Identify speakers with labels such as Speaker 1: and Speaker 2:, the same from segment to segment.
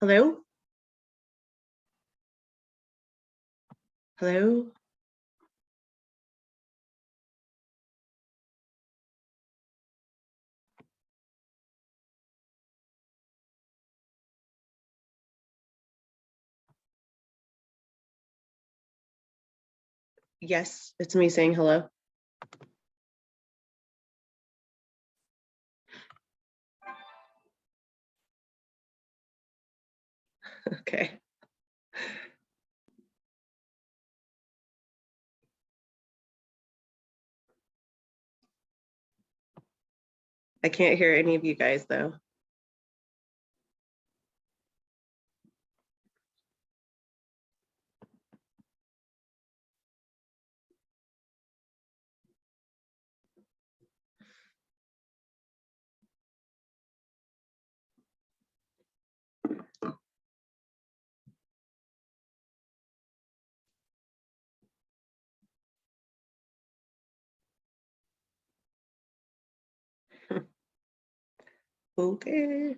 Speaker 1: Hello? Hello? Yes, it's me saying hello. Okay. I can't hear any of you guys though. Okay.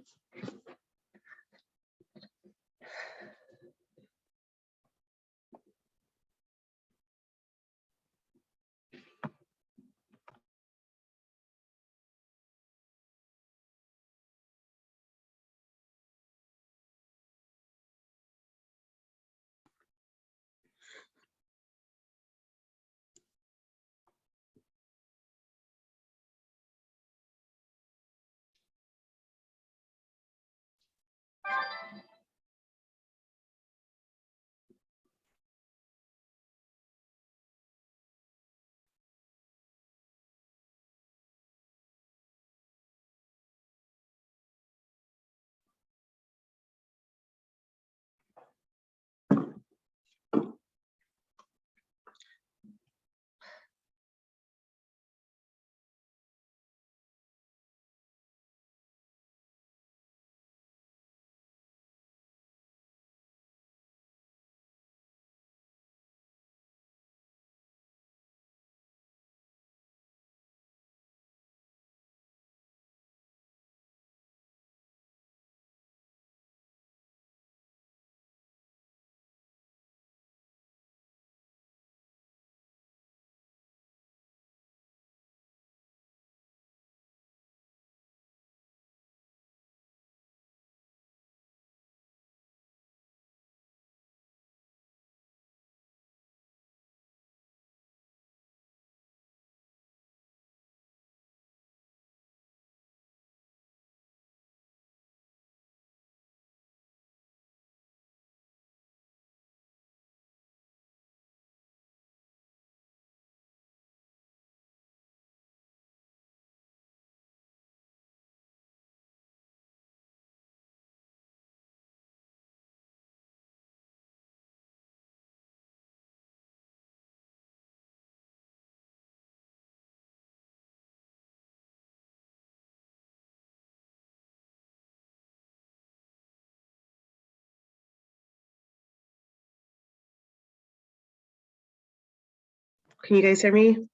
Speaker 1: Can you guys hear me?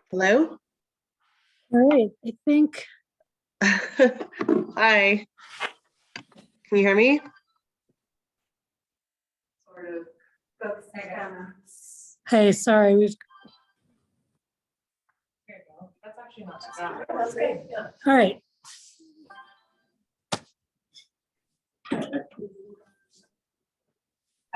Speaker 1: Hello?
Speaker 2: All right, I think,
Speaker 1: Hi. Can you hear me?
Speaker 3: Sort of focusing on.
Speaker 2: hey, sorry,
Speaker 3: There you go. That's actually not too bad. That's great. Yeah.
Speaker 2: all right,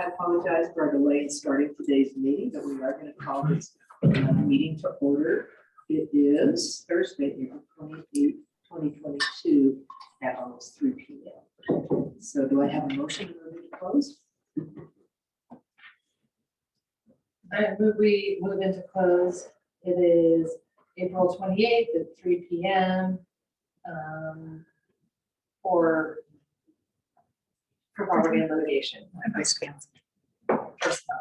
Speaker 4: I apologize for our delay in starting today's meeting, but we are going to call this meeting to order. It is Thursday, April 28th, 2022 at almost 3 p.m. So do I have a motion to move into close?
Speaker 3: We move into close. It is April 28th at 3 p.m. For property and litigation. Advice council. Personnel.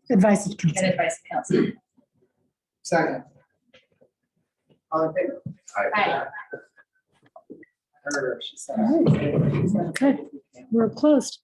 Speaker 2: advice of
Speaker 3: And
Speaker 2: counsel.
Speaker 3: advice of counsel.
Speaker 4: Second. All in favor?
Speaker 3: Aye.
Speaker 4: Her, she said.
Speaker 2: All right. Okay. We're closed.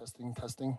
Speaker 5: Testing, testing.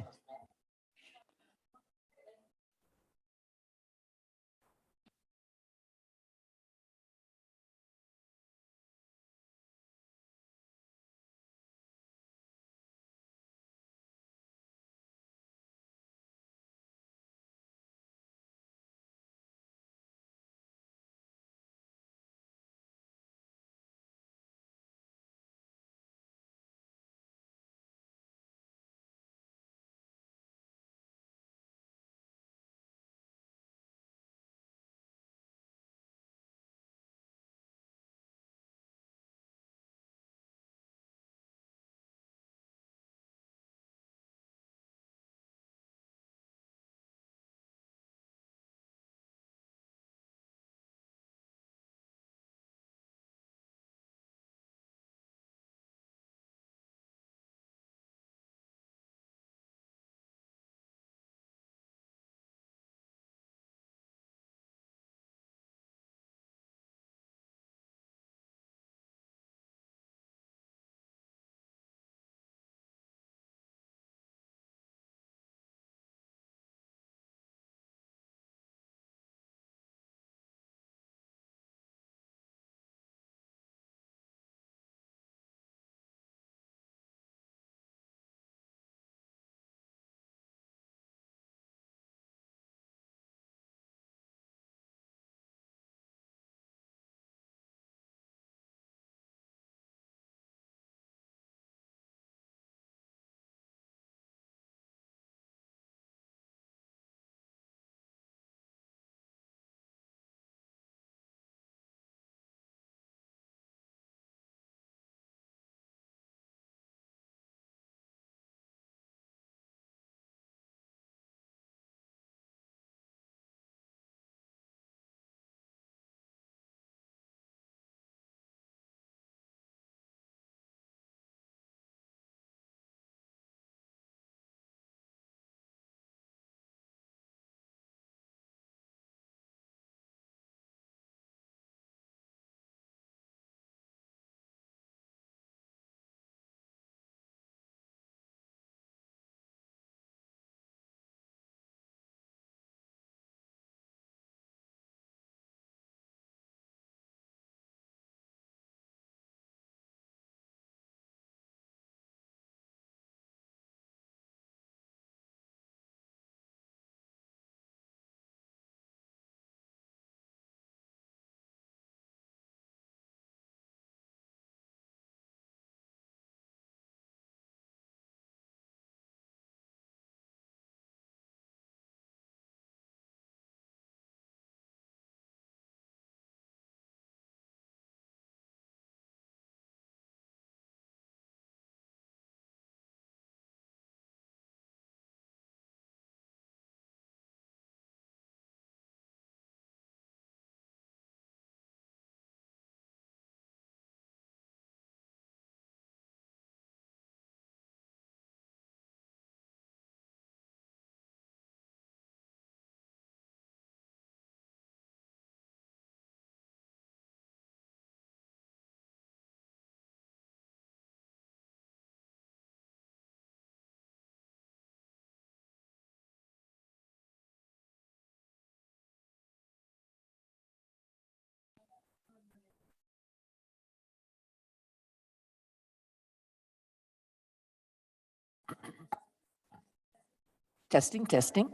Speaker 6: Testing, testing.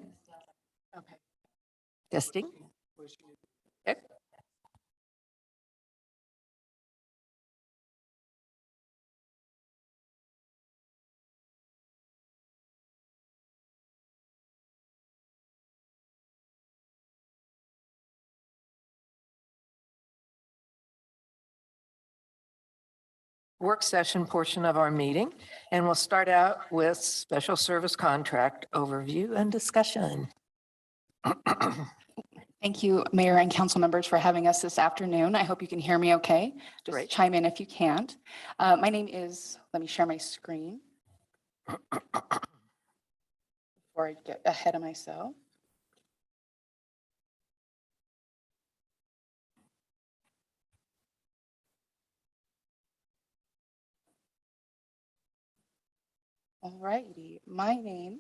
Speaker 6: Okay. Testing. Okay. Work session portion of our meeting, and we'll start out with special service contract overview and discussion.
Speaker 7: Thank you, Mayor and council members, for having us this afternoon. I hope you can hear me okay. Just
Speaker 6: Great.
Speaker 7: chime in if you can't. My name is, let me share my screen before I get ahead of myself. All righty. My name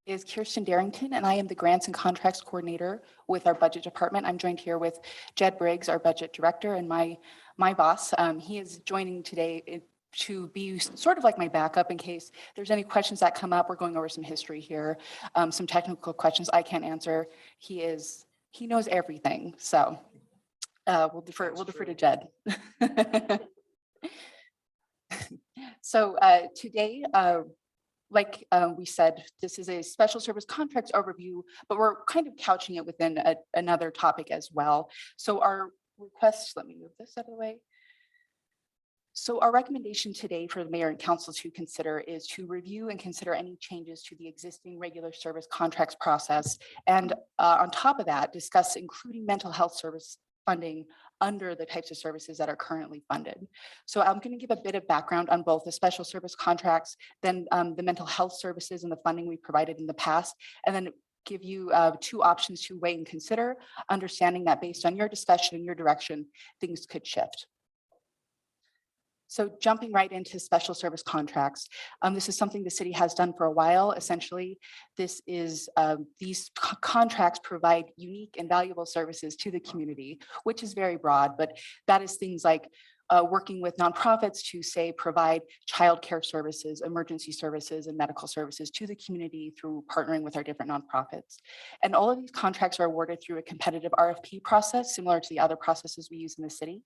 Speaker 7: is Kirsten Darrington, and I am the Grants and Contracts Coordinator with our Budget Department. I'm joined here with Jed Briggs, our Budget Director, and my boss. He is joining today to be sort of like my backup in case there's any questions that come up. We're going over some history here, some technical questions I can't answer. He knows everything, so we'll defer to Jed. So today, like we said, this is a special service contracts overview, but we're kind of couching it within another topic as well. So our request, let me move this out of the way. So our recommendation today for the mayor and council to consider is to review and consider any changes to the existing regular service contracts process. And on top of that, discuss including mental health service funding under the types of services that are currently funded. So I'm going to give a bit of background on both the special service contracts, then the mental health services and the funding we provided in the past, and then give you two options to weigh and consider, understanding that based on your discussion and your direction, things could shift. So jumping right into special service contracts, this is something the city has done for a while. Essentially, this is these contracts provide unique and valuable services to the community, which is very broad, but that is things like working with nonprofits to say provide childcare services, emergency services, and medical services to the community through partnering with our different nonprofits. And all of these contracts are awarded through a competitive RFP process, similar to the other processes we use in the city.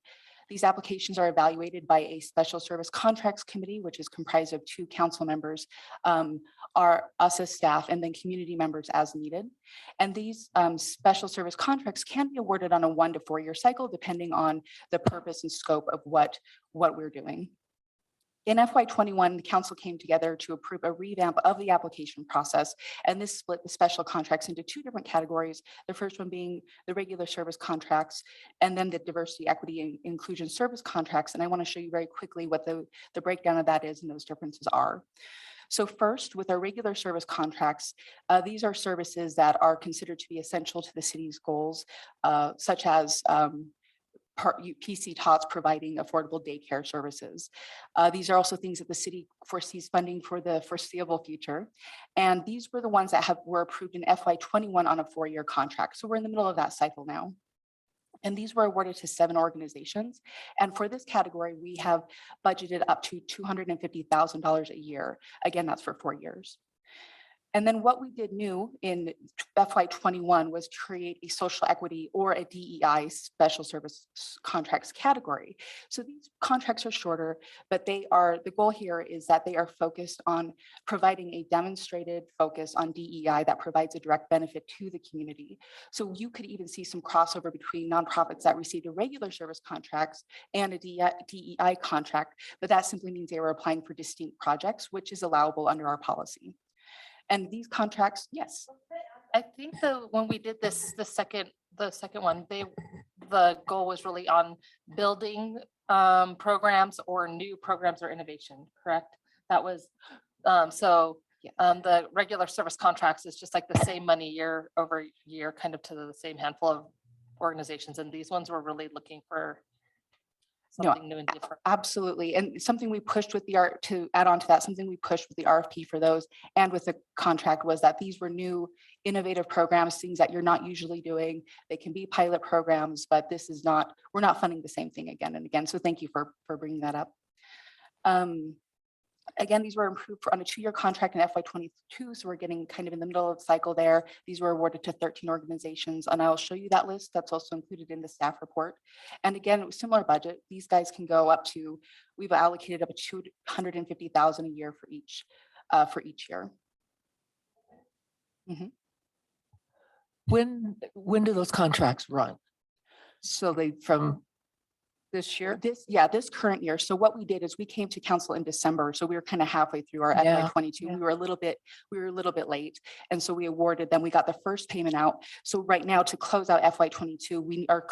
Speaker 7: These applications are evaluated by a special service contracts committee, which is comprised of 2 council members, us as staff, and then community members as needed. And these special service contracts can be awarded on a 1 to 4 year cycle, depending on the purpose and scope of what we're doing. In FY21, the council came together to approve a revamp of the application process, and this split the special contracts into 2 different categories. The first one being the regular service contracts, and then the diversity, equity, and inclusion service contracts. And I want to show you very quickly what the breakdown of that is and those differences are. So first, with our regular service contracts, these are services that are considered to be essential to the city's goals, such as PC Tots providing affordable daycare services. These are also things that the city foresees funding for the foreseeable future. And these were the ones that were approved in FY21 on a 4 year contract. So we're in the middle of that cycle now. And these were awarded to 7 organizations. And for this category, we have budgeted up to $250,000 a year. Again, that's for 4 years. And then what we did new in FY21 was create a social equity or a DEI special service contracts category. So these contracts are shorter, but the goal here is that they are focused on providing a demonstrated focus on DEI that provides a direct benefit to the community. So you could even see some crossover between nonprofits that received a regular service contracts and a DEI contract, but that simply means they were applying for distinct projects, which is allowable under our policy. And these contracts, yes.
Speaker 5: I think when we did this, the second one, the goal was really on building programs or new programs or innovation, correct? That was, the regular service contracts is just like the same money year over year, kind of to the same handful of organizations. And these ones were really looking for something new and different.
Speaker 7: Absolutely. And something we pushed with to add on to that, something we pushed with the RFP for those and with the contract was that these were new innovative programs, things that you're not usually doing. They can be pilot programs, but this is not, we're not funding the same thing again and again. So thank you for bringing that up. Again, these were approved on a 2 year contract in FY22. So we're getting kind of in the middle of the cycle there. These were awarded to 13 organizations, and I'll show you that list. That's also included in the staff report. And again, similar budget. These guys can go up to, we've allocated up to $250,000 a year for each year. Mm-hmm.
Speaker 6: When do those contracts run? So they from this year?
Speaker 7: This current year. So what we did is we came to council in December. So we were kind of halfway through our FY22.
Speaker 6: Yeah.
Speaker 7: We were a little bit late. And so we awarded them, we got the first payment out. So right now to close out FY22, we are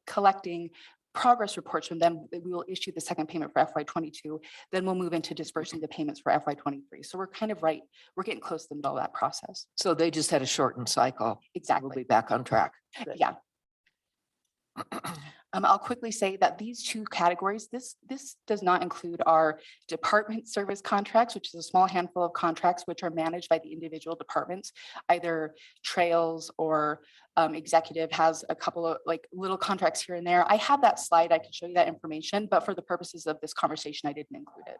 Speaker 7: collecting progress reports from them. We will issue the second payment for FY22. Then we'll move into dispersing the payments for FY23. So we're kind of we're getting close to the middle of that process.
Speaker 6: So they just had a shortened cycle.
Speaker 7: Exactly.
Speaker 6: We'll be back on track.
Speaker 7: Yeah. I'll quickly say that these two categories, this does not include our department service contracts, which is a small handful of contracts which are managed by the individual departments. Either Trails or Executive has a couple of like little contracts here and there. I have that slide, I can show you that information, but for the purposes of this conversation, I didn't include it.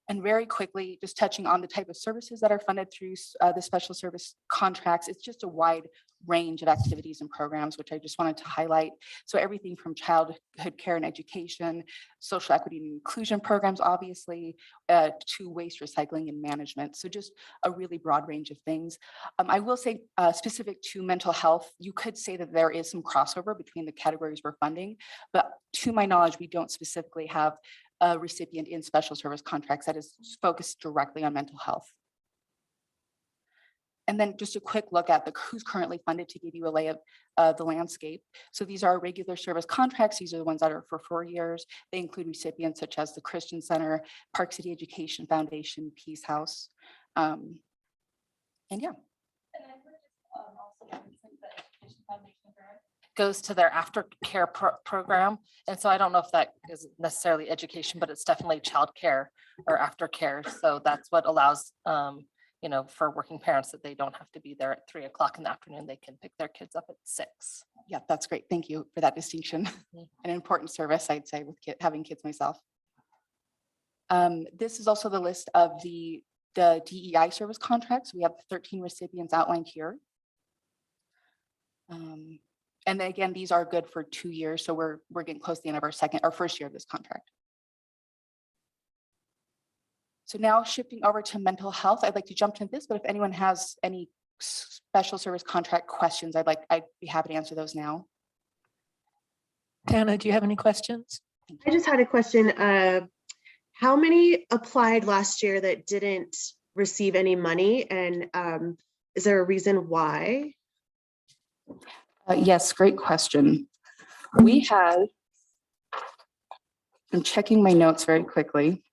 Speaker 7: And very quickly, just touching on the type of services that are funded through the special service contracts, it's just a wide range of activities and programs, which I just wanted to highlight. So everything from childhood care and education, social equity and inclusion programs, obviously, to waste recycling and management. So just a really broad range of things. I will say specific to mental health, you could say that there is some crossover between the categories we're funding, but to my knowledge, we don't specifically have a recipient in special service contracts that is focused directly on mental health. And then just a quick look at who's currently funded to give you a lay of the landscape. So these are regular service contracts. These are the ones that are for 4 years. They include recipients such as the Christian Center, Park City Education Foundation, Peace House. And yeah.
Speaker 5: Goes to their aftercare program. And so I don't know if that is necessarily education, but it's definitely childcare or aftercare. So that's what allows, you know, for working parents that they don't have to be there at 3 o'clock in the afternoon. They can pick their kids up at 6.
Speaker 7: Yeah, that's great. Thank you for that distinction. An important service, I'd say, with having kids myself. This is also the list of the DEI service contracts. We have 13 recipients outlined here. And then again, these are good for 2 years. So we're getting close to the end of our first year of this contract. So now shifting over to mental health, I'd like to jump into this, but if anyone has any special service contract questions, I'd be happy to answer those now.
Speaker 6: Hannah, do you have any questions?
Speaker 1: I just had a question. How many applied last year that didn't receive any money? And is there a reason why?
Speaker 7: Yes, great question. We had, I'm checking my notes very quickly.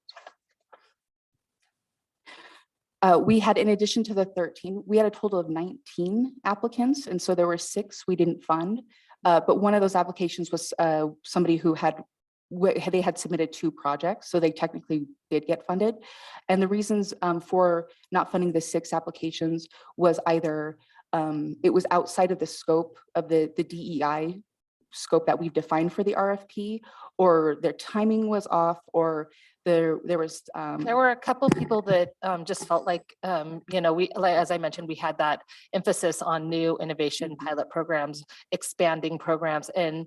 Speaker 7: We had, in addition to the 13, we had a total of 19 applicants. And so there were 6 we didn't fund. But one of those applications was somebody who they had submitted 2 projects. So they technically did get funded. And the reasons for not funding the 6 applications was either it was outside of the scope of the DEI scope that we've defined for the RFP, or their timing was off, or there
Speaker 5: were a couple people that just felt like, you know, as I mentioned, we had that emphasis on new innovation pilot programs, expanding programs, and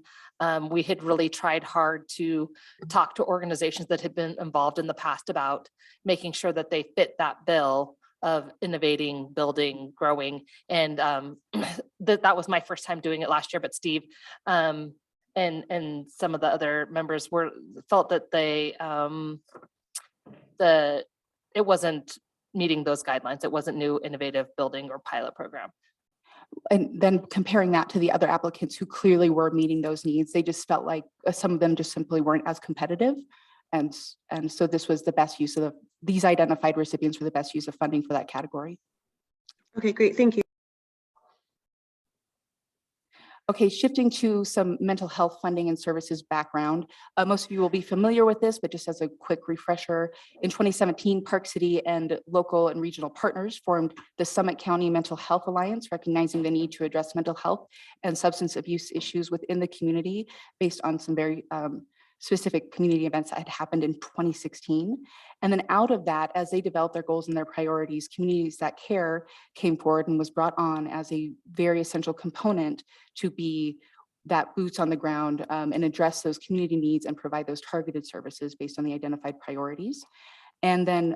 Speaker 5: we had really tried hard to talk to organizations that had been involved in the past about making sure that they fit that bill of innovating, building, growing. And that was my first time doing it last year, but Steve and some of the other members felt that it wasn't meeting those guidelines. It wasn't new innovative building or pilot program.
Speaker 7: And then comparing that to the other applicants who clearly were meeting those needs, they just felt like some of them just simply weren't as competitive. And so this was the best use of these identified recipients were the best use of funding for that category.
Speaker 1: Okay, great. Thank you.
Speaker 7: Okay, shifting to some mental health funding and services background. Most of you will be familiar with this, but just as a quick refresher, in 2017, Park City and local and regional partners formed the Summit County Mental Health Alliance, recognizing the need to address mental health and substance abuse issues within the community based on some very specific community events that had happened in 2016. And then out of that, as they developed their goals and their priorities, Communities That Care came forward and was brought on as a very essential component to be that boots on the ground and address those community needs and provide those targeted services based on the identified priorities. And then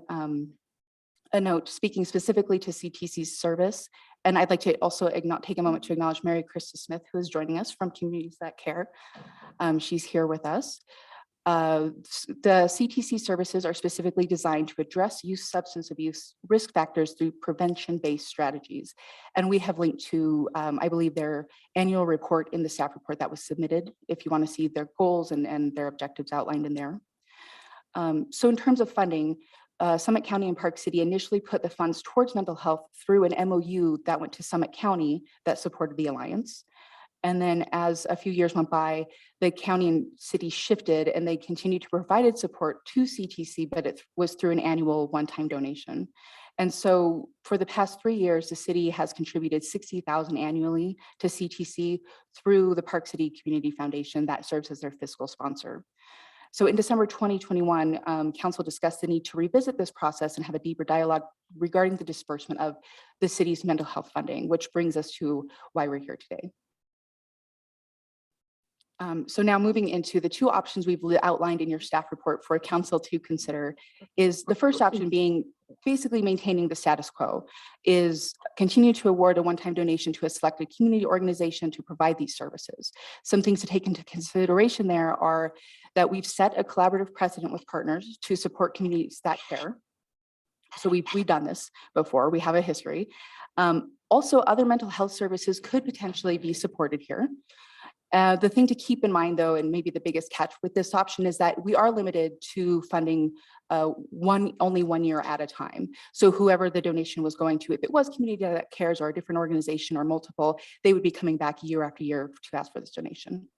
Speaker 7: a note speaking specifically to CTC's service, and I'd like to also take a moment to acknowledge Mary Krista Smith, who is joining us from Communities That Care. She's here with us. The CTC services are specifically designed to address youth substance abuse risk factors through prevention-based strategies. And we have linked to, I believe, their annual report in the staff report that was submitted, if you want to see their goals and their objectives outlined in there. So in terms of funding, Summit County and Park City initially put the funds towards mental health through an MOU that went to Summit County that supported the Alliance. And then as a few years went by, the county and city shifted and they continued to provide support to CTC, but it was through an annual one-time donation. And so for the past 3 years, the city has contributed $60,000 annually to CTC through the Park City Community Foundation that serves as their fiscal sponsor. So in December 2021, council discussed the need to revisit this process and have a deeper dialogue regarding the disbursement of the city's mental health funding, which brings us to why we're here today. So now moving into the two options we've outlined in your staff report for council to consider is the first option being basically maintaining the status quo, is continue to award a one-time donation to a selected community organization to provide these services. Some things to take into consideration there are that we've set a collaborative precedent with partners to support communities that care. So we've done this before, we have a history. Also, other mental health services could potentially be supported here. The thing to keep in mind, though, and maybe the biggest catch with this option is that we are limited to funding only 1 year at a time. So whoever the donation was going to, if it was Community That Cares or a different organization or multiple, they would be coming back year after year to ask for this donation.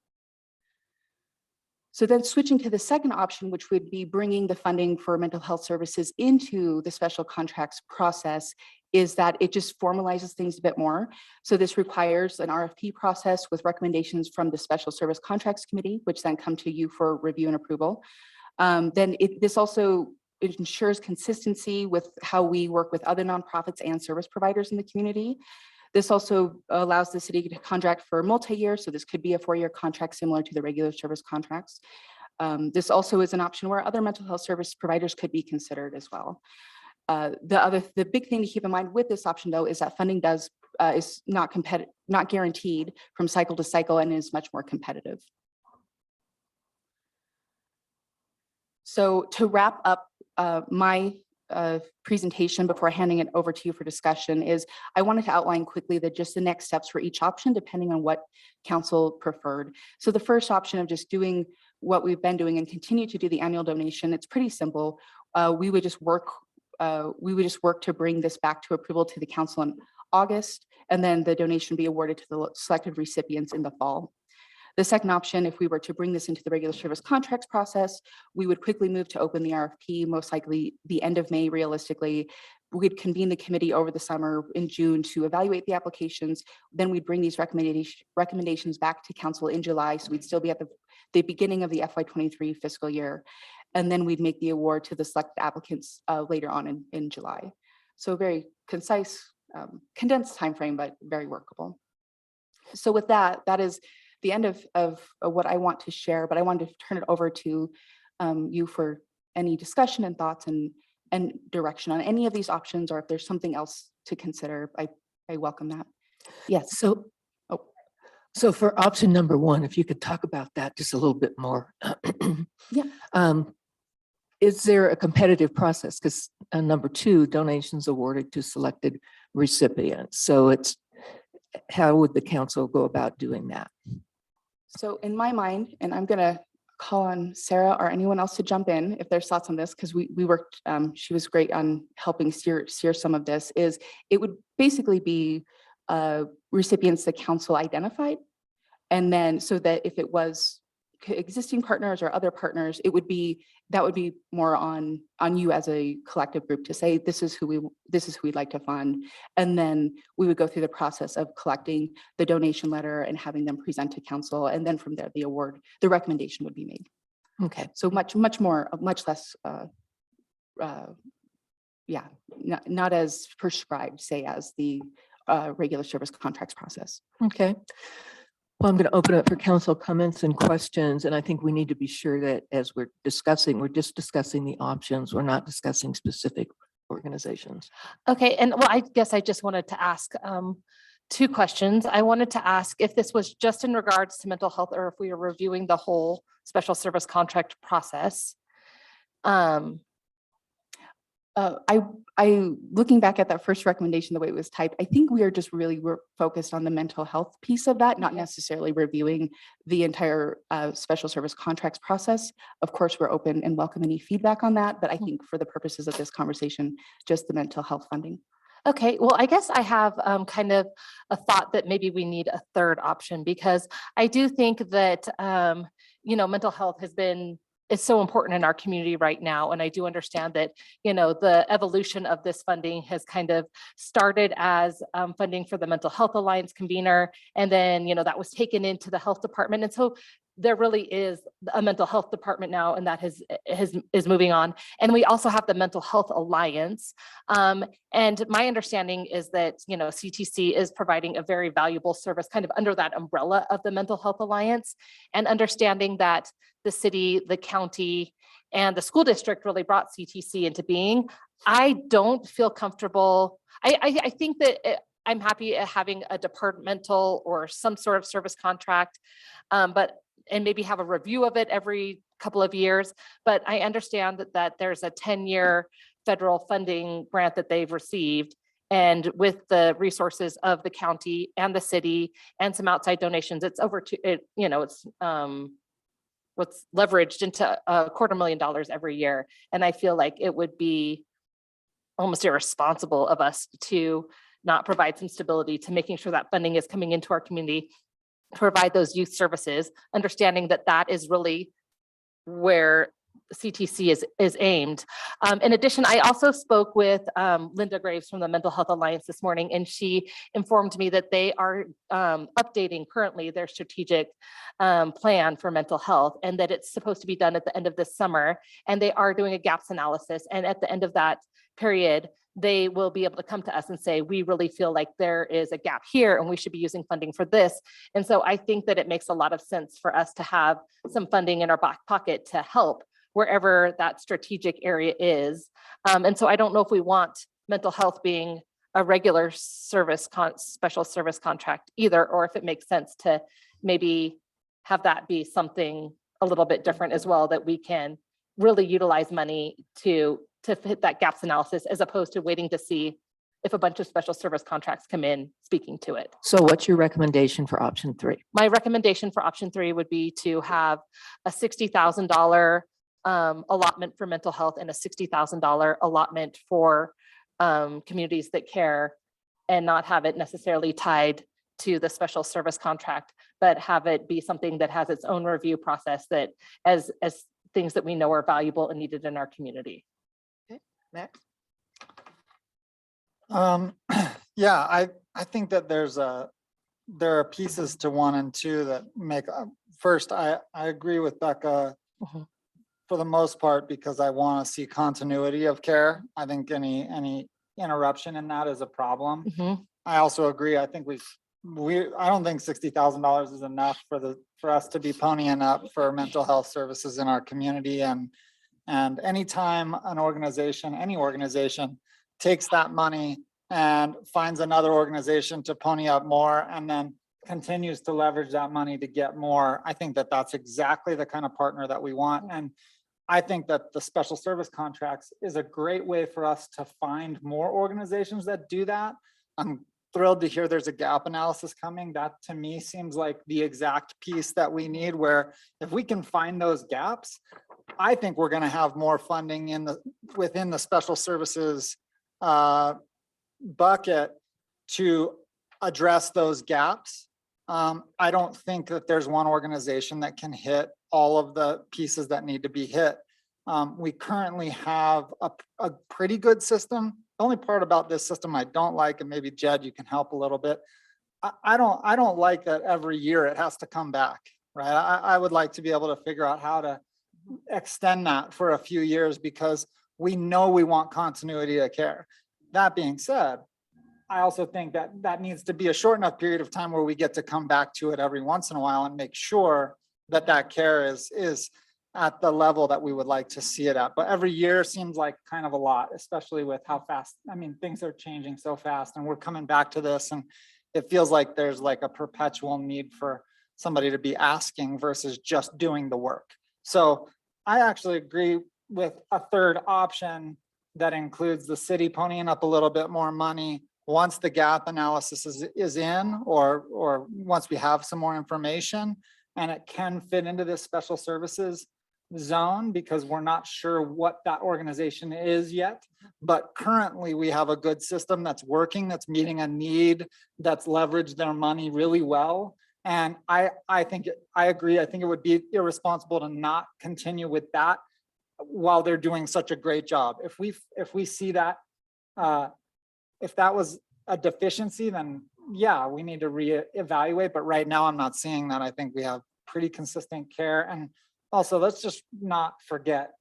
Speaker 7: So then switching to the second option, which would be bringing the funding for mental health services into the special contracts process, is that it just formalizes things a bit more. So this requires an RFP process with recommendations from the Special Service Contracts Committee, which then come to you for review and approval. This also ensures consistency with how we work with other nonprofits and service providers in the community. This also allows the city to contract for multi-year, so this could be a 4-year contract similar to the regular service contracts. This also is an option where other mental health service providers could be considered as well. The big thing to keep in mind with this option, though, is that funding is not guaranteed from cycle to cycle and is much more competitive. So to wrap up my presentation before handing it over to you for discussion is I wanted to outline quickly just the next steps for each option, depending on what council preferred. So the first option of just doing what we've been doing and continue to do the annual donation, it's pretty simple. We would just work to bring this back to approval to the council in August, and then the donation be awarded to the selected recipients in the fall. The second option, if we were to bring this into the regular service contracts process, we would quickly move to open the RFP, most likely the end of May, realistically. We'd convene the committee over the summer in June to evaluate the applications. Then we'd bring these recommendations back to council in July. So we'd still be at the beginning of the FY23 fiscal year. And then we'd make the award to the selected applicants later on in July. So very concise, condensed timeframe, but very workable. So with that, that is the end of what I want to share, but I wanted to turn it over to you for any discussion and thoughts and direction on any of these options, or if there's something else to consider, I welcome that. Yes.
Speaker 6: So for option number 1, if you could talk about that just a little bit more.
Speaker 7: Yeah.
Speaker 6: Is there a competitive process? Because number 2, donations awarded to selected recipients. So how would the council go about doing that?
Speaker 7: So in my mind, and I'm going to call on Sarah or anyone else to jump in if there's thoughts on this, because we worked, she was great on helping steer some of this, is it would basically be recipients the council identified. And then so that if it was existing partners or other partners, that would be more on you as a collective group to say, this is who we'd like to fund. And then we would go through the process of collecting the donation letter and having them present to council. And then from there, the recommendation would be made.
Speaker 6: Okay.
Speaker 7: So much less, not as prescribed, say, as the regular service contracts process.
Speaker 6: Okay. Well, I'm going to open up for council comments and questions. And I think we need to be sure that as we're just discussing the options. We're not discussing specific organizations.
Speaker 5: Okay, and well, I guess I just wanted to ask 2 questions. I wanted to ask if this was just in regards to mental health or if we are reviewing the whole special service contract process.
Speaker 7: Looking back at that first recommendation, the way it was typed, I think we're focused on the mental health piece of that, not necessarily reviewing the entire special service contracts process. Of course, we're open and welcome any feedback on that, but I think for the purposes of this conversation, just the mental health funding.
Speaker 5: Okay, well, I guess I have kind of a thought that maybe we need a third option, because I do think that, mental health is so important in our community right now. And I do understand that, the evolution of this funding has kind of started as funding for the Mental Health Alliance convener. And then, that was taken into the health department. And so there really is a mental health department now, and that is moving on. And we also have the Mental Health Alliance. And my understanding is that, CTC is providing a very valuable service kind of under that umbrella of the Mental Health Alliance, and understanding that the city, the county, and the school district really brought CTC into being. I don't feel comfortable. I think that I'm happy at having a departmental or some sort of service contract, and maybe have a review of it every couple of years. But I understand that there's a 10-year federal funding grant that they've received. And with the resources of the county and the city and some outside donations, it's over to it, it's what's leveraged into $250,000 every year. And I feel like it would be almost irresponsible of us to not provide some stability to making sure that funding is coming into our community, provide those youth services, understanding that that is really where CTC is aimed. In addition, I also spoke with Linda Graves from the Mental Health Alliance this morning, and she informed me that they are updating currently their strategic plan for mental health, and that it's supposed to be done at the end of this summer. And they are doing a gaps analysis. And at the end of that period, they will be able to come to us and say, we really feel like there is a gap here and we should be using funding for this. And so I think that it makes a lot of sense for us to have some funding in our back pocket to help wherever that strategic area is. And so I don't know if we want mental health being a regular special service contract either, or if it makes sense to maybe have that be something a little bit different as well, that we can really utilize money to hit that gaps analysis, as opposed to waiting to see if a bunch of special service contracts come in speaking to it.
Speaker 6: So what's your recommendation for option 3?
Speaker 5: My recommendation for option 3 would be to have a $60,000 allotment for mental health and a $60,000 allotment for communities that care, and not have it necessarily tied to the special service contract, but have it be something that has its own review process, that as things that we know are valuable and needed in our community.
Speaker 6: Max?
Speaker 8: Yeah, I think that there are pieces to 1 and 2 that make, first, I agree with Becca
Speaker 5: Mhm.
Speaker 8: for the most part, because I want to see continuity of care. I think any interruption in that is a problem.
Speaker 5: Mhm.
Speaker 8: I also agree. I think I don't think $60,000 is enough for us to be ponying up for mental health services in our community. And anytime any organization takes that money and finds another organization to pony up more, and then continues to leverage that money to get more, I think that that's exactly the kind of partner that we want. And I think that the special service contracts is a great way for us to find more organizations that do that. I'm thrilled to hear there's a gap analysis coming. That to me seems like the exact piece that we need, where if we can find those gaps, I think we're going to have more funding within the special services bucket to address those gaps. I don't think that there's one organization that can hit all of the pieces that need to be hit. We currently have a pretty good system. The only part about this system I don't like, and maybe Jed, you can help a little bit. I don't like that every year it has to come back, right? I would like to be able to figure out how to extend that for a few years, because we know we want continuity of care. That being said, I also think that needs to be a short enough period of time where we get to come back to it every once in a while and make sure that care is at the level that we would like to see it at. But every year seems like kind of a lot, especially with how fast, things are changing so fast, and we're coming back to this, and it feels like there's like a perpetual need for somebody to be asking versus just doing the work. So I actually agree with a third option that includes the city ponying up a little bit more money once the gap analysis is in, or once we have some more information and it can fit into this special services zone because we're not sure what that organization is yet. But currently we have a good system that's working, that's meeting a need, that's leveraged their money really well. And I think, I agree. I think it would be irresponsible to not continue with that while they're doing such a great job. If we see that, if that was a deficiency, then yeah, we need to reevaluate. But right now I'm not seeing that. I think we have pretty consistent care. And also, let's just not forget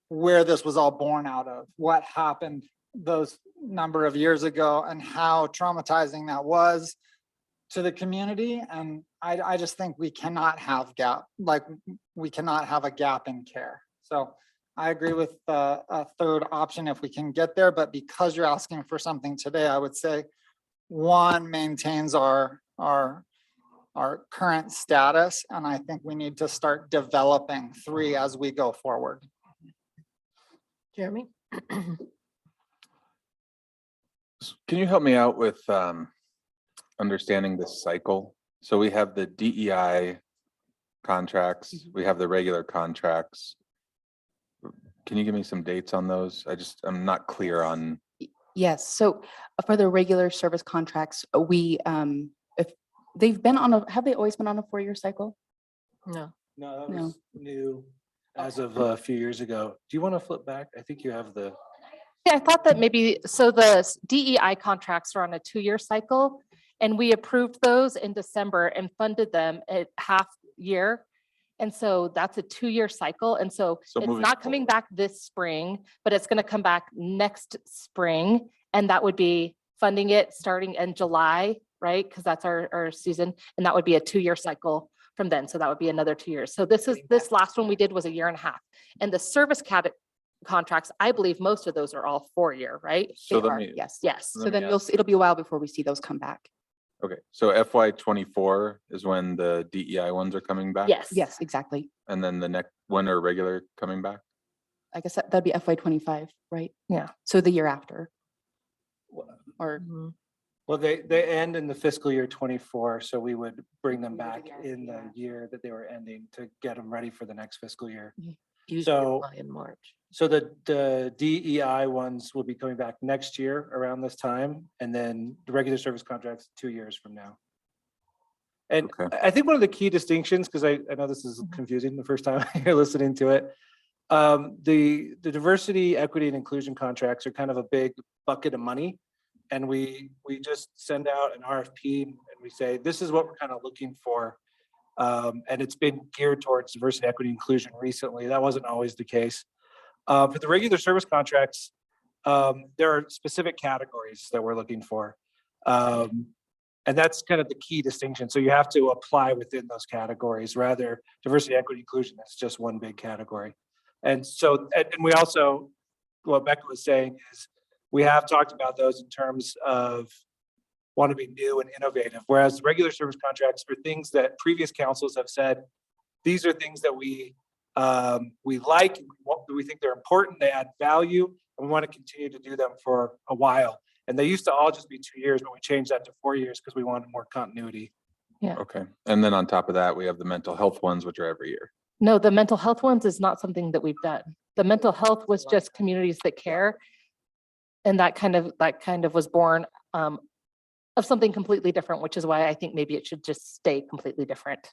Speaker 8: where this was all born out of, what happened those number of years ago and how traumatizing that was to the community. And I just think we cannot have we cannot have a gap in care. So I agree with a third option if we can get there, but because you're asking for something today, I would say 1 maintains our current status, and I think we need to start developing 3 as we go forward.
Speaker 6: Jeremy?
Speaker 9: Can you help me out with understanding this cycle? So we have the DEI contracts, we have the regular contracts. Can you give me some dates on those? I'm not clear on.
Speaker 7: Yes, so for the regular service contracts, we, if they've been on have they always been on a 4-year cycle?
Speaker 6: No.
Speaker 10: No, that
Speaker 7: No.
Speaker 10: was new as of a few years ago. Do you want to flip back? I think you have the.
Speaker 5: Yeah, I thought that maybe, so the DEI contracts are on a 2-year cycle, and we approved those in December and funded them at half year. And so that's a 2-year cycle. And so
Speaker 9: So
Speaker 5: it's
Speaker 9: moving
Speaker 5: not coming
Speaker 9: forward.
Speaker 5: back this spring, but it's going to come back next spring. And that would be funding it starting in July, right? Because that's our season. And that would be a 2-year cycle from then. So that would be another 2 years. So this last one we did was a 1.5 years. And the service contracts, I believe most of those are all 4-year, right?
Speaker 9: So
Speaker 7: They
Speaker 9: let
Speaker 7: are,
Speaker 9: me,
Speaker 7: yes.
Speaker 5: Yes.
Speaker 7: So then it'll be a while before we see those come back.
Speaker 9: okay, so FY24 is when the DEI ones are coming back?
Speaker 5: Yes.
Speaker 7: Yes, exactly.
Speaker 9: And then the next, when are regular coming back?
Speaker 7: I guess that'd be FY25, right?
Speaker 5: Yeah.
Speaker 7: So the year after. Or
Speaker 6: Mhm.
Speaker 10: Well, they end in the fiscal year 24, so we would bring them back
Speaker 7: Yes,
Speaker 10: in the
Speaker 7: yeah.
Speaker 10: year that they were ending to get them ready for the next fiscal year.
Speaker 6: Usually
Speaker 10: So-
Speaker 6: apply in March.
Speaker 10: So the DEI ones will be coming back next year around this time, and then the regular service contracts 2 years from now. And
Speaker 9: Okay.
Speaker 10: I think one of the key distinctions, because I know this is confusing the first time you're listening to it. The diversity, equity, and inclusion contracts are kind of a big bucket of money. And we just send out an RFP and we say, this is what we're kind of looking for. And it's been geared towards diversity, equity, inclusion recently. That wasn't always the case. For the regular service contracts, there are specific categories that we're looking for. And that's kind of the key distinction. So you have to apply within those categories, rather diversity, equity, inclusion is just one big category. And so, and we also, what Becca was saying is, we have talked about those in terms of want to be new and innovative, whereas regular service contracts are things that previous councils have said, these are things that we like, we think they're important, they add value, and we want to continue to do them for a while. And they used to all just be 2 years, but we changed that to 4 years because we wanted more continuity.
Speaker 9: Okay, and then on top of that, we have the mental health ones, which are every year.
Speaker 5: No, the mental health ones is not something that we've done. The mental health was just communities that care. And that kind of was born of something completely different, which is why I think maybe it should just stay completely different.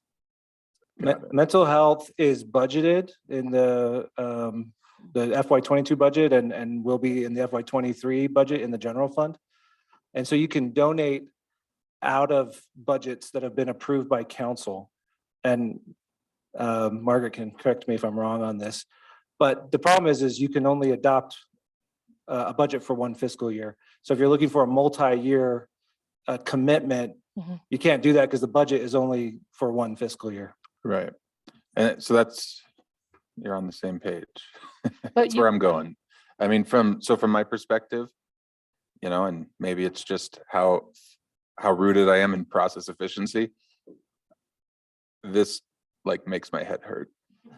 Speaker 10: Mental health is budgeted in the FY22 budget and will be in the FY23 budget in the general fund. And so you can donate out of budgets that have been approved by council. And Margaret can correct me if I'm wrong on this, but the problem is you can only adopt a budget for one fiscal year. So if you're looking for a multi-year commitment,
Speaker 5: Mhm.
Speaker 10: you can't do that because the budget is only for one fiscal year.
Speaker 9: Right. And so you're on the same page.
Speaker 5: But
Speaker 9: That's where I'm going. I mean, from my perspective, and maybe it's just how rooted I am in process efficiency. This makes my head hurt.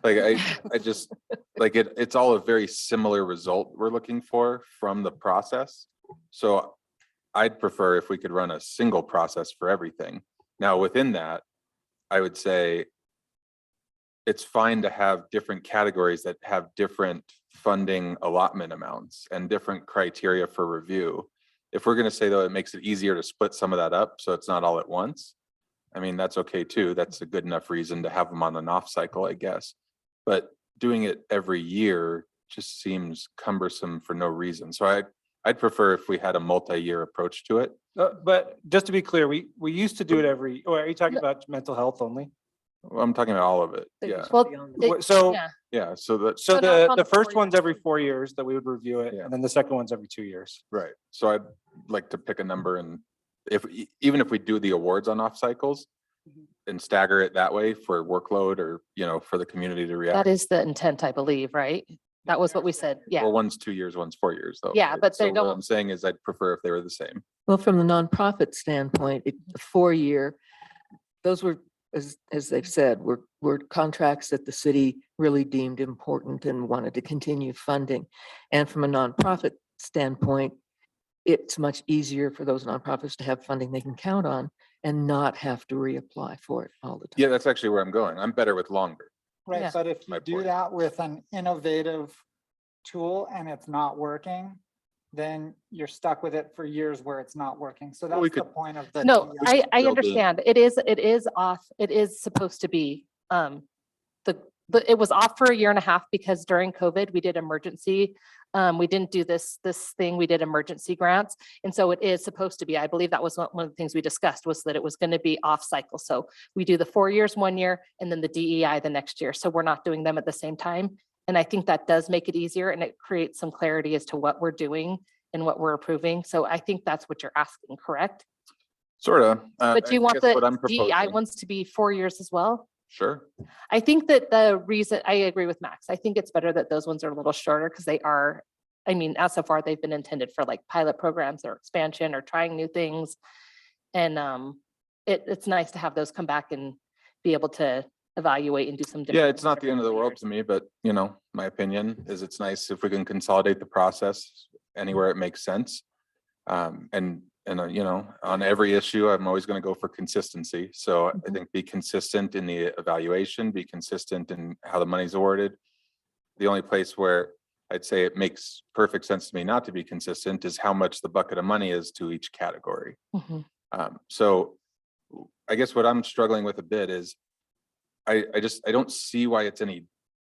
Speaker 9: I just it's all a very similar result we're looking for from the process. So I'd prefer if we could run a single process for everything. Now, within that, I would say it's fine to have different categories that have different funding allotment amounts and different criteria for review. If we're gonna say though, it makes it easier to split some of that up, so it's not all at once. I mean, that's okay too. That's a good enough reason to have them on an off cycle, I guess. But doing it every year just seems cumbersome for no reason. So I'd prefer if we had a multi-year approach to it.
Speaker 10: But just to be clear, we used to do it every, or are you talking about mental health only?
Speaker 9: Well, I'm talking about all of it.
Speaker 6: They
Speaker 9: Yeah,
Speaker 6: just
Speaker 5: Well,
Speaker 6: be on-
Speaker 5: it-
Speaker 10: So,
Speaker 5: yeah.
Speaker 9: yeah. So that,
Speaker 10: so
Speaker 5: So now it's on
Speaker 10: the
Speaker 5: a
Speaker 10: first
Speaker 5: 4-year
Speaker 10: one's every 4 years that we would review it,
Speaker 9: Yeah.
Speaker 10: and then the second one's every 2 years.
Speaker 9: right. So I'd like to pick a number and if, even if we do the awards on off cycles and stagger it that way for workload or, you know, for the community to
Speaker 5: That
Speaker 9: react.
Speaker 5: is the intent, I believe, right? That was what we said. Yeah.
Speaker 9: Well, one's 2 years, one's 4 years though.
Speaker 5: Yeah,
Speaker 9: right?
Speaker 5: but they
Speaker 9: So what
Speaker 5: don't-
Speaker 9: I'm saying is I'd prefer if they were the same.
Speaker 6: Well, from the nonprofit standpoint, the 4-year, those were, as they've said, were contracts that the city really deemed important and wanted to continue funding. And from a nonprofit standpoint, it's much easier for those nonprofits to have funding they can count on and not have to reapply for it all the time.
Speaker 9: Yeah, that's actually where I'm going. I'm better with longer.
Speaker 5: Yeah.
Speaker 11: Right, but if
Speaker 9: My
Speaker 11: you do
Speaker 9: point.
Speaker 11: that with an innovative tool and it's not working, then you're stuck with it for years where it's not working. So
Speaker 9: Well, we
Speaker 11: that's the
Speaker 9: could-
Speaker 11: point of the.
Speaker 5: No,
Speaker 11: DEI.
Speaker 5: I
Speaker 9: build in-
Speaker 5: understand. It is off. It is supposed to be, it was off for 1.5 years because during COVID, we did emergency. We didn't do this thing, we did emergency grants. And so it is supposed to be, I believe that was one of the things we discussed was that it was going to be off cycle. So we do the 4 years, 1 year, and then the DEI the next year. So we're not doing them at the same time. And I think that does make it easier and it creates some clarity as to what we're doing and what we're approving. So I think that's what you're asking, correct?
Speaker 9: Sort of.
Speaker 5: But do you want
Speaker 9: what I'm
Speaker 5: the DEI
Speaker 9: proposing.
Speaker 5: ones to be 4 years as well?
Speaker 9: Sure.
Speaker 5: I think that the reason, I agree with Max. I think it's better that those ones are a little shorter because they are, I mean, as so far, they've been intended for like pilot programs or expansion or trying new things. And it's nice to have those come back and be able to evaluate and do some.
Speaker 9: Yeah,
Speaker 5: different
Speaker 9: it's not the end of the world to me, but you know, my opinion is it's nice if we can consolidate the process anywhere it makes sense. You know, on every issue, I'm always going to go for consistency. So I think be consistent in the evaluation, be consistent in how the money's awarded. The only place where I'd say it makes perfect sense to me not to be consistent is how much the bucket of money is to each category.
Speaker 5: Mhm.
Speaker 9: So I guess what I'm struggling with a bit is I don't see why it's any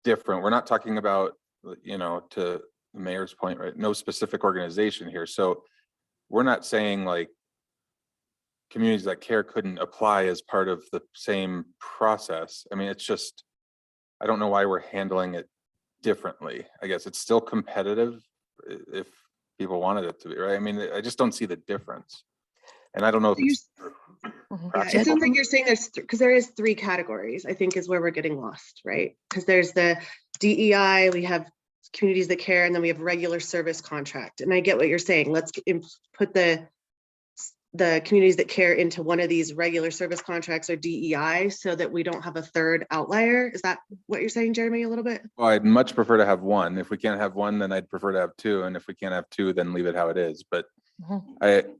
Speaker 9: different. We're not talking about, you know, to the mayor's point, right? No specific organization here. So we're not saying like communities that care couldn't apply as part of the same process. I mean, it's just, I don't know why we're handling it differently. I guess it's still competitive if people wanted it to be, right? I mean, I just don't see the difference. And I don't know if it's
Speaker 1: Yeah, it sounds like you're saying there's, because there is 3 categories, I think is where we're getting lost, right? Because there's the DEI, we have communities that care, and then we have regular service contract. And I get what you're saying. Let's put the communities that care into one of these regular service contracts or DEI so that we don't have a third outlier. Is that what you're saying, Jeremy, a little bit?
Speaker 9: Well, I'd much prefer to have one. If we can't have one, then I'd prefer to have 2. And if we can't have 2, then leave it how it is. But
Speaker 5: Mhm.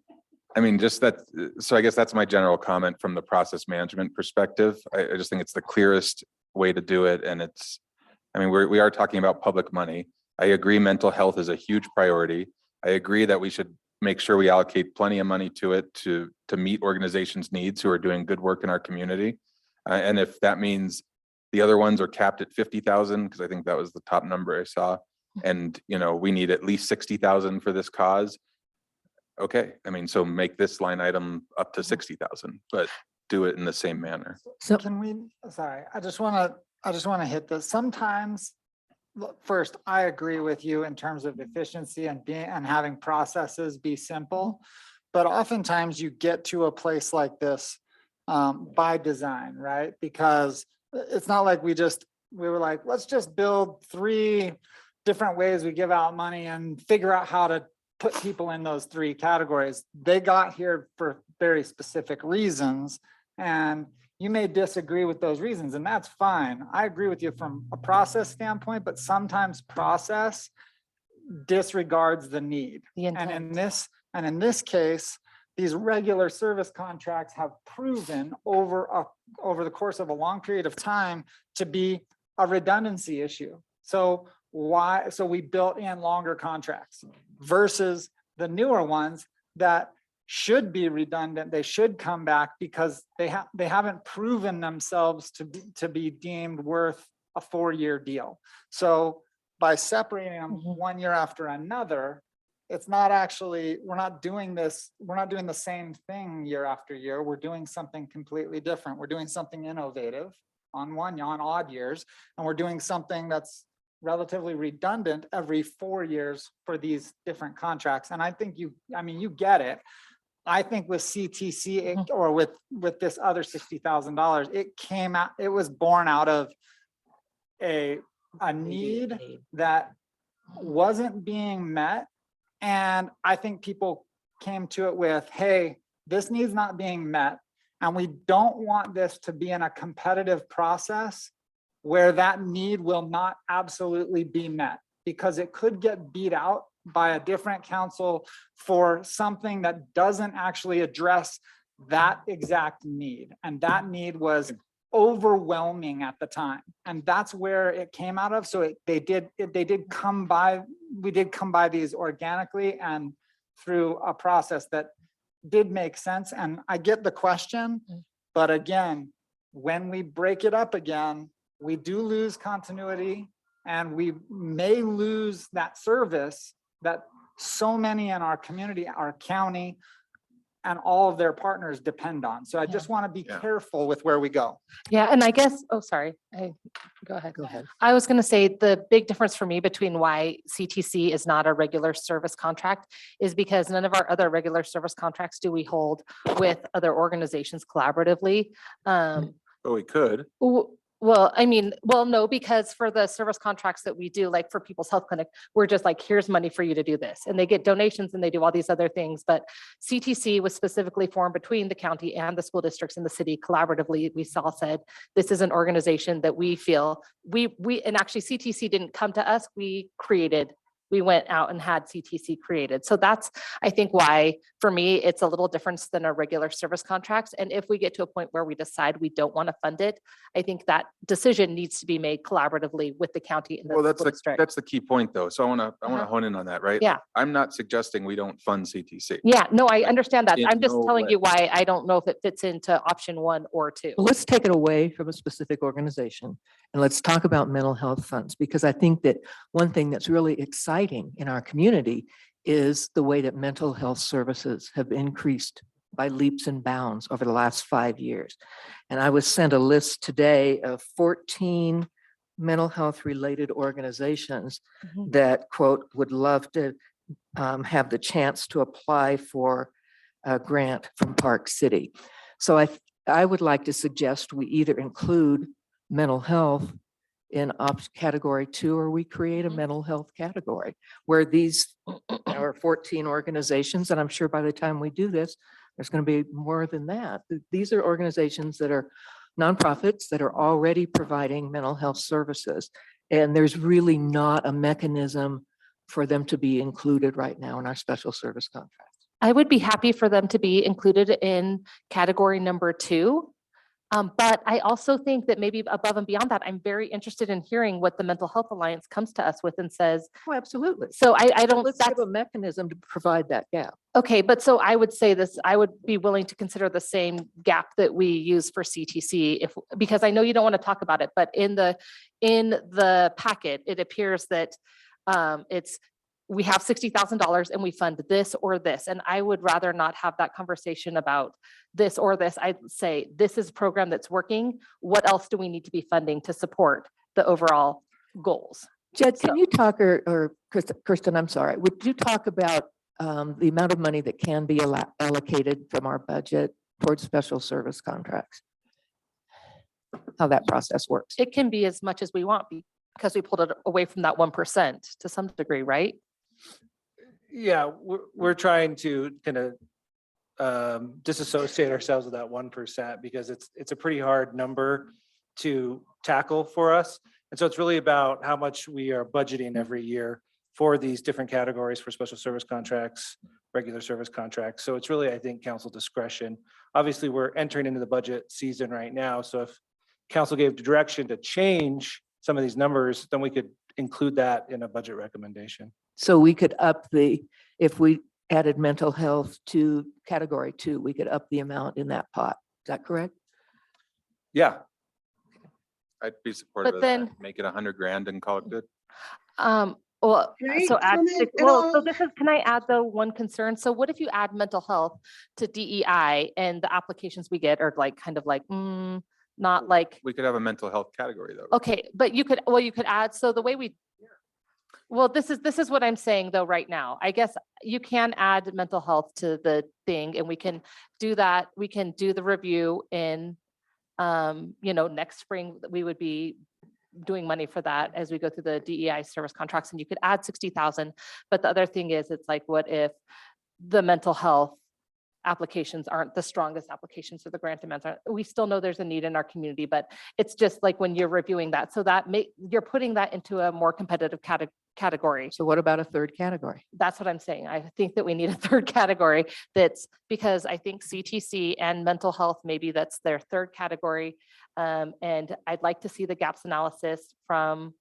Speaker 9: I mean, just that, so I guess that's my general comment from the process management perspective. I just think it's the clearest way to do it. And it's, I mean, we are talking about public money. I agree mental health is a huge priority. I agree that we should make sure we allocate plenty of money to it to meet organizations' needs who are doing good work in our community. And if that means the other ones are capped at 50,000, because I think that was the top number I saw. And, you know, we need at least 60,000 for this cause. Okay, I mean, so make this line item up to 60,000, but do it in the same manner.
Speaker 6: So,
Speaker 11: Can we, sorry, I just want to hit this. Sometimes, look, first, I agree with you in terms of efficiency and having processes be simple. But oftentimes you get to a place like this by design, right? Because it's not like we were like, let's just build 3 different ways we give out money and figure out how to put people in those 3 categories. They got here for very specific reasons, and you may disagree with those reasons, and that's fine. I agree with you from a process standpoint, but sometimes process disregards the need.
Speaker 5: The
Speaker 11: And
Speaker 5: intent.
Speaker 11: in this case, these regular service contracts have proven over the course of a long period of time to be a redundancy issue. So we built in longer contracts versus the newer ones that should be redundant. They should come back because they haven't proven themselves to be deemed worth a 4-year deal. So by separating them 1 year after another, it's not actually, we're not doing the same thing year after year. We're doing something completely different. We're doing something innovative on odd years, and we're doing something that's relatively redundant every 4 years for these different contracts. And I think you get it. I think with CTC or with this other $60,000, it was born out of a need that wasn't being met. And I think people came to it with, hey, this need's not being met. And we don't want this to be in a competitive process where that need will not absolutely be met, because it could get beat out by a different council for something that doesn't actually address that exact need. And that need was overwhelming at the time. And that's where it came out of. So we did come by these organically and through a process that did make sense. And I get the question, but again, when we break it up again, we do lose continuity, and we may lose that service that so many in our community, our county, and all of their partners depend on. So I just want to be careful with where we go.
Speaker 5: Yeah, and I guess, oh, sorry, go ahead.
Speaker 6: Go ahead.
Speaker 5: I was gonna say the big difference for me between why CTC is not a regular service contract is because none of our other regular service contracts do we hold with other organizations collaboratively.
Speaker 9: But we could.
Speaker 5: Well, no, because for the service contracts that we do, like for People's Health Clinic, we're just like, here's money for you to do this. And they get donations and they do all these other things. But CTC was specifically formed between the county and the school districts in the city collaboratively. We all said, this is an organization that we feel and actually CTC didn't come to us. We went out and had CTC created. So that's, I think, why for me, it's a little different than a regular service contracts. And if we get to a point where we decide we don't want to fund it, I think that decision needs to be made collaboratively with the county and the
Speaker 9: Well, that's
Speaker 5: school district.
Speaker 9: the key point though. So I want to hone in on that, right?
Speaker 5: Yeah.
Speaker 9: I'm not suggesting we don't fund CTC.
Speaker 5: Yeah, no, I understand that.
Speaker 9: In
Speaker 5: I'm just
Speaker 9: no
Speaker 5: telling
Speaker 9: way.
Speaker 5: you why I don't know if it fits into option 1 or 2.
Speaker 6: Well, let's take it away from a specific organization and let's talk about mental health funds, because I think that one thing that's really exciting in our community is the way that mental health services have increased by leaps and bounds over the last 5 years. And I was sent a list today of 14 mental health related organizations that, quote, would love to have the chance to apply for a grant from Park City. So I would like to suggest we either include mental health in category 2, or we create a mental health category where these are 14 organizations. And I'm sure by the time we do this, there's going to be more than that. These are organizations that are nonprofits that are already providing mental health services. And there's really not a mechanism for them to be included right now in our special service contracts.
Speaker 5: I would be happy for them to be included in category number 2. But I also think that maybe above and beyond that, I'm very interested in hearing what the Mental Health Alliance comes to us with and says.
Speaker 6: Oh, absolutely.
Speaker 5: So I don't,
Speaker 6: Let's
Speaker 5: that's
Speaker 6: have a mechanism to provide that gap.
Speaker 5: okay. But so I would say this, I would be willing to consider the same gap that we use for CTC because I know you don't want to talk about it, but in the packet, it appears that we have $60,000 and we fund this or this. And I would rather not have that conversation about this or this. I'd say, this is a program that's working. What else do we need to be funding to support the overall goals?
Speaker 6: Jed, can you talk, or Kristen, I'm sorry, would you talk about the amount of money that can be allocated from our budget towards special service contracts? How that process works?
Speaker 5: It can be as much as we want because we pulled it away from that 1% to some degree, right?
Speaker 10: Yeah, we're trying to kind of disassociate ourselves with that 1% because it's a pretty hard number to tackle for us. And so it's really about how much we are budgeting every year for these different categories for special service contracts regular service contracts. So it's really, I think, council discretion. Obviously, we're entering into the budget season right now. So if council gave direction to change some of these numbers, then we could include that in a budget recommendation.
Speaker 6: So we could up if we added mental health to category 2, we could up the amount in that pot. Is that correct?
Speaker 10: Yeah,
Speaker 9: I'd be supportive of
Speaker 5: then-
Speaker 9: that. Make it 100 grand and call it good.
Speaker 5: Well,
Speaker 1: Can I
Speaker 5: so add,
Speaker 1: comment at
Speaker 5: well, so
Speaker 1: all?
Speaker 5: this is, can I add though one concern? So what if you add mental health to DEI and the applications we get are like, kind of like, not like,
Speaker 9: We could have a mental health category though.
Speaker 5: okay, but you could, well, you could add, so the way well, this is what I'm saying though, right now. I guess you can add mental health to the thing and we can do that. We can do the review in, next spring, we would be doing money for that as we go through the DEI service contracts, and you could add 60,000. But the other thing is, it's like, what if the mental health applications aren't the strongest applications, or the grant demands aren't, we still know there's a need in our community, but it's just like when you're reviewing that, so that you're putting that into a more competitive category.
Speaker 6: So what about a third category?
Speaker 5: That's what I'm saying. I think that we need a third category, that's because I think CTC and mental health, maybe that's their third category. And I'd like to see the gaps analysis from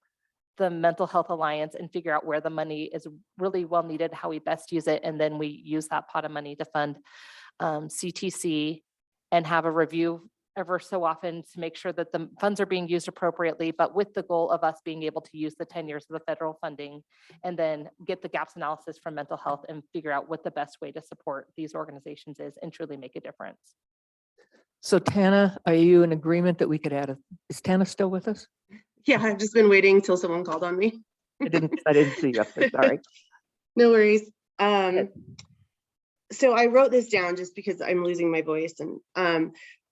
Speaker 5: the Mental Health Alliance and figure out where the money is really well needed, how we best use it. And then we use that pot of money to fund CTC and have a review ever so often to make sure that the funds are being used appropriately, but with the goal of us being able to use the 10 years of the federal funding, and then get the gaps analysis from mental health and figure out what the best way to support these organizations is and truly make a difference.
Speaker 6: So Tana, are you in agreement that we could is Tana still with us?
Speaker 1: Yeah, I've just been waiting till someone called on me.
Speaker 6: I didn't see you up there, sorry.
Speaker 1: No worries. So I wrote this down just because I'm losing my voice, and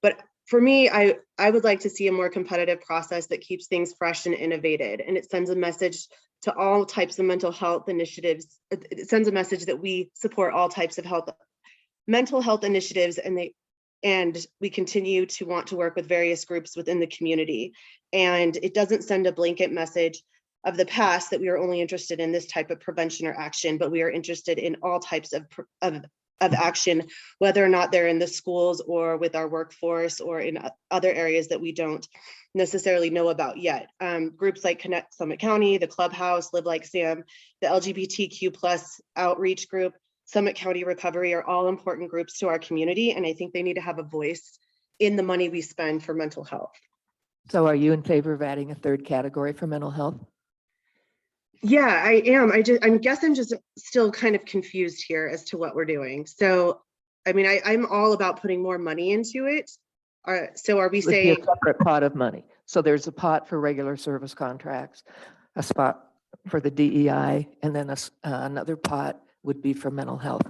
Speaker 1: but for me, I would like to see a more competitive process that keeps things fresh and innovated, and it sends a message to all types of mental health initiatives. It sends a message that we support all types of mental health initiatives, and we continue to want to work with various groups within the community. And it doesn't send a blanket message of the past that we are only interested in this type of prevention or action, but we are interested in all types of action, whether or not they're in the schools or with our workforce or in other areas that we don't necessarily know about yet. Groups like Connect Summit County, the Clubhouse, Live Like Sam, the LGBTQ+ outreach group, Summit County Recovery are all important groups to our community. And I think they need to have a voice in the money we spend for mental health.
Speaker 6: So are you in favor of adding a third category for mental health?
Speaker 1: Yeah, I am. I guess I'm just still kind of confused here as to what we're doing. So, I mean, I'm all about putting more money into it. So are we
Speaker 6: Would be a
Speaker 1: saying,
Speaker 6: separate pot of money. So there's a pot for regular service contracts, a spot for the DEI, and then another pot would be for mental health.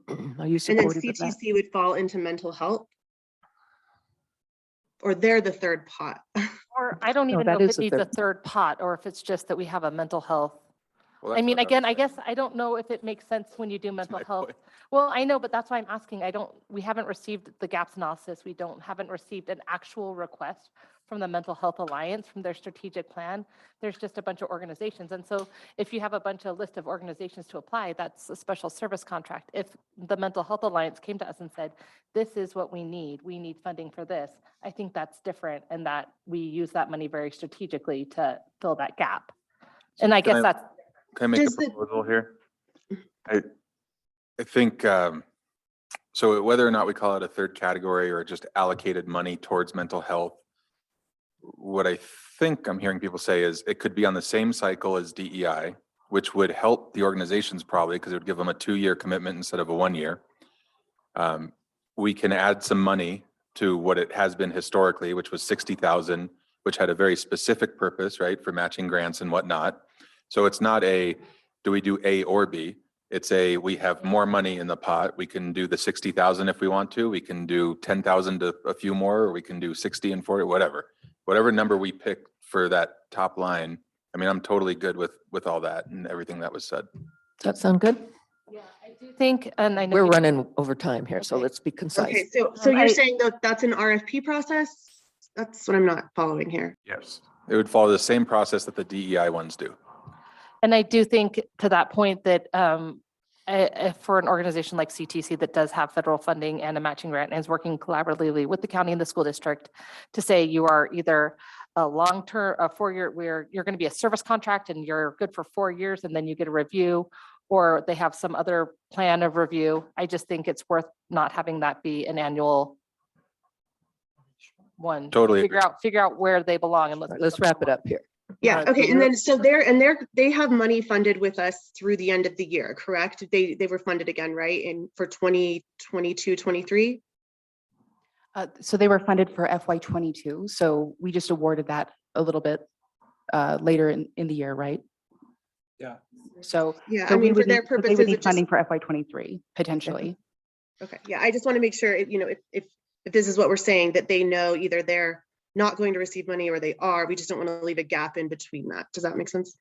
Speaker 6: Are you
Speaker 1: and then
Speaker 6: supportive of that?
Speaker 1: CTC would fall into mental health? Or they're the third pot?
Speaker 5: Or I don't
Speaker 6: No,
Speaker 5: even know
Speaker 6: that
Speaker 5: if
Speaker 6: is
Speaker 5: it
Speaker 6: a
Speaker 5: needs a
Speaker 6: third.
Speaker 5: third pot, or if it's just that we have a mental health.
Speaker 9: Well,
Speaker 5: I
Speaker 9: that's
Speaker 5: mean,
Speaker 9: what
Speaker 5: again,
Speaker 9: was
Speaker 5: I
Speaker 9: saying.
Speaker 5: guess I don't know if it makes sense when you do mental
Speaker 9: my
Speaker 5: health.
Speaker 9: point.
Speaker 5: Well, I know, but that's why I'm asking. We haven't received the gaps analysis. We haven't received an actual request from the Mental Health Alliance, from their strategic plan. There's just a bunch of organizations. And so if you have a bunch of list of organizations to apply, that's a special service contract. If the Mental Health Alliance came to us and said, this is what we need funding for this, I think that's different, and that we use that money very strategically to fill that gap. And I
Speaker 9: Can
Speaker 5: guess
Speaker 9: I-
Speaker 5: that's,
Speaker 9: Can I make a
Speaker 1: Does the-
Speaker 9: proposal here? I think, so whether or not we call it a third category or just allocated money towards mental health, what I think I'm hearing people say is it could be on the same cycle as DEI, which would help the organizations probably because it would give them a 2-year commitment instead of a 1 year. We can add some money to what it has been historically, which was 60,000, which had a very specific purpose, right, for matching grants and whatnot. So it's not do we do A or B? It's we have more money in the pot. We can do the 60,000 if we want to. We can do 10,000 to a few more, or we can do 60 and 40, whatever number we pick for that top line. I mean, I'm totally good with all that and everything that was said.
Speaker 6: Does that sound good?
Speaker 5: yeah, I do think, and I know.
Speaker 6: We're
Speaker 5: we-
Speaker 6: running over time here, so
Speaker 5: Okay.
Speaker 6: let's be concise.
Speaker 1: Okay, so you're
Speaker 5: I-
Speaker 1: saying that that's an RFP process? That's what I'm not following here.
Speaker 9: Yes. It would follow the same process that the DEI ones do.
Speaker 5: And I do think to that point that for an organization like CTC that does have federal funding and a matching grant and is working collaboratively with the county and the school district to say you are either a long-term, a 4-year, where you're going to be a service contract and you're good for 4 years and then you get a review, or they have some other plan of review. I just think it's worth not having that be an annual one.
Speaker 9: Totally
Speaker 5: Figure out where they belong and
Speaker 6: Let's wrap it up here.
Speaker 1: Yeah,
Speaker 10: Alright,
Speaker 1: okay,
Speaker 10: so
Speaker 1: and
Speaker 10: we're-
Speaker 1: then, so they have money funded with us through the end of the year, correct? They were funded again, right, in for 2022, 23?
Speaker 7: So they were funded for FY '22, so we just awarded that a little bit later in the year, right?
Speaker 10: Yeah.
Speaker 7: So.
Speaker 1: Yeah,
Speaker 7: so
Speaker 1: I
Speaker 7: we
Speaker 1: mean, for
Speaker 7: would
Speaker 1: their
Speaker 7: need- so they
Speaker 1: purposes,
Speaker 7: would need
Speaker 1: it just,
Speaker 7: funding for FY '23, potentially.
Speaker 1: okay, yeah, I just want to make sure, if this is what we're saying, that they know either they're not going to receive money or they are, we just don't want to leave a gap in between that. Does that make sense?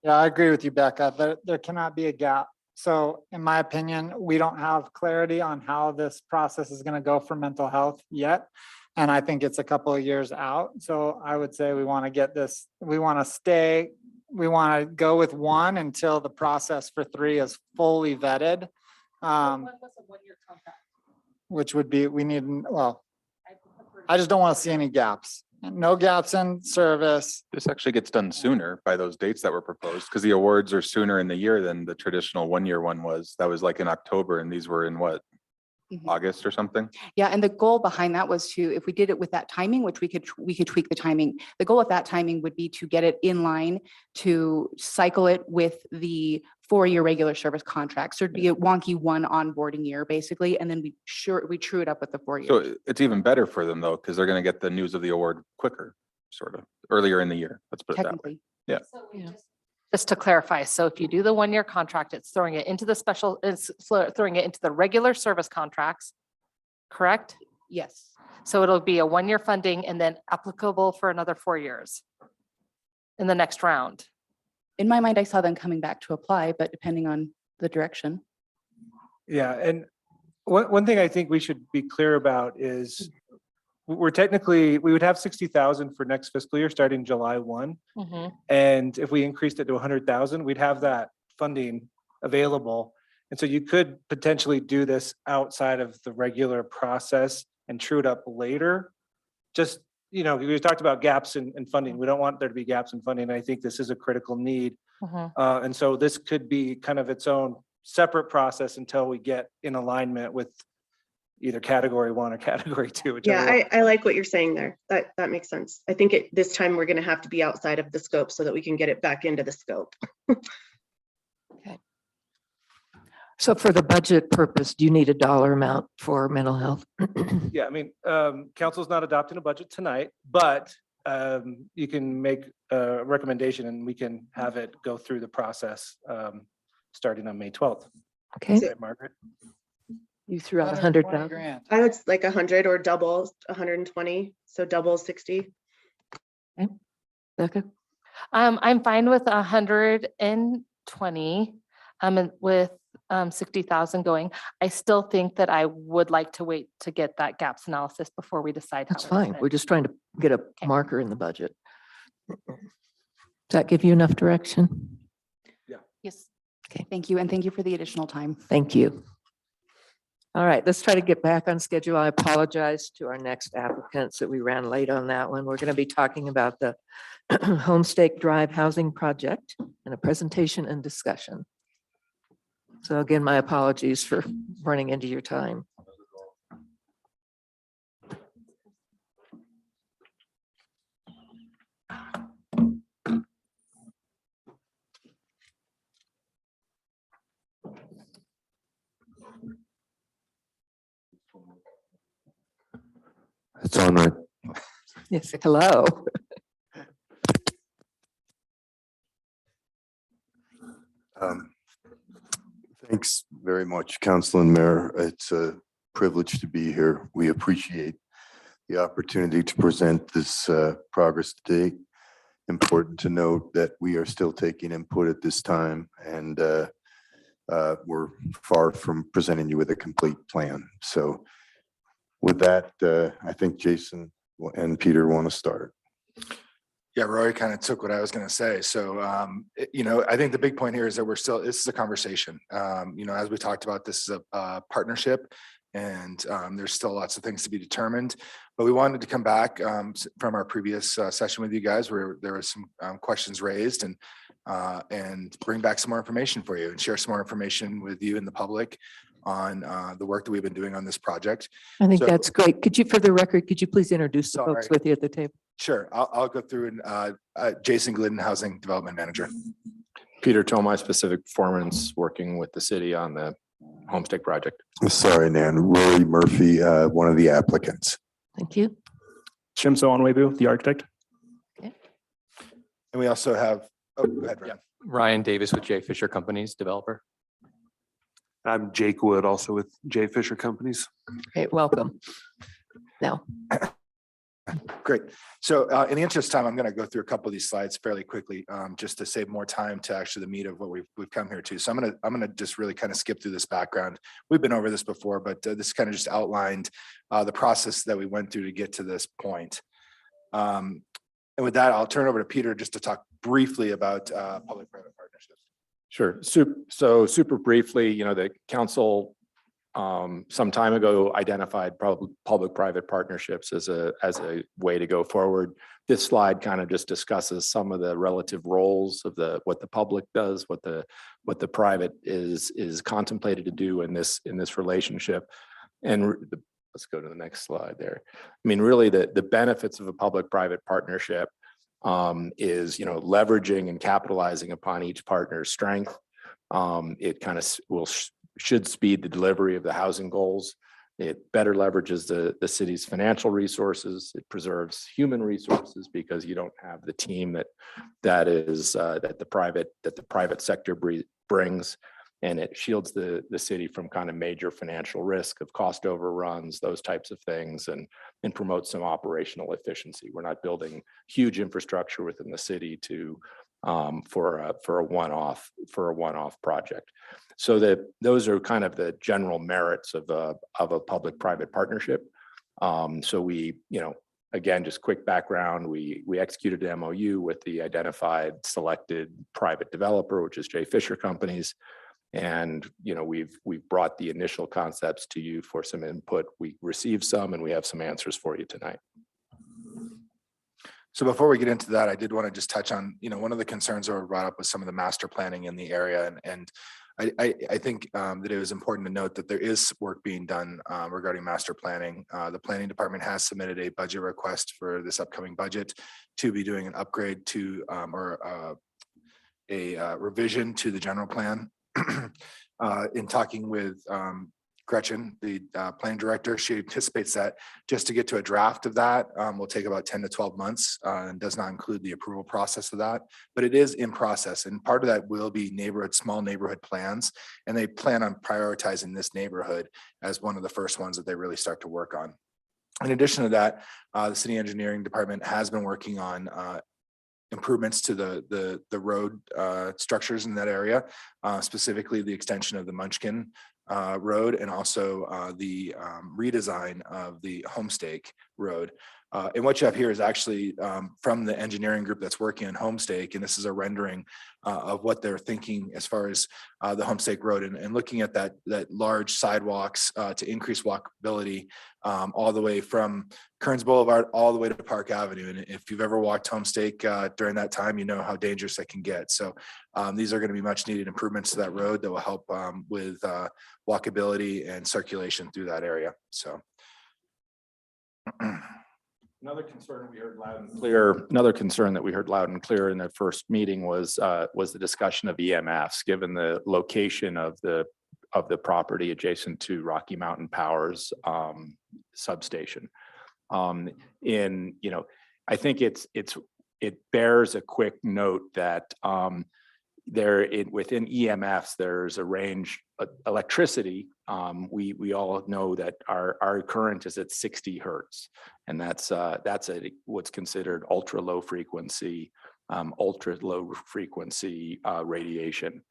Speaker 11: Yeah, I agree with you, Becca. There cannot be a gap. So in my opinion, we don't have clarity on how this process is going to go for mental health yet. And I think it's a couple of years out. So I would say we want to get this, we want to go with 1 until the process for 3 is fully vetted. Which would be, I just don't want to see any gaps. No gaps in service.
Speaker 9: This actually gets done sooner by those dates that were proposed, because the awards are sooner in the year than the traditional 1-year one was. That was like in October, and these were in what,
Speaker 7: Mhm.
Speaker 9: August or something?
Speaker 7: Yeah, and the goal behind that was to, if we did it with that timing, which we could tweak the timing. The goal of that timing would be to get it in line, to cycle it with the 4-year regular service contract. So it'd be a wonky 1 onboarding year, basically, and then we true it up with the 4 years.
Speaker 9: So it's even better for them though, because they're gonna get the news of the award quicker, sort of, earlier in the year. Let's put it that way.
Speaker 7: Technically.
Speaker 5: Just to clarify, so if you do the 1-year contract, it's throwing it into the special, it's throwing it into the regular service contracts, correct?
Speaker 7: Yes.
Speaker 5: So it'll be a 1-year funding and then applicable for another 4 years in the next round.
Speaker 7: In my mind, I saw them coming back to apply, but depending on the direction.
Speaker 10: Yeah, and one thing I think we should be clear about is we're technically, we would have 60,000 for next fiscal year, starting July 1.
Speaker 5: Mhm.
Speaker 10: And if we increased it to 100,000, we'd have that funding available. And so you could potentially do this outside of the regular process and true it up later. Just, we talked about gaps in funding. We don't want there to be gaps in funding. I think this is a critical need.
Speaker 5: Mhm.
Speaker 10: And so this could be kind of its own separate process until we get in alignment with either category 1 or category 2. whichever one.
Speaker 1: Yeah, I like what you're saying there. That makes sense. I think this time we're going to have to be outside of the scope so that we can get it back into the scope.
Speaker 6: So for the budget purpose, do you need a dollar amount for mental health?
Speaker 10: Yeah, I mean, council's not adopting a budget tonight, but you can make a recommendation and we can have it go through the process starting on May 12th.
Speaker 6: Okay,
Speaker 10: Right, Margaret?
Speaker 6: you threw out 100,000.
Speaker 11: grand.
Speaker 1: I would like 100 or double 120, so double 60.
Speaker 6: Becca?
Speaker 5: I'm fine with 120, and with 60,000 going. I still think that I would like to wait to get that gaps analysis before we decide. how
Speaker 6: That's
Speaker 5: we're gonna
Speaker 6: fine.
Speaker 5: spend.
Speaker 6: We're just trying to get a marker in the budget. Does that give you enough direction?
Speaker 5: Yes.
Speaker 7: Thank you, and thank you for the additional time.
Speaker 6: Thank you. All right, let's try to get back on schedule. I apologize to our next applicants that we ran late on that one. We're going to be talking about the Homestake Drive Housing Project and a presentation and discussion. So again, my apologies for running into your time.
Speaker 12: It's on, right?
Speaker 6: Yes, hello.
Speaker 12: Thanks very much, Council and Mayor. It's a privilege to be here. We appreciate the opportunity to present this progress today. Important to note that we are still taking input at this time, and we're far from presenting you with a complete plan. So with that, I think Jason and Peter want to start.
Speaker 13: Yeah, Roy kind of took what I was going to say. So, I think the big point here is that this is a conversation. As we talked about, this is a partnership and there's still lots of things to be determined. But we wanted to come back from our previous session with you guys where there was some questions raised and bring back some more information for you and share some more information with you and the public on the work that we've been doing on this project.
Speaker 6: I think
Speaker 13: So-
Speaker 6: that's great. Could you, for the record, could you please introduce the folks
Speaker 13: Sorry.
Speaker 6: with you at the table?
Speaker 13: Sure, I'll go through and Jason Glidden, Housing Development Manager.
Speaker 14: Peter Tomei, Specific Performance, working with the city on the Homestake project.
Speaker 12: Sorry, Nan. Rory Murphy, one of the applicants.
Speaker 6: Thank you.
Speaker 10: Shimso Onwebu, the architect.
Speaker 13: And we also have, go ahead, Ryan.
Speaker 14: Ryan Davis with J. Fisher Companies, developer.
Speaker 15: I'm Jake Wood, also with J. Fisher Companies.
Speaker 6: Okay, welcome. Now,
Speaker 13: Great. So in the interest of time, I'm going to go through a couple of these slides fairly quickly, just to save more time to actually the meat of what we've come here to. So I'm going to just really kind of skip through this background. We've been over this before, but this kind of just outlined the process that we went through to get to this point. And with that, I'll turn over to Peter just to talk briefly about public-private partnerships.
Speaker 14: Sure. So super briefly, the council some time ago identified public-private partnerships as a way to go forward. This slide kind of just discusses some of the relative roles of what the public does, what the private is contemplated to do in this relationship. And let's go to the next slide there. I mean, really the benefits of a public-private partnership is, leveraging and capitalizing upon each partner's strength. It kind of should speed the delivery of the housing goals. It better leverages the city's financial resources. It preserves human resources because you don't have the team that the private sector brings, and it shields the city from kind of major financial risk of cost overruns, those types of things, and promotes some operational efficiency. We're not building huge infrastructure within the city for a one-off project. So those are kind of the general merits of a public-private partnership. So we, again, just quick background, we executed an MOU with the identified selected private developer, which is J. Fisher Companies. And, we've brought the initial concepts to you for some input. We received some and we have some answers for you tonight.
Speaker 13: So before we get into that, I did want to just touch on, one of the concerns that were brought up was some of the master planning in the area. And I think that it was important to note that there is work being done regarding master planning. The planning department has submitted a budget request for this upcoming budget to be doing an upgrade to or a revision to the general plan. In talking with Gretchen, the planning director, she anticipates that just to get to a draft of that will take about 10 to 12 months and does not include the approval process of that, but it is in process. And part of that will be small neighborhood plans. And they plan on prioritizing this neighborhood as one of the first ones that they really start to work on. In addition to that, the city engineering department has been working on improvements to the road structures in that area, specifically the extension of the Munchkin Road and also the redesign of the Homestake Road. And what you have here is actually from the engineering group that's working on Homestake, and this is a rendering of what they're thinking as far as the Homestake Road and looking at that large sidewalks to increase walkability all the way from Kearns Boulevard all the way to Park Avenue. And if you've ever walked Homestake during that time, you know how dangerous that can get. So these are going to be much needed improvements to that road that will help with walkability and circulation through that area. So.
Speaker 14: Another concern we heard loud and clear. Another concern that we heard loud and clear in the first meeting was the discussion of EMFs, given the location of the property adjacent to Rocky Mountain Power's substation. I think it bears a quick note that within EMFs there's a range of electricity. We all know that our current is at 60 hertz, and that's what's considered ultra low frequency radiation.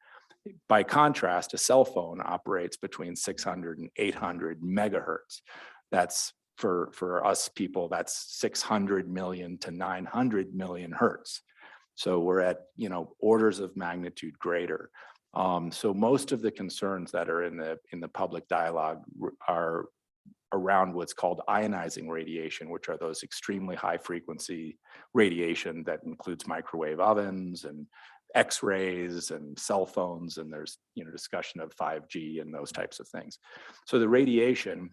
Speaker 14: By contrast, a cell phone operates between 600 and 800 megahertz. That's for us people, that's 600 million to 900 million hertz. So we're at, you know, orders of magnitude greater. So most of the concerns that are in the public dialogue are around what's called ionizing radiation, which are those extremely high frequency radiation that includes microwave ovens and X-rays and cell phones, and there's, you know, discussion of 5G and those types of things. So the radiation,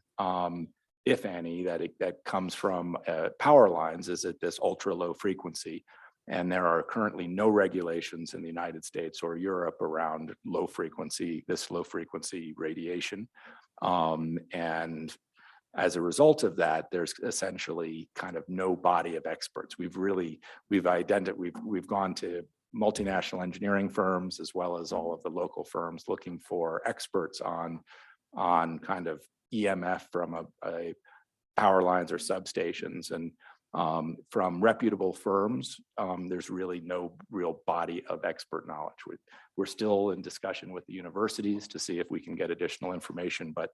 Speaker 14: if any, that comes from power lines is at this ultra low frequency. And there are currently no regulations in the United States or Europe around this low frequency radiation. And as a result of that, there's essentially kind of no body of experts. We've gone to multinational engineering firms as well as all of the local firms looking for experts on kind of EMF from a power lines or substations. And from reputable firms, there's really no real body of expert knowledge. We're still in discussion with the universities to see if we can get additional information, but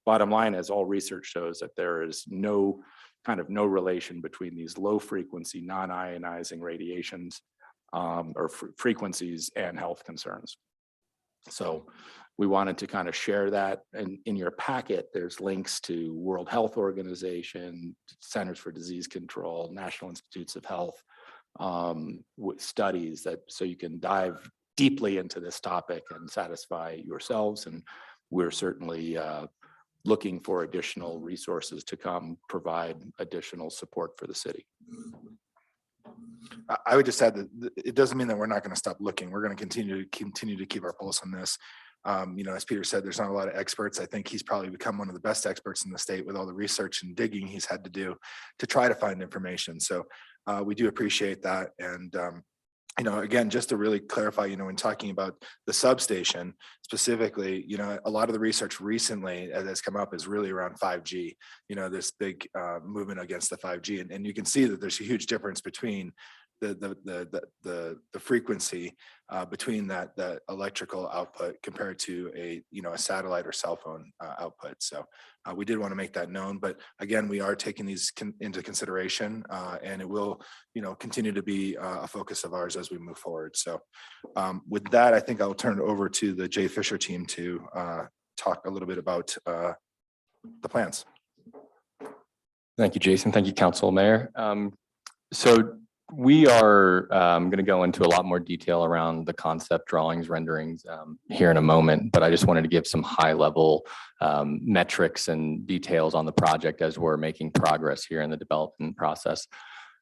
Speaker 14: bottom line is all research shows that there is no relation between these low frequency non-ionizing radiations or frequencies and health concerns. So we wanted to kind of share that. And in your packet, there's links to World Health Organization, Centers for Disease Control, National Institutes of Health, with studies so you can dive deeply into this topic and satisfy yourselves. And we're certainly looking for additional resources to come provide additional support for the city.
Speaker 13: I would just add that it doesn't mean that we're not going to stop looking. We're going to continue to keep our pulse on this. You know, as Peter said, there's not a lot of experts. I think he's probably become one of the best experts in the state with all the research and digging he's had to do to try to find information. So we do appreciate that. And you know, again, just to really clarify, you know, when talking about the substation specifically, you know, a lot of the research recently that has come up is really around 5G, you know, this big movement against the 5G. And you can see that there's a huge difference between the frequency between that electrical output compared to a satellite or cell phone output. So we did want to make that known, but again, we are taking these into consideration, and it will continue to be a focus of ours as we move forward. So with that, I think I'll turn it over to the Jay Fisher team to talk a little bit about the plans.
Speaker 16: Thank you, Jason. Thank you, Council Mayor. So we are going to go into a lot more detail around the concept drawings, renderings here in a moment, but I just wanted to give some high level metrics and details on the project as we're making progress here in the development process.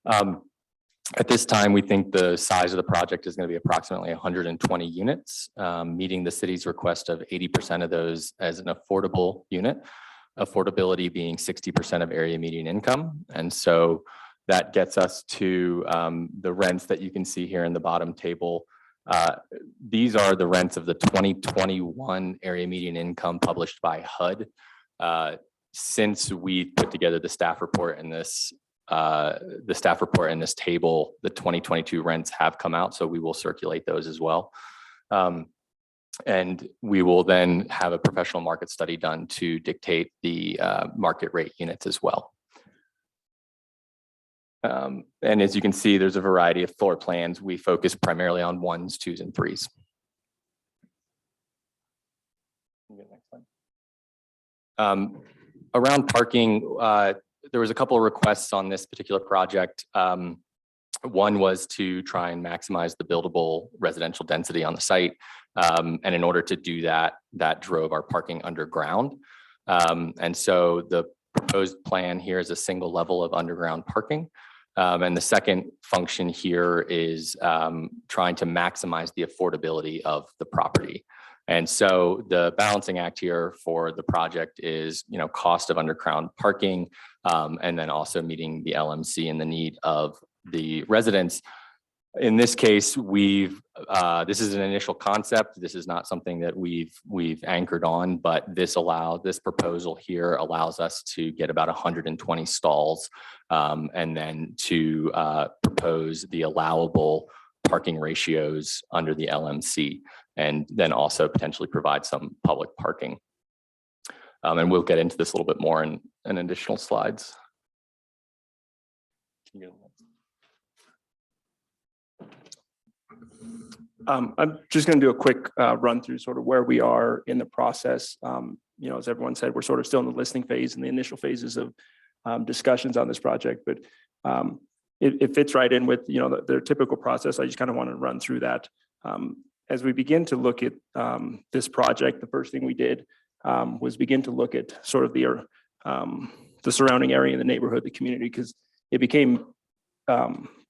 Speaker 16: At this time, we think the size of the project is going to be approximately 120 units, meeting the city's request of 80% of those as an affordable unit, affordability being 60% of area median income. And so that gets us to the rents that you can see here in the bottom table. These are the rents of the 2021 area median income published by HUD. Since we put together the staff report in this table, the 2022 rents have come out, so we will circulate those as well. And we will then have a professional market study done to dictate the market rate units as well. And as you can see, there's a variety of floor plans. We focus primarily on 1s, 2s, and 3s. Around parking, there was a couple of requests on this particular project. One was to try and maximize the buildable residential density on the site. And in order to do that, that drove our parking underground. And so the proposed plan here is a single level of underground parking. And the second function here is trying to maximize the affordability of the property. And so the balancing act here for the project is, cost of underground parking, and then also meeting the LMC and the need of the residents. In this case, this is an initial concept. This is not something that we've anchored on, but this proposal here allows us to get about 120 stalls, and then to propose the allowable parking ratios under the LMC, and then also potentially provide some public parking. And we'll get into this a little bit more in additional slides.
Speaker 10: I'm just going to do a quick run through sort of where we are in the process. As everyone said, we're sort of still in the listening phase and the initial phases of discussions on this project, but it fits right in with, their typical process. I just kind of want to run through that. As we begin to look at this project, the first thing we did was begin to look at sort of the surrounding area in the neighborhood, the community, because it became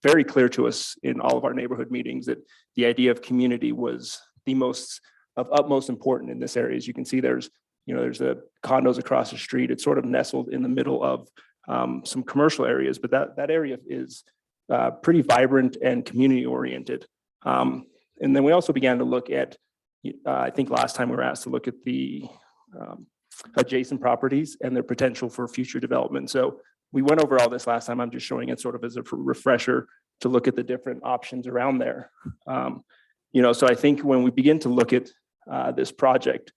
Speaker 10: very clear to us in all of our neighborhood meetings that the idea of community was of utmost importance in this area. As you can see, there's the condos across the street. It's sort of nestled in the middle of some commercial areas, but that area is pretty vibrant and community oriented. And then we also began to look at, I think last time we were asked to look at the adjacent properties and their potential for future development. So we went over all this last time. I'm just showing it sort of as a refresher to look at the different options around there. So I think when we begin to look at this project,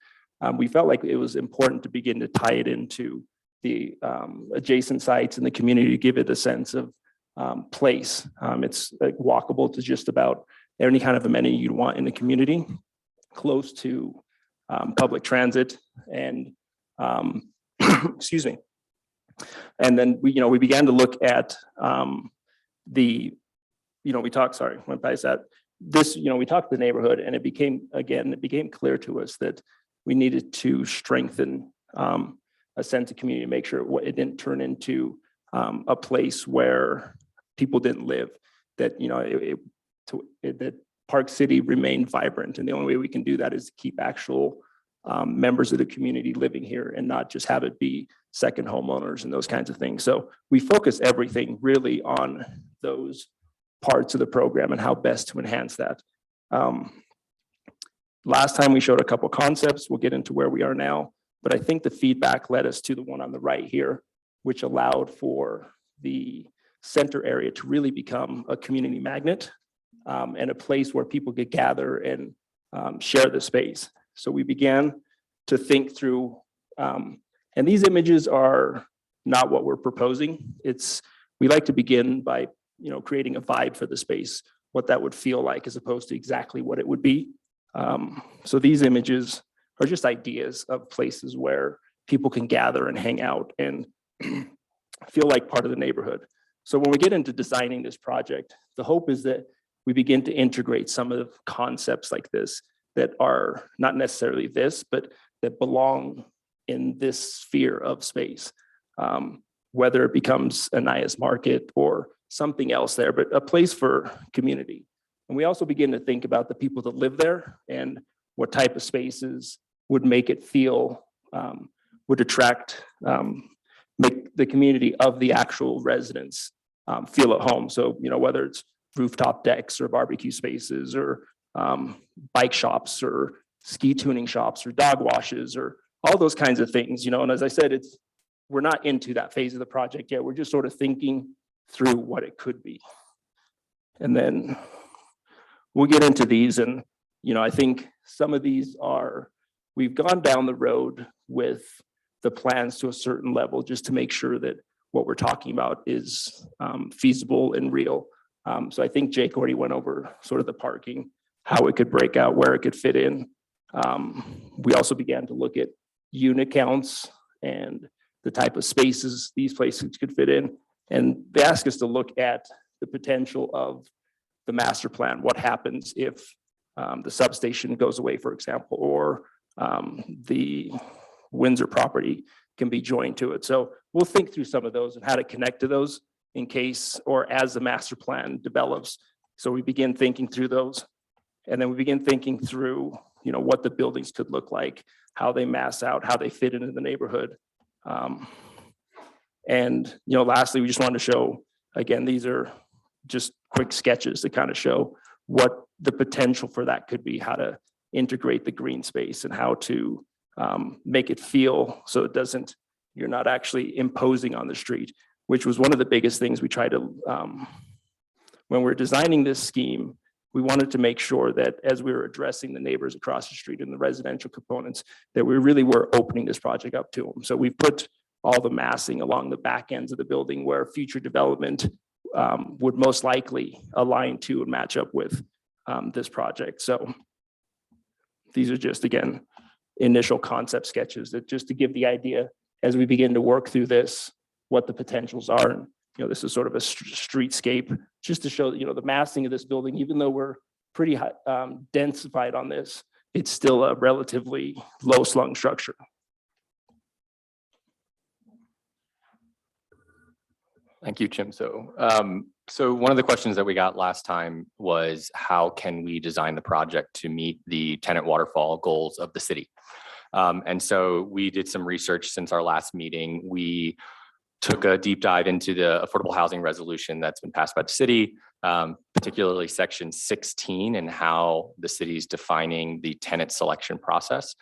Speaker 10: we felt like it was important to begin to tie it into the adjacent sites in the community to give it a sense of place. It's like walkable to just about any kind of amenity you'd want in the community, close to public transit and excuse me. And then we began to look at we talked the neighborhood, and it became clear to us that we needed to strengthen a sense of community, make sure it didn't turn into a place where people didn't live, that that Park City remained vibrant. And the only way we can do that is to keep actual members of the community living here and not just have it be second homeowners and those kinds of things. So we focus everything really on those parts of the program and how best to enhance that. Last time we showed a couple concepts. We'll get into where we are now, but I think the feedback led us to the one on the right here, which allowed for the center area to really become a community magnet and a place where people could gather and share the space. So we began to think through, and these images are not what we're proposing. We like to begin by creating a vibe for the space, what that would feel like, as opposed to exactly what it would be. So these images are just ideas of places where people can gather and hang out and feel like part of the neighborhood. So when we get into designing this project, the hope is that we begin to integrate some of the concepts like this that are not necessarily this, but that belong in this sphere of space. Whether it becomes Anaya's Market or something else there, but a place for community. And we also begin to think about the people that live there and what type of spaces would make it feel, would attract, make the community of the actual residents feel at home. So, whether it's rooftop decks or barbecue spaces or bike shops or ski tuning shops or dog washes or all those kinds of things, and as I said, we're not into that phase of the project yet. We're just sort of thinking through what it could be. And then we'll get into these. And, I think some of these we've gone down the road with the plans to a certain level just to make sure that what we're talking about is feasible and real. So I think Jake already went over sort of the parking, how it could break out, where it could fit in. We also began to look at unit counts and the type of spaces these places could fit in. And they asked us to look at the potential of the master plan. What happens if the substation goes away, for example, or the Windsor property can be joined to it. So we'll think through some of those and how to connect to those in case or as the master plan develops. So we begin thinking through those. And then we begin thinking through, what the buildings could look like, how they mass out, how they fit into the neighborhood. And lastly, we just wanted to show, again, these are just quick sketches to kind of show what the potential for that could be, how to integrate the green space and how to make it feel so you're not actually imposing on the street, which was one of the biggest things we tried to, when we're designing this scheme, we wanted to make sure that as we were addressing the neighbors across the street and the residential components, that we really were opening this project up to them. So we've put all the massing along the back ends of the building where future development would most likely align to and match up with this project. So these are just, again, initial concept sketches that just to give the idea as we begin to work through this, what the potentials are. And, this is sort of a streetscape just to show, the massing of this building, even though we're pretty densified on this, it's still a relatively low slung structure.
Speaker 16: Thank you, Jim. So one of the questions that we got last time was how can we design the project to meet the tenant waterfall goals of the city? And so we did some research since our last meeting. We took a deep dive into the affordable housing resolution that's been passed by the city, particularly section 16 and how the city is defining the tenant selection process.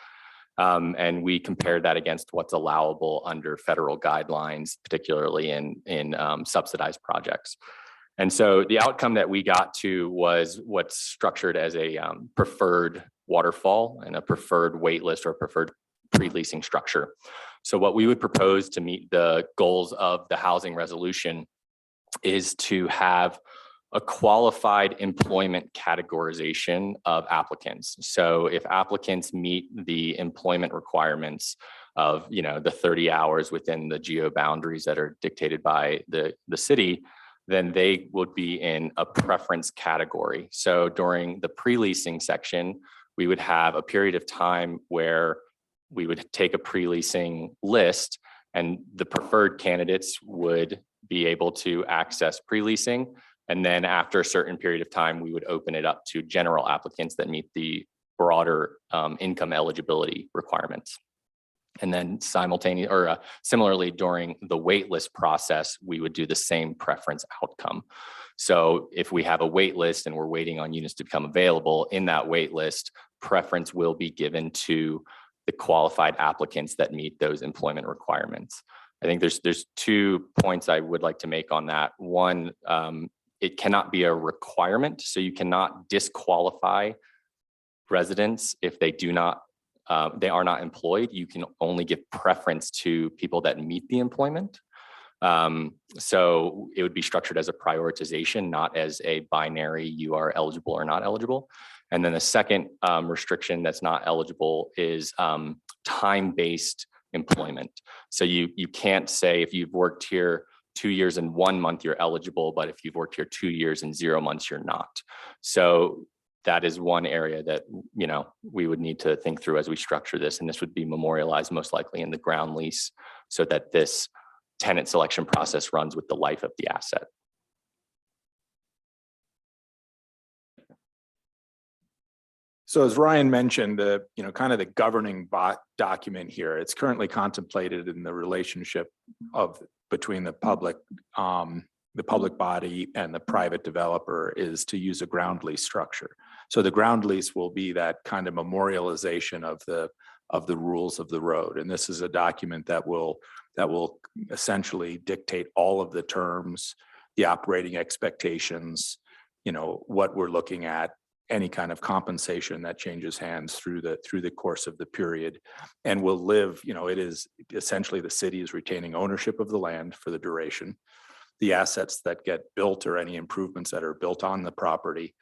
Speaker 16: And we compared that against what's allowable under federal guidelines, particularly in subsidized projects. And so the outcome that we got to was what's structured as a preferred waterfall and a preferred wait list or preferred pre-leasing structure. So what we would propose to meet the goals of the housing resolution is to have a qualified employment categorization of applicants. So if applicants meet the employment requirements of, the 30 hours within the geo boundaries that are dictated by the city, then they would be in a preference category. So during the pre-leasing section, we would have a period of time where we would take a pre-leasing list and the preferred candidates would be able to access pre-leasing. And then after a certain period of time, we would open it up to general applicants that meet the broader income eligibility requirements. And then similarly during the waitlist process, we would do the same preference outcome. So if we have a wait list and we're waiting on units to become available, in that wait list, preference will be given to the qualified applicants that meet those employment requirements. I think there's 2 points I would like to make on that. One, it cannot be a requirement, so you cannot disqualify residents if they are not employed. You can only give preference to people that meet the employment. So it would be structured as a prioritization, not as a binary, you are eligible or not eligible. And then the second restriction that's not eligible is time-based employment. So you can't say if you've worked here 2 years and 1 month, you're eligible, but if you've worked here 2 years and 0 months, you're not. So that is one area that, we would need to think through as we structure this. And this would be memorialized most likely in the ground lease so that this tenant selection process runs with the life of the asset.
Speaker 14: So as Ryan mentioned, kind of the governing document here, it's currently contemplated in the relationship between the public body and the private developer is to use a ground lease structure. So the ground lease will be that kind of memorialization of the rules of the road. And this is a document that will essentially dictate all of the terms, the operating expectations, what we're looking at, any kind of compensation that changes hands through the course of the period, and will live, it is essentially the city is retaining ownership of the land for the duration. The assets that get built or any improvements that are built on the property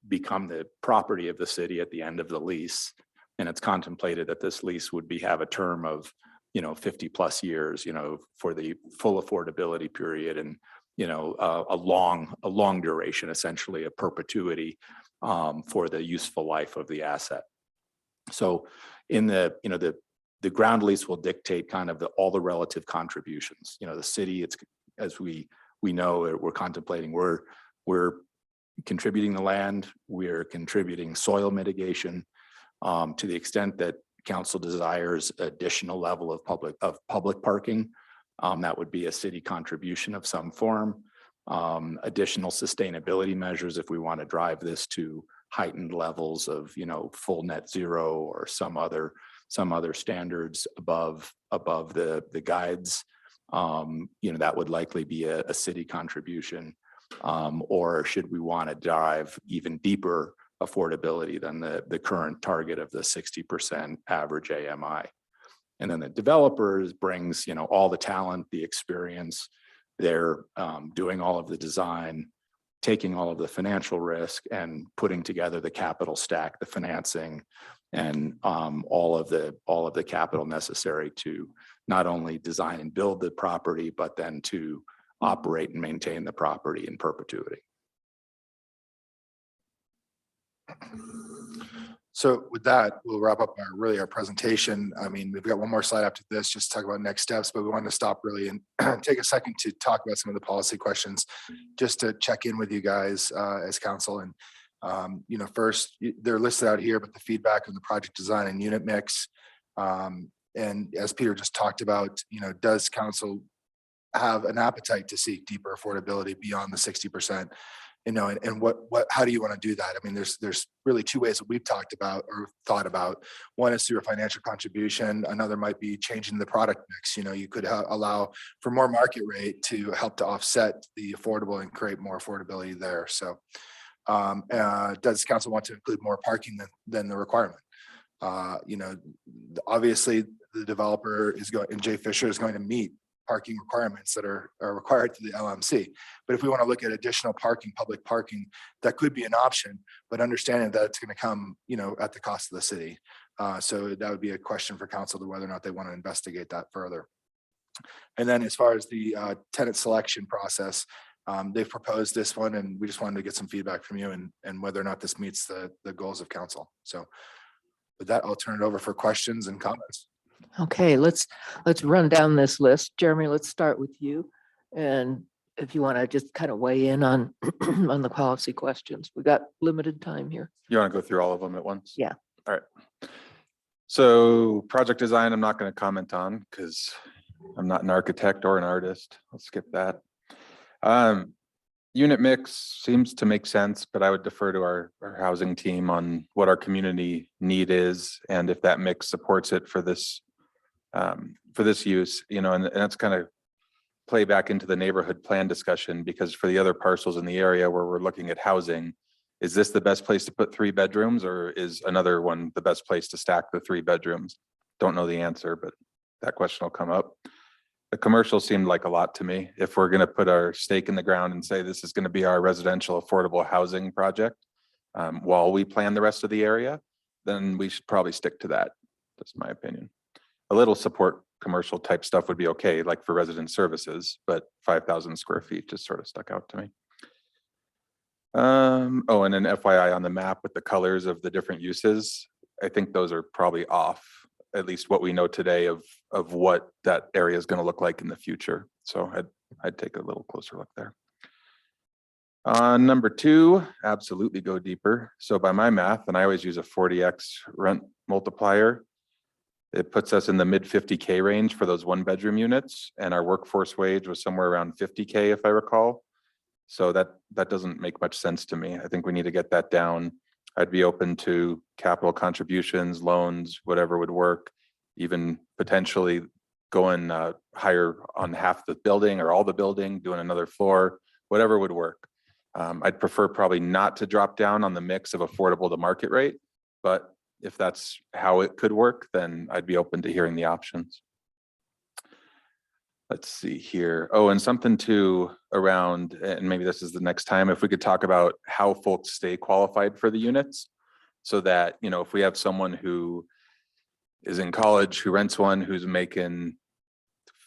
Speaker 14: become the property of the city at the end of the lease. And it's contemplated that this lease would have a term of 50 plus years, for the full affordability period, and a long duration, essentially a perpetuity for the useful life of the asset. So in the ground lease will dictate kind of all the relative contributions. The city, it's as we know, we're contemplating, we're contributing the land, we're contributing soil mitigation to the extent that council desires additional level of public parking. That would be a city contribution of some form. Additional sustainability measures if we want to drive this to heightened levels of full net zero or some other standards above the guides. That would likely be a city contribution. Or should we want to dive even deeper affordability than the current target of the 60% average AMI? And then the developers brings, all the talent, the experience. They're doing all of the design, taking all of the financial risk and putting together the capital stack, the financing, and all of the capital necessary to not only design and build the property, but then to operate and maintain the property in perpetuity.
Speaker 13: So with that, we'll wrap up our presentation. I mean, we've got one more slide after this, just to talk about next steps, but we wanted to stop really and take a second to talk about some of the policy questions, just to check in with you guys as council. And first, they're listed out here, but the feedback on the project design and unit mix. And as Peter just talked about, does council have an appetite to seek deeper affordability beyond the 60%? And how do you want to do that? I mean, there's really two ways that we've talked about or thought about. One is through a financial contribution. Another might be changing the product mix. You could allow for more market rate to help to offset the affordable and create more affordability there. So does council want to include more parking than the requirement? Obviously the developer is going, and Jay Fisher is going to meet parking requirements that are required to the LMC. But if we want to look at additional parking, public parking, that could be an option, but understanding that it's going to come, at the cost of the city. So that would be a question for council to whether or not they want to investigate that further. And then as far as the tenant selection process, they've proposed this one, and we just wanted to get some feedback from you and whether or not this meets the goals of council. So with that, I'll turn it over for questions and comments.
Speaker 6: Okay, let's run down this list. Jeremy, let's start with you. And if you want to just kind of weigh in on on the policy questions. We got limited time here.
Speaker 9: You want to go through all of them at once?
Speaker 6: Yeah.
Speaker 9: All right. So project design, I'm not going to comment on because I'm not an architect or an artist. I'll skip that. Unit mix seems to make sense, but I would defer to our housing team on what our community need is and if that mix supports it for this use, and that's kind of play back into the neighborhood plan discussion, because for the other parcels in the area where we're looking at housing, is this the best place to put 3 bedrooms, or is another one the best place to stack the 3 bedrooms? Don't know the answer, but that question will come up. The commercial seemed like a lot to me. If we're going to put our stake in the ground and say this is going to be our residential affordable housing project while we plan the rest of the area, then we should probably stick to that. That's my opinion. A little support commercial type stuff would be okay, like for resident services, but 5,000 square feet just sort of stuck out to me. Oh, and an FYI on the map with the colors of the different uses, I think those are probably off, at least what we know today of what that area is going to look like in the future. So I'd take a little closer look there. Number 2, absolutely go deeper. So by my math, and I always use a 40x rent multiplier, it puts us in the mid 50K range for those 1-bedroom units, and our workforce wage was somewhere around 50K if I recall. So that doesn't make much sense to me. I think we need to get that down. I'd be open to capital contributions, loans, whatever would work, even potentially going higher on half the building or all the building, doing another floor, whatever would work. I'd prefer probably not to drop down on the mix of affordable to market rate, but if that's how it could work, then I'd be open to hearing the options. Let's see here. Oh, and something too around, and maybe this is the next time, if we could talk about how folks stay qualified for the units, so that, if we have someone who is in college, who rents one, who's making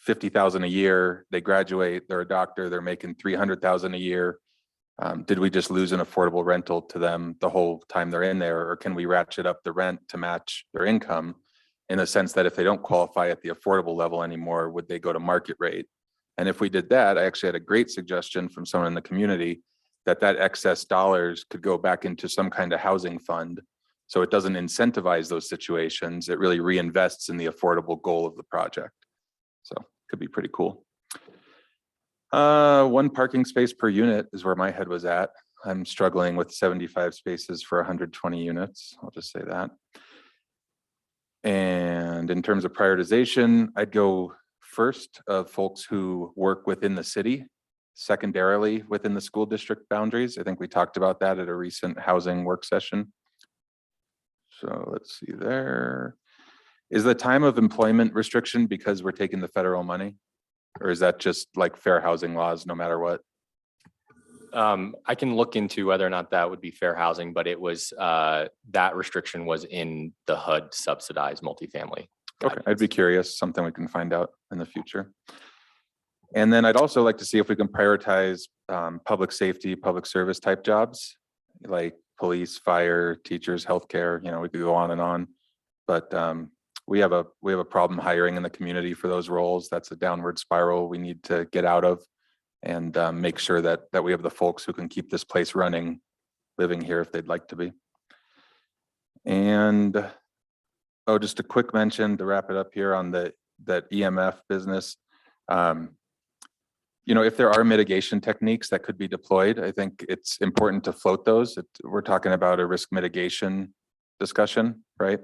Speaker 9: $50,000 a year, they graduate, they're a doctor, they're making $300,000 a year. Did we just lose an affordable rental to them the whole time they're in there? Or can we ratchet up the rent to match their income, in the sense that if they don't qualify at the affordable level anymore, would they go to market rate? And if we did that, I actually had a great suggestion from someone in the community that excess dollars could go back into some kind of housing fund. So it doesn't incentivize those situations. It really reinvests in the affordable goal of the project. So could be pretty cool. 1 parking space per unit is where my head was at. I'm struggling with 75 spaces for 120 units. I'll just say that. And in terms of prioritization, I'd go first of folks who work within the city. secondarily within the school district boundaries. I think we talked about that at a recent housing work session. So let's see there. Is the time of employment restriction because we're taking the federal money? Or is that just like fair housing laws, no matter what?
Speaker 16: I can look into whether or not that would be fair housing, but it was, that restriction was in the HUD subsidized multifamily.
Speaker 9: Okay, I'd be curious, something we can find out in the future. And then I'd also like to see if we can prioritize public safety, public service type jobs, like police, fire, teachers, healthcare, you know, we could go on. But we have a problem hiring in the community for those roles. That's a downward spiral we need to get out of and make sure that we have the folks who can keep this place running, living here if they'd like to be. And oh, just a quick mention to wrap it up here on that EMF business. You know, if there are mitigation techniques that could be deployed, I think it's important to float those. We're talking about a risk mitigation discussion, right?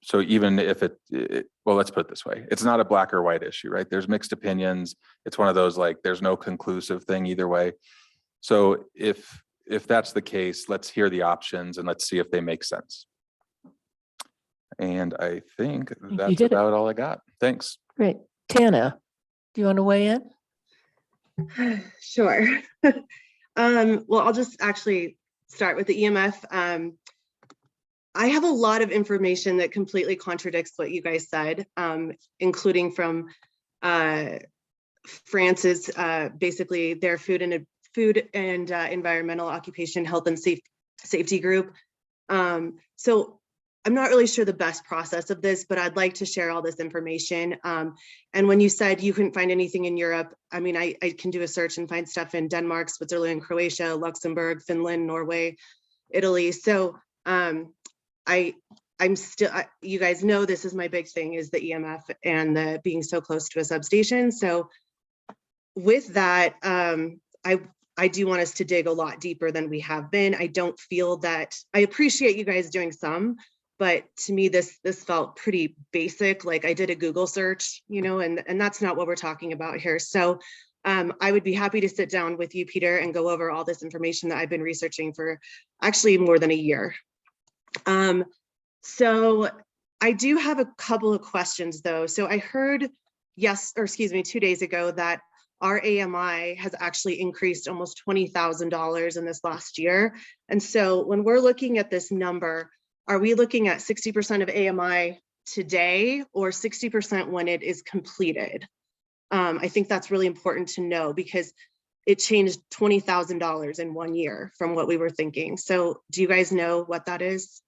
Speaker 9: So even if well, let's put it this way, it's not a black or white issue, right? There's mixed opinions. It's one of those, like, there's no conclusive thing either way. So if that's the case, let's hear the options and let's see if they make sense. And I think that's
Speaker 6: did it.
Speaker 9: about all I got. Thanks.
Speaker 6: Great. Tana, do you want to weigh in?
Speaker 1: Sure. Well, I'll just actually start with the EMF. I have a lot of information that completely contradicts what you guys said, including from France's, basically their food and environmental occupation health and safety group. So I'm not really sure the best process of this, but I'd like to share all this information. And when you said you couldn't find anything in Europe, I mean, I can do a search and find stuff in Denmark, Switzerland, Croatia, Luxembourg, Finland, Norway, Italy. So I'm still, you guys know this is my big thing, is the EMF and the being so close to a substation. So with that, I do want us to dig a lot deeper than we have been. I don't feel that, I appreciate you guys doing some, but to me, this felt pretty basic. Like, I did a Google search, you know, and that's not what we're talking about here. So I would be happy to sit down with you, Peter, and go over all this information that I've been researching for actually more than a year. So I do have a couple of questions though. So I heard 2 days ago that our AMI has actually increased almost $20,000 in this last year. And so when we're looking at this number, are we looking at 60% of AMI today or 60% when it is completed? I think that's really important to know because it changed $20,000 in 1 year from what we were thinking. So do you guys know what that is?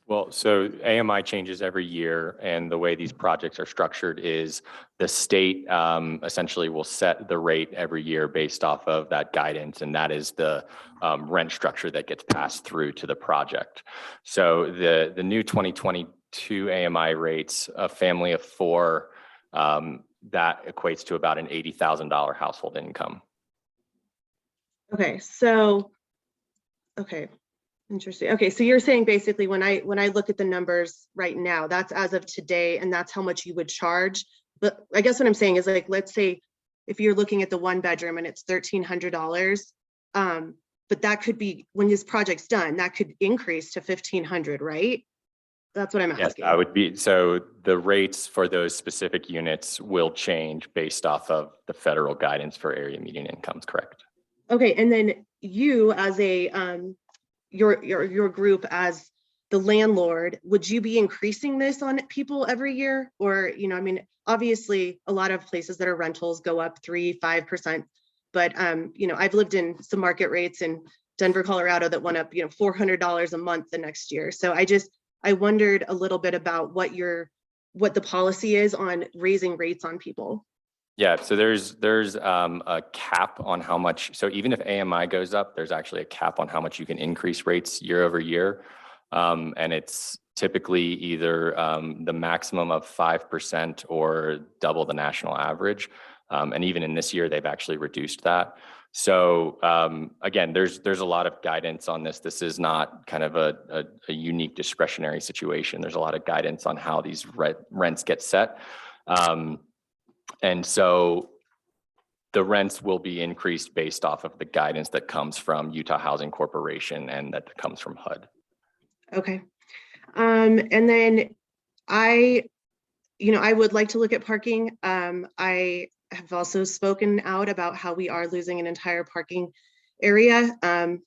Speaker 16: Well, so AMI changes every year, and the way these projects are structured is the state essentially will set the rate every year based off of that guidance, and that is the rent structure that gets passed through to the project. So the new 2022 AMI rates, a family of 4, that equates to about an $80,000 household income.
Speaker 1: Okay, so, okay. Interesting. Okay, so you're saying basically when I look at the numbers right now, that's as of today, and that's how much you would charge. But I guess what I'm saying is, like, let's say if you're looking at the 1 bedroom and it's $1,300, but that could be, when this project's done, that could increase to $1,500, right? That's what I'm asking.
Speaker 16: Yes, that would be, so the rates for those specific units will change based off of the federal guidance for area median incomes, correct?
Speaker 1: Okay, and then you as a your group as the landlord, would you be increasing this on people every year? Or, you know, I mean, obviously a lot of places that are rentals go up 3-5%, but you know, I've lived in some market rates in Denver, Colorado that went up, you know, $400 a month the next year. So I wondered a little bit about what the policy is on raising rates on people.
Speaker 16: Yeah, so there's a cap on how much, so even if AMI goes up, there's actually a cap on how much you can increase rates year over year. And it's typically either the maximum of 5% or double the national average. And even in this year, they've actually reduced that. So again, there's a lot of guidance on this. This is not kind of a unique discretionary situation. There's a lot of guidance on how these rents get set. And so the rents will be increased based off of the guidance that comes from Utah Housing Corporation and that comes from HUD.
Speaker 1: Okay. And then I would like to look at parking. I have also spoken out about how we are losing an entire parking area. I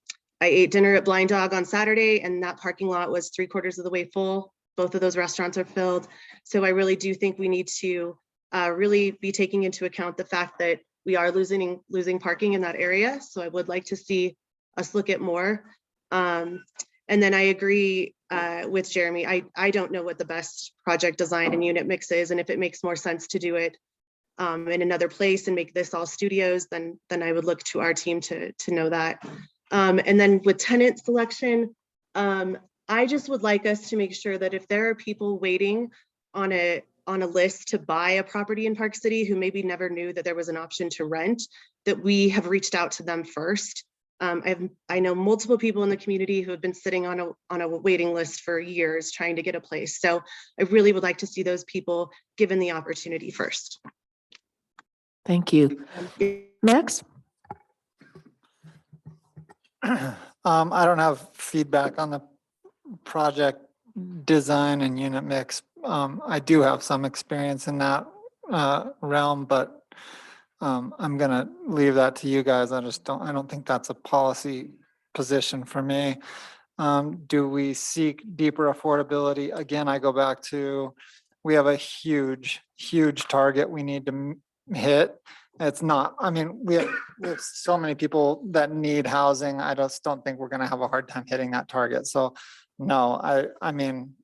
Speaker 1: ate dinner at Blind Dog on Saturday, and that parking lot was 3/4 of the way full. Both of those restaurants are filled. So I really do think we need to really be taking into account the fact that we are losing parking in that area. So I would like to see us look at more. And then I agree with Jeremy. I don't know what the best project design and unit mix is, and if it makes more sense to do it in another place and make this all studios, then I would look to our team to know that. And then with tenant selection, I just would like us to make sure that if there are people waiting on a list to buy a property in Park City who maybe never knew that there was an option to rent, that we have reached out to them first. I know multiple people in the community who have been sitting on a waiting list for years trying to get a place. So I really would like to see those people given the opportunity first.
Speaker 6: Thank you. Max?
Speaker 11: I don't have feedback on the project design and unit mix. I do have some experience in that realm, but I'm gonna leave that to you guys. I don't think that's a policy position for me. Do we seek deeper affordability? Again, I go back to, we have a huge target we need to hit. It's not, I mean, we have so many people that need housing. I just don't think we're gonna have a hard time hitting that target. So no, I mean,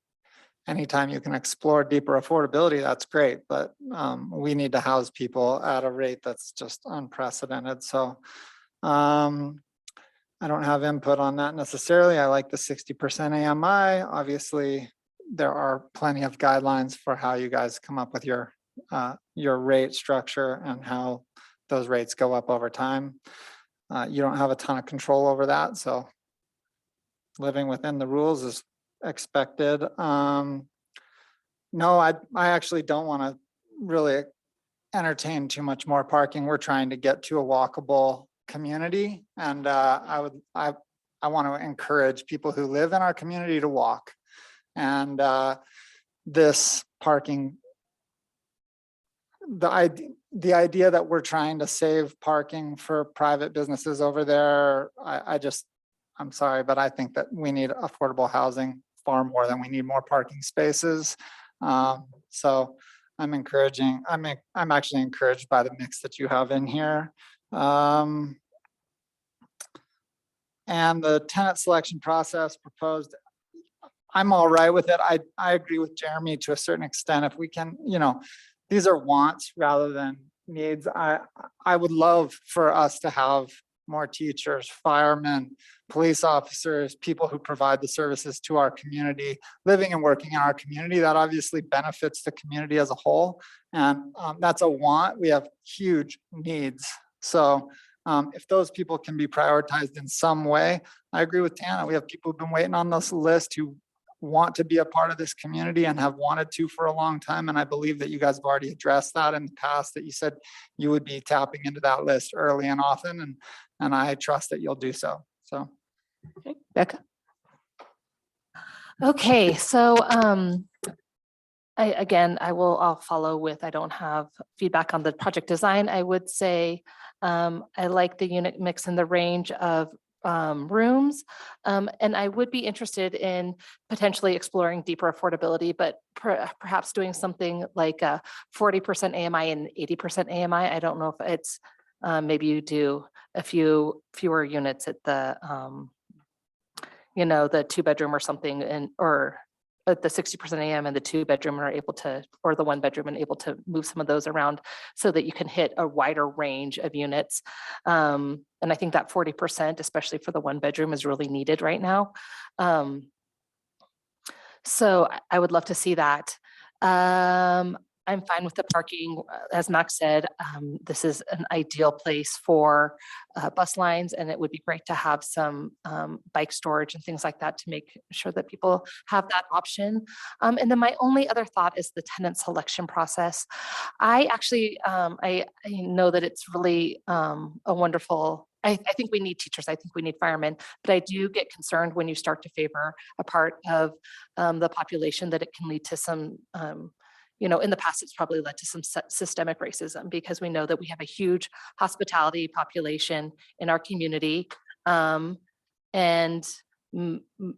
Speaker 11: anytime you can explore deeper affordability, that's great, but we need to house people at a rate that's just unprecedented. So I don't have input on that necessarily. I like the 60% AMI. Obviously, there are plenty of guidelines for how you guys come up with your rate structure and how those rates go up over time. You don't have a ton of control over that, so living within the rules is expected. No, I actually don't want to really entertain too much more parking. We're trying to get to a walkable community, and I want to encourage people who live in our community to walk. And this parking, the idea that we're trying to save parking for private businesses over there, I'm sorry, but I think that we need affordable housing far more than we need more parking spaces. So I'm actually encouraged by the mix that you have in here. And the tenant selection process proposed, I'm all right with it. I agree with Jeremy to a certain extent. If we can, these are wants rather than needs. I would love for us to have more teachers, firemen, police officers, people who provide the services to our community, living and working in our community. That obviously benefits the community as a whole. And that's a want. We have huge needs. So if those people can be prioritized in some way, I agree with Tana. We have people who've been waiting on this list who want to be a part of this community and have wanted to for a long time. And I believe that you guys have already addressed that in the past, that you said you would be tapping into that list early and often. And I trust that you'll do so. So.
Speaker 6: Okay, Becca.
Speaker 5: Okay, so I'll follow with, I don't have feedback on the project design. I would say I like the unit mix in the range of rooms. And I would be interested in potentially exploring deeper affordability, but perhaps doing something like 40% AMI and 80% AMI. I don't know if it's maybe you do a fewer units at the the 2-bedroom or something, or at the 60% AM and the 2-bedroom are able to, or the 1-bedroom and able to move some of those around so that you can hit a wider range of units. And I think that 40%, especially for the 1-bedroom, is really needed right now. So I would love to see that. I'm fine with the parking. As Max said, this is an ideal place for bus lines, and it would be great to have some bike storage and things like that to make sure that people have that option. And then my only other thought is the tenant selection process. I actually, I know that it's really a wonderful, I think we need teachers, I think we need firemen, but I do get concerned when you start to favor a part of the population that it can lead to some, in the past, it's probably led to some systemic racism because we know that we have a huge hospitality population in our community. And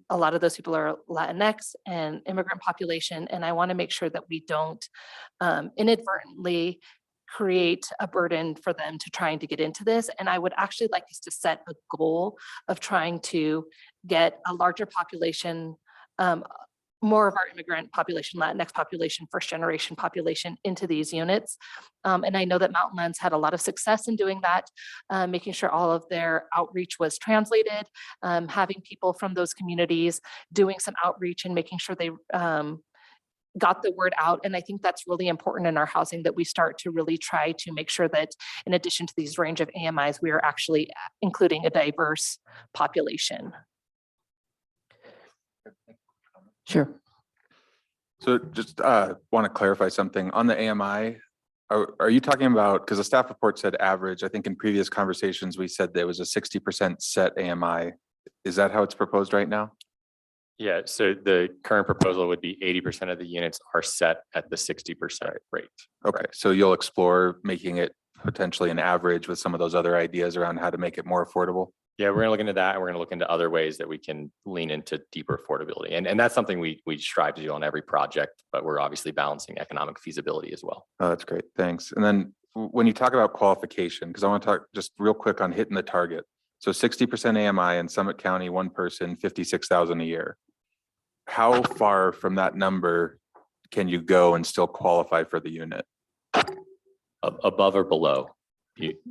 Speaker 5: a lot of those people are Latinx and immigrant population. And I want to make sure that we don't inadvertently create a burden for them to trying to get into this. And I would actually like us to set a goal of trying to get a larger population, more of our immigrant population, Latinx population, first generation population into these units. And I know that Mountain Lands had a lot of success in doing that, making sure all of their outreach was translated, having people from those communities doing some outreach and making sure they got the word out. And I think that's really important in our housing, that we start to really try to make sure that in addition to these range of AMIs, we are actually including a diverse population.
Speaker 6: Sure.
Speaker 9: So just want to clarify something on the AMI. Are you talking about, because the staff report said average, I think in previous conversations, we said there was a 60% set AMI. Is that how it's proposed right now?
Speaker 16: Yeah, so the current proposal would be 80% of the units are set at the 60% rate.
Speaker 9: Okay, so you'll explore making it potentially an average with some of those other ideas around how to make it more affordable?
Speaker 16: Yeah, we're gonna look into that, and we're gonna look into other ways that we can lean into deeper affordability. And that's something we strive to do on every project, but we're obviously balancing economic feasibility as well.
Speaker 9: Oh, that's great, thanks. And then when you talk about qualification, because I want to talk just real quick on hitting the target. So 60% AMI in Summit County, one person, 56,000 a year. How far from that number can you go and still qualify for the unit?
Speaker 16: Above or below?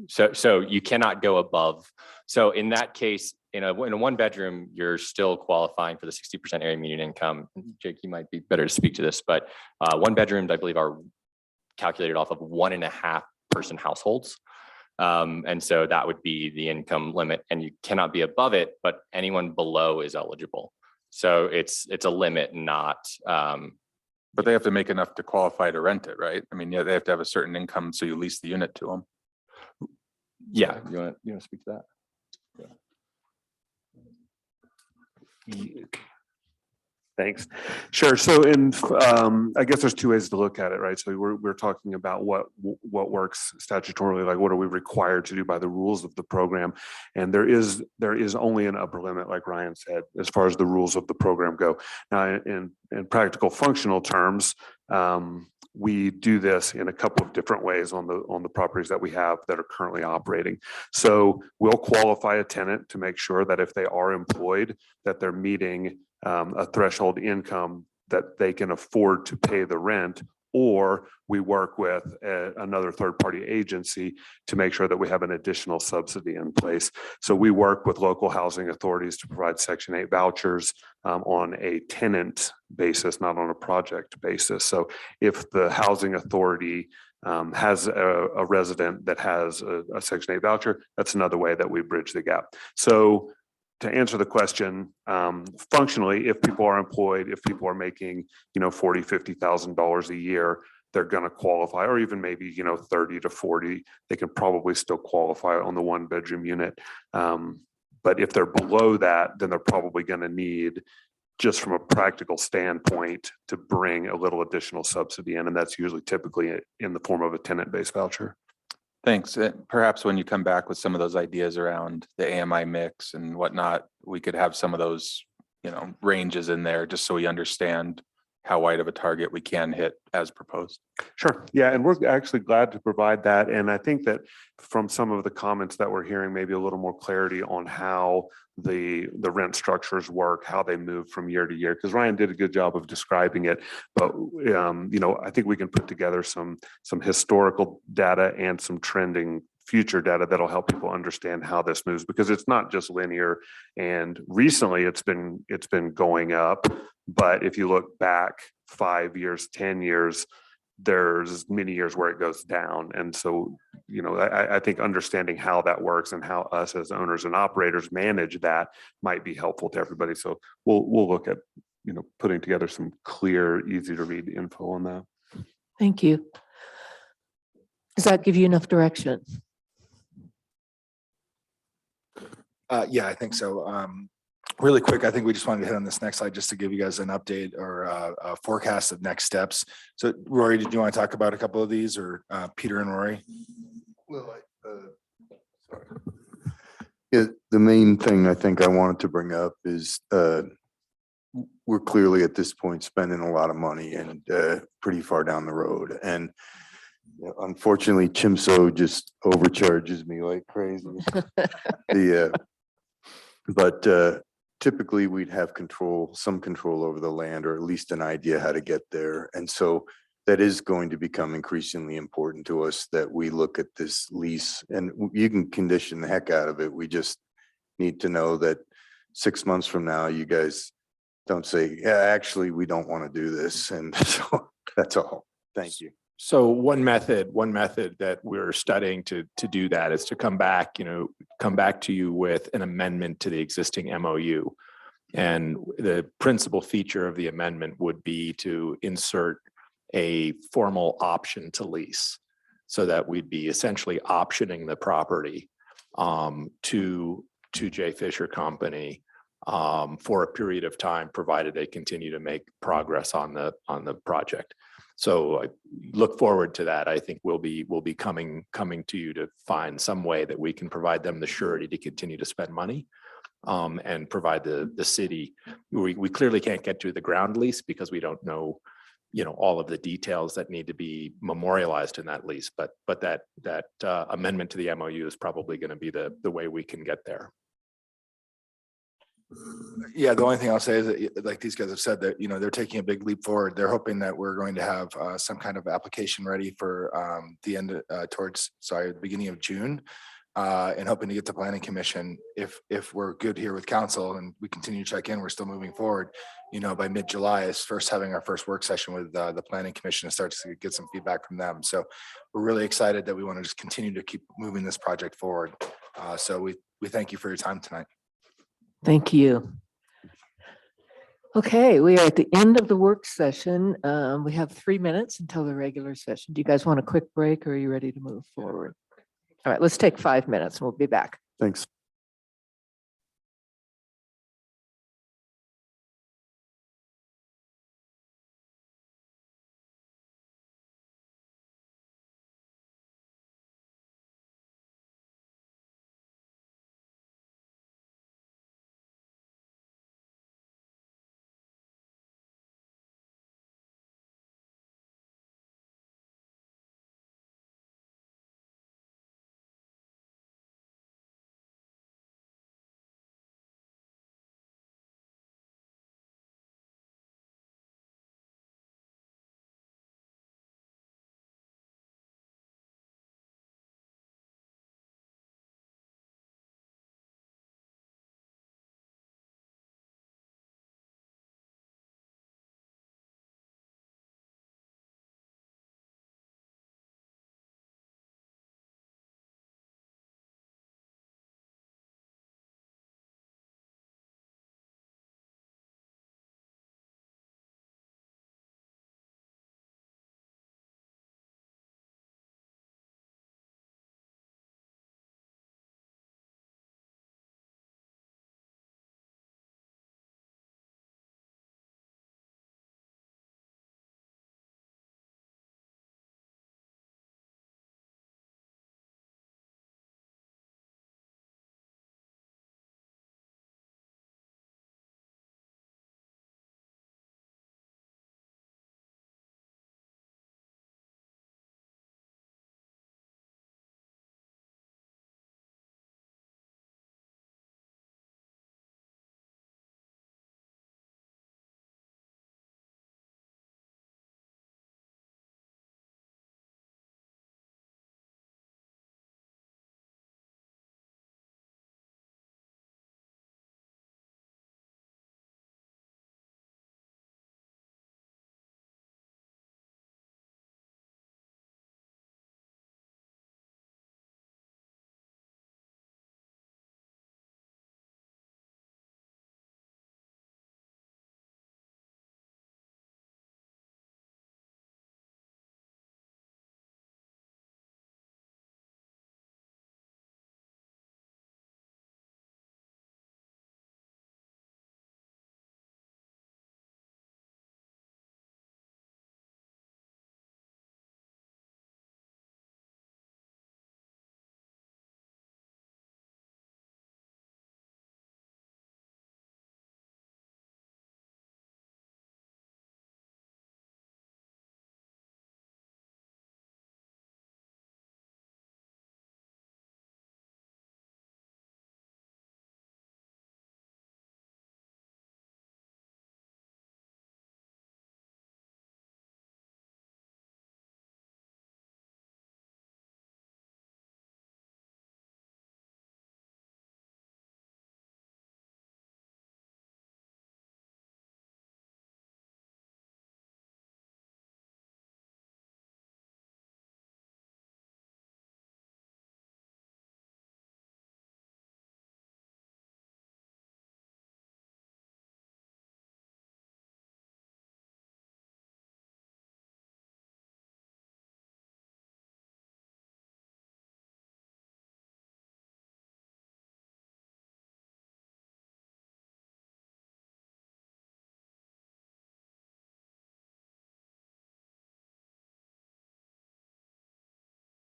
Speaker 16: So you cannot go above. So in that case, in a one bedroom, you're still qualifying for the 60% area median income. Jake, you might be better to speak to this, but one bedrooms, I believe, are calculated off of 1.5 person households. And so that would be the income limit, and you cannot be above it, but anyone below is eligible. So it's a limit, not.
Speaker 9: But they have to make enough to qualify to rent it, right? I mean, yeah, they have to have a certain income, so you lease the unit to them.
Speaker 16: Yeah, you want to speak to that?
Speaker 15: Thanks. Sure. So I guess there's two ways to look at it, right? So we're talking about what works statutorily, like what are we required to do by the rules of the program? And there is only an upper limit, like Ryan said, as far as the rules of the program go. Now, in practical functional terms, we do this in a couple of different ways on the properties that we have that are currently operating. So we'll qualify a tenant to make sure that if they are employed, that they're meeting a threshold income that they can afford to pay the rent, or we work with another third-party agency to make sure that we have an additional subsidy in place. So we work with local housing authorities to provide Section 8 vouchers on a tenant basis, not on a project basis. So if the housing authority has a resident that has a Section 8 voucher, that's another way that we bridge the gap. So to answer the question, functionally, if people are employed, if people are making, $40,000, $50,000 a year, they're going to qualify, or even maybe, 30 to 40, they can probably still qualify on the one bedroom unit. But if they're below that, then they're probably going to need, just from a practical standpoint, to bring a little additional subsidy in. And that's usually typically in the form of a tenant-based voucher.
Speaker 9: Thanks. Perhaps when you come back with some of those ideas around the AMI mix and whatnot, we could have some of those, ranges in there just so we understand how wide of a target we can hit as proposed.
Speaker 15: Sure. Yeah. And we're actually glad to provide that. And I think that from some of the comments that we're hearing, maybe a little more clarity on how the rent structures work, how they move from year to year, because Ryan did a good job of describing it. But, I think we can put together some historical data and some trending future data that'll help people understand how this moves, because it's not just linear. And recently it's been going up. But if you look back 5 years, 10 years, there's many years where it goes down. And so, you know, I think understanding how that works and how us as owners and operators manage that might be helpful to everybody. So we'll look at, you know, putting together some clear, easy to read info on that.
Speaker 6: Thank you. Does that give you enough direction?
Speaker 13: Yeah, I think so. Really quick, I think we just wanted to hit on this next slide just to give you guys an update or a forecast of next steps. So Rory, did you want to talk about a couple of these, or Peter and Rory?
Speaker 12: Well, sorry. Yeah, the main thing I think I wanted to bring up is we're clearly at this point spending a lot of money and pretty far down the road. And unfortunately, Chimso just overcharges me like crazy. But typically we'd have some control over the land, or at least an idea how to get there. And so that is going to become increasingly important to us, that we look at this lease, and you can condition the heck out of it. We just need to know that 6 months from now, you guys don't say, yeah, actually, we don't want to do this. And so that's all. Thank you.
Speaker 14: So one method that we're studying to do that is to come back to you with an amendment to the existing MOU. And the principal feature of the amendment would be to insert a formal option to lease, so that we'd be essentially optioning the property to J. Fisher Company for a period of time, provided they continue to make progress on the project. So I look forward to that. I think we'll be coming to you to find some way that we can provide them the surety to continue to spend money and provide the city. We clearly can't get to the ground lease because we don't know, all of the details that need to be memorialized in that lease. But that amendment to the MOU is probably going to be the way we can get there.
Speaker 13: Yeah, the only thing I'll say is that, like these guys have said, that they're taking a big leap forward. They're hoping that we're going to have some kind of application ready for the beginning of June, and hoping to get to Planning Commission if we're good here with council and we continue to check in. We're still moving forward. By mid-July is having our first work session with the Planning Commission and start to get some feedback from them. So we're really excited that we want to just continue to keep moving this project forward. So we thank you for your time tonight.
Speaker 6: Thank you. Okay, we are at the end of the work session. We have 3 minutes until the regular session. Do you guys want a quick break, or are you ready to move forward? All right, let's take 5 minutes and we'll be back.
Speaker 12: Thanks.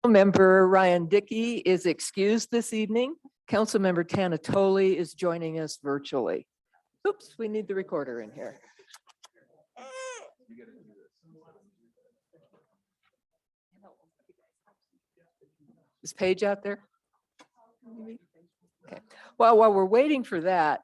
Speaker 6: Member Ryan Dickey is excused this evening. Councilmember Tana Toley is joining us virtually. Oops, we need the recorder in here. Is Paige out there? Okay. Well, while we're waiting for that,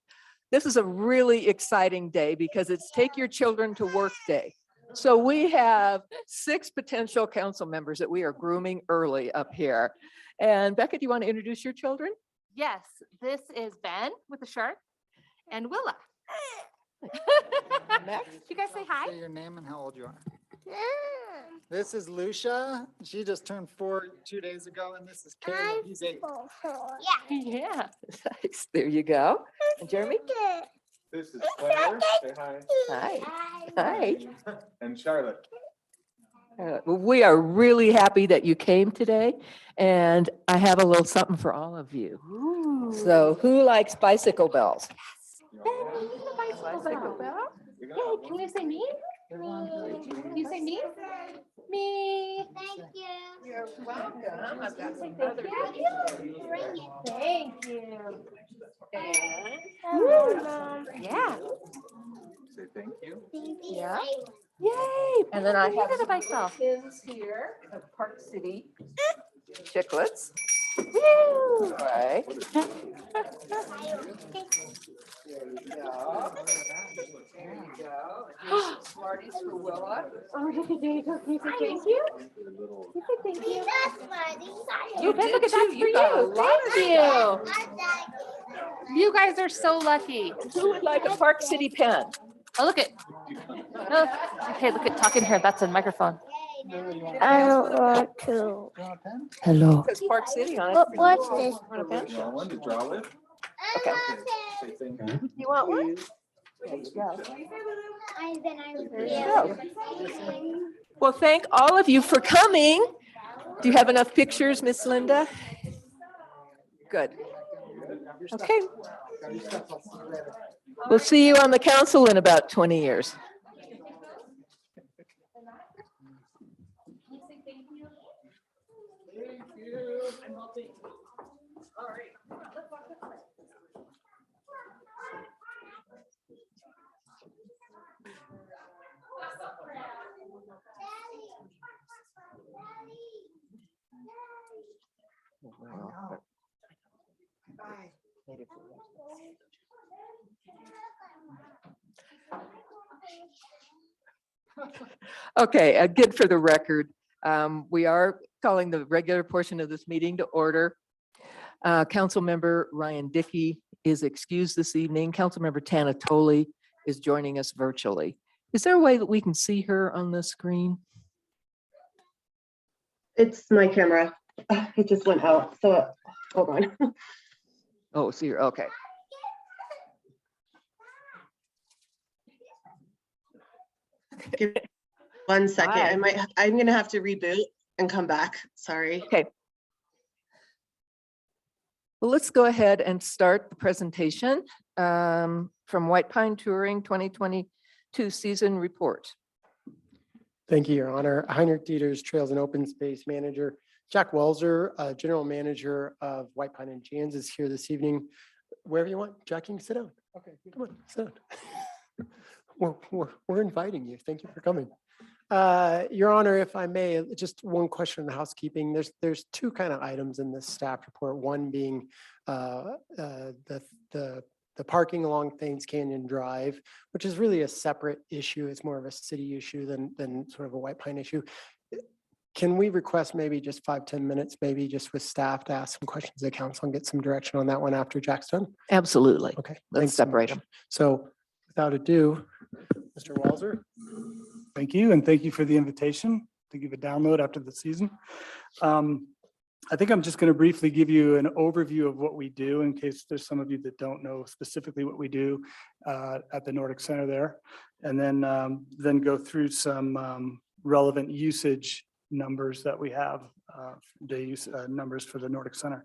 Speaker 6: this is a really exciting day because it's Take Your Children to Work Day. So we have 6 potential council members that we are grooming early up here. And Becca, do you want to introduce your children?
Speaker 5: Yes, this is Ben with the shark and Willa. You guys say hi?
Speaker 11: Say your name and how old you are. This is Lucia. She just turned 4 2 days ago, and this is Caleb. He's 8.
Speaker 5: Yeah.
Speaker 6: Nice. There you go. And Jeremy?
Speaker 9: This is Claire. Say hi.
Speaker 6: Hi. Hi.
Speaker 9: And Charlotte.
Speaker 6: Well, we are really happy that you came today, and I have a little something for all of you. So who likes bicycle bells?
Speaker 5: Bicycle bell. Hey, can you say me? Can you say me? Me.
Speaker 6: Thank you. You're welcome.
Speaker 5: Thank you. Yeah.
Speaker 9: Say thank you.
Speaker 6: Yeah.
Speaker 5: Yay.
Speaker 6: And then I have
Speaker 5: the
Speaker 6: some
Speaker 5: bike bell.
Speaker 6: pins here of Park City chiclets.
Speaker 5: Woo.
Speaker 6: Right. Smarties for Willa.
Speaker 5: Oh, there you go. Can you say thank you? You say thank you.
Speaker 6: You
Speaker 5: Okay,
Speaker 6: did
Speaker 5: look at
Speaker 6: too.
Speaker 5: that's for
Speaker 6: You got a
Speaker 5: you.
Speaker 6: lot of
Speaker 5: Thank you. You guys are so lucky.
Speaker 6: Who would like a Park City pen?
Speaker 5: Oh, look at. Oh, okay, look at talking here. That's a microphone.
Speaker 11: I
Speaker 5: don't want to.
Speaker 6: Hello. Says Park City on it.
Speaker 5: What's this?
Speaker 6: Want a pen?
Speaker 9: You want one to draw with?
Speaker 6: Okay.
Speaker 9: Say thank you.
Speaker 6: You want one? There you go. There you go. Well, thank all of you for coming. Do you have enough pictures, Miss Linda? Good. Okay. We'll see you on the council in about 20 years. Okay, good for the record. We are calling the regular portion of this meeting to order. Councilmember Ryan Dickey is excused this evening. Councilmember Tana Toley is joining us virtually. Is there a way that we can see her on the screen?
Speaker 1: It's my camera. It just went out. So hold on.
Speaker 6: Oh, see her. Okay.
Speaker 1: Give me 1 second.
Speaker 6: Hi.
Speaker 1: I'm gonna have to reboot and come back. Sorry.
Speaker 6: Okay. Well, let's go ahead and start the presentation from White Pine Touring 2022 season report.
Speaker 17: Thank you, Your Honor. Heinrich Dieters, Trails and Open Space Manager. Jack Welser, General Manager of White Pine and Jans is here this evening. Wherever you want, Jack, you can sit down. Okay, come on, sit down. We're inviting you. Thank you for coming. Your Honor, if I may, just one question on the housekeeping. There's 2 kind of items in this staff report. One being the parking along Thames Canyon Drive, which is really a separate issue. It's more of a city issue than sort of a White Pine issue. Can we request maybe just 5-10 minutes, maybe just with staff to ask some questions to council and get some direction on that one after Jack's done?
Speaker 6: Absolutely.
Speaker 17: Okay.
Speaker 6: Let's
Speaker 17: thanks so
Speaker 6: separate
Speaker 17: much.
Speaker 6: them.
Speaker 17: So without ado, Mr. Welser.
Speaker 18: Thank you, and thank you for the invitation to give a download after the season. I think I'm just going to briefly give you an overview of what we do in case there's some of you that don't know specifically what we do at the Nordic Center there, and then go through some relevant usage numbers that we have, day use numbers for the Nordic Center.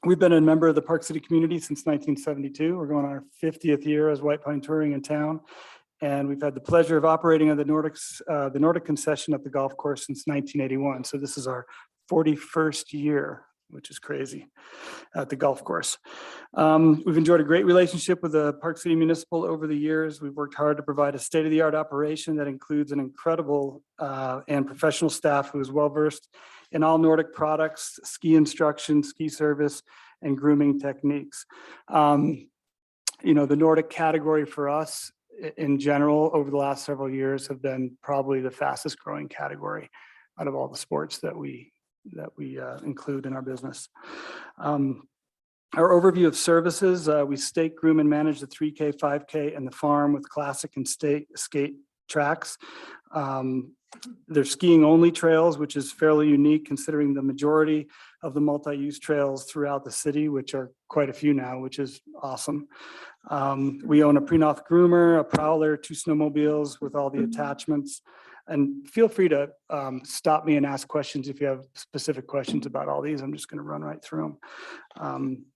Speaker 18: We've been a member of the Park City community since 1972. We're going on our 50th year as White Pine Touring in town. And we've had the pleasure of operating on the Nordic concession at the golf course since 1981. So this is our 41st year, which is crazy, at the golf course. We've enjoyed a great relationship with the Park City Municipal over the years. We've worked hard to provide a state-of-the-art operation that includes an incredible and professional staff who is well-versed in all Nordic products, ski instruction, ski service, and grooming techniques. You know, the Nordic category for us in general over the last several years have been probably the fastest growing category out of all the sports that we include in our business. Our overview of services, we stake, groom, and manage the 3K, 5K, and the farm with classic and skate tracks. They're skiing only trails, which is fairly unique considering the majority of the multi-use trails throughout the city, which are quite a few now, which is awesome. We own a Prenoth groomer, a prowler, 2 snowmobiles with all the attachments. And feel free to stop me and ask questions if you have specific questions about all these. I'm just going to run right through them.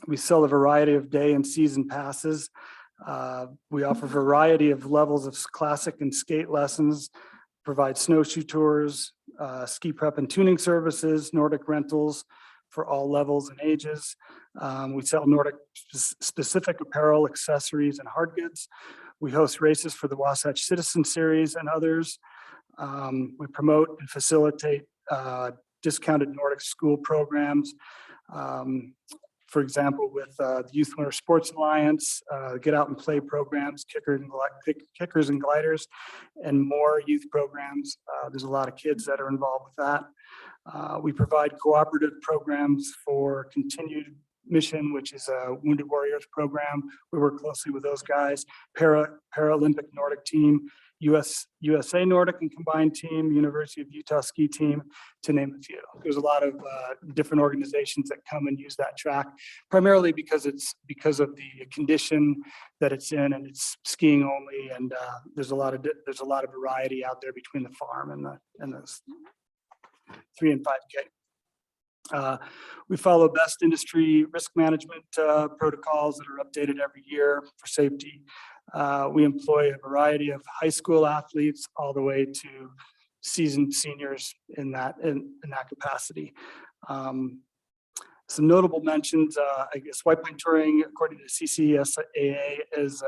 Speaker 18: We sell a variety of day and season passes. We offer a variety of levels of classic and skate lessons, provide snowshoe tours, ski prep and tuning services, Nordic rentals for all levels and ages. We sell Nordic specific apparel, accessories, and hard goods. We host races for the Wasatch Citizen Series and others. We promote and facilitate discounted Nordic school programs. For example, with the Youth Winter Sports Alliance, Get Out and Play programs, kickers and gliders, and more youth programs. There's a lot of kids that are involved with that. We provide cooperative programs for Continued Mission, which is a Wounded Warriors program. We work closely with those guys. Paralympic Nordic team, USA Nordic and combined team, University of Utah ski team, to name a few. There's a lot of different organizations that come and use that track, primarily because of the condition that it's in, and it's skiing only. And there's a lot of variety out there between the farm and the 3 and 5K. We follow best industry risk management protocols that are updated every year for safety. We employ a variety of high school athletes all the way to seasoned seniors in that capacity. Some notable mentions, I guess White Pine Touring, according to CCSAA, is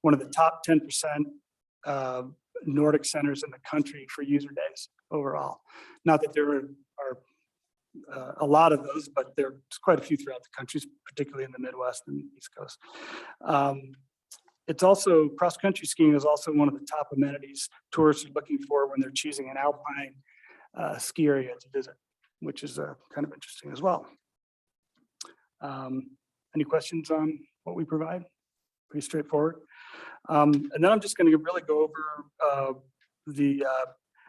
Speaker 18: one of the top 10% Nordic centers in the country for user days overall. Not that there are a lot of those, but there's quite a few throughout the country, particularly in the Midwest and East Coast. It's also, cross-country skiing is also one of the top amenities tourists are looking for when they're choosing an alpine ski area to visit, which is kind of interesting as well. Any questions on what we provide? Pretty straightforward. And then I'm just going to really go over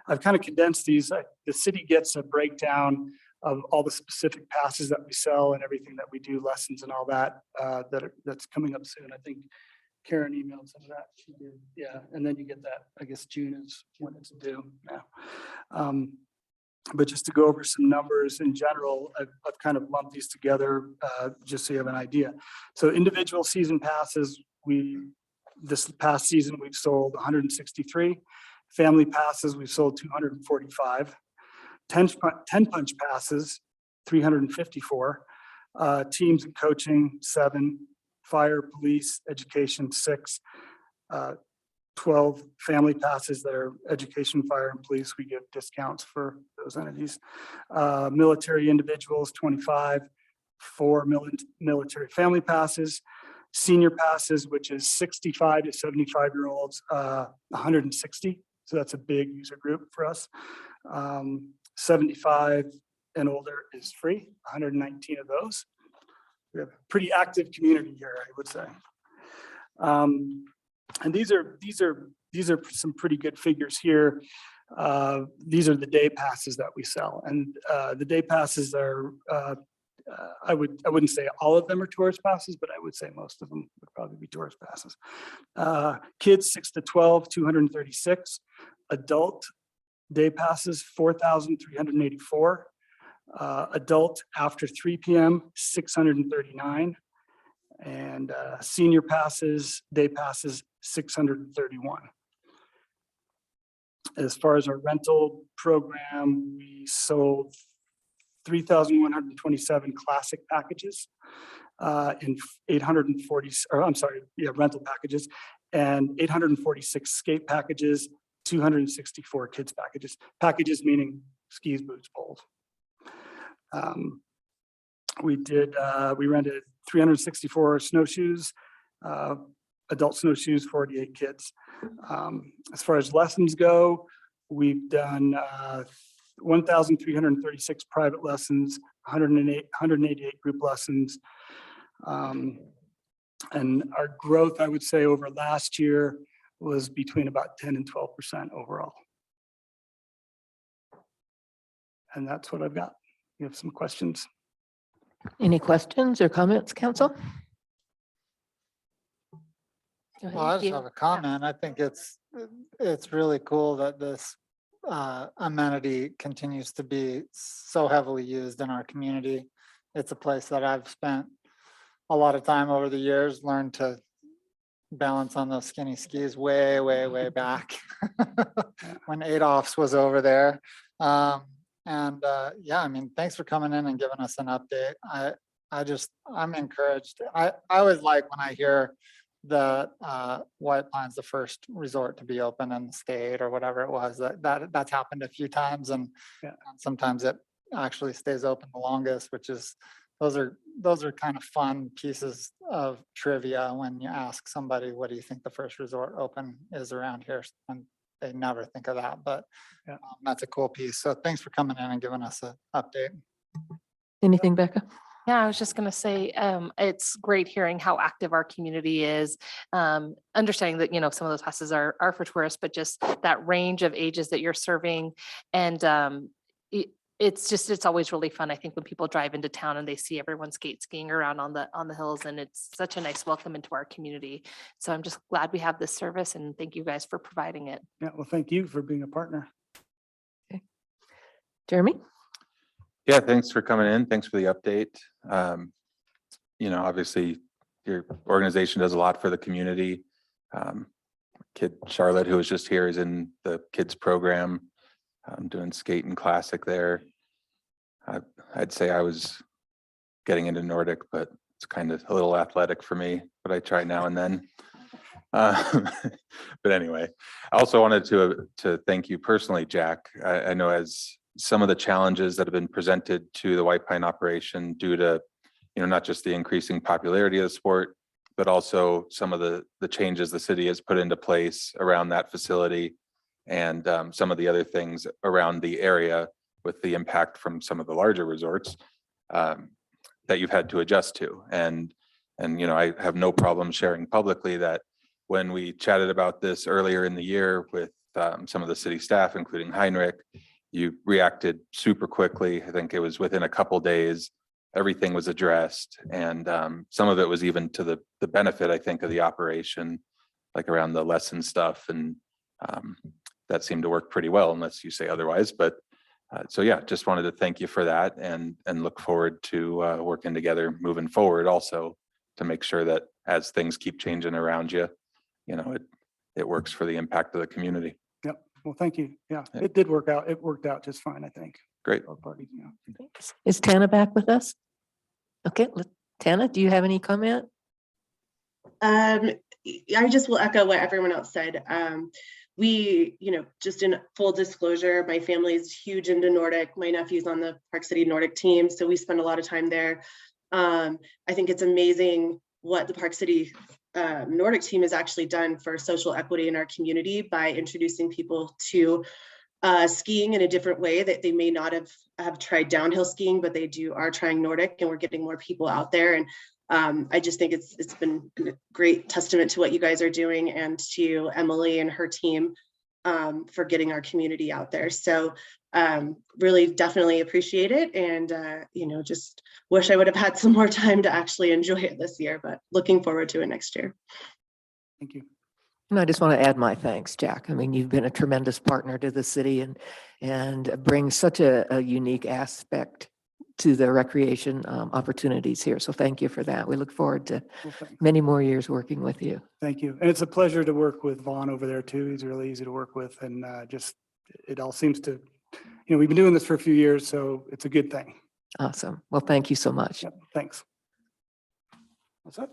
Speaker 18: I've kind of condensed these. The city gets a breakdown of all the specific passes that we sell and everything that we do, lessons and all that, that's coming up soon. I think Karen emailed some of that. She did. Yeah, and then you get that, I guess June is when it's due now. But just to go over some numbers in general, I've kind of lumped these together just so you have an idea. So individual season passes, this past season we've sold 163. Family passes, we've sold 245. 10 punch passes, 354. Teams and coaching, 7. Fire, police, education, 6. 12 family passes that are education, fire, and police. We give discounts for those entities. Military individuals, 25. 4 military family passes. Senior passes, which is 65 to 75-year-olds, 160. So that's a big user group for us. 75 and older is free, 119 of those. We have a pretty active community here, I would say. And these are some pretty good figures here. These are the day passes that we sell, and the day passes are I wouldn't say all of them are tourist passes, but I would say most of them would probably be tourist passes. Kids 6 to 12, 236. Adult day passes 4,384. Adult after 3 p.m. 639. And senior passes, day passes 631. As far as our rental program, we sold 3,127 classic packages and 840, or I'm sorry, rental packages, and 846 skate packages, 264 kids packages. Packages meaning skis, boots, poles. We rented 364 snowshoes, adult snowshoes, 48 kids. As far as lessons go, we've done 1,336 private lessons, 188 group lessons. And our growth, I would say, over last year was between about 10 and 12% overall. And that's what I've got. You have some questions?
Speaker 6: Any questions or comments, council? Go ahead,
Speaker 11: Well, I just
Speaker 6: Steve.
Speaker 11: have a comment. I think it's really cool that this amenity continues to be so heavily used in our community. It's a place that I've spent a lot of time over the years, learned to balance on those skinny skis way back when Adolph's was over there. Yeah, I mean, thanks for coming in and giving us an update. I'm encouraged. I always like when I hear that White Pine's the first resort to be open in the state or whatever it was. That's happened a few times, and sometimes it actually stays open the longest, which is those are kind of fun pieces of trivia when you ask somebody, what do you think the first resort open is around here? And they never think of that, but that's a cool piece. So thanks for coming in and giving us an update.
Speaker 6: Anything, Becca?
Speaker 5: Yeah, I was just gonna say, it's great hearing how active our community is. Understanding that, some of those classes are for tourists, but just that range of ages that you're serving. And it's always really fun. I think when people drive into town and they see everyone skiing around on the hills, and it's such a nice welcome into our community. So I'm just glad we have this service, and thank you guys for providing it.
Speaker 18: Yeah, well, thank you for being a partner.
Speaker 6: Jeremy?
Speaker 9: Yeah, thanks for coming in. Thanks for the update. Obviously your organization does a lot for the community. Kid Charlotte, who was just here, is in the kids program, doing skate and classic there. I'd say I was getting into Nordic, but it's kind of a little athletic for me, but I try now and then. But anyway, I also wanted to thank you personally, Jack. I know as some of the challenges that have been presented to the White Pine operation due to, not just the increasing popularity of the sport, but also some of the changes the city has put into place around that facility, and some of the other things around the area with the impact from some of the larger resorts that you've had to adjust to. And I have no problem sharing publicly that when we chatted about this earlier in the year with some of the city staff, including Heinrich, you reacted super quickly. I think it was within a couple days, everything was addressed. And some of it was even to the benefit, I think, of the operation, like around the lesson stuff. And that seemed to work pretty well, unless you say otherwise. But so yeah, just wanted to thank you for that, and look forward to working together moving forward also to make sure that as things keep changing around you, it works for the impact of the community.
Speaker 18: Yep. Well, thank you. Yeah, it did work out. It worked out just fine, I think.
Speaker 9: Great.
Speaker 18: Both parties, yeah.
Speaker 6: Is Tana back with us? Okay, Tana, do you have any comment?
Speaker 1: I just will echo what everyone else said. We, just in full disclosure, my family is huge into Nordic. My nephew's on the Park City Nordic team, so we spend a lot of time there. I think it's amazing what the Park City Nordic team has actually done for social equity in our community by introducing people to skiing in a different way that they may not have tried downhill skiing, but they are trying Nordic, and we're getting more people out there. And I just think it's been a great testament to what you guys are doing, and to Emily and her team for getting our community out there. So really definitely appreciate it. And, just wish I would have had some more time to actually enjoy it this year, but looking forward to it next year.
Speaker 18: Thank you.
Speaker 6: And I just want to add my thanks, Jack. I mean, you've been a tremendous partner to the city, and bring such a unique aspect to the recreation opportunities here. So thank you for that. We look forward to
Speaker 18: Well, thanks.
Speaker 6: many more years working with you.
Speaker 18: Thank you. And it's a pleasure to work with Vaughn over there too. He's really easy to work with and just, it all seems to, we've been doing this for a few years, so it's a good thing.
Speaker 6: Awesome. Well, thank you so much.
Speaker 18: Yep, thanks. What's up?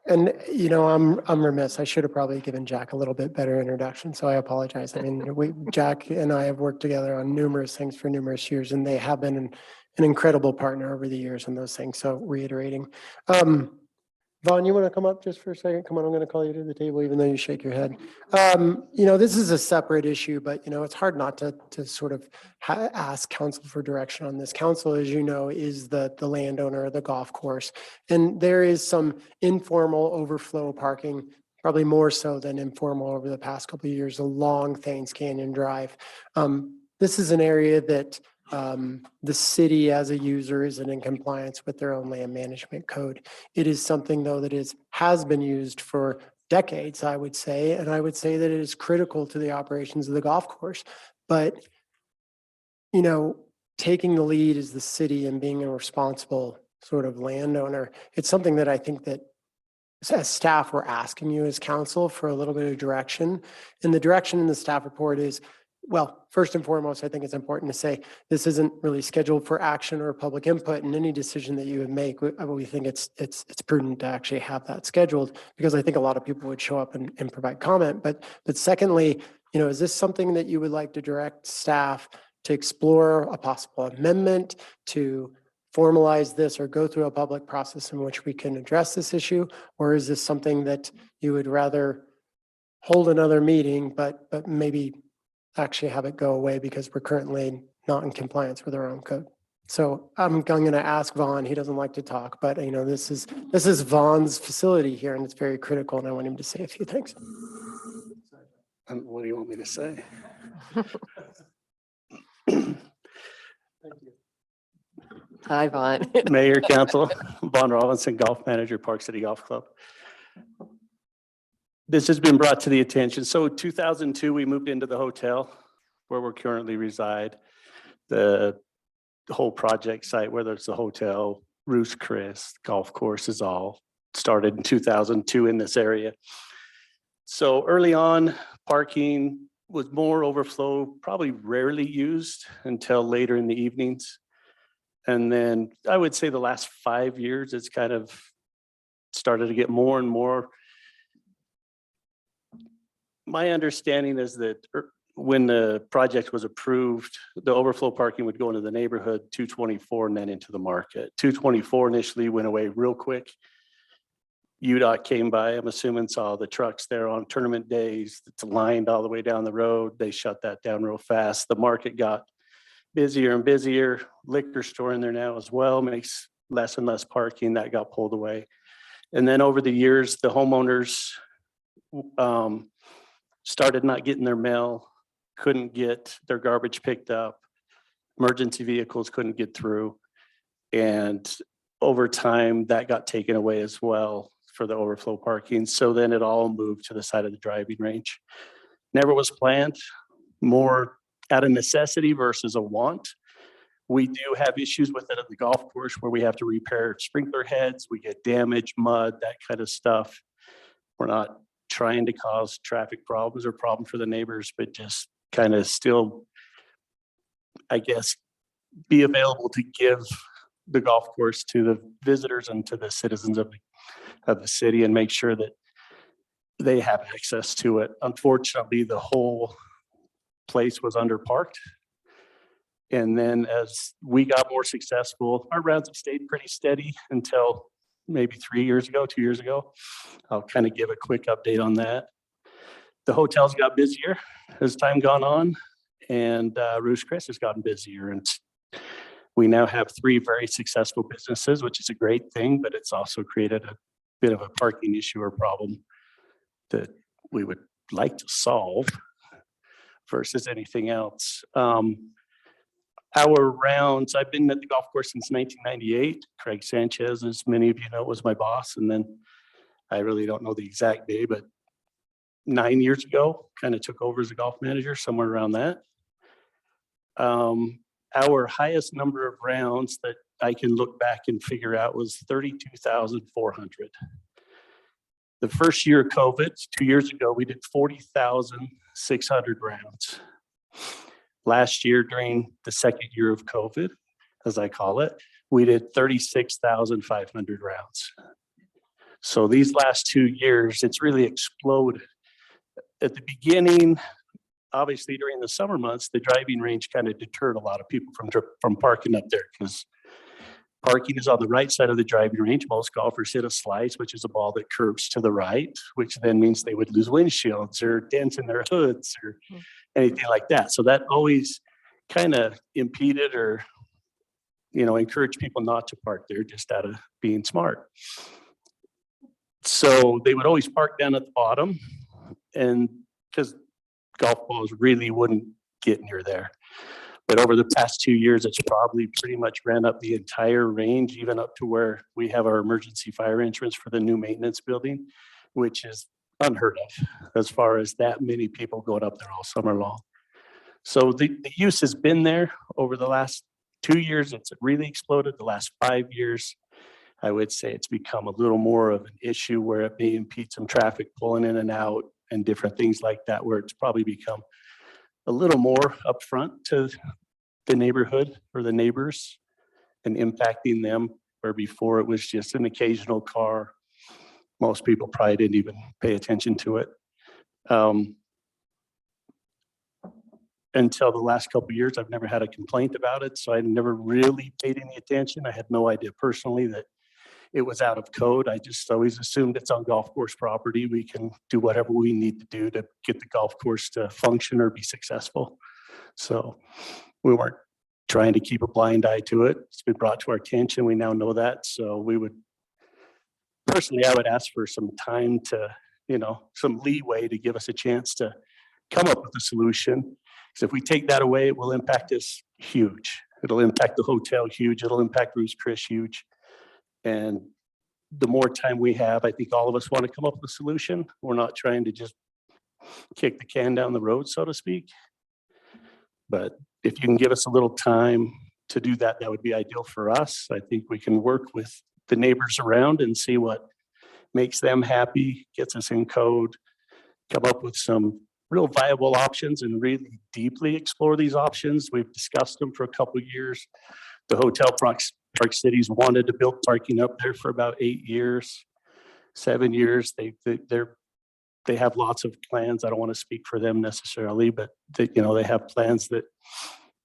Speaker 17: And I'm remiss. I should have probably given Jack a little bit better introduction, so I apologize. I mean, Jack and I have worked together on numerous things for numerous years, and they have been an incredible partner over the years on those things. So reiterating, Vaughn, you want to come up just for a second? Come on, I'm going to call you to the table, even though you shake your head. This is a separate issue, but it's hard not to sort of ask council for direction on this. Council, as you know, is the landowner of the golf course, and there is some informal overflow parking, probably more so than informal over the past couple of years along Thanes Canyon Drive. This is an area that the city as a user isn't in compliance with their own land management code. It is something though that has been used for decades, I would say, and I would say that it is critical to the operations of the golf course. But, taking the lead as the city and being a responsible sort of landowner, it's something that I think that as staff, we're asking you as council for a little bit of direction. And the direction in the staff report is, well, first and foremost, I think it's important to say this isn't really scheduled for action or public input, and any decision that you would make, we think it's prudent to actually have that scheduled, because I think a lot of people would show up and provide comment. But secondly, is this something that you would like to direct staff to explore a possible amendment to formalize this or go through a public process in which we can address this issue? Or is this something that you would rather hold another meeting, but maybe actually have it go away because we're currently not in compliance with our own code? So I'm going to ask Vaughn. He doesn't like to talk, but this is Vaughn's facility here, and it's very critical, and I want him to say a few things.
Speaker 18: What do you want me to say?
Speaker 6: Hi, Vaughn.
Speaker 19: Mayor, Council, Vaughn Robinson, Golf Manager, Park City Golf Club. This has been brought to the attention. So 2002, we moved into the hotel where we currently reside. The whole project site, whether it's the hotel, Ruth's Chris, golf course, is all started in 2002 in this area. So early on, parking was more overflow, probably rarely used until later in the evenings. And then I would say the last 5 years, it's kind of started to get more and more. My understanding is that when the project was approved, the overflow parking would go into the neighborhood, 224, and then into the market. 224 initially went away real quick. UDOT came by, I'm assuming, saw the trucks there on tournament days. It's lined all the way down the road. They shut that down real fast. The market got busier and busier. Liquor store in there now as well, makes less and less parking. That got pulled away. And then over the years, the homeowners started not getting their mail, couldn't get their garbage picked up. Emergency vehicles couldn't get through. And over time, that got taken away as well for the overflow parking. So then it all moved to the side of the driving range. Never was planned, more out of necessity versus a want. We do have issues with it at the golf course where we have to repair sprinkler heads. We get damage, mud, that kind of stuff. We're not trying to cause traffic problems or problem for the neighbors, but just kind of still, I guess, be available to give the golf course to the visitors and to the citizens of the city and make sure that they have access to it. Unfortunately, the whole place was underparked. And then as we got more successful, our rounds have stayed pretty steady until maybe 2 years ago. I'll kind of give a quick update on that. The hotels got busier as time gone on, and Ruth's Chris has gotten busier. And we now have 3 very successful businesses, which is a great thing, but it's also created a bit of a parking issue or problem that we would like to solve versus anything else. Our rounds, I've been at the golf course since 1998. Craig Sanchez, as many of you know, was my boss. And then I really don't know the exact day, but 9 years ago, kind of took over as a golf manager, somewhere around that. Our highest number of rounds that I can look back and figure out was 32,400. The first year of COVID, 2 years ago, we did 40,600 rounds. Last year, during the second year of COVID, as I call it, we did 36,500 rounds. So these last 2 years, it's really exploded. At the beginning, obviously during the summer months, the driving range kind of deterred a lot of people from parking up there because parking is on the right side of the driving range. Most golfers hit a slice, which is a ball that curves to the right, which then means they would lose windshields or dents in their hoods or anything like that. So that always kind of impeded or, encouraged people not to park there just out of being smart. So they would always park down at the bottom, and because golf balls really wouldn't get near there. But over the past 2 years, it's probably pretty much ran up the entire range, even up to where we have our emergency fire entrance for the new maintenance building, which is unheard of as far as that many people going up there all summer long. So the use has been there over the last 2 years. It's really exploded. The last 5 years, I would say it's become a little more of an issue where it may impede some traffic pulling in and out and different things like that, where it's probably become a little more upfront to the neighborhood or the neighbors and impacting them, where before it was just an occasional car. Most people probably didn't even pay attention to it. Until the last couple of years, I've never had a complaint about it, so I never really paid any attention. I had no idea personally that it was out of code. I just always assumed it's on golf course property. We can do whatever we need to do to get the golf course to function or be successful. So we weren't trying to keep a blind eye to it. It's been brought to our attention. We now know that. So we would, personally, I would ask for some time to, some leeway to give us a chance to come up with a solution. Because if we take that away, it will impact us huge. It'll impact the hotel huge. It'll impact Ruth's Chris huge. And the more time we have, I think all of us want to come up with a solution. We're not trying to just kick the can down the road, so to speak. But if you can give us a little time to do that, that would be ideal for us. I think we can work with the neighbors around and see what makes them happy, gets us in code, come up with some real viable options and really deeply explore these options. We've discussed them for a couple of years. The hotel Park Cities wanted to build parking up there for about 8 years, 7 years. They have lots of plans. I don't want to speak for them necessarily, but they have plans that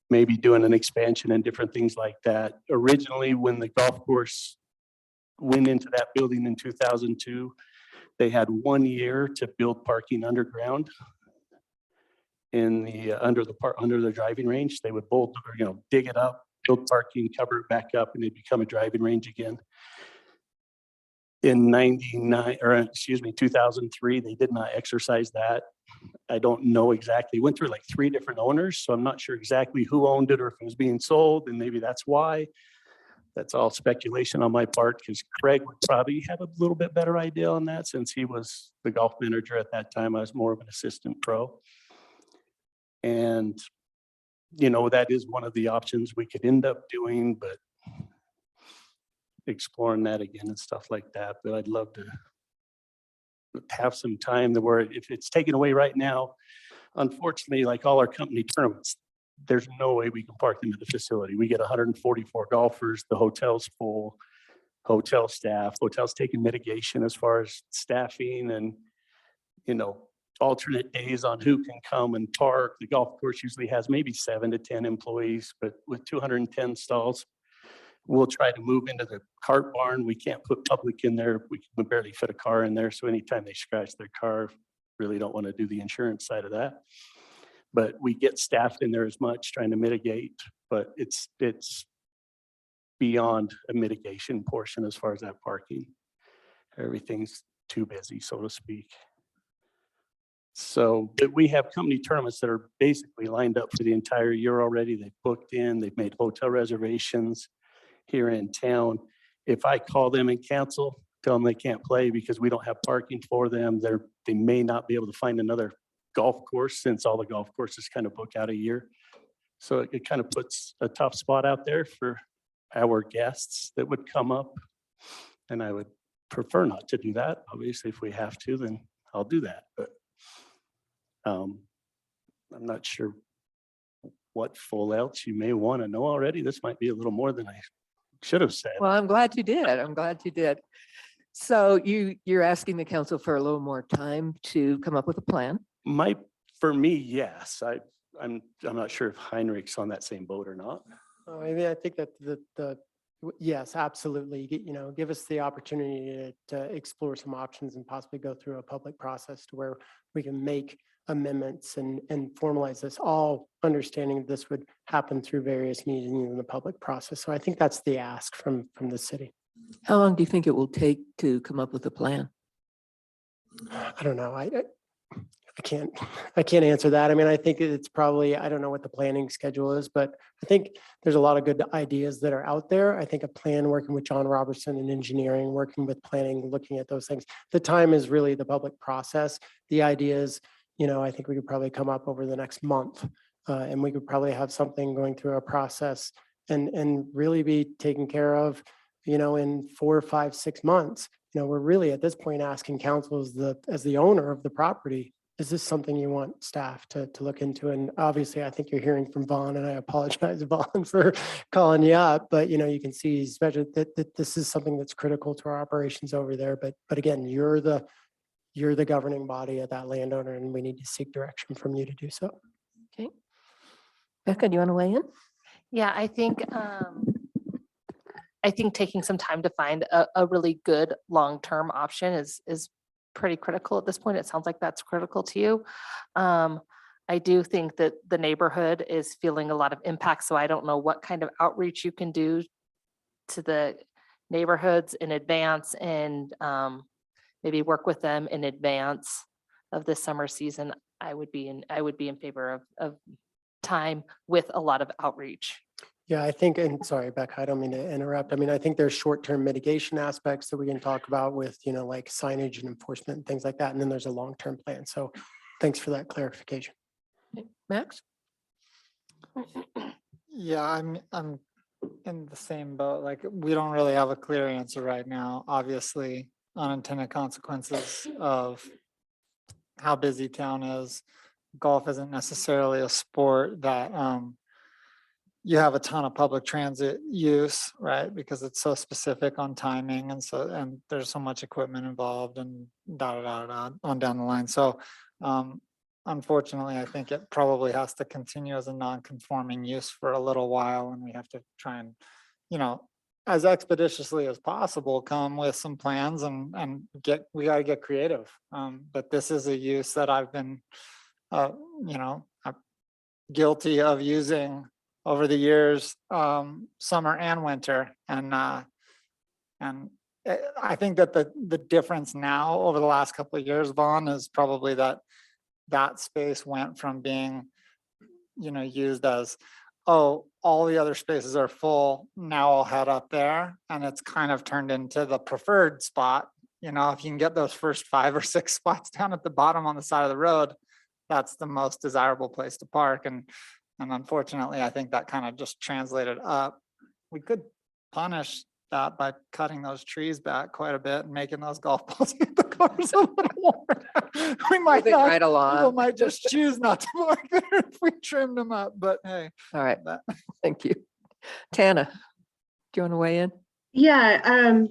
Speaker 19: maybe doing an expansion and different things like that. Originally, when the golf course went into that building in 2002, they had 1 year to build parking underground in the under the driving range. They would dig it up, build parking, cover it back up, and it'd become a driving range again. In 2003, they did not exercise that. I don't know exactly. Went through like 3 different owners, so I'm not sure exactly who owned it or if it was being sold, and maybe that's why. That's all speculation on my part, because Craig would probably have a little bit better idea on that since he was the golf manager at that time. I was more of an assistant pro. And, that is one of the options we could end up doing, but exploring that again and stuff like that. But I'd love to have some time to where if it's taken away right now, unfortunately, like all our company tournaments, there's no way we can park them at the facility. We get 144 golfers, the hotel's full, hotel staff, hotel's taking mitigation as far as staffing and, alternate days on who can come and park. The golf course usually has maybe 7 to 10 employees, but with 210 stalls, we'll try to move into the cart barn. We can't put public in there. We can barely fit a car in there. So anytime they scratch their car, really don't want to do the insurance side of that. But we get staffed in there as much, trying to mitigate, but it's beyond a mitigation portion as far as that parking. Everything's too busy, so to speak. So but we have company tournaments that are basically lined up for the entire year already. They've booked in, they've made hotel reservations here in town. If I call them and cancel, tell them they can't play because we don't have parking for them, they may not be able to find another golf course since all the golf courses kind of book out a year. So it kind of puts a tough spot out there for our guests that would come up. And I would prefer not to do that. Obviously, if we have to, then I'll do that. But I'm not sure what full else you may want to know already. This might be a little more than I should have said.
Speaker 6: Well, I'm glad you did. I'm glad you did. So you're asking the council for a little more time to come up with a plan?
Speaker 19: For me, yes. I'm not sure if Heinrich's on that same boat or not.
Speaker 17: Oh, I mean, I think that yes, absolutely. Give us the opportunity to explore some options and possibly go through a public process to where we can make amendments and formalize this, all understanding this would happen through various meetings in the public process. So I think that's the ask from the city.
Speaker 6: How long do you think it will take to come up with a plan?
Speaker 17: I don't know. I can't answer that. I mean, I think it's probably, I don't know what the planning schedule is, but I think there's a lot of good ideas that are out there. I think a plan working with John Robertson in engineering, working with planning, looking at those things. The time is really the public process. The ideas, I think we could probably come up over the next month, and we could probably have something going through a process and really be taken care of, in 4 or 5, 6 months. We're really at this point asking council as the owner of the property, is this something you want staff to look into? And obviously, I think you're hearing from Vaughn, and I apologize, Vaughn, for calling you up, but you can see, especially that this is something that's critical to our operations over there. But again, you're the governing body of that landowner, and we need to seek direction from you to do so.
Speaker 6: Okay. Becca, do you want to weigh in?
Speaker 5: Yeah, I think taking some time to find a really good long-term option is pretty critical at this point. It sounds like that's critical to you. I do think that the neighborhood is feeling a lot of impact, so I don't know what kind of outreach you can do to the neighborhoods in advance and maybe work with them in advance of the summer season. I would be in favor of time with a lot of outreach.
Speaker 17: Yeah, I think, and sorry, Becca, I don't mean to interrupt. I mean, I think there's short-term mitigation aspects that we can talk about with, like signage and enforcement and things like that. And then there's a long-term plan. So thanks for that clarification.
Speaker 6: Max?
Speaker 11: Yeah, I'm in the same boat. Like, we don't really have a clear answer right now. Obviously, unintended consequences of how busy town is. Golf isn't necessarily a sport that you have a ton of public transit use, right? Because it's so specific on timing, and there's so much equipment involved and on down the line. So unfortunately, I think it probably has to continue as a non-conforming use for a little while, and we have to try and, as expeditiously as possible, come with some plans and we gotta get creative. But this is a use that I've been, guilty of using over the years, summer and winter. And I think that the difference now over the last couple of years, Vaughn, is probably that space went from being, used as, oh, all the other spaces are full, now I'll head up there. And it's kind of turned into the preferred spot. If you can get those first 5 or 6 spots down at the bottom on the side of the road, that's the most desirable place to park. And unfortunately, I think that kind of just translated up. We could punish that by cutting those trees back quite a bit and making those golf balls hit the cars a little more. We might
Speaker 6: Moving
Speaker 11: not,
Speaker 6: right along.
Speaker 11: people might just choose not to park there if we trimmed them up, but hey.
Speaker 6: All right, thank you. Tana, do you want to weigh in?
Speaker 1: Yeah,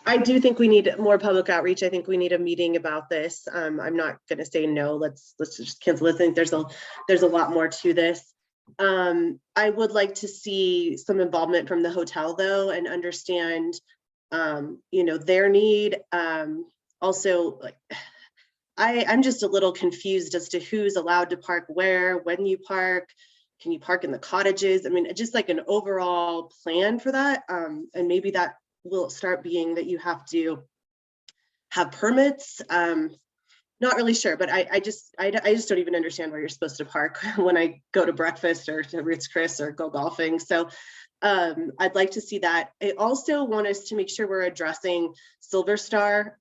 Speaker 1: I do think we need more public outreach. I think we need a meeting about this. I'm not going to say no. Let's just cancel this. I think there's a lot more to this. I would like to see some involvement from the hotel though, and understand, their need. Also, like, I'm just a little confused as to who's allowed to park where, when you park. Can you park in the cottages? I mean, just like an overall plan for that. And maybe that will start being that you have to have permits. Not really sure, but I just don't even understand where you're supposed to park when I go to breakfast or to Ritz Chris or go golfing. So I'd like to see that. I also want us to make sure we're addressing Silver Star.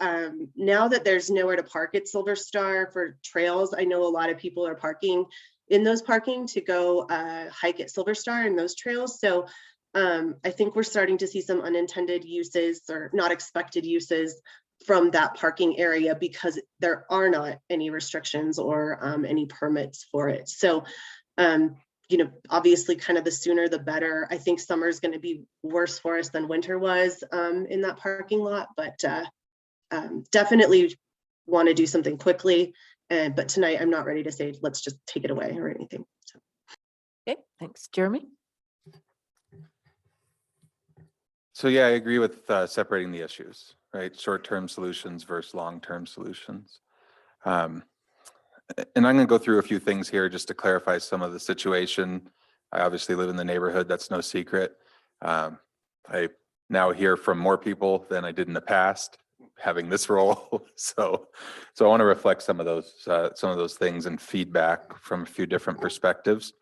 Speaker 1: Now that there's nowhere to park at Silver Star for trails, I know a lot of people are parking in those parking to go hike at Silver Star and those trails. So I think we're starting to see some unintended uses or not expected uses from that parking area because there are not any restrictions or any permits for it. So, you know, obviously kind of the sooner the better. I think summer is going to be worse for us than winter was in that parking lot, but definitely want to do something quickly. But tonight I'm not ready to say, let's just take it away or anything. So.
Speaker 6: Okay, thanks. Jeremy?
Speaker 9: So yeah, I agree with separating the issues, right? Short-term solutions versus long-term solutions. And I'm going to go through a few things here just to clarify some of the situation. I obviously live in the neighborhood, that's no secret. I now hear from more people than I did in the past, having this role. So I want to reflect some of those things and feedback from a few different perspectives.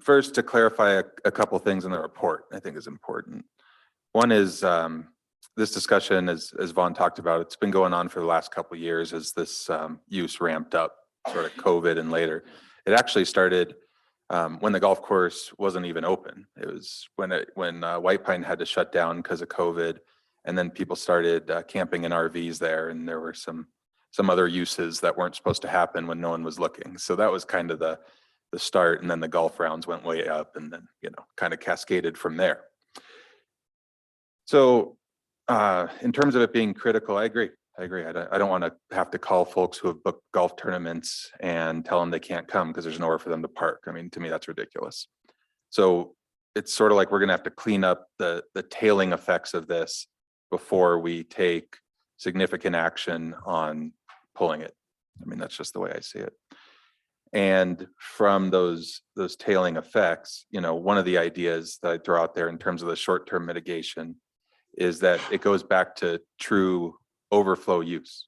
Speaker 9: First, to clarify a couple things in the report, I think is important. One is this discussion, as Vaughn talked about, it's been going on for the last couple of years as this use ramped up, sort of COVID and later. It actually started when the golf course wasn't even open. It was when White Pine had to shut down because of COVID, and then people started camping in RVs there, and there were some other uses that weren't supposed to happen when no one was looking. So that was kind of the start, and then the golf rounds went way up, and then kind of cascaded from there. So in terms of it being critical, I agree. I don't want to have to call folks who have booked golf tournaments and tell them they can't come because there's nowhere for them to park. I mean, to me, that's ridiculous. So it's sort of like we're going to have to clean up the tailing effects of this before we take significant action on pulling it. I mean, that's just the way I see it. And from those tailing effects, one of the ideas that I throw out there in terms of the short-term mitigation is that it goes back to true overflow use,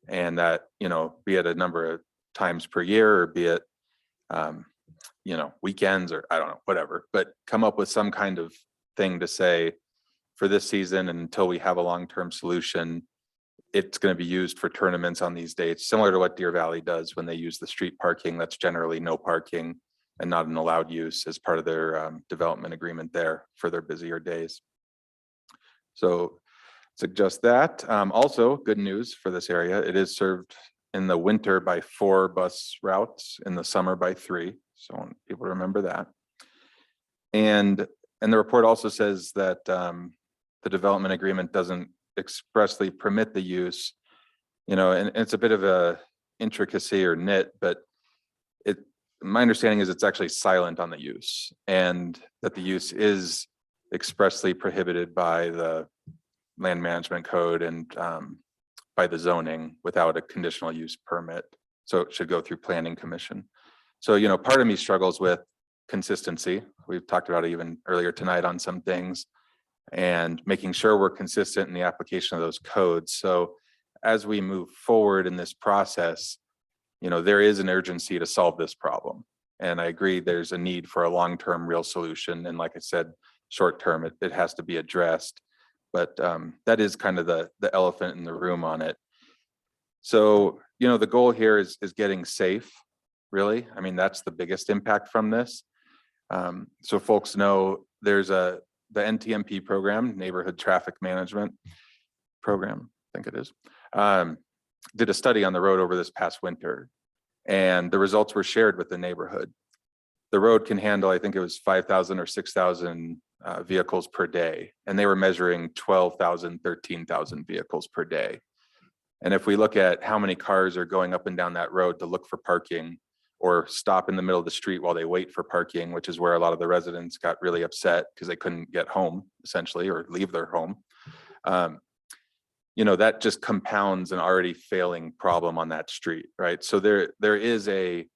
Speaker 9: and that be it a number of times per year or be it weekends or I don't know, whatever, but come up with some kind of thing to say for this season and until we have a long-term solution, it's going to be used for tournaments on these dates, similar to what Deer Valley does when they use the street parking. That's generally no parking and not an allowed use as part of their development agreement there for their busier days. So suggest that. Also, good news for this area, it is served in the winter by 4 bus routes, in the summer by 3. So I want people to remember that. And the report also says that the development agreement doesn't expressly permit the use, and it's a bit of a intricacy or nit, but my understanding is it's actually silent on the use, and that the use is expressly prohibited by the land management code and by the zoning without a conditional use permit. So it should go through planning commission. So, part of me struggles with consistency. We've talked about it even earlier tonight on some things, and making sure we're consistent in the application of those codes. So as we move forward in this process, there is an urgency to solve this problem. And I agree there's a need for a long-term real solution. And like I said, short-term, it has to be addressed. But that is kind of the elephant in the room on it. So, the goal here is getting safe, really. I mean, that's the biggest impact from this. So folks know there's the NTMP program, Neighborhood Traffic Management Program, I think it is, did a study on the road over this past winter, and the results were shared with the neighborhood. The road can handle, I think it was 5,000 or 6,000 vehicles per day, and they were measuring 12,000, 13,000 vehicles per day. And if we look at how many cars are going up and down that road to look for parking or stop in the middle of the street while they wait for parking, which is where a lot of the residents got really upset because they couldn't get home essentially or leave their home. That just compounds an already failing problem on that street, right? So there is a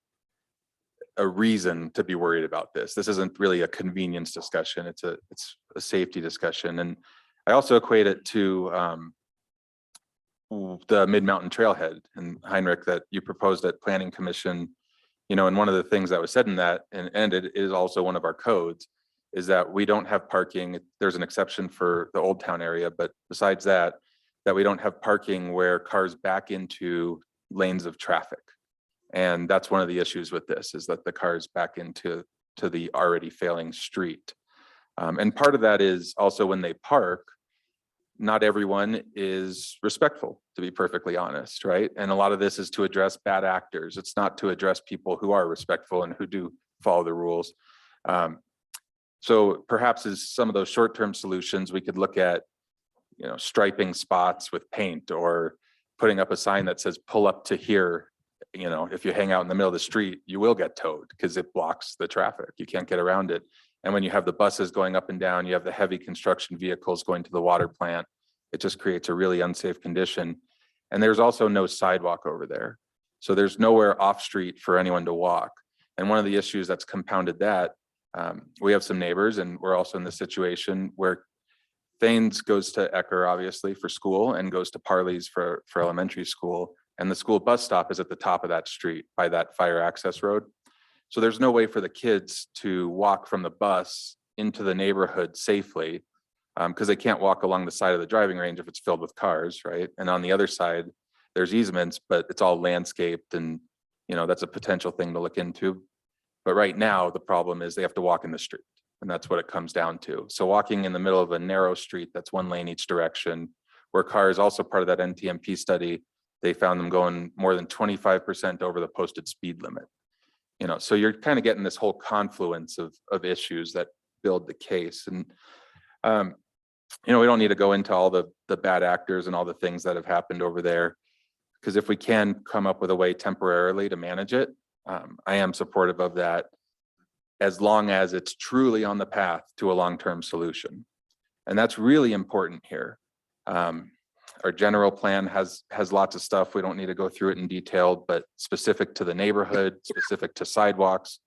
Speaker 9: reason to be worried about this. This isn't really a convenience discussion. It's a safety discussion. And I also equate it to the Mid-Mountain Trailhead and Heinrich that you proposed at Planning Commission. And one of the things that was said in that, and it is also one of our codes, is that we don't have parking. There's an exception for the Old Town area, but besides that we don't have parking where cars back into lanes of traffic. And that's one of the issues with this, is that the cars back into the already failing street. And part of that is also when they park, not everyone is respectful, to be perfectly honest, right? And a lot of this is to address bad actors. It's not to address people who are respectful and who do follow the rules. So perhaps as some of those short-term solutions, we could look at, striping spots with paint, or putting up a sign that says pull up to here. If you hang out in the middle of the street, you will get towed because it blocks the traffic. You can't get around it. And when you have the buses going up and down, you have the heavy construction vehicles going to the water plant, it just creates a really unsafe condition. And there's also no sidewalk over there. So there's nowhere off street for anyone to walk. And one of the issues that's compounded that, we have some neighbors, and we're also in the situation where Thanes goes to Ecker, obviously, for school, and goes to Parley's for elementary school. And the school bus stop is at the top of that street by that fire access road. So there's no way for the kids to walk from the bus into the neighborhood safely, because they can't walk along the side of the driving range if it's filled with cars, right? And on the other side, there's easements, but it's all landscaped, and that's a potential thing to look into. But right now, the problem is they have to walk in the street, and that's what it comes down to. So walking in the middle of a narrow street that's one lane each direction, where cars, also part of that NTMP study, they found them going more than 25% over the posted speed limit. So you're kind of getting this whole confluence of issues that build the case. And, we don't need to go into all the bad actors and all the things that have happened over there, because if we can come up with a way temporarily to manage it, I am supportive of that, as long as it's truly on the path to a long-term solution. And that's really important here. Our general plan has lots of stuff. We don't need to go through it in detail, but specific to the neighborhood, specific to sidewalks.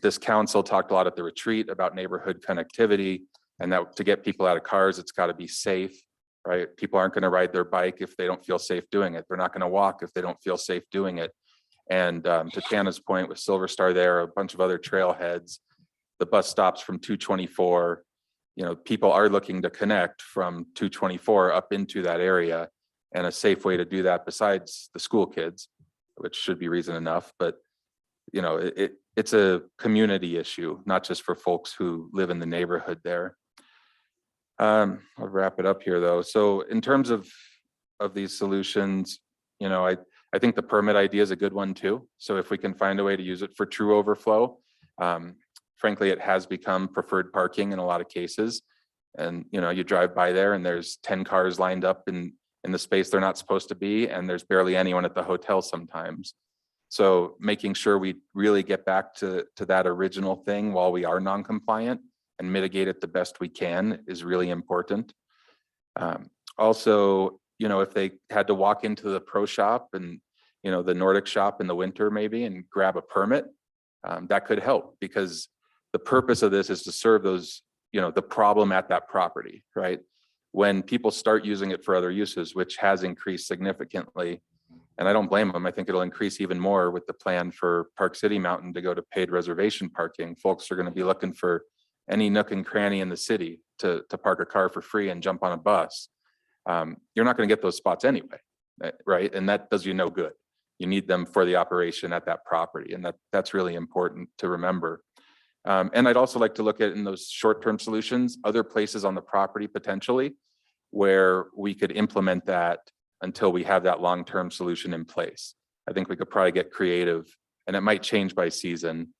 Speaker 9: This council talked a lot at the retreat about neighborhood connectivity, and that to get people out of cars, it's got to be safe, right? People aren't going to ride their bike if they don't feel safe doing it. They're not going to walk if they don't feel safe doing it. And to Tana's point with Silver Star there, a bunch of other trailheads, the bus stops from 224, people are looking to connect from 224 up into that area, and a safe way to do that, besides the school kids, which should be reason enough, but it's a community issue, not just for folks who live in the neighborhood there. I'll wrap it up here though. So in terms of these solutions, I think the permit idea is a good one too. So if we can find a way to use it for true overflow, frankly, it has become preferred parking in a lot of cases. And, you drive by there and there's 10 cars lined up in the space they're not supposed to be, and there's barely anyone at the hotel sometimes. So making sure we really get back to that original thing while we are non-compliant and mitigate it the best we can is really important. Also, if they had to walk into the pro shop and, the Nordic shop in the winter maybe, and grab a permit, that could help, because the purpose of this is to serve those, the problem at that property, right? When people start using it for other uses, which has increased significantly, and I don't blame them, I think it'll increase even more with the plan for Park City Mountain to go to paid reservation parking. Folks are going to be looking for any nook and cranny in the city to park a car for free and jump on a bus. You're not going to get those spots anyway, right? And that does you no good. You need them for the operation at that property, and that's really important to remember. And I'd also like to look at, in those short-term solutions, other places on the property potentially where we could implement that until we have that long-term solution in place. I think we could probably get creative, and it might change by season.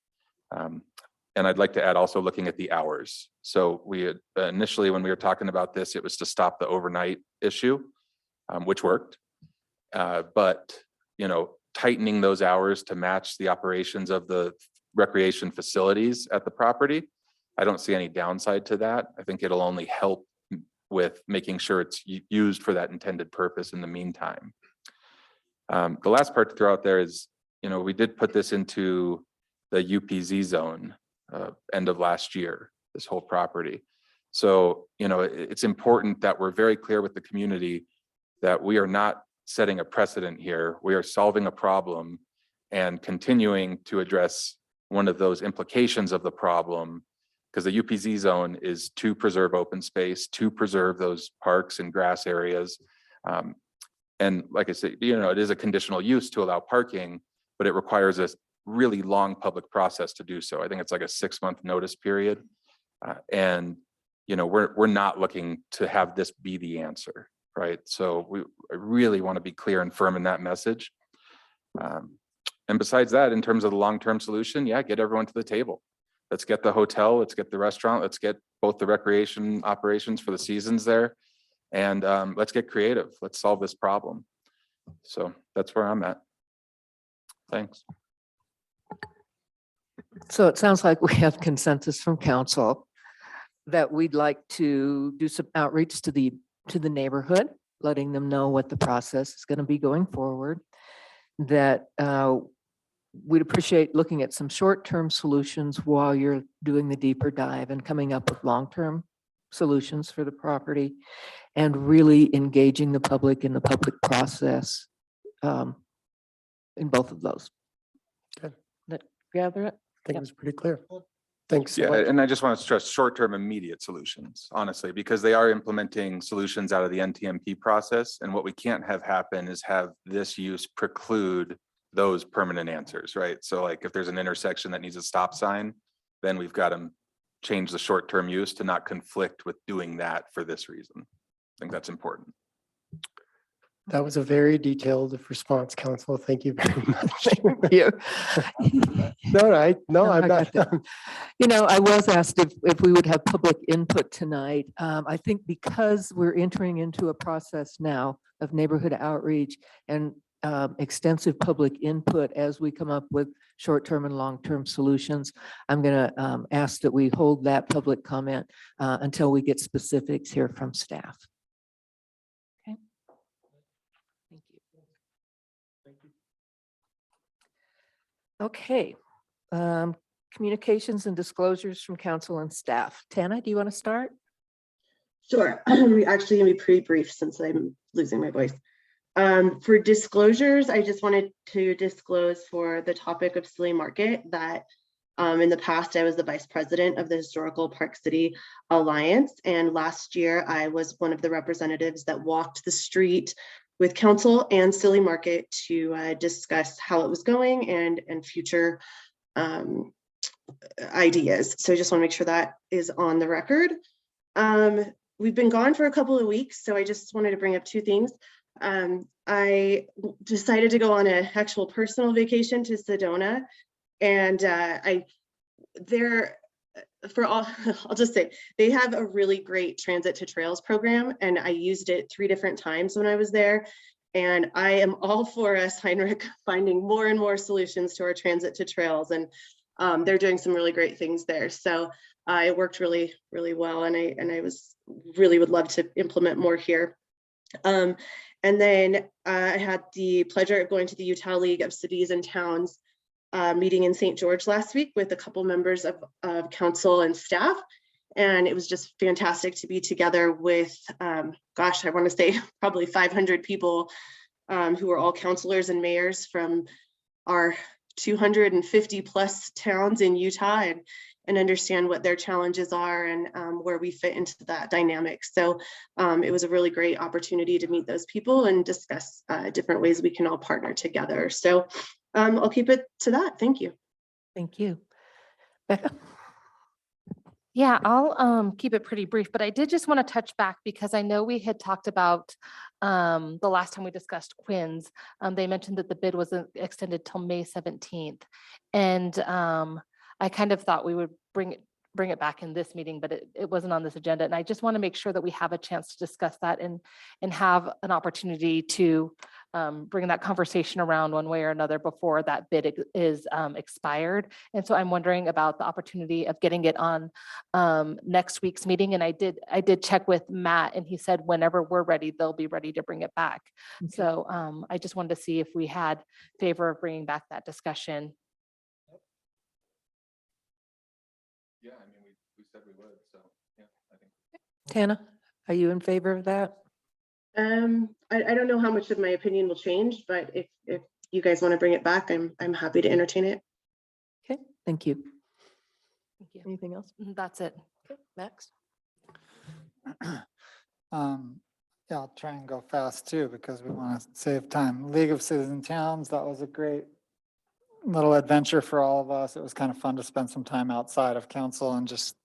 Speaker 9: And I'd like to add also looking at the hours. So we had initially, when we were talking about this, it was to stop the overnight issue, which worked. But, tightening those hours to match the operations of the recreation facilities at the property, I don't see any downside to that. I think it'll only help with making sure it's used for that intended purpose in the meantime. The last part to throw out there is, we did put this into the UPZ zone end of last year, this whole property. So, it's important that we're very clear with the community that we are not setting a precedent here. We are solving a problem and continuing to address one of those implications of the problem, because the UPZ zone is to preserve open space, to preserve those parks and grass areas. And like I said, it is a conditional use to allow parking, but but it requires a really long public process to do so. I think it's like a 6-month notice period. And, you know, we're not looking to have this be the answer, right? So I really want to be clear and firm in that message. And besides that, in terms of the long-term solution, yeah, get everyone to the table. Let's get the hotel, let's get the restaurant, let's get both the recreation operations for the seasons there. And let's get creative. Let's solve this problem. So that's where I'm at. Thanks.
Speaker 6: So it sounds like we have consensus from council that we'd like to do some outreach to the neighborhood, letting them know what the process is going to be going forward. That we'd appreciate looking at some short-term solutions while you're doing the deeper dive and coming up with long-term solutions for the property, and really engaging the public in the public process in both of those.
Speaker 17: Okay.
Speaker 6: That gather it?
Speaker 17: I think it was pretty clear. Thanks so
Speaker 9: Yeah,
Speaker 17: much.
Speaker 9: and I just want to stress short-term immediate solutions, honestly, because they are implementing solutions out of the NTMP process. And what we can't have happen is have this use preclude those permanent answers, right? So like if there's an intersection that needs a stop sign, then we've got to change the short-term use to not conflict with doing that for this reason. I think that's important.
Speaker 17: That was a very detailed response, Council. Thank you very much.
Speaker 6: Thank you.
Speaker 17: No, I'm
Speaker 6: I
Speaker 17: not.
Speaker 6: got that. You know, I was asked if we would have public input tonight. I think because we're entering into a process now of neighborhood outreach and extensive public input as we come up with short-term and long-term solutions, I'm going to ask that we hold that public comment until we get specifics here from staff. Okay. Thank you. Okay. Communications and disclosures from council and staff. Tana, do you want to start?
Speaker 1: Sure. We're actually going to be pretty brief since I'm losing my voice. For disclosures, I just wanted to disclose for the topic of Silly Market that in the past, I was the vice president of the Historical Park City Alliance. And last year, I was one of the representatives that walked the street with council and Silly Market to discuss how it was going and future ideas. So I just want to make sure that is on the record. We've been gone for a couple of weeks, so I just wanted to bring up two things. I decided to go on an actual personal vacation to Sedona, and I'll just say they have a really great transit to trails program, and I used it 3 different times when I was there. And I am all for us, Heinrich, finding more and more solutions to our transit to trails, and they're doing some really great things there. So it worked really, really well, and I really would love to implement more here. And then I had the pleasure of going to the Utah League of Cities and Towns meeting in St. George last week with a couple members of council and staff. And it was just fantastic to be together with, gosh, I want to say probably 500 people who are all councilors and mayors from our 250 plus towns in Utah, and understand what their challenges are and where we fit into that dynamic. So it was a really great opportunity to meet those people and discuss different ways we can all partner together. So I'll keep it to that. Thank you.
Speaker 6: Thank you. Becca?
Speaker 5: Yeah, I'll keep it pretty brief, but I did just want to touch back because I know we had talked about the last time we discussed Quinn's. They mentioned that the bid was extended till May 17th. And I kind of thought we would bring it back in this meeting, but it wasn't on this agenda. And I just want to make sure that we have a chance to discuss that and have an opportunity to bring that conversation around one way or another before that bid is expired. And so I'm wondering about the opportunity of getting it on next week's meeting. And I did check with Matt, and he said whenever we're ready, they'll be ready to bring it back. Okay. So I just wanted to see if we had favor of bringing back that discussion.
Speaker 9: Yeah, I mean, we said we would, so yeah, I think.
Speaker 6: Tana, are you in favor of that?
Speaker 1: I don't know how much of my opinion will change, but if you guys want to bring it back, I'm happy to entertain it.
Speaker 6: Okay, thank you. Thank you. Anything else?
Speaker 5: That's it.
Speaker 6: Okay, Max?
Speaker 11: Yeah, I'll try and go fast too, because we want to save time. League of Cities and Towns, that was a great little adventure for all of us. It was kind of fun to spend some time outside of council and just,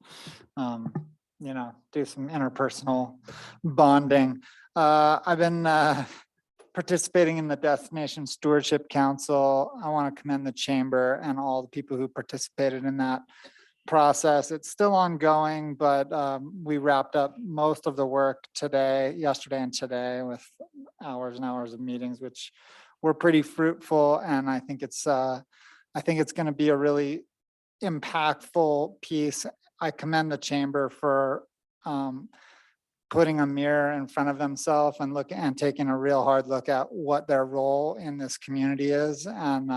Speaker 11: do some interpersonal bonding. I've been participating in the Destination Stewardship Council. I want to commend the chamber and all the people who participated in that process. It's still ongoing, but we wrapped up most of the work yesterday and today with hours and hours of meetings, which were pretty fruitful. And I think it's going to be a really impactful piece. I commend the chamber for putting a mirror in front of themselves and taking a real hard look at what their role in this community is. And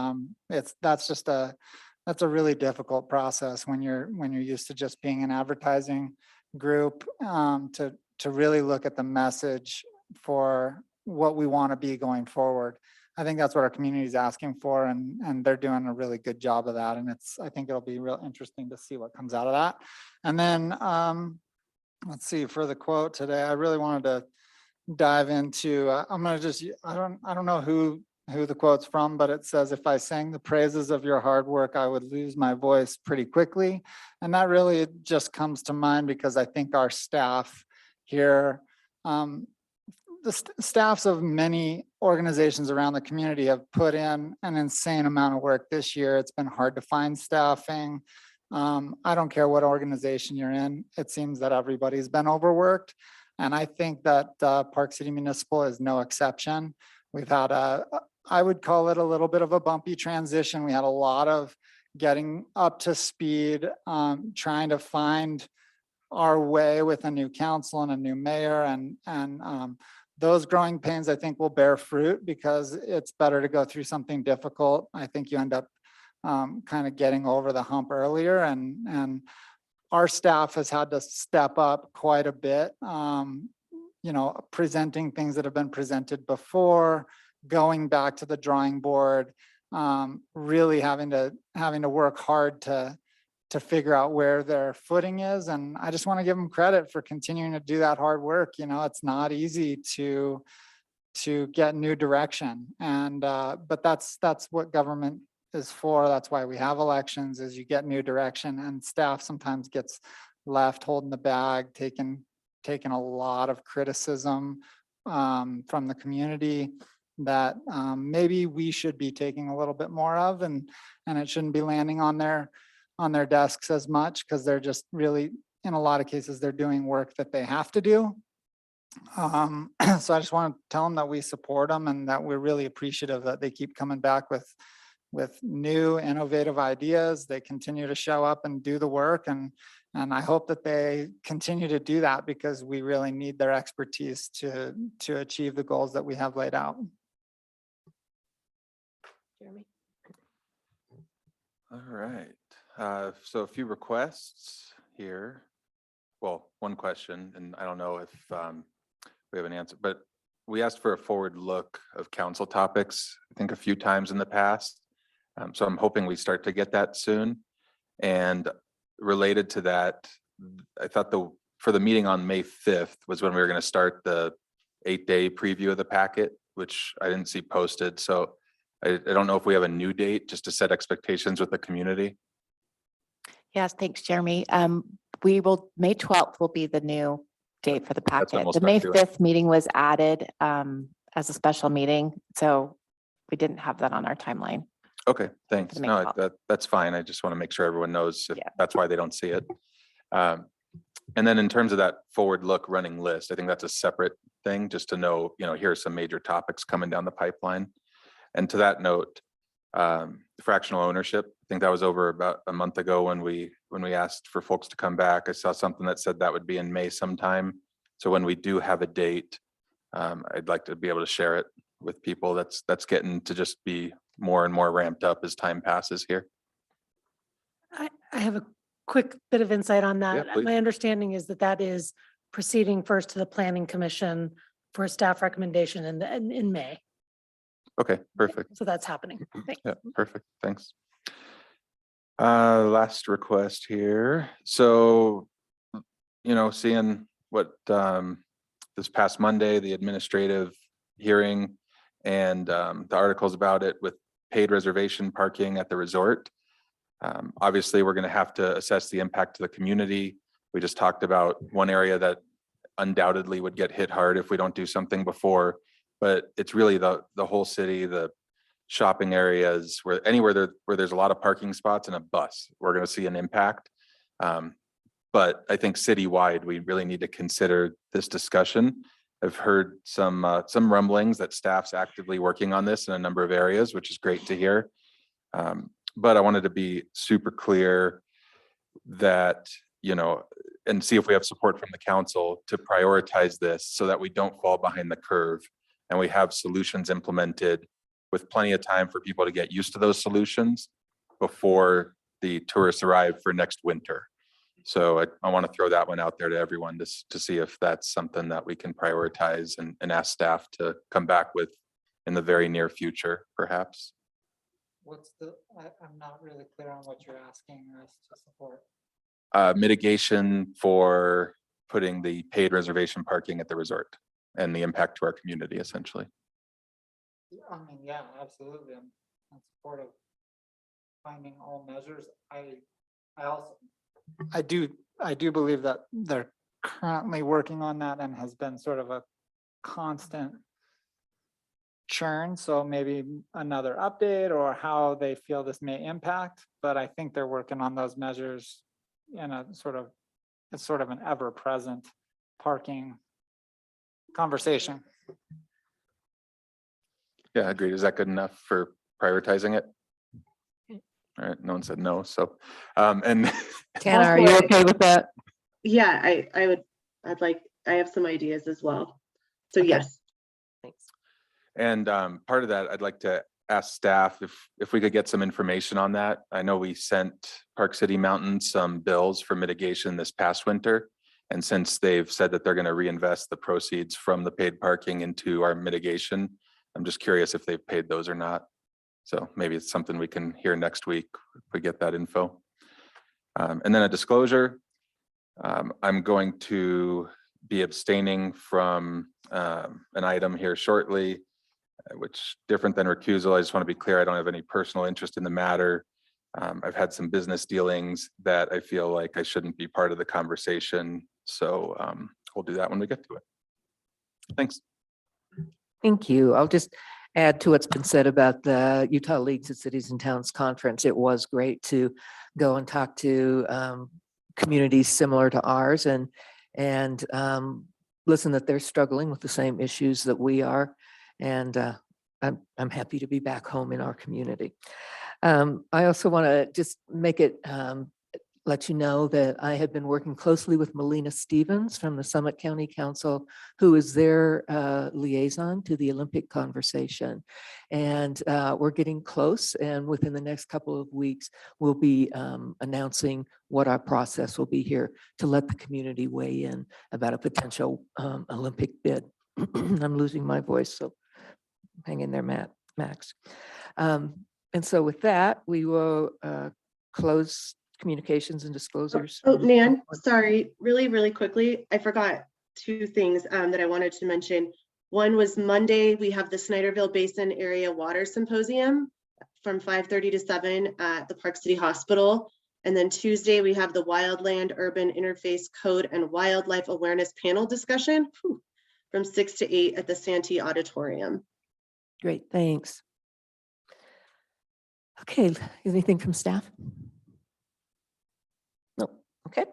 Speaker 11: that's a really difficult process when you're used to just being an advertising group, to really look at the message for what we want to be going forward. I think that's what our community is asking for, and they're doing a really good job of that. And I think it'll be real interesting to see what comes out of that. And then let's see, for the quote today, I really wanted to dive into, I'm going to just, I don't know who the quote's from, but it says, "If I sang the praises of your hard work, I would lose my voice pretty quickly." And that really just comes to mind because I think our staff here, the staffs of many organizations around the community have put in an insane amount of work this year. It's been hard to find staffing. I don't care what organization you're in. It seems that everybody's been overworked. And I think that Park City Municipal is no exception. We've had I would call it a little bit of a bumpy transition. We had a lot of getting up to speed, trying to find our way with a new council and a new mayor, and those growing pains, I think, will bear fruit because it's better to go through something difficult. I think you end up kind of getting over the hump earlier, and our staff has had to step up quite a bit, presenting things that have been presented before, going back to the drawing board, really having to work hard to figure out where their footing is. And I just want to give them credit for continuing to do that hard work. It's not easy to get new direction. And but that's what government is for. That's why we have elections, is you get new direction, and staff sometimes gets left holding the bag, taking a lot of criticism from the community that maybe we should be taking a little bit more of, and it shouldn't be landing on their desks as much, because they're just really, in a lot of cases, they're doing work that they have to do. So I just want to tell them that we support them and that we're really appreciative that they keep coming back with new innovative ideas. They continue to show up and do the work, and I hope that they continue to do that, because we really need their expertise to achieve the goals that we have laid out.
Speaker 2: Jeremy?
Speaker 9: All right. So a few requests here. Well, one question, and I don't know if we have an answer, but we asked for a forward look of council topics, I think a few times in the past. So I'm hoping we start to get that soon. And related to that, I thought for the meeting on May 5th was when we were going to start the 8-day preview of the packet, which I didn't see posted. So I don't know if we have a new date just to set expectations with the community.
Speaker 20: Yes, thanks, Jeremy. May 12th will be the new date for the
Speaker 9: That's when
Speaker 20: packet.
Speaker 9: we'll
Speaker 20: The May
Speaker 9: start doing it.
Speaker 20: 5th meeting was added as a special meeting, so we didn't have that on our timeline.
Speaker 9: Okay, thanks.
Speaker 20: May
Speaker 9: No,
Speaker 20: 12th.
Speaker 9: that's fine. I just want to make sure everyone knows if that's why they don't see it. And then in terms of that forward look running list, I think that's a separate thing, just to know, here are some major topics coming down the pipeline. And to that note, fractional ownership, I think that was over about a month ago when we asked for folks to come back. I saw something that said that would be in May sometime. So when we do have a date, I'd like to be able to share it with people. That's getting to just be more and more ramped up as time passes here.
Speaker 2: I have a quick bit of insight on that.
Speaker 9: please.
Speaker 2: My understanding is that is proceeding first to the Planning Commission for a staff recommendation in May.
Speaker 9: Okay, perfect.
Speaker 2: So that's happening. Thanks.
Speaker 9: Yeah, perfect. Thanks. Last request here. So, seeing what this past Monday, the administrative hearing and the articles about it with paid reservation parking at the resort. Obviously, we're going to have to assess the impact to the community. We just talked about one area that undoubtedly would get hit hard if we don't do something before, but it's really the whole city, the shopping areas, where anywhere where there's a lot of parking spots and a bus, we're going to see an impact. But I think citywide, we really need to consider this discussion. I've heard some rumblings that staff's actively working on this in a number of areas, which is great to hear. But I wanted to be super clear that, you know, and see if we have support from the council to prioritize this so that we don't fall behind the curve and we have solutions implemented with plenty of time for people to get used to those solutions before the tourists arrive for next winter. So I want to throw that one out there to everyone to see if that's something that we can prioritize and ask staff to come back with in the very near future, perhaps.
Speaker 11: I'm not really clear on what you're asking us to support.
Speaker 9: Mitigation for putting the paid reservation parking at the resort and the impact to our community, essentially.
Speaker 11: I mean, yeah, absolutely. I'm in support of finding all measures. I do believe that they're currently working on that and has been sort of a constant churn. So maybe another update or how they feel this may impact, but I think they're working on those measures in a sort of an ever-present parking conversation.
Speaker 9: Yeah, agreed. Is that good enough for prioritizing it? All right, no one said no, so, and.
Speaker 6: Tana, are you okay with that?
Speaker 1: Yeah, I have some ideas as well. So
Speaker 6: Okay.
Speaker 1: yes.
Speaker 6: Thanks.
Speaker 9: And part of that, I'd like to ask staff if we could get some information on that. I know we sent Park City Mountain some bills for mitigation this past winter. And since they've said that they're going to reinvest the proceeds from the paid parking into our mitigation, I'm just curious if they've paid those or not. So maybe it's something we can hear next week if we get that info. And then a disclosure. I'm going to be abstaining from an item here shortly, which different than recusal. I just want to be clear, I don't have any personal interest in the matter. I've had some business dealings that I feel like I shouldn't be part of the conversation. So we'll do that when we get to it. Thanks.
Speaker 6: Thank you. I'll just add to what's been said about the Utah Leagues of Cities and Towns Conference. It was great to go and talk to communities similar to ours and listen that they're struggling with the same issues that we are. And I'm happy to be back home in our community. I also want to just make it let you know that I have been working closely with Melina Stevens from the Summit County Council, who is their liaison to the Olympic conversation. And we're getting close, and within the next couple of weeks, we'll be announcing what our process will be here to let the community weigh in about a potential Olympic bid. I'm losing my voice, so hang in there, Max. And so with that, we will close communications and disclosures.
Speaker 1: Oh, Nan, sorry, really quickly. I forgot two things that I wanted to mention. One was Monday, we have the Snyderville Basin Area Water Symposium from 5:30 to 7 at the Park City Hospital. And then Tuesday, we have the Wildland Urban Interface Code and Wildlife Awareness Panel discussion from 6 to 8 at the Santee Auditorium.
Speaker 6: Great, thanks. Okay, anything from staff? No, okay.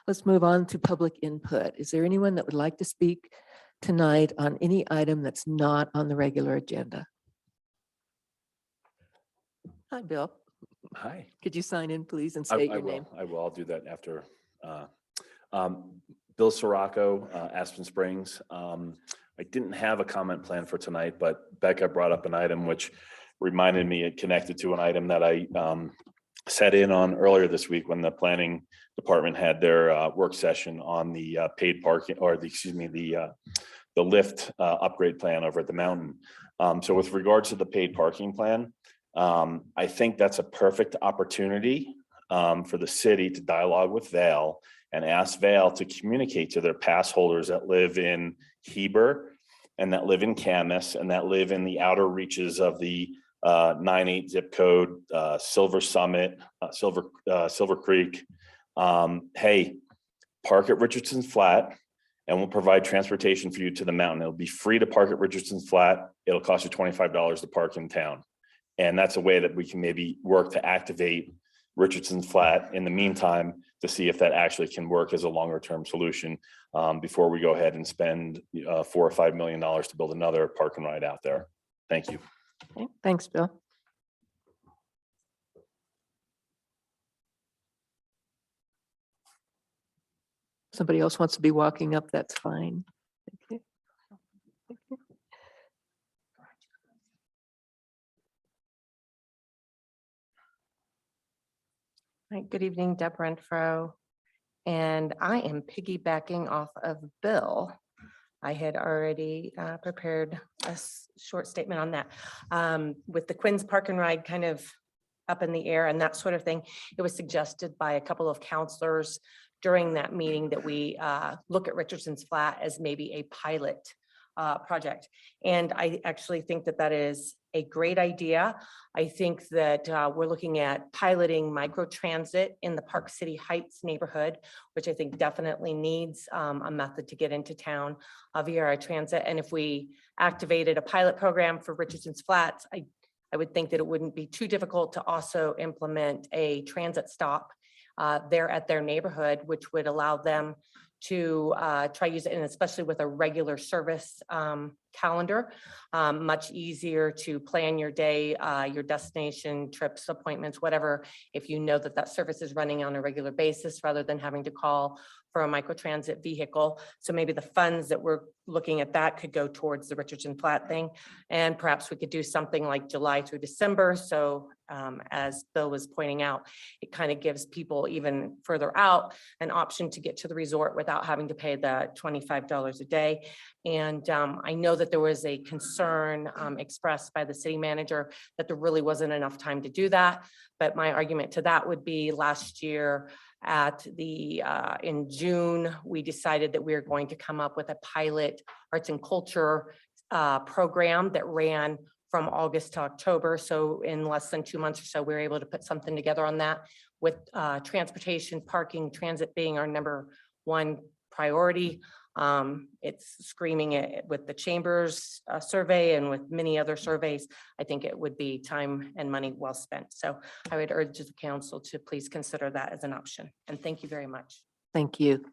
Speaker 6: Let's move on to public input. Is there anyone that would like to speak tonight on any item that's not on the regular agenda? Hi, Bill.
Speaker 21: Hi.
Speaker 6: Could you sign in, please, and state your name?
Speaker 21: I will. I'll do that after. Bill Sirocco, Aspen Springs. I didn't have a comment plan for tonight, but Becca brought up an item which reminded me, it connected to an item that I sat in on earlier this week when the planning department had their work session on the paid parking, or the lift upgrade plan over at the mountain. So with regards to the paid parking plan, I think that's a perfect opportunity for the city to dialogue with Vail and ask Vail to communicate to their pass holders that live in Heber and that live in Camas and that live in the outer reaches of the 98 zip code, Silver Summit, Silver Creek. Hey, park at Richardson's Flat and we'll provide transportation for you to the mountain. It'll be free to park at Richardson's Flat. It'll cost you $25 to park in town. And that's a way that we can maybe work to activate Richardson's Flat in the meantime to see if that actually can work as a longer term solution before we go ahead and spend $4 or $5 million to build another park and ride out there. Thank you.
Speaker 6: Okay, thanks, Bill. Somebody else wants to be walking up, that's fine. Okay.
Speaker 3: Right, good evening, Deb Renfro. And I am piggybacking off of Bill. I had already prepared a short statement on that. With the Quinn's Park and Ride kind of up in the air and that sort of thing, it was suggested by a couple of counselors during that meeting that we look at Richardson's Flat as maybe a pilot project. And I actually think that that is a great idea. I think that we're looking at piloting microtransit in the Park City Heights neighborhood, which I think definitely needs a method to get into town via our transit. And if we activated a pilot program for Richardson's Flats, I would think that it wouldn't be too difficult to also implement a transit stop there at their neighborhood, which would allow them to try use it, and especially with a regular service calendar, much easier to plan your day, your destination, trips, appointments, whatever, if you know that that service is running on a regular basis rather than having to call for a microtransit vehicle. So maybe the funds that we're looking at that could go towards the Richardson Flat thing. And perhaps we could do something like July through December. So as Bill was pointing out, it kind of gives people even further out an option to get to the resort without having to pay the $25 a day. And I know that there was a concern expressed by the city manager that there really wasn't enough time to do that. But my argument to that would be last year at the in June, we decided that we were going to come up with a pilot arts and culture program that ran from August to October. So in less than 2 months or so, we were able to put something together on that with transportation, parking, transit being our #1 priority. It's screaming it with the Chambers survey and with many other surveys. I think it would be time and money well spent. So I would urge the council to please consider that as an option. And thank you very much.
Speaker 6: Thank you.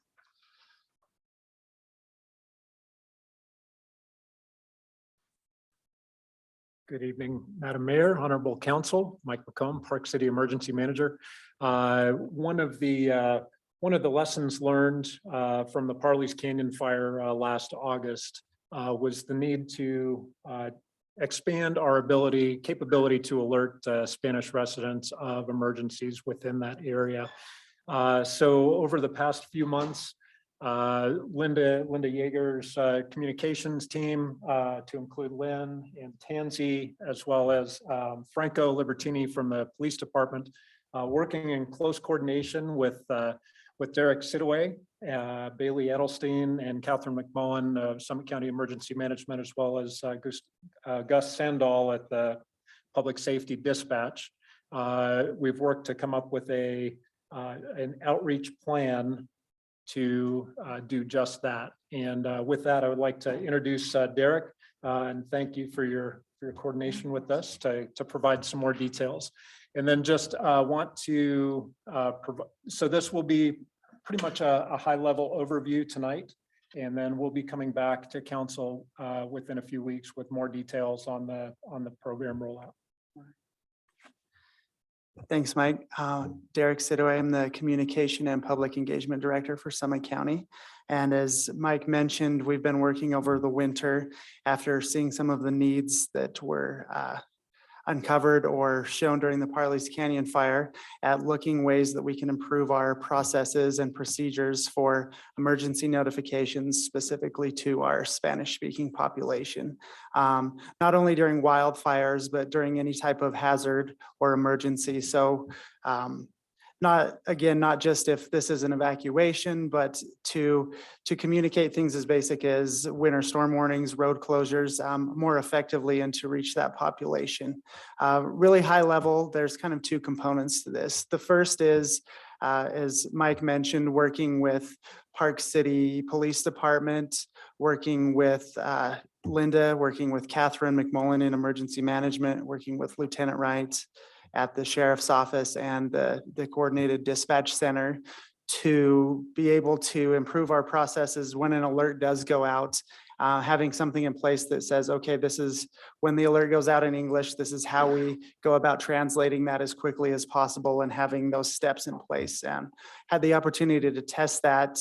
Speaker 22: Good evening, Madam Mayor, Honorable Council, Mike McComb, Park City Emergency Manager. One of the lessons learned from the Parley's Canyon fire last August was the need to expand our capability to alert Spanish residents of emergencies within that area. So over the past few months, Linda Yeager's communications team, to include Lynn and Tansy, as well as Franco Libertini from the police department, working in close coordination with Derek Sidaway, Bailey Edelstein, and Catherine McMullen of Summit County Emergency Management, as well as Gus Sandahl at the Public Safety Dispatch. We've worked to come up with an outreach plan to do just that. And with that, I would like to introduce Derek and thank you for your coordination with us to provide some more details. And then just want to provide, so this will be pretty much a high level overview tonight. And then we'll be coming back to council within a few weeks with more details on the program rollout.
Speaker 23: Thanks, Mike. Derek Sidaway, I'm the Communication and Public Engagement Director for Summit County. And as Mike mentioned, we've been working over the winter after seeing some of the needs that were uncovered or shown during the Parley's Canyon fire at looking ways that we can improve our processes and procedures for emergency notifications, specifically to our Spanish-speaking population. Not only during wildfires, but during any type of hazard or emergency. So not just if this is an evacuation, but to communicate things as basic as winter storm warnings, road closures, more effectively and to reach that population. Really high level, there's kind of two components to this. The first is, as Mike mentioned, working with Park City Police Department, working with Linda, working with Catherine McMullen in Emergency Management, working with Lieutenant Wright at the Sheriff's Office and the Coordinated Dispatch Center to be able to improve our processes when an alert does go out. Having something in place that says, okay, this is when the alert goes out in English, this is how we go about translating that as quickly as possible and having those steps in place. And had the opportunity to test that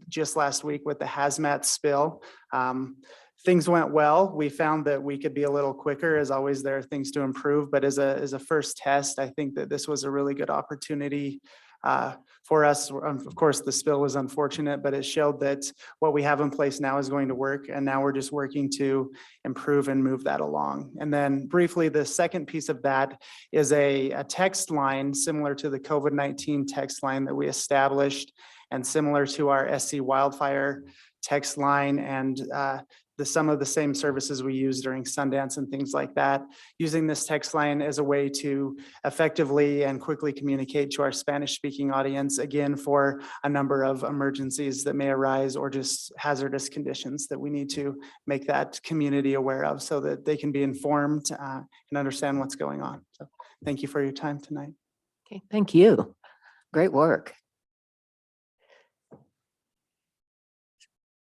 Speaker 23: just last week with the hazmat spill. Things went well. We found that we could be a little quicker. As always, there are things to improve, but as a first test, I think that this was a really good opportunity for us. Of course, the spill was unfortunate, but it showed that what we have in place now is going to work. And now we're just working to improve and move that along. And then briefly, the second piece of that is a text line similar to the COVID-19 text line that we established and similar to our SC wildfire text line and some of the same services we use during Sundance and things like that, using this text line as a way to effectively and quickly communicate to our Spanish-speaking audience, again, for a number of emergencies that may arise or just hazardous conditions that we need to make that community aware of so that they can be informed and understand what's going on. So thank you for your time tonight.
Speaker 6: Okay, thank you. Great work.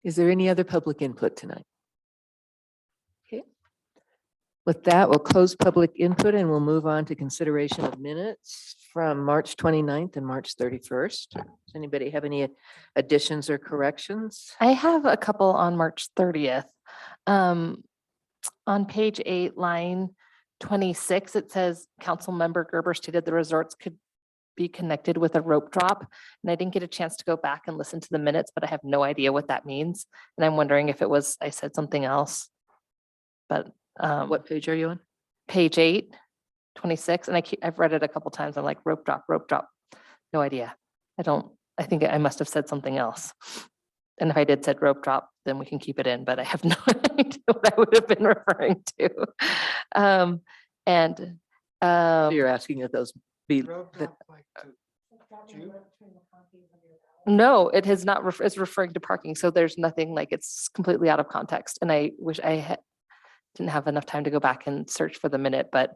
Speaker 6: Is there any other public input tonight? Okay. With that, we'll close public input and we'll move on to consideration of minutes from March 29th and March 31st. Does anybody have any additions or corrections?
Speaker 5: I have a couple on March 30th. On page 8, line 26, it says Council Member Gerber stated the resorts could be connected with a rope drop. And I didn't get a chance to go back and listen to the minutes, but I have no idea what that means. And I'm wondering if it was, I said something else. But
Speaker 6: what page are you on?
Speaker 5: Page 8, 26. And I've read it a couple times. I'm like, rope drop, rope drop. No idea. I think I must have said something else. And if I did said rope drop, then we can keep it in, but I have no idea what I would have been referring to.
Speaker 6: So you're asking if those be that
Speaker 5: no, it has not, it's referring to parking. So there's nothing like it's completely out of context. And I wish I didn't have enough time to go back and search for the minute, but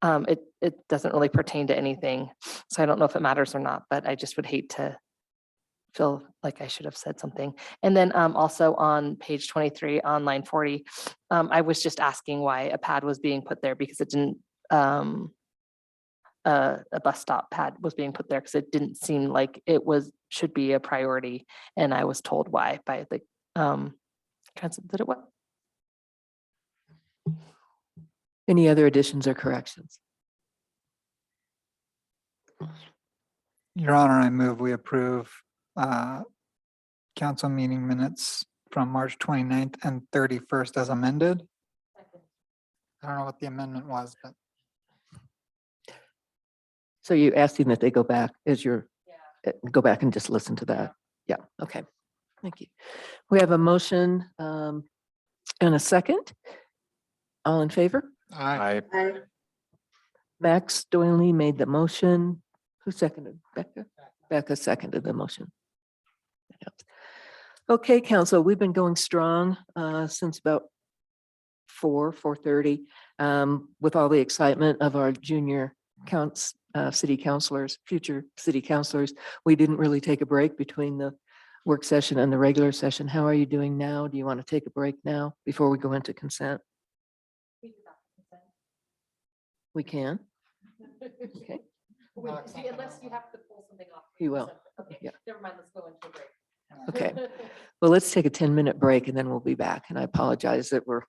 Speaker 5: it doesn't really pertain to anything. So I don't know if it matters or not, but I just would hate to feel like I should have said something. And then also on page 23 on line 40, I was just asking why a pad was being put there because it didn't, a bus stop pad was being put there because it didn't seem like it should be a priority. And I was told why by the transit that it was.
Speaker 6: any other additions or corrections?
Speaker 11: Your Honor, I move we approve council meeting minutes from March 29th and 31st as amended. I don't know what the amendment was, but.
Speaker 6: So you asking that they go back as your, go back and just listen to that? Yeah, okay. Thank you. We have a motion and a second. All in favor?
Speaker 10: Aye.
Speaker 6: Max Doyle made the motion. Who seconded? Becca? Becca seconded the motion. Okay, council, we've been going strong since about 4:30 with all the excitement of our junior city councilors, future city councilors. We didn't really take a break between the work session and the regular session. How are you doing now? Do you want to take a break now before we go into consent? We can. Okay.
Speaker 5: Unless you have to pull something off.
Speaker 6: He will.
Speaker 5: Okay,
Speaker 6: Yeah.
Speaker 5: never mind, let's go into a break.
Speaker 6: Okay. Well, let's take a 10-minute break and then we'll be back. And I apologize that we're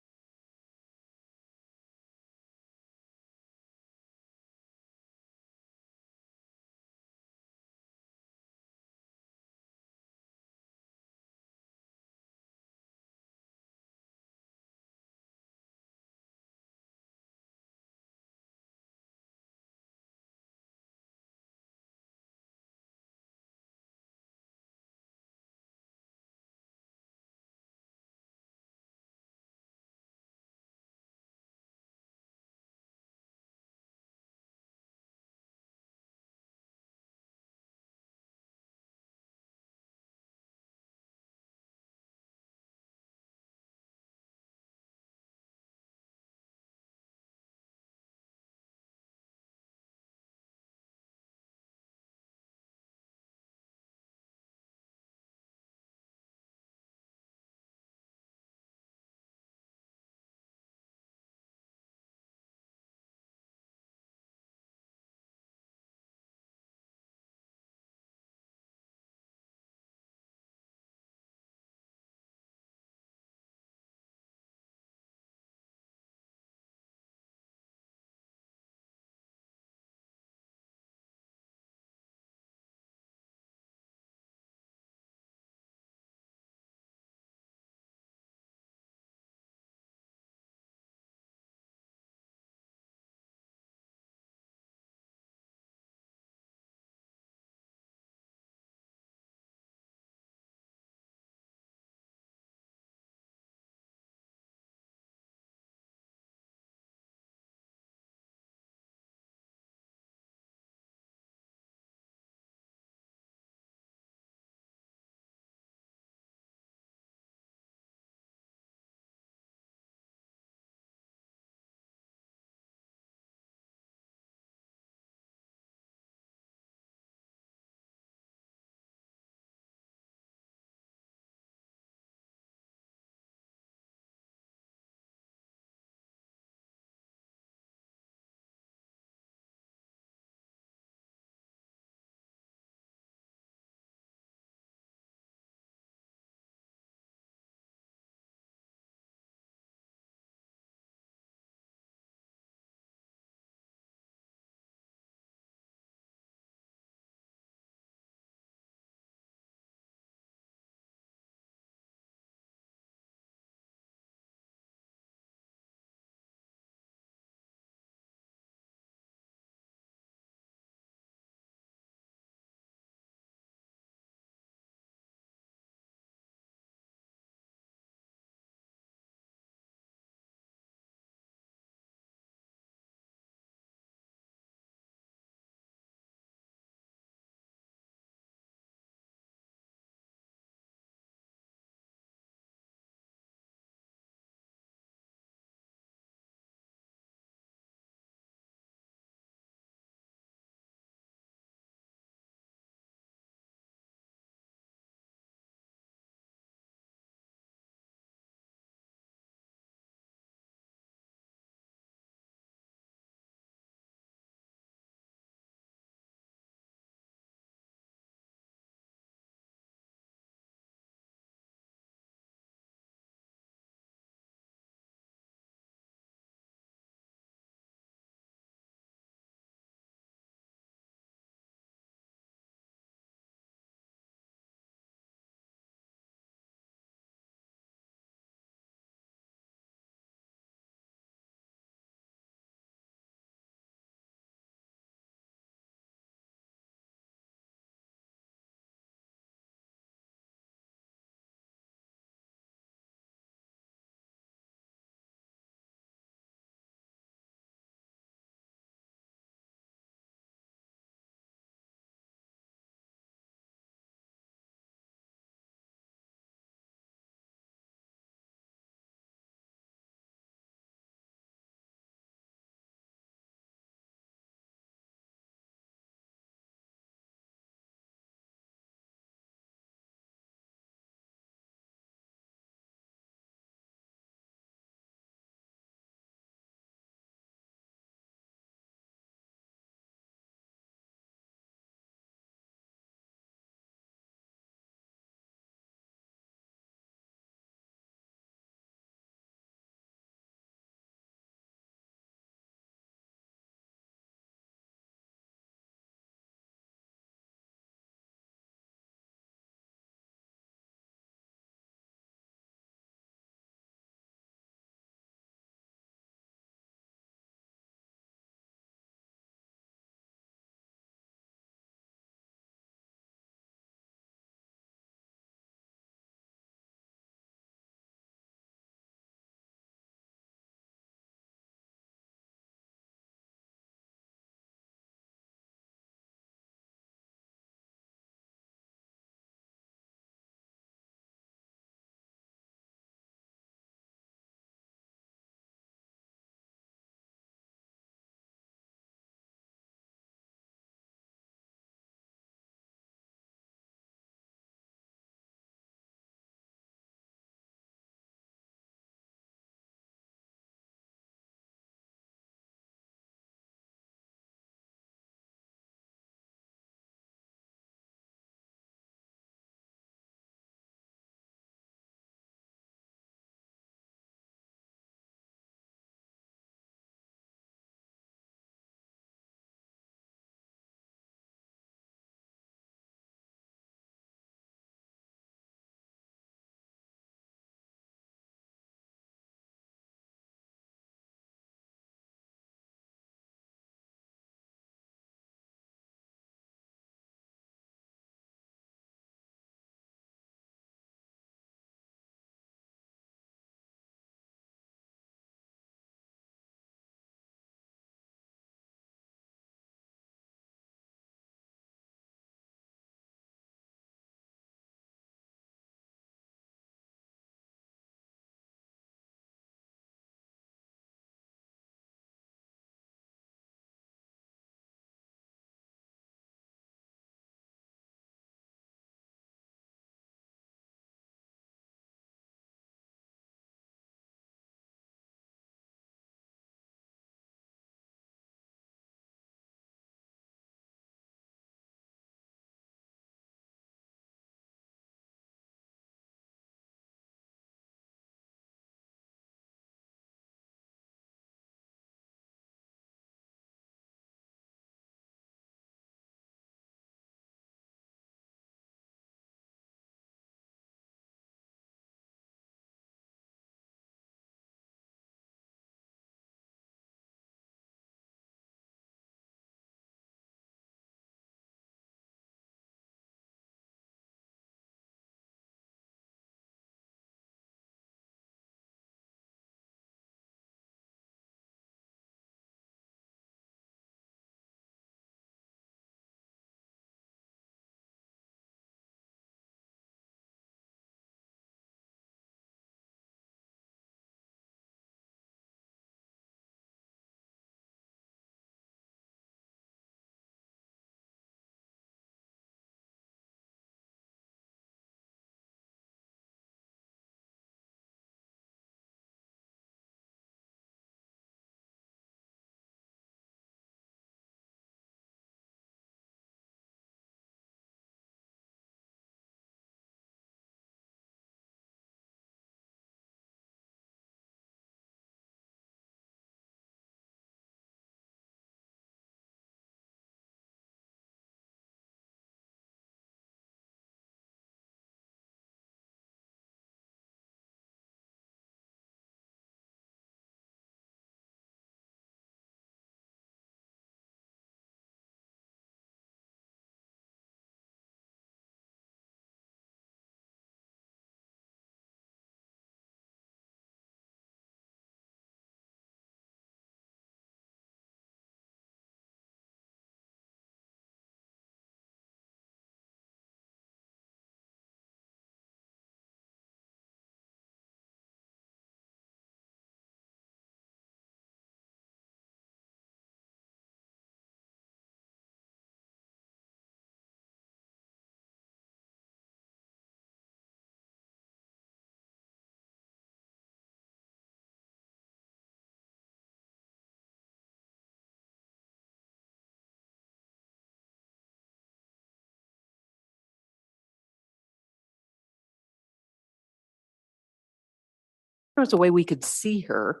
Speaker 6: There was a way we could see her.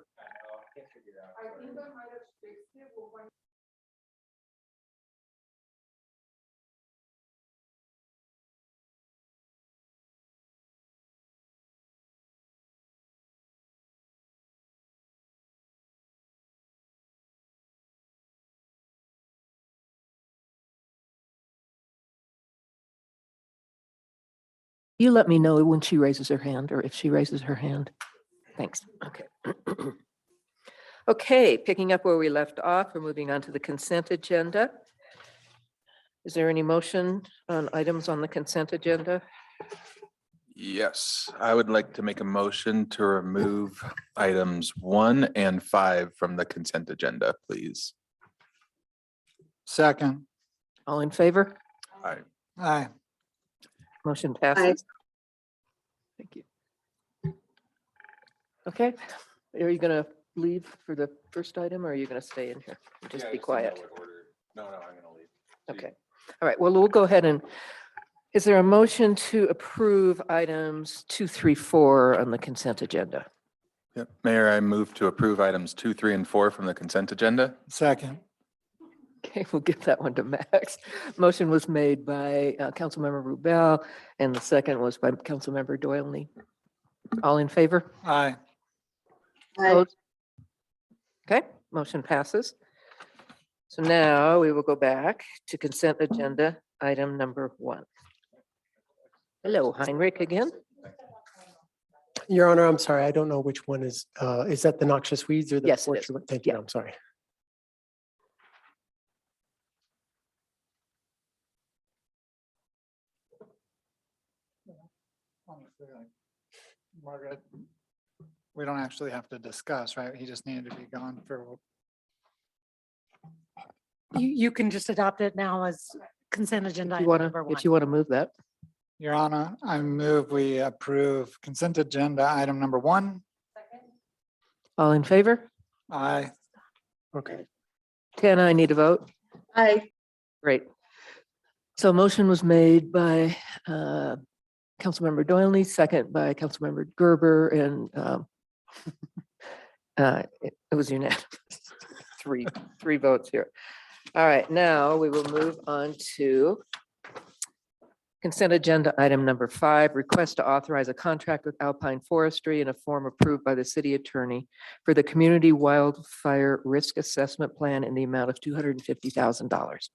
Speaker 6: You let me know when she raises her hand or if she raises her hand. Thanks. Okay. Okay, picking up where we left off, we're moving on to the consent agenda. Is there any motion on items on the consent agenda?
Speaker 9: Yes, I would like to make a motion to remove items 1 and 5 from the consent agenda, please.
Speaker 11: Second.
Speaker 6: All in favor?
Speaker 9: Aye.
Speaker 11: Aye.
Speaker 6: Motion passes. Thank you. Okay, are you gonna leave for the first item or are you gonna stay in here? Just be quiet.
Speaker 9: No, I'm gonna leave.
Speaker 6: Okay, all right, well, we'll go ahead and, is there a motion to approve items 2, 3, 4 on the consent agenda?
Speaker 9: Yep. Mayor, I move to approve items 2, 3, and 4 from the consent agenda.
Speaker 11: Second.
Speaker 6: Okay, we'll give that one to Max. Motion was made by Councilmember Rubel and the second was by Councilmember Doyley. All in favor?
Speaker 11: Aye.
Speaker 6: Opposed? Okay, motion passes. So now we will go back to consent agenda, item number 1. Hello, Heinrich again.
Speaker 17: Your Honor, I'm sorry, I don't know which one is that the noxious weeds or the?
Speaker 6: Yes, it is.
Speaker 17: orchard? Thank you, I'm sorry.
Speaker 11: Margaret, we don't actually have to discuss, right? He just needed to be gone for.
Speaker 2: You can just adopt it now as consent agenda.
Speaker 6: If you
Speaker 2: item
Speaker 6: want
Speaker 2: number
Speaker 6: to,
Speaker 2: one.
Speaker 6: if you want to move that.
Speaker 11: Your Honor, I move we approve consent agenda item number 1.
Speaker 6: All in favor?
Speaker 11: Aye.
Speaker 17: Okay.
Speaker 6: Tana, I need a vote.
Speaker 1: Aye.
Speaker 6: Great. So motion was made by Councilmember Doyley, second by Councilmember Gerber, and it was unanimous. Three votes here. All right, now we will move on to consent agenda item number 5, request to authorize a contract with Alpine Forestry in a form approved by the city attorney for the community wildfire risk assessment plan in the amount of $250,000.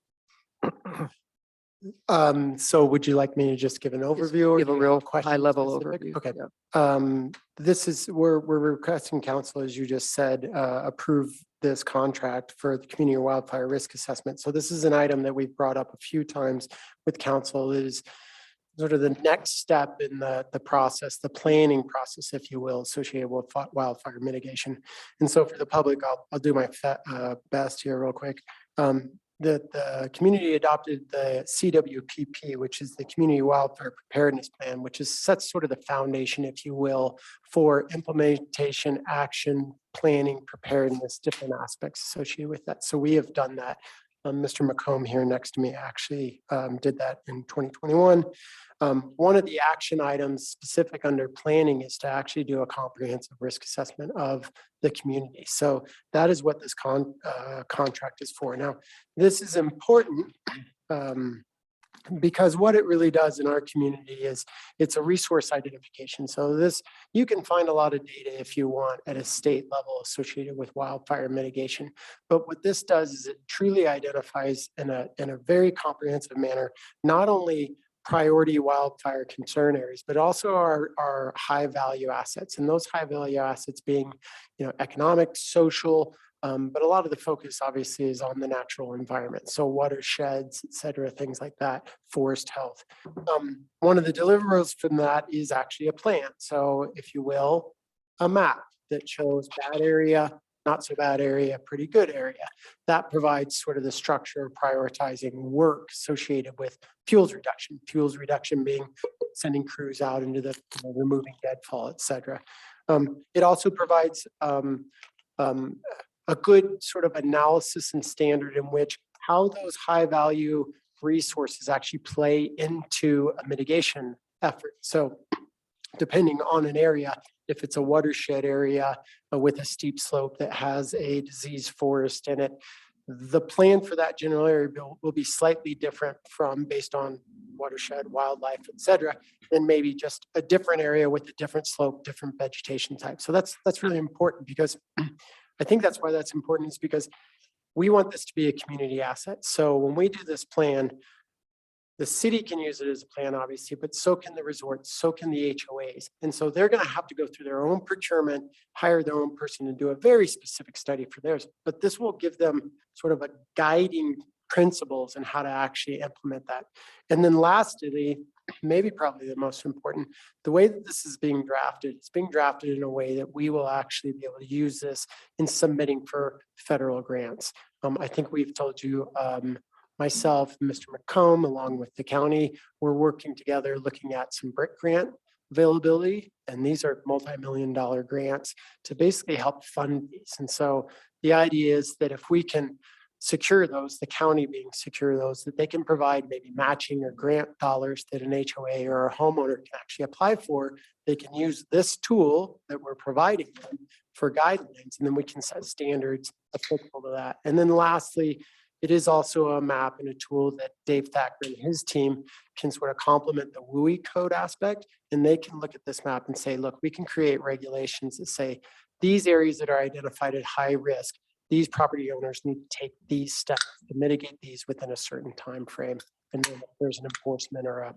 Speaker 17: So would you like me to just give an overview? or
Speaker 6: Give a
Speaker 17: do you have
Speaker 6: real
Speaker 17: question
Speaker 6: high-level
Speaker 17: specific?
Speaker 6: overview.
Speaker 17: Okay.
Speaker 6: Yeah.
Speaker 17: This is, we're requesting council, as you just said, approve this contract for the community wildfire risk assessment. So this is an item that we've brought up a few times with council. It is sort of the next step in the process, the planning process, if you will, associated with wildfire mitigation. And so for the public, I'll do my best here real quick. The community adopted the CWPP, which is the Community Wildfire Preparedness Plan, which is sets sort of the foundation, if you will, for implementation, action, planning, preparedness, different aspects associated with that. So we have done that. Mr. McComb here next to me actually did that in 2021. One of the action items specific under planning is to actually do a comprehensive risk assessment of the community. So that is what this contract is for. Now, this is important because what it really does in our community is it's a resource identification. So this, you can find a lot of data if you want at a state level associated with wildfire mitigation. But what this does is it truly identifies in a very comprehensive manner, not only priority wildfire concern areas, but also our high value assets, and those high value assets being, economic, social, but a lot of the focus obviously is on the natural environment. So watersheds, et cetera, things like that, forest health. One of the deliverables from that is actually a plan. So if you will, a map that shows bad area, not so bad area, pretty good area. That provides sort of the structure of prioritizing work associated with fuels reduction being sending crews out into the removing deadfall, et cetera. It also provides a good sort of analysis and standard in which how those high value resources actually play into a mitigation effort. So depending on an area, if it's a watershed area with a steep slope that has a diseased forest in it, the plan for that general area will be slightly different from based on watershed, wildlife, et cetera, than maybe just a different area with a different slope, different vegetation type. So that's really important because I think that's why that's important is because we want this to be a community asset. So when we do this plan, the city can use it as a plan, obviously, but so can the resorts, so can the HOAs. And so they're going to have to go through their own procurement, hire their own person and do a very specific study for theirs. But this will give them sort of a guiding principles and how to actually implement that. And then lastly, maybe probably the most important, the way that this is being drafted, it's being drafted in a way that we will actually be able to use this in submitting for federal grants. I think we've told you, myself, Mr. McComb, along with the county, we're working together looking at some BRIC grant availability. And these are multi-million-dollar grants to basically help fund these. And so the idea is that if we can secure those, the county being secure those, that they can provide maybe matching or grant dollars that an HOA or a homeowner can actually apply for. They can use this tool that we're providing them for guidelines, and then we can set standards applicable to that. And then lastly, it is also a map and a tool that Dave Thacker and his team can sort of complement the WUI code aspect. And they can look at this map and say, look, we can create regulations that say these areas that are identified at high risk, these property owners need to take these steps to mitigate these within a certain time frame. And then there's an enforcement or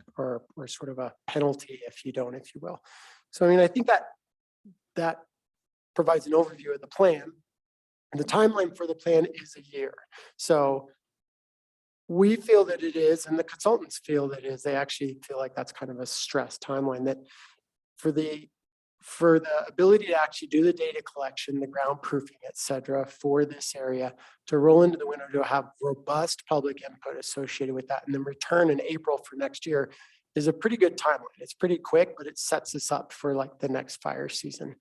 Speaker 17: sort of a penalty if you don't, if you will. So I mean, I think that provides an overview of the plan. And the timeline for the plan is a year. So we feel that it is, and the consultants feel that it is. They actually feel like that's kind of a stress timeline, that for the ability to actually do the data collection, the ground proofing, et cetera, for this area to roll into the winter, to have robust public input associated with that, and then return in April for next year is a pretty good timeline. It's pretty quick, but it sets us up for like the next fire season.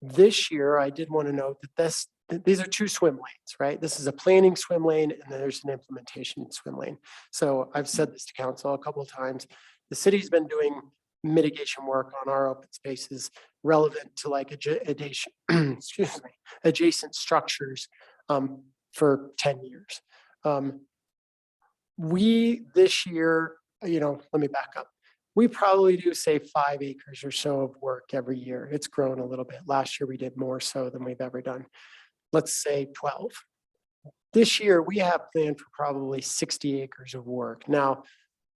Speaker 17: This year, I did want to note that these are two swim lanes, right? This is a planning swim lane and then there's an implementation swim lane. So I've said this to council a couple of times. The city's been doing mitigation work on our open spaces relevant to like adjacent structures for 10 years. This year, let me back up. We probably do say 5 acres or so of work every year. It's grown a little bit. Last year we did more so than we've ever done. Let's say 12. This year we have planned for probably 60 acres of work. Now,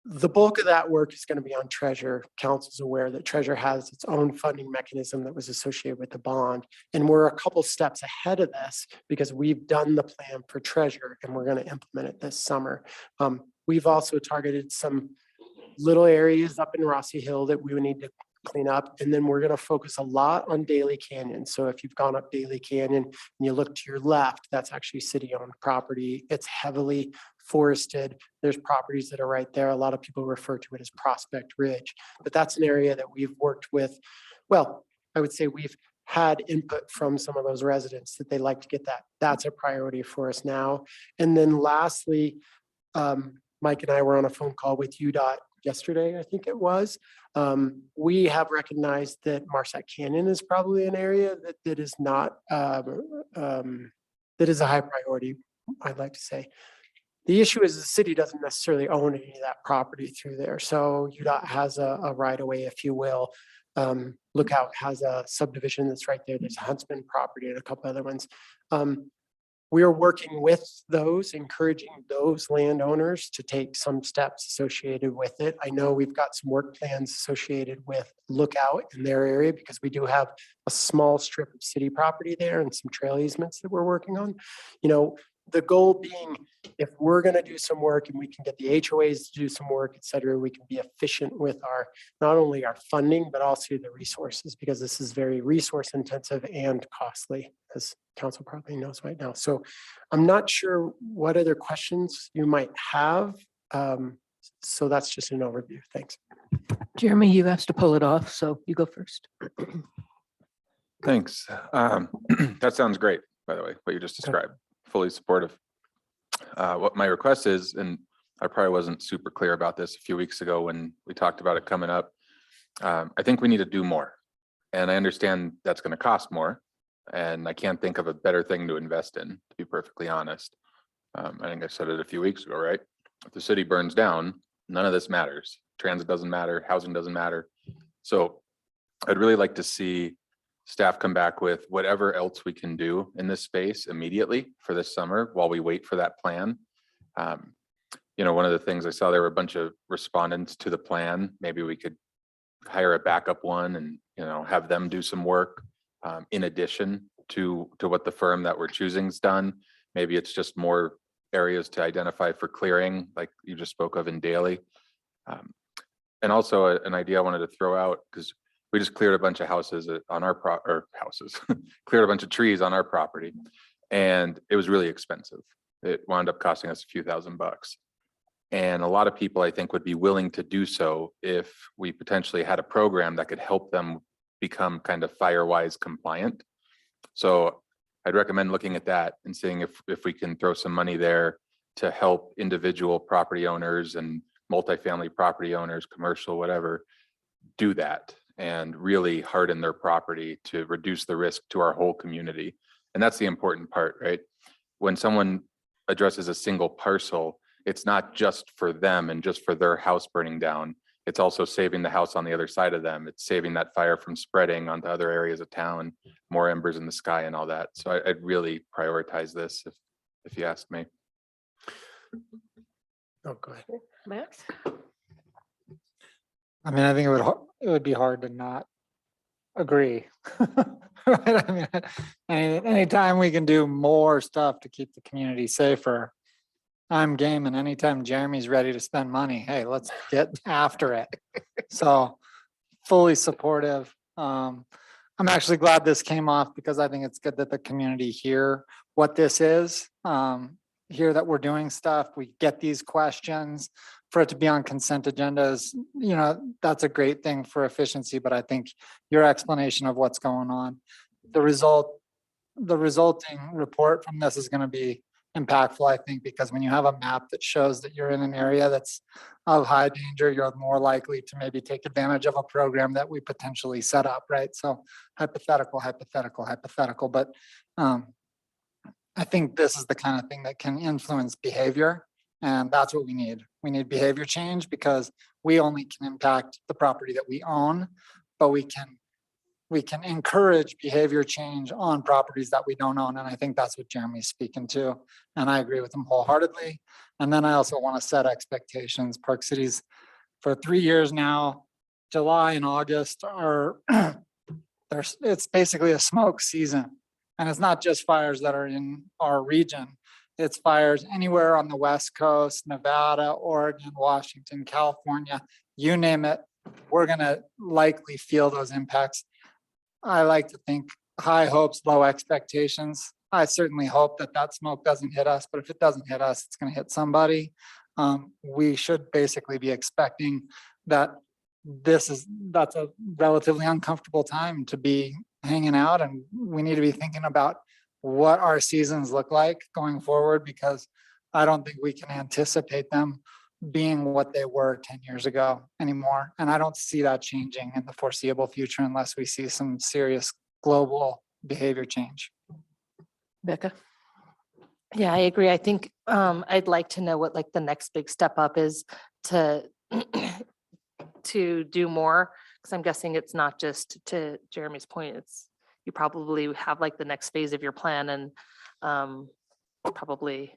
Speaker 17: the bulk of that work is going to be on Treasure. Council's aware that Treasure has its own funding mechanism that was associated with the bond. And we're a couple steps ahead of this because we've done the plan for Treasure and we're going to implement it this summer. We've also targeted some little areas up in Rossi Hill that we would need to clean up. And then we're going to focus a lot on Daly Canyon. So if you've gone up Daly Canyon and you look to your left, that's actually city-owned property. It's heavily forested. There's properties that are right there. A lot of people refer to it as Prospect Ridge, but that's an area that we've worked with. Well, I would say we've had input from some of those residents that they like to get that. That's a priority for us now. And then lastly, Mike and I were on a phone call with UDOT yesterday, I think it was. We have recognized that Marsack Canyon is probably an area that is not, that is a high priority, I'd like to say. The issue is the city doesn't necessarily own any of that property through there. So UDOT has a right of way, if you will. Lookout has a subdivision that's right there. There's a Huntsman property and a couple other ones. We are working with those, encouraging those landowners to take some steps associated with it. I know we've got some work plans associated with Lookout in their area because we do have a small strip of city property there and some trail easements that we're working on. The goal being, if we're going to do some work and we can get the HOAs to do some work, et cetera, we can be efficient with not only our funding, but also the resources, because this is very resource intensive and costly, as council probably knows right now. So I'm not sure what other questions you might have. So that's just an overview. Thanks.
Speaker 6: Jeremy, you asked to pull it off, so you go first.
Speaker 9: Thanks. That sounds great, by the way, what you just described. Fully supportive. What my request is, and I probably wasn't super clear about this a few weeks ago when we talked about it coming up. I think we need to do more. And I understand that's going to cost more. And I can't think of a better thing to invest in, to be perfectly honest. I think I said it a few weeks ago, right? If the city burns down, none of this matters. Transit doesn't matter, housing doesn't matter. So I'd really like to see staff come back with whatever else we can do in this space immediately for this summer while we wait for that plan. You know, one of the things I saw, there were a bunch of respondents to the plan. Maybe we could hire a backup one and, you know, have them do some work in addition to what the firm that we're choosing's done. Maybe it's just more areas to identify for clearing, like you just spoke of in Daly. And also an idea I wanted to throw out, because we just cleared a bunch of houses on our cleared a bunch of trees on our property, and it was really expensive. It wound up costing us a few $1,000s. And a lot of people, I think, would be willing to do so if we potentially had a program that could help them become kind of FireWise compliant. So I'd recommend looking at that and seeing if we can throw some money there to help individual property owners and multifamily property owners, commercial, whatever, do that and really harden their property to reduce the risk to our whole community. And that's the important part, right? When someone addresses a single parcel, it's not just for them and just for their house burning down. It's also saving the house on the other side of them. It's saving that fire from spreading onto other areas of town, more embers in the sky and all that. So I'd really prioritize this if you ask me.
Speaker 17: Oh, go ahead.
Speaker 3: Max?
Speaker 11: I mean, I think it would be hard to not agree. Right? I mean, anytime we can do more stuff to keep the community safer, I'm game, and anytime Jeremy's ready to spend money, hey, let's get after it. So fully supportive. I'm actually glad this came off because I think it's good that the community hear what this is. Hear that we're doing stuff, we get these questions. For it to be on consent agendas, you know, that's a great thing for efficiency, but I think your explanation of what's going on, the resulting report from this is going to be impactful, I think, because when you have a map that shows that you're in an area that's of high danger, you're more likely to maybe take advantage of a program that we potentially set up, right? So hypothetical, but I think this is the kind of thing that can influence behavior, and that's what we need. We need behavior change because we only can impact the property that we own, but we can encourage behavior change on properties that we don't own. And I think that's what Jeremy's speaking to. And I agree with him wholeheartedly. And then I also want to set expectations. Park Cities for 3 years now, July and August are, it's basically a smoke season. And it's not just fires that are in our region. It's fires anywhere on the West Coast, Nevada, Oregon, Washington, California, you name it. We're going to likely feel those impacts. I like to think high hopes, low expectations. I certainly hope that that smoke doesn't hit us, but if it doesn't hit us, it's going to hit somebody. We should basically be expecting that that's a relatively uncomfortable time to be hanging out, and we need to be thinking about what our seasons look like going forward, because I don't think we can anticipate them being what they were 10 years ago anymore. And I don't see that changing in the foreseeable future unless we see some serious global behavior change.
Speaker 2: Becca?
Speaker 5: Yeah, I agree. I think I'd like to know what like the next big step up is to to do more, because I'm guessing it's not just, to Jeremy's point, it's you probably have like the next phase of your plan, and probably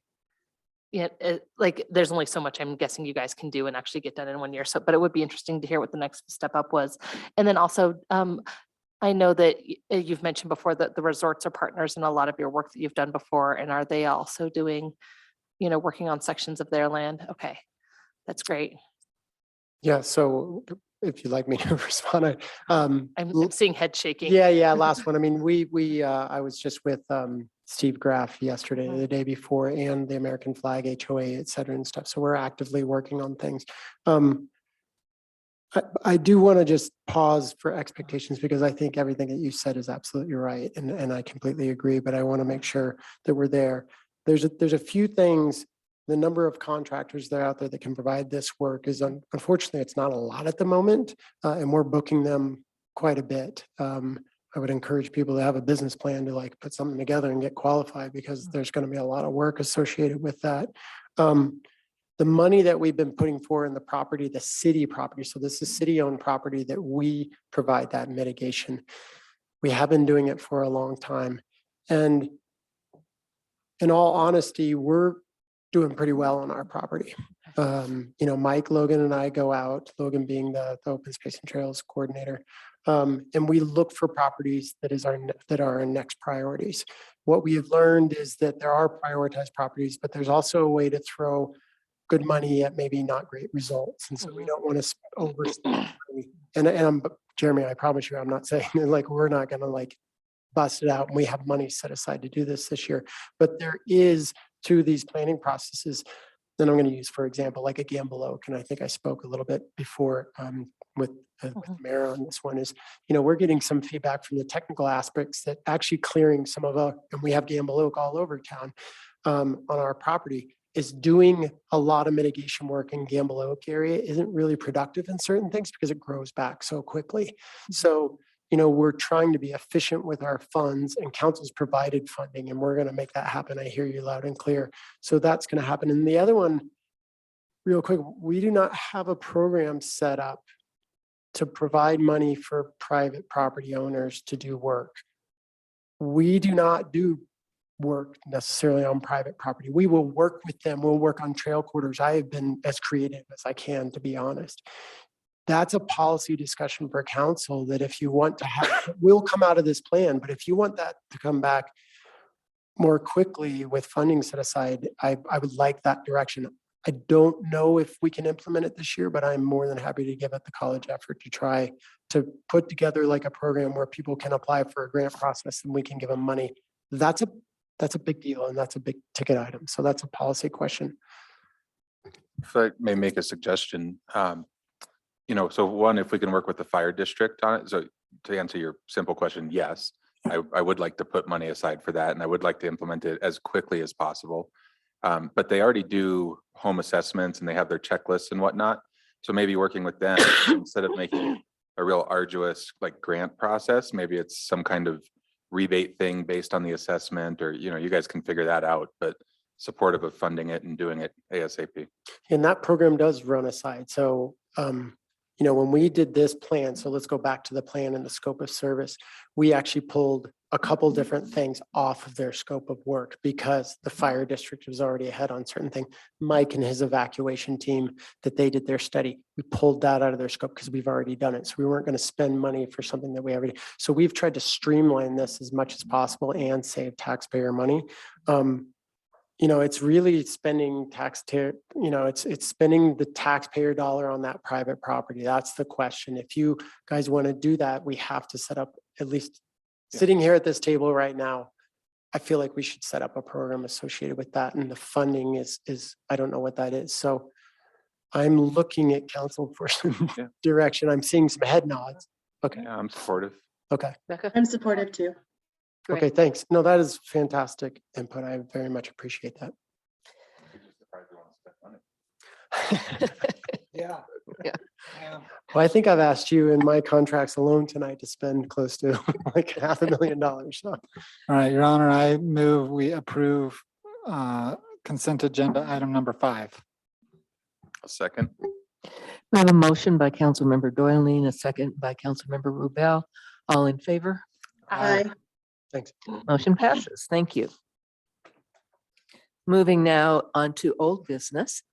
Speaker 5: like there's only so much I'm guessing you guys can do and actually get done in 1 year. So, but it would be interesting to hear what the next step up was. And then also, I know that you've mentioned before that the resorts are partners in a lot of your work that you've done before. And are they also doing, working on sections of their land? Okay, that's great.
Speaker 17: Yeah, so if you'd like me to respond,
Speaker 5: I'm seeing head shaking.
Speaker 17: Yeah, last one. I mean, I was just with Steve Graff yesterday, the day before, and the American Flag HOA, et cetera, and stuff. So we're actively working on things. I do want to just pause for expectations, because I think everything that you said is absolutely right, and I completely agree. But I want to make sure that we're there. There's a few things. The number of contractors that are out there that can provide this work is unfortunately, it's not a lot at the moment, and we're booking them quite a bit. I would encourage people to have a business plan to like put something together and get qualified because there's going to be a lot of work associated with that. The money that we've been putting for in the property, the city property, so this is city-owned property that we provide that mitigation. We have been doing it for a long time. And in all honesty, we're doing pretty well on our property. Mike, Logan, and I go out, Logan being the open space and trails coordinator, and we look for properties that are our next priorities. What we have learned is that there are prioritized properties, but there's also a way to throw good money at maybe not great results. And so we don't want to overspend money. And Jeremy, I promise you, I'm not saying like we're not going to like bust it out and we have money set aside to do this year. But there is to these planning processes. Then I'm going to use, for example, like a Gamble Oak, and I think I spoke a little bit before with the mayor on this one is, we're getting some feedback from the technical aspects that actually clearing some of and we have Gamble Oak all over town on our property, is doing a lot of mitigation work in Gamble Oak area isn't really productive in certain things because it grows back so quickly. So, we're trying to be efficient with our funds, and council's provided funding, and we're going to make that happen. I hear you loud and clear. So that's going to happen. And the other one, real quick, we do not have a program set up to provide money for private property owners to do work. We do not do work necessarily on private property. We will work with them. We'll work on trail quarters. I have been as creative as I can, to be honest. That's a policy discussion for council that if you want to have, will come out of this plan, but if you want that to come back more quickly with funding set aside, I would like that direction. I don't know if we can implement it this year, but I'm more than happy to give it the college effort to try to put together like a program where people can apply for a grant process and we can give them money. That's a big deal, and that's a big ticket item. So that's a policy question.
Speaker 9: If I may make a suggestion, so one, if we can work with the fire district on it. So to answer your simple question, yes, I would like to put money aside for that, and I would like to implement it as quickly as possible. But they already do home assessments and they have their checklists and whatnot. So maybe working with them instead of making it a real arduous like grant process, maybe it's some kind of rebate thing based on the assessment, or you guys can figure that out, but supportive of funding it and doing it ASAP.
Speaker 17: And that program does run aside. So, when we did this plan, so let's go back to the plan and the scope of service, we actually pulled a couple different things off of their scope of work because the fire district was already ahead on certain things. Mike and his evacuation team, that they did their study, we pulled that out of their scope because we've already done it. So we weren't going to spend money for something that we already, so we've tried to streamline this as much as possible and save taxpayer money. It's really spending it's spending the taxpayer dollar on that private property. That's the question. If you guys want to do that, we have to set up, at least sitting here at this table right now, I feel like we should set up a program associated with that. And the funding is I don't know what that is. So I'm looking at council for some direction. I'm seeing some head nods. Okay.
Speaker 9: Yeah, I'm supportive.
Speaker 17: Okay.
Speaker 1: I'm supportive too.
Speaker 17: Okay, thanks. No, that is fantastic input. I very much appreciate that.
Speaker 11: Yeah.
Speaker 17: Well, I think I've asked you in my contracts alone tonight to spend close to like $500,000. So.
Speaker 11: All right, Your Honor, I move we approve consent agenda item number 5.
Speaker 9: A second.
Speaker 6: We have a motion by Councilmember Doylean, a second by Councilmember Rubel. All in favor?
Speaker 1: Aye.
Speaker 17: Thanks.
Speaker 6: Motion passes. Thank you. Moving now on to old business.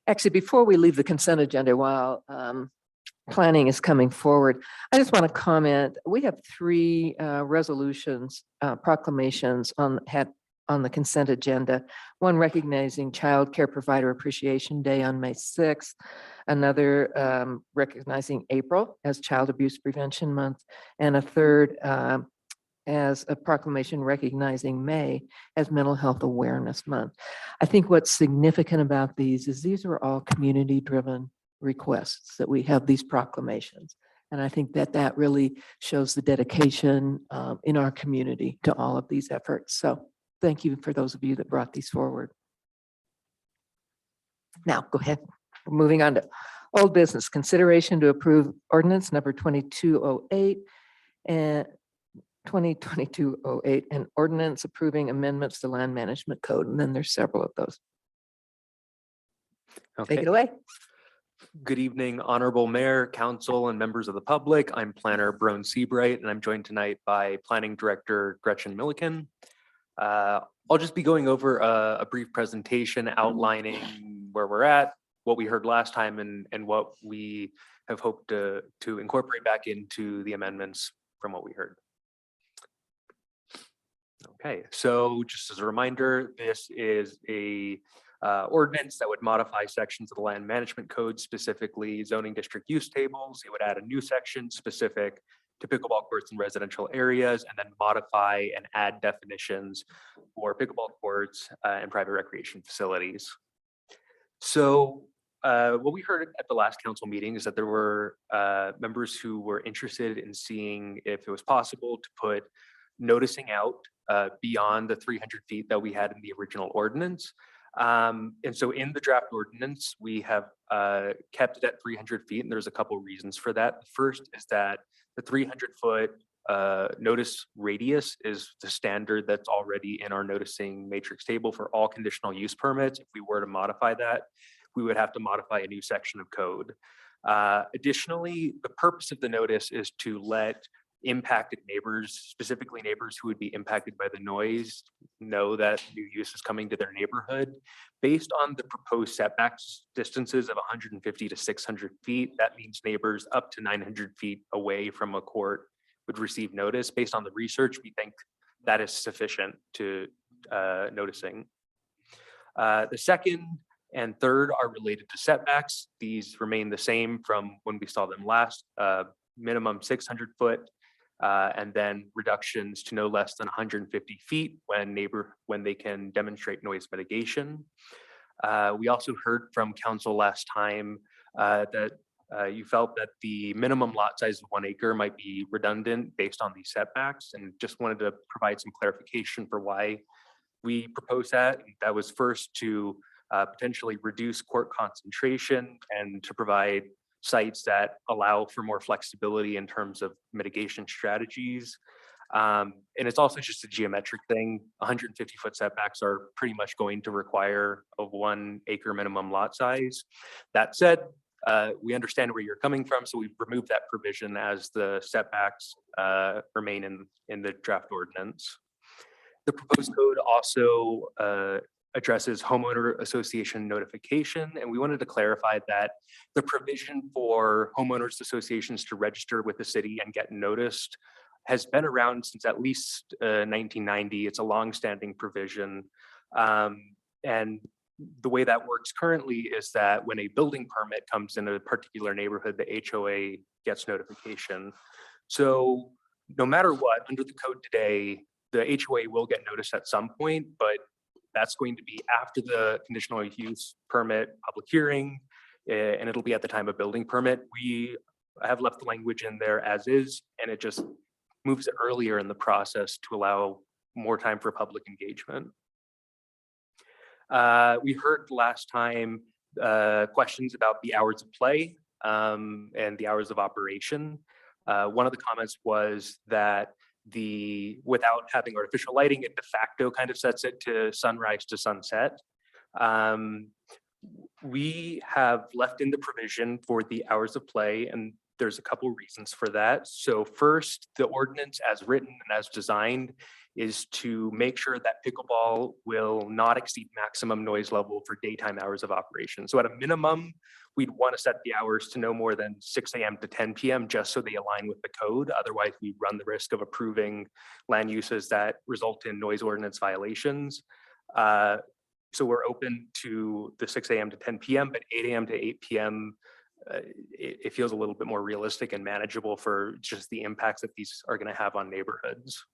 Speaker 6: Actually, before we leave the consent agenda, while planning is coming forward, I just want to comment. We have 3 resolutions, proclamations on the consent agenda. One recognizing Child Care Provider Appreciation Day on May 6th. Another recognizing April as Child Abuse Prevention Month. And a third as a proclamation recognizing May as Mental Health Awareness Month. I think what's significant about these is these are all community-driven requests that we have these proclamations. And I think that really shows the dedication in our community to all of these efforts. So thank you for those of you that brought these forward. Now, go ahead. We're moving on to Old business, consideration to approve ordinance number 2208 and 2022-08 and ordinance approving amendments to land management code. And then there's several of those. Take it away.
Speaker 4: Good evening, Honorable Mayor, Council, and members of the public. I'm Planner Brone Seabright, and I'm joined tonight by Planning Director Gretchen Milliken. I'll just be going over a brief presentation outlining where we're at, what we heard last time, and what we have hoped to incorporate back into the amendments from what we heard. Okay, so just as a reminder, this is a ordinance that would modify sections of the land management code, specifically zoning district use tables. It would add a new section specific to pickleball courts in residential areas, and then modify and add definitions for pickleball courts and private recreation facilities. So what we heard at the last council meeting is that there were members who were interested in seeing if it was possible to put noticing out beyond the 300 feet that we had in the original ordinance. And so in the draft ordinance, we have kept it at 300 feet, and there's a couple reasons for that. The first is that the 300-foot notice radius is the standard that's already in our noticing matrix table for all conditional use permits. If we were to modify that, we would have to modify a new section of code. Additionally, the purpose of the notice is to let impacted neighbors, specifically neighbors who would be impacted by the noise, know that new use is coming to their neighborhood. Based on the proposed setbacks distances of 150 to 600 feet, that means neighbors up to 900 feet away from a court would receive notice. Based on the research, we think that is sufficient to noticing. The second and third are related to setbacks. These remain the same from when we saw them last, minimum 600 foot. And then reductions to no less than 150 feet when they can demonstrate noise mitigation. We also heard from council last time that you felt that the minimum lot size of 1 acre might be redundant based on these setbacks, and just wanted to provide some clarification for why we proposed that. That was first to potentially reduce court concentration and to provide sites that allow for more flexibility in terms of mitigation strategies. And it's also just a geometric thing. 150-foot setbacks are pretty much going to require a 1 acre minimum lot size. That said, we understand where you're coming from, so we've removed that provision as the setbacks remain in the draft ordinance. The proposed code also addresses homeowner association notification, and we wanted to clarify that the provision for homeowners associations to register with the city and get noticed has been around since at least 1990. It's a longstanding provision. And the way that works currently is that when a building permit comes in a particular neighborhood, the HOA gets notification. So no matter what, under the code today, the HOA will get notice at some point, but that's going to be after the conditional use permit public hearing, and it'll be at the time of building permit. We have left the language in there as is, and it just moves it earlier in the process to allow more time for public engagement. We heard last time questions about the hours of play and the hours of operation. One of the comments was that without having artificial lighting, it de facto kind of sets it to sunrise to sunset. We have left in the provision for the hours of play, and there's a couple reasons for that. So first, the ordinance as written and as designed is to make sure that pickleball will not exceed maximum noise level for daytime hours of operation. So at a minimum, we'd want to set the hours to no more than 6 a.m. to 10 p.m. just so they align with the code. Otherwise, we run the risk of approving land uses that result in noise ordinance violations. So we're open to the 6 a.m. to 10 p.m., but 8 a.m. to 8 p.m., it feels a little bit more realistic and manageable for just the impacts that these are going to have on neighborhoods.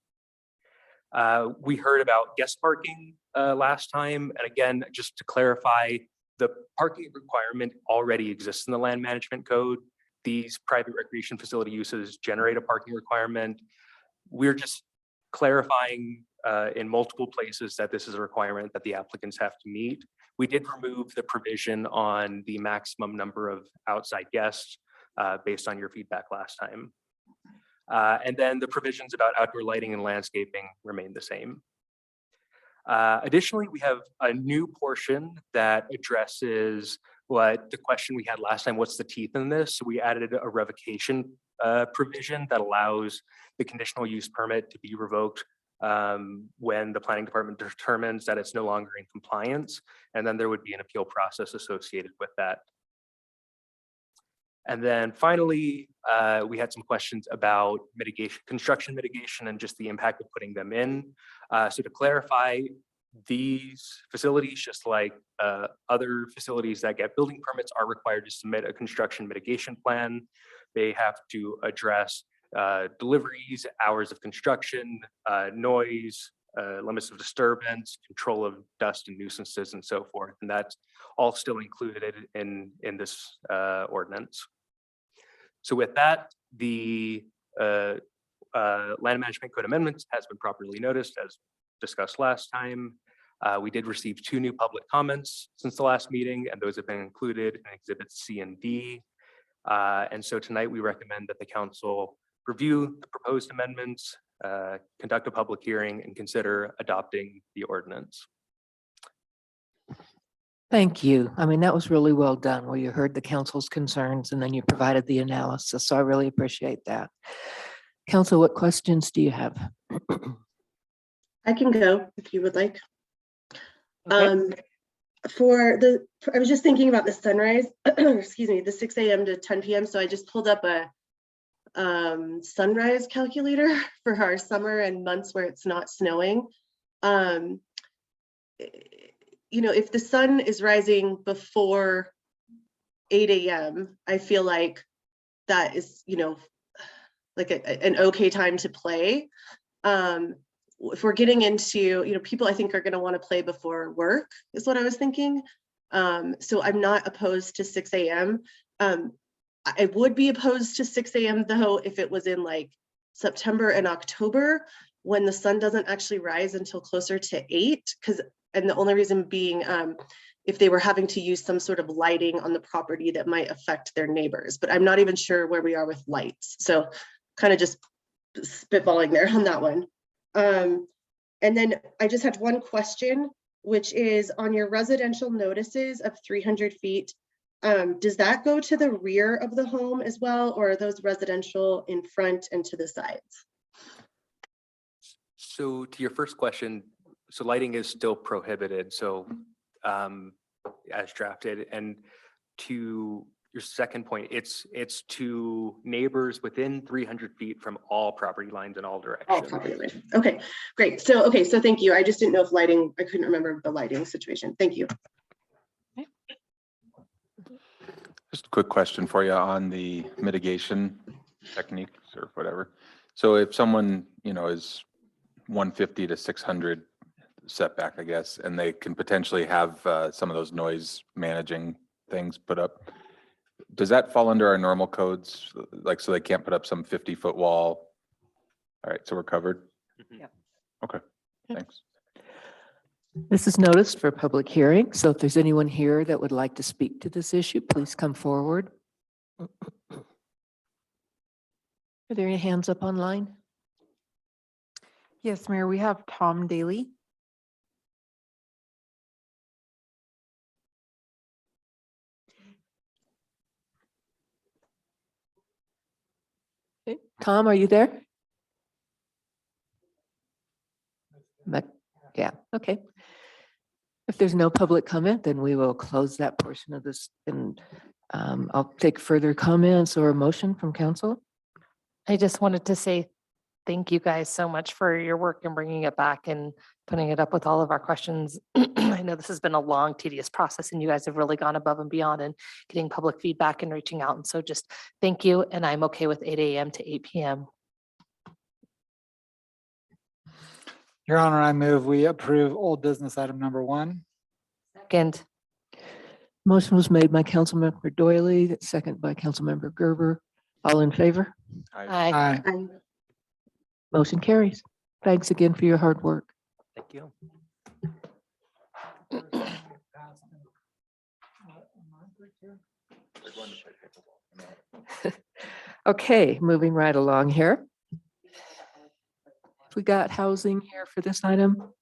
Speaker 4: We heard about guest parking last time. And again, just to clarify, the parking requirement already exists in the land management code. These private recreation facility uses generate a parking requirement. We're just clarifying in multiple places that this is a requirement that the applicants have to meet. We did remove the provision on the maximum number of outside guests based on your feedback last time. And then the provisions about outdoor lighting and landscaping remain the same. Additionally, we have a new portion that addresses what the question we had last time, what's the teeth in this? So we added a revocation provision that allows the conditional use permit to be revoked when the planning department determines that it's no longer in compliance, and then there would be an appeal process associated with that. And then finally, we had some questions about mitigation, construction mitigation, and just the impact of putting them in. So to clarify, these facilities, just like other facilities that get building permits, are required to submit a construction mitigation plan. They have to address deliveries, hours of construction, noise, limits of disturbance, control of dust and nuisances, and so forth. And that's all still included in this ordinance. So with that, the land management code amendments has been properly noticed as discussed last time. We did receive 2 new public comments since the last meeting, and those have been included in exhibits C and D. And so tonight we recommend that the council review the proposed amendments, conduct a public hearing, and consider adopting the ordinance.
Speaker 6: Thank you. I mean, that was really well done, where you heard the council's concerns and then you provided the analysis. So I really appreciate that. Council, what questions do you have?
Speaker 1: I can go if you would like.
Speaker 6: Okay.
Speaker 1: I was just thinking about the sunrise, excuse me, the 6 a.m. to 10 p.m. So I just pulled up a sunrise calculator for our summer and months where it's not snowing. You know, if the sun is rising before 8 a.m., I feel like that is, you know, like an okay time to play. If we're getting into, you know, people I think are going to want to play before work is what I was thinking. So I'm not opposed to 6 a.m. I would be opposed to 6 a.m. though, if it was in like September and October when the sun doesn't actually rise until closer to 8, and the only reason being if they were having to use some sort of lighting on the property that might affect their neighbors, but I'm not even sure where we are with lights. So kind of just spitballing there on that one. And then I just had one question, which is on your residential notices of 300 feet. Does that go to the rear of the home as well, or are those residential in front and to the sides?
Speaker 4: So to your first question, so lighting is still prohibited, so as drafted. And to your second point, it's to neighbors within 300 feet from all property lines in all directions.
Speaker 1: All property lines. Okay, great. So thank you. I just didn't know if lighting, I couldn't remember the lighting situation. Thank you.
Speaker 9: Just a quick question for you on the mitigation techniques or whatever. So if someone, you know, is 150 to 600 setback, I guess, and they can potentially have some of those noise managing things put up, does that fall under our normal codes? Like, so they can't put up some 50-foot wall? All right, so we're covered?
Speaker 6: Yeah.
Speaker 9: Okay, thanks.
Speaker 6: This is noticed for public hearing. So if there's anyone here that would like to speak to this issue, please come forward. Are there any hands up online?
Speaker 7: Yes, Mayor, we have Tom Daly.
Speaker 6: Okay. Tom, are you there? Yeah, okay. If there's no public comment, then we will close that portion of this, and I'll take further comments or a motion from council.
Speaker 5: I just wanted to say thank you guys so much for your work and bringing it back and putting it up with all of our questions. I know this has been a long, tedious process, and you guys have really gone above and beyond and getting public feedback and reaching out. And so just thank you. And I'm okay with 8 a.m. to 8 p.m.
Speaker 11: Your Honor, I move we approve old business item number 1.
Speaker 5: Second.
Speaker 6: Motion was made by Councilmember Doily, second by Councilmember Gerber. All in favor?
Speaker 5: Aye.
Speaker 6: Motion carries. Thanks again for your hard work.
Speaker 4: Thank you.
Speaker 6: Okay, moving right along here. We got housing here for this item.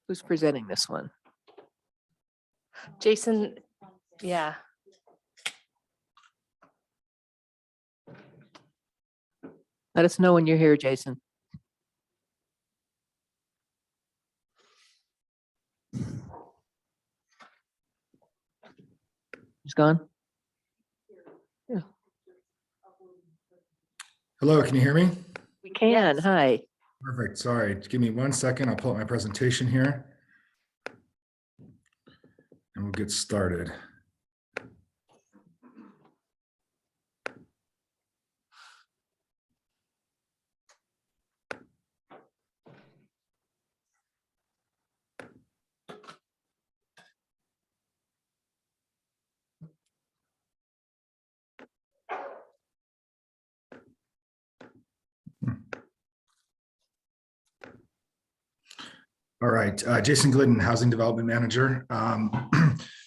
Speaker 6: Who's presenting this one?
Speaker 5: Jason, yeah.
Speaker 6: Let us know when you're here, Jason. He's gone. Yeah,
Speaker 8: Hello, can you hear me?
Speaker 6: we can. Hi.
Speaker 8: Perfect. Sorry. Just give me 1 second. I'll pull up my presentation here. And we'll get started. All right, Jason Glidden, Housing Development Manager.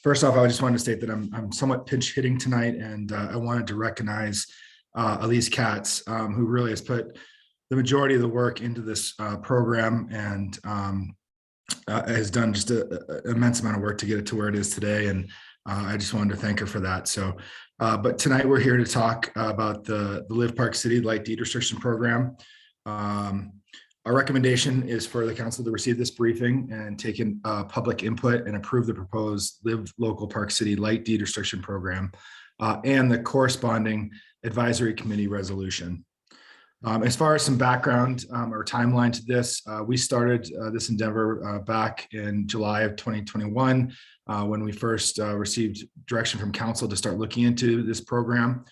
Speaker 8: First off, I just wanted to state that I'm somewhat pinch hitting tonight, and I wanted to recognize Elise Katz, who really has put the majority of the work into this program and has done just an immense amount of work to get it to where it is today. And I just wanted to thank her for that. So, but tonight we're here to talk about the Live Park City Light Deed Restriction Program. Our recommendation is for the council to receive this briefing and take in public input and approve the proposed Live Local Park City Light Deed Restriction Program and the corresponding advisory committee resolution. As far as some background or timeline to this, we started this endeavor back in July of 2021 when we first received direction from council to start looking into this program.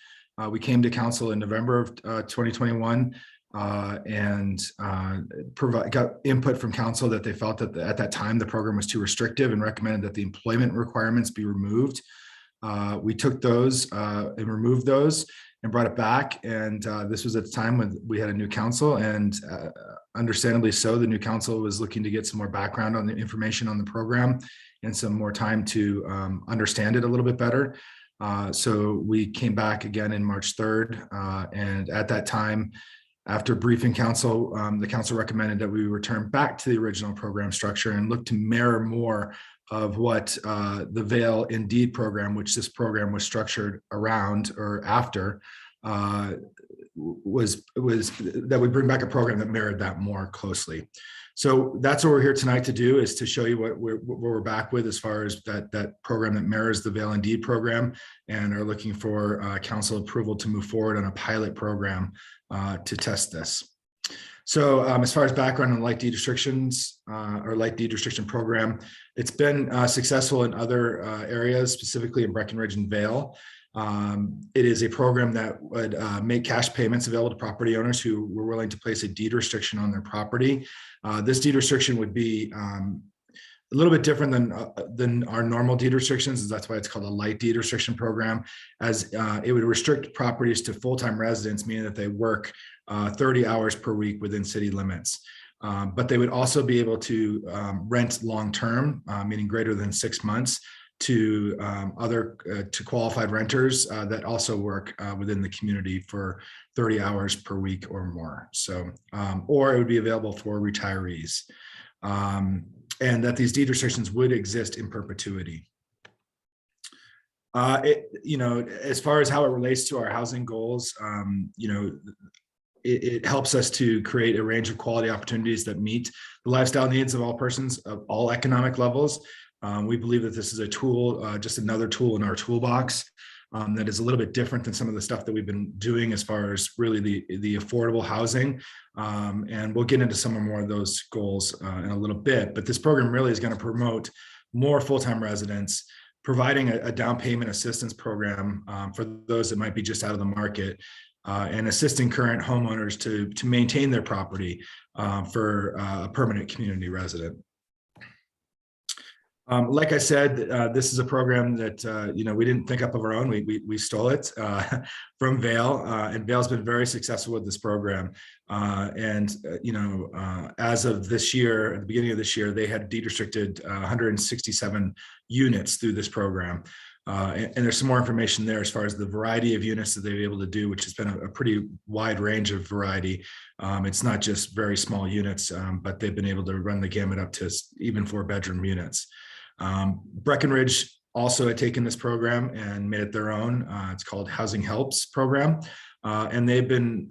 Speaker 8: We came to council in November of 2021 and got input from council that they felt that at that time the program was too restrictive and recommended that the employment requirements be removed. We took those and removed those and brought it back. And this was at the time when we had a new council, and understandably so, the new council was looking to get some more background on the information on the program and some more time to understand it a little bit better. So we came back again in March 3rd. And at that time, after briefing council, the council recommended that we return back to the original program structure and look to mirror more of what the Vail Indeed program, which this program was structured around or after, was that we bring back a program that mirrored that more closely. So that's what we're here tonight to do, is to show you what we're back with as far as that program that mirrors the Vail Indeed program, and are looking for council approval to move forward on a pilot program to test this. So as far as background on light deed restrictions or light deed restriction program, it's been successful in other areas, specifically in Breckenridge and Vail. It is a program that would make cash payments available to property owners who were willing to place a deed restriction on their property. This deed restriction would be a little bit different than our normal deed restrictions. That's why it's called a light deed restriction program, as it would restrict properties to full-time residents, meaning that they work 30 hours per week within city limits. But they would also be able to rent long-term, meaning greater than 6 months, to to qualified renters that also work within the community for 30 hours per week or more. So, or it would be available for retirees. And that these deed restrictions would exist in perpetuity. As far as how it relates to our housing goals, it helps us to create a range of quality opportunities that meet the lifestyle needs of all persons of all economic levels. We believe that this is a tool, just another tool in our toolbox that is a little bit different than some of the stuff that we've been doing as far as really the affordable housing. And we'll get into some more of those goals in a little bit, but this program really is going to promote more full-time residents, providing a down payment assistance program for those that might be just out of the market, and assisting current homeowners to maintain their property for a permanent community resident. Like I said, this is a program that, we didn't think up of our own. We stole it from Vail, and Vail's been very successful with this program. As of this year, at the beginning of this year, they had deed-restricted 167 units through this program. And there's some more information there as far as the variety of units that they've been able to do, which has been a pretty wide range of variety. It's not just very small units, but they've been able to run the gamut up to even 4-bedroom units. Breckenridge also had taken this program and made it their own. It's called Housing Helps Program. And they've been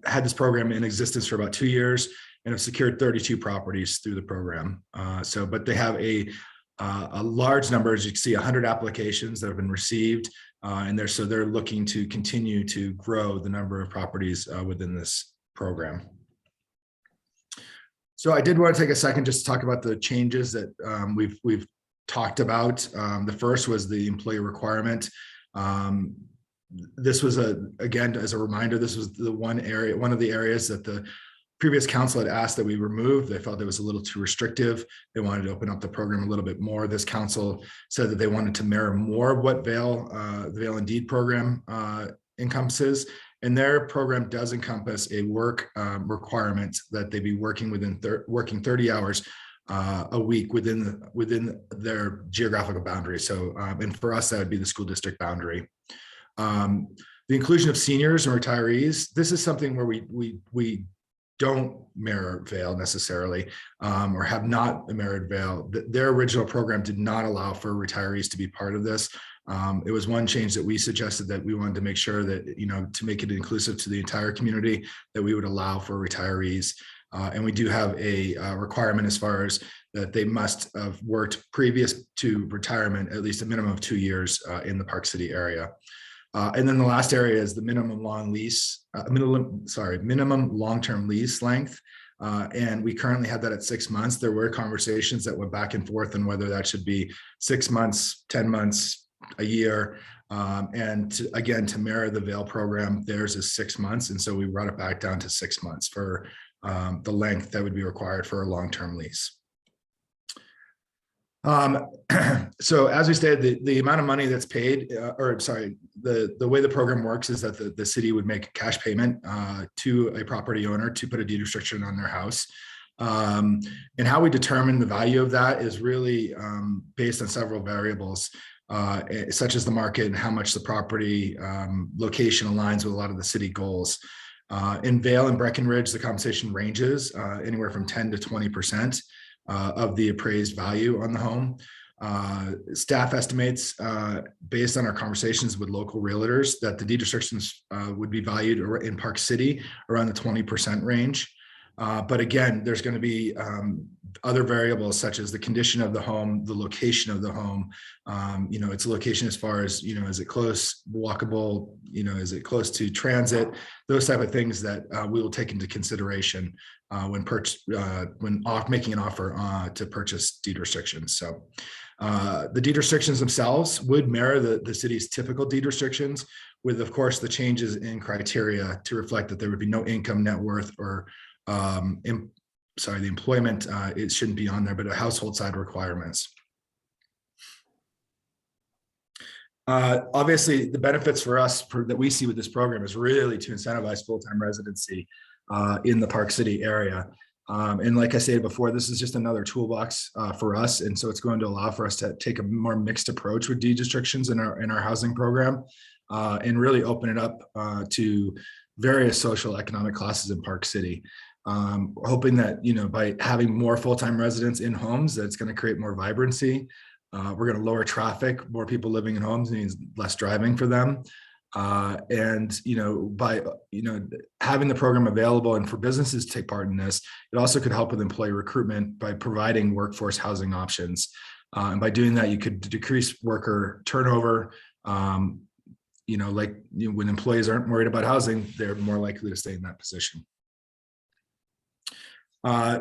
Speaker 8: had this program in existence for about 2 years and have secured 32 properties through the program. But they have a large number, as you can see, 100 applications that have been received. And they're looking to continue to grow the number of properties within this program. So I did want to take a second just to talk about the changes that we've talked about. The first was the employee requirement. This was again, as a reminder, this was the one of the areas that the previous council had asked that we remove. They felt it was a little too restrictive. They wanted to open up the program a little bit more. This council said that they wanted to mirror more of what the Vail and Deed program encompasses. And their program does encompass a work requirement that they be working working 30 hours a week within their geographical boundary. So, and for us, that would be the school district boundary. The inclusion of seniors and retirees. This is something where we don't mirror Vail necessarily, or have not mirrored Vail. Their original program did not allow for retirees to be part of this. It was one change that we suggested, that we wanted to make sure that, to make it inclusive to the entire community, that we would allow for retirees. And we do have a requirement as far as that they must have worked previous to retirement at least a minimum of 2 years in the Park City area. And then the last area is the minimum long-term lease length. And we currently have that at 6 months. There were conversations that went back and forth on whether that should be 6 months, 10 months, a year. And to mirror the Vail program, theirs is 6 months. And so we brought it back down to 6 months for the length that would be required for a long-term lease. So as we stated, the amount of money that's paid, the way the program works is that the city would make a cash payment to a property owner to put a deed restriction on their house. And how we determine the value of that is really based on several variables, such as the market and how much the property location aligns with a lot of the city goals. In Vail and Breckenridge, the compensation ranges anywhere from 10 to 20% of the appraised value on the home. Staff estimates, based on our conversations with local realtors, that the deed restrictions would be valued in Park City around the 20% range. But again, there's going to be other variables such as the condition of the home, the location of the home, its location as far as, is it close, walkable, is it close to transit, those type of things that we will take into consideration when making an offer to purchase deed restrictions. So the deed restrictions themselves would mirror the city's typical deed restrictions, with, of course, the changes in criteria to reflect that there would be no income, net worth, or the employment, it shouldn't be on there, but a household side requirements. Obviously, the benefits for us that we see with this program is really to incentivize full-time residency in the Park City area. And like I said before, this is just another toolbox for us. And so it's going to allow for us to take a more mixed approach with deed restrictions in our housing program, and really open it up to various social economic classes in Park City. Hoping that, by having more full-time residents in homes, that's going to create more vibrancy. We're going to lower traffic. More people living in homes means less driving for them. And by having the program available and for businesses to take part in this, it also could help with employee recruitment by providing workforce housing options. And by doing that, you could decrease worker turnover. When employees aren't worried about housing, they're more likely to stay in that position.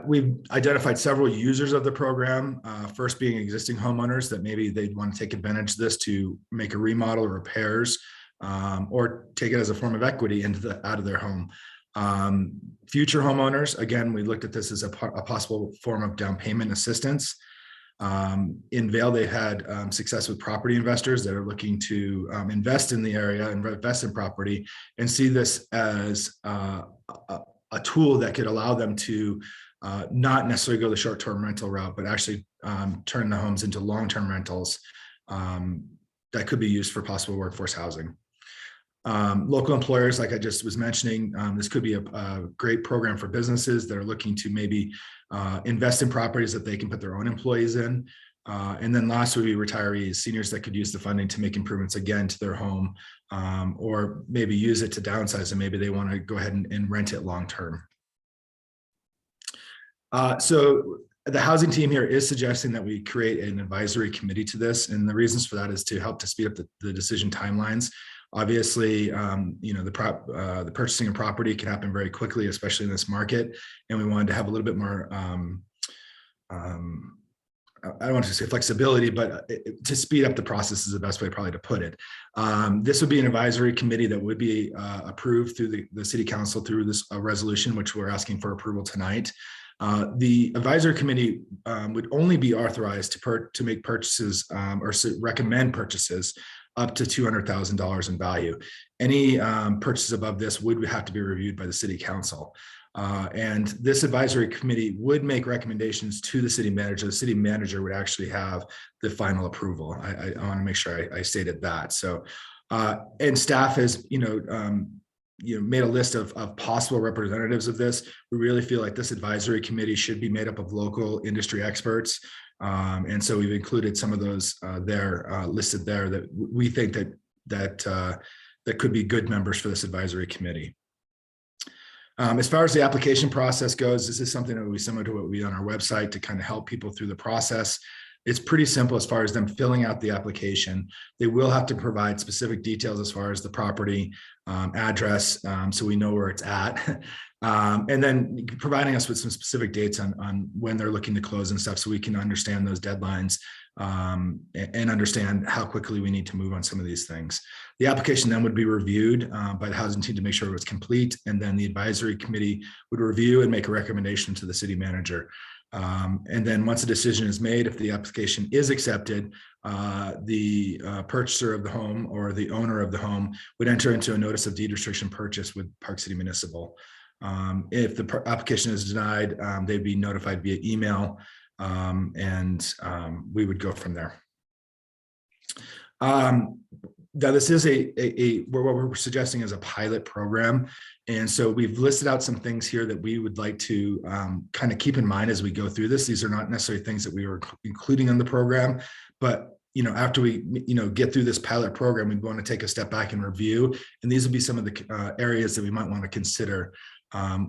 Speaker 8: We've identified several users of the program, first being existing homeowners that maybe they'd want to take advantage of this to make a remodel or repairs, or take it as a form of equity out of their home. Future homeowners, again, we looked at this as a possible form of down payment assistance. In Vail, they've had success with property investors that are looking to invest in the area and invest in property and see this as a tool that could allow them to not necessarily go the short-term rental route, but actually turn the homes into long-term rentals that could be used for possible workforce housing. Local employers, like I just was mentioning, this could be a great program for businesses that are looking to maybe invest in properties that they can put their own employees in. And then last would be retirees, seniors that could use the funding to make improvements again to their home, or maybe use it to downsize, and maybe they want to go ahead and rent it long term. So the housing team here is suggesting that we create an advisory committee to this, and the reasons for that is to help to speed up the decision timelines. Obviously, the purchasing of property can happen very quickly, especially in this market, and we wanted to have a little bit more, I don't want to say flexibility, but to speed up the process is the best way probably to put it. This would be an advisory committee that would be approved through the city council through this resolution, which we're asking for approval tonight. The advisory committee would only be authorized to make purchases or recommend purchases up to $200,000 in value. Any purchases above this would have to be reviewed by the city council. And this advisory committee would make recommendations to the city manager. The city manager would actually have the final approval. I want to make sure I stated that. So, and staff has, made a list of possible representatives of this. We really feel like this advisory committee should be made up of local industry experts. And so we've included some of those listed there that we think that could be good members for this advisory committee. As far as the application process goes, this is something that will be similar to what we do on our website to kind of help people through the process. It's pretty simple as far as them filling out the application. They will have to provide specific details as far as the property address, so we know where it's at. And then providing us with some specific dates on when they're looking to close and stuff, so we can understand those deadlines and understand how quickly we need to move on some of these things. The application then would be reviewed by the housing team to make sure it was complete, and then the advisory committee would review and make a recommendation to the city manager. And then once a decision is made, if the application is accepted, the purchaser of the home or the owner of the home would enter into a notice of deed restriction purchase with Park City Municipal. If the application is denied, they'd be notified via email, and we would go from there. Now, this is what we're suggesting is a pilot program. And so we've listed out some things here that we would like to kind of keep in mind as we go through this. These are not necessarily things that we were including in the program, but after we get through this pilot program, we want to take a step back and review. And these will be some of the areas that we might want to consider,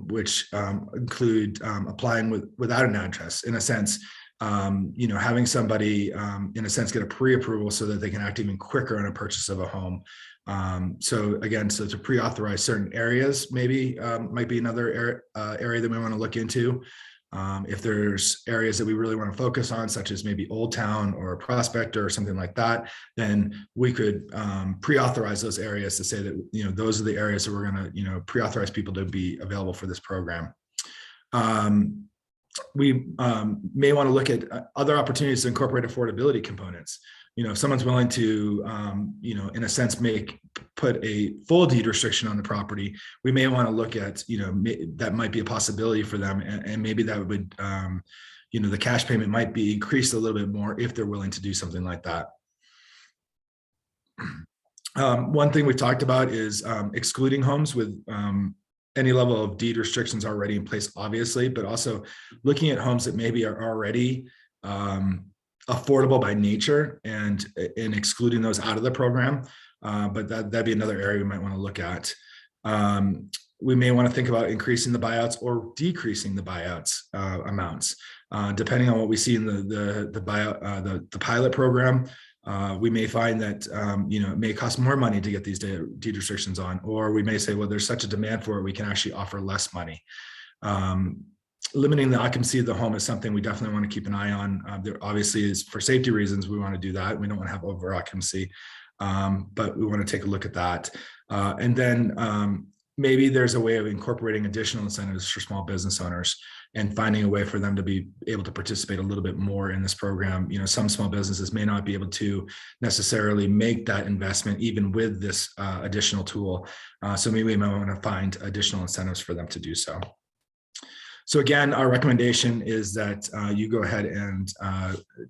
Speaker 8: which include applying without an address, in a sense. Having somebody in a sense get a pre-approval so that they can act even quicker on a purchase of a home. So to pre-authorize certain areas maybe might be another area that we want to look into. If there's areas that we really want to focus on, such as maybe Old Town or Prospector or something like that, then we could pre-authorize those areas to say that those are the areas that we're going to pre-authorize people to be available for this program. We may want to look at other opportunities to incorporate affordability components. If someone's willing to, in a sense, put a full deed restriction on the property, we may want to look at, that might be a possibility for them, and maybe that would, the cash payment might be increased a little bit more if they're willing to do something like that. One thing we talked about is excluding homes with any level of deed restrictions already in place, obviously, but also looking at homes that maybe are already affordable by nature and excluding those out of the program. But that'd be another area we might want to look at. We may want to think about increasing the buyouts or decreasing the buyouts amounts, depending on what we see in the pilot program. We may find that it may cost more money to get these deed restrictions on, or we may say, well, there's such a demand for it, we can actually offer less money. Limiting the occupancy of the home is something we definitely want to keep an eye on. There obviously is, for safety reasons, we want to do that. We don't want to have over occupancy, but we want to take a look at that. And then maybe there's a way of incorporating additional incentives for small business owners. and finding a way for them to be able to participate a little bit more in this program. Some small businesses may not be able to necessarily make that investment even with this additional tool. So maybe we might want to find additional incentives for them to do so. So again, our recommendation is that you go ahead and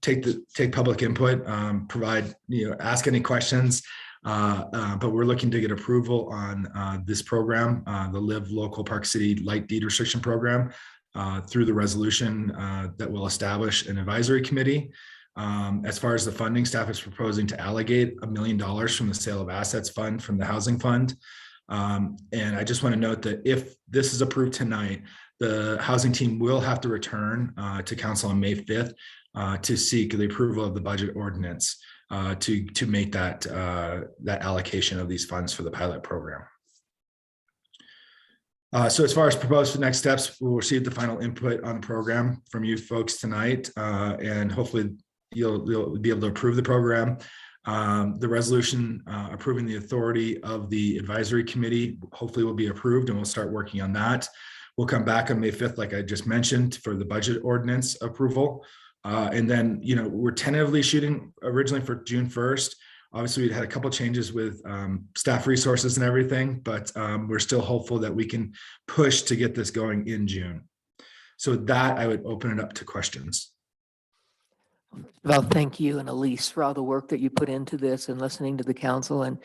Speaker 8: take public input, provide, ask any questions. But we're looking to get approval on this program, the Live Local Park City Light Deed Restriction Program, through the resolution that will establish an advisory committee. As far as the funding, staff is proposing to allocate $1 million from the sale of assets fund from the housing fund. And I just want to note that if this is approved tonight, the housing team will have to return to council on May 5th to seek the approval of the budget ordinance to make that allocation of these funds for the pilot program. So as far as proposed next steps, we'll receive the final input on the program from you folks tonight, and hopefully you'll be able to approve the program. The resolution approving the authority of the advisory committee hopefully will be approved, and we'll start working on that. We'll come back on May 5th, like I just mentioned, for the budget ordinance approval. And then, we're tentatively shooting originally for June 1st. Obviously, we had a couple changes with staff resources and everything, but we're still hopeful that we can push to get this going in June. So with that, I would open it up to questions.
Speaker 6: Well, thank you and Elise for all the work that you put into this and listening to the council and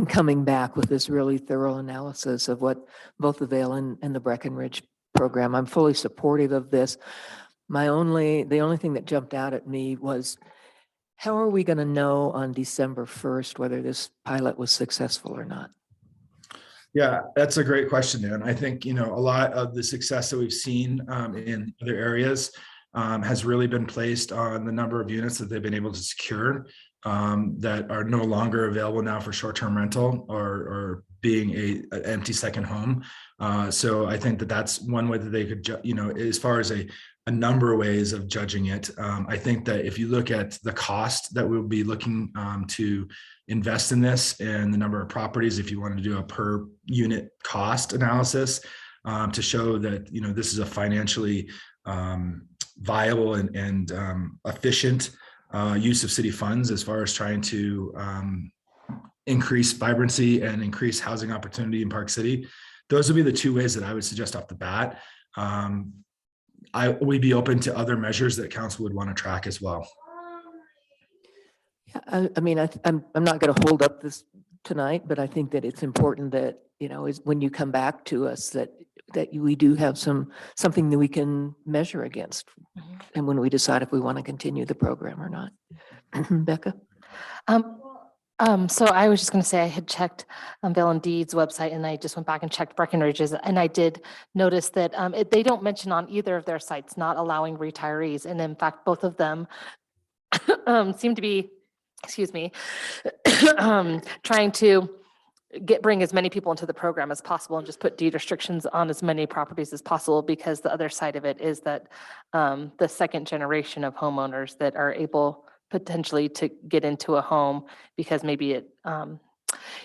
Speaker 6: coming back with this really thorough analysis of what both the Vail and the Breckenridge program. I'm fully supportive of this. The only thing that jumped out at me was, how are we going to know on December 1st whether this pilot was successful or not?
Speaker 8: Yeah, that's a great question, Dan. I think, a lot of the success that we've seen in other areas has really been placed on the number of units that they've been able to secure that are no longer available now for short-term rental or being an empty second home. So I think that that's one way that they could, as far as a number of ways of judging it. I think that if you look at the cost that we'll be looking to invest in this and the number of properties, if you want to do a per unit cost analysis to show that, this is a financially viable and efficient use of city funds as far as trying to increase vibrancy and increase housing opportunity in Park City. Those would be the two ways that I would suggest off the bat. We'd be open to other measures that council would want to track as well.
Speaker 6: Yeah, I'm not going to hold up this tonight, but I think that it's important that, is when you come back to us that we do have something that we can measure against. And when we decide if we want to continue the program or not. Becca?
Speaker 5: So I was just going to say, I had checked Vail and Deed's website, and I just went back and checked Breckenridge's, and I did notice that they don't mention on either of their sites not allowing retirees, and in fact, both of them seem to be, trying to bring as many people into the program as possible and just put deed restrictions on as many properties as possible, because the other side of it is that the second generation of homeowners that are able potentially to get into a home because maybe it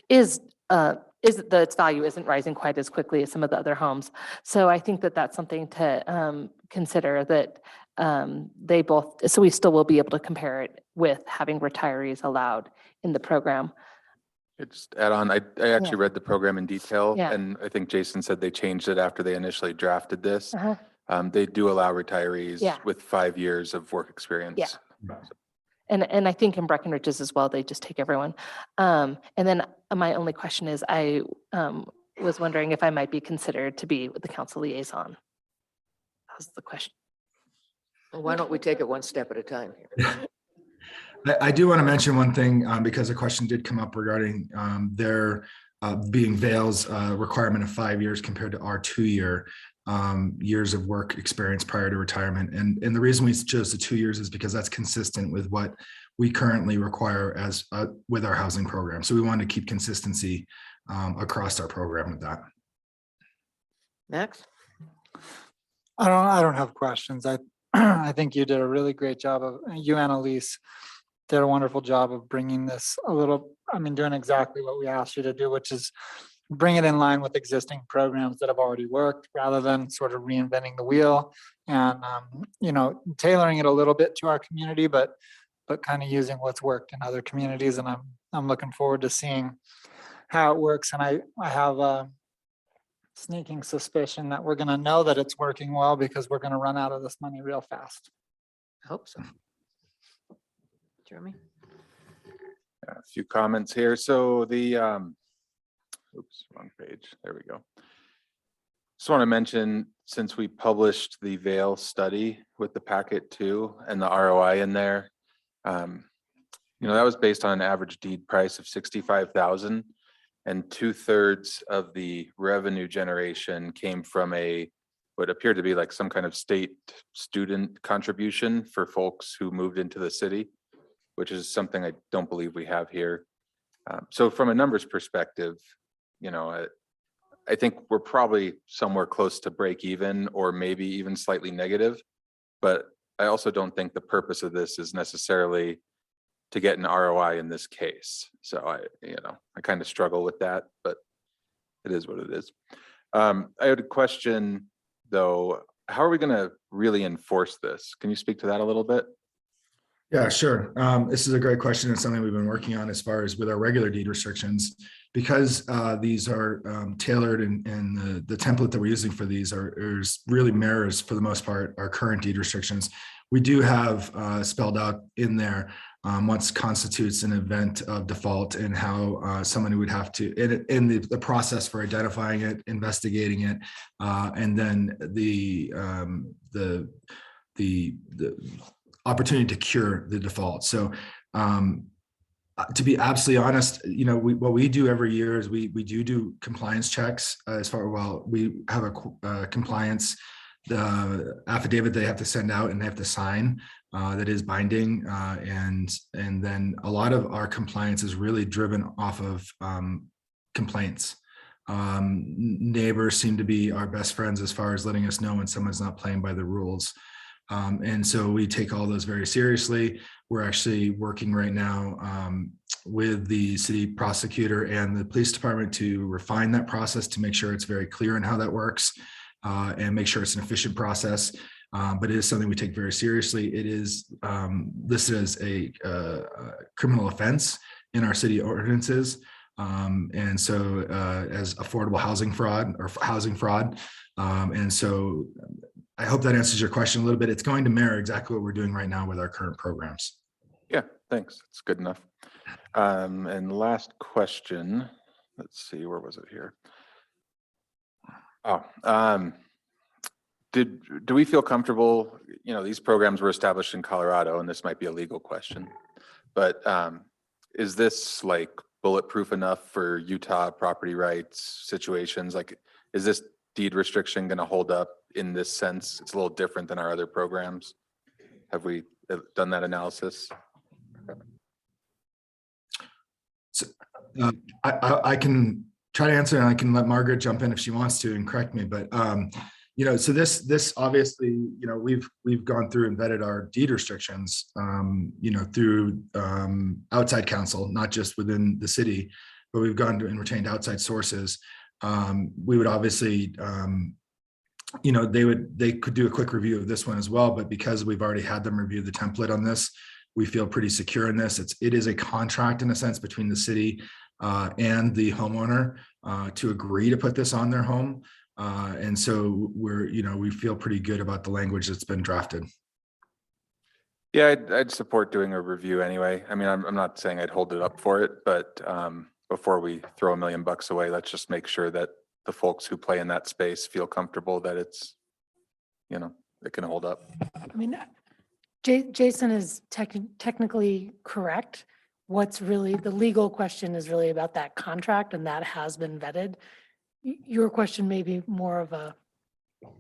Speaker 5: its value isn't rising quite as quickly as some of the other homes. So I think that that's something to consider, that so we still will be able to compare it with having retirees allowed in the program.
Speaker 9: Just add on, I actually read the program in detail,
Speaker 5: Yeah.
Speaker 9: and I think Jason said they changed it after they initially drafted this.
Speaker 5: Uh-huh.
Speaker 9: They do allow retirees
Speaker 5: Yeah.
Speaker 9: with 5 years of work experience.
Speaker 5: Yeah. And I think in Breckenridge's as well, they just take everyone. And then my only question is, I was wondering if I might be considered to be the council liaison. That was the question.
Speaker 6: Well, why don't we take it one step at a time here?
Speaker 8: I do want to mention one thing because a question did come up regarding their being Vail's requirement of 5 years compared to our 2-year years of work experience prior to retirement. And the reason we chose the 2 years is because that's consistent with what we currently require as with our housing program. So we wanted to keep consistency across our program with that.
Speaker 6: Max?
Speaker 11: I don't have questions. I think you did a really great job you and Elise did a wonderful job of bringing this doing exactly what we asked you to do, which is bring it in line with existing programs that have already worked rather than sort of reinventing the wheel and, you know, tailoring it a little bit to our community, but kind of using what's worked in other communities. And I'm looking forward to seeing how it works. And I have a sneaking suspicion that we're going to know that it's working well because we're going to run out of this money real fast.
Speaker 6: I hope so. Jeremy?
Speaker 9: A few comments here. So the, oops, wrong page. There we go. Just want to mention, since we published the Vail study with the packet too, and the ROI in there, you know, that was based on an average deed price of 65,000, and 2/3 of the revenue generation came from what appeared to be like some kind of state student contribution for folks who moved into the city, which is something I don't believe we have here. So from a numbers perspective, you know, I think we're probably somewhere close to break even or maybe even slightly negative. But I also don't think the purpose of this is necessarily to get an ROI in this case. So I kind of struggle with that, but it is what it is. I had a question though, how are we going to really enforce this? Can you speak to that a little bit?
Speaker 8: Yeah, sure. This is a great question. It's something we've been working on as far as with our regular deed restrictions, because these are tailored and the template that we're using for these really mirrors for the most part our current deed restrictions. We do have spelled out in there what constitutes an event of default and how someone would have to, in the process for identifying it, investigating it, and then the opportunity to cure the default. So to be absolutely honest, you know, what we do every year is we do compliance checks we have a compliance affidavit they have to send out and they have to sign that is binding, and then a lot of our compliance is really driven off of complaints. Neighbors seem to be our best friends as far as letting us know when someone's not playing by the rules. And so we take all those very seriously. We're actually working right now with the city prosecutor and the police department to refine that process to make sure it's very clear on how that works, and make sure it's an efficient process. But it is something we take very seriously. It is listed as a criminal offense in our city ordinances. And so as affordable housing fraud or housing fraud. And so I hope that answers your question a little bit. It's going to mirror exactly what we're doing right now with our current programs.
Speaker 9: Yeah, thanks. It's good enough. And last question, let's see, where was it here? Oh, do we feel comfortable, you know, these programs were established in Colorado, and this might be a legal question, but is this like bulletproof enough for Utah property rights situations? Like, is this deed restriction going to hold up in this sense? It's a little different than our other programs. Have we done that analysis?
Speaker 8: So, I can try to answer, and I can let Margaret jump in if she wants to and correct me. But you know, so this obviously, you know, we've gone through and vetted our deed restrictions, you know, through outside counsel, not just within the city, but we've gone to and retained outside sources. We would obviously, you know, they could do a quick review of this one as well, but because we've already had them review the template on this, we feel pretty secure in this. It is a contract in a sense between the city and the homeowner to agree to put this on their home. And so we feel pretty good about the language that's been drafted.
Speaker 9: Yeah, I'd support doing a review anyway. I mean, I'm not saying I'd hold it up for it, but before we throw $1 million away, let's just make sure that the folks who play in that space feel comfortable that it's, you know, it can hold up.
Speaker 2: I mean, Jason is technically correct. What's really, the legal question is really about that contract, and that has been vetted. Your question may be more of a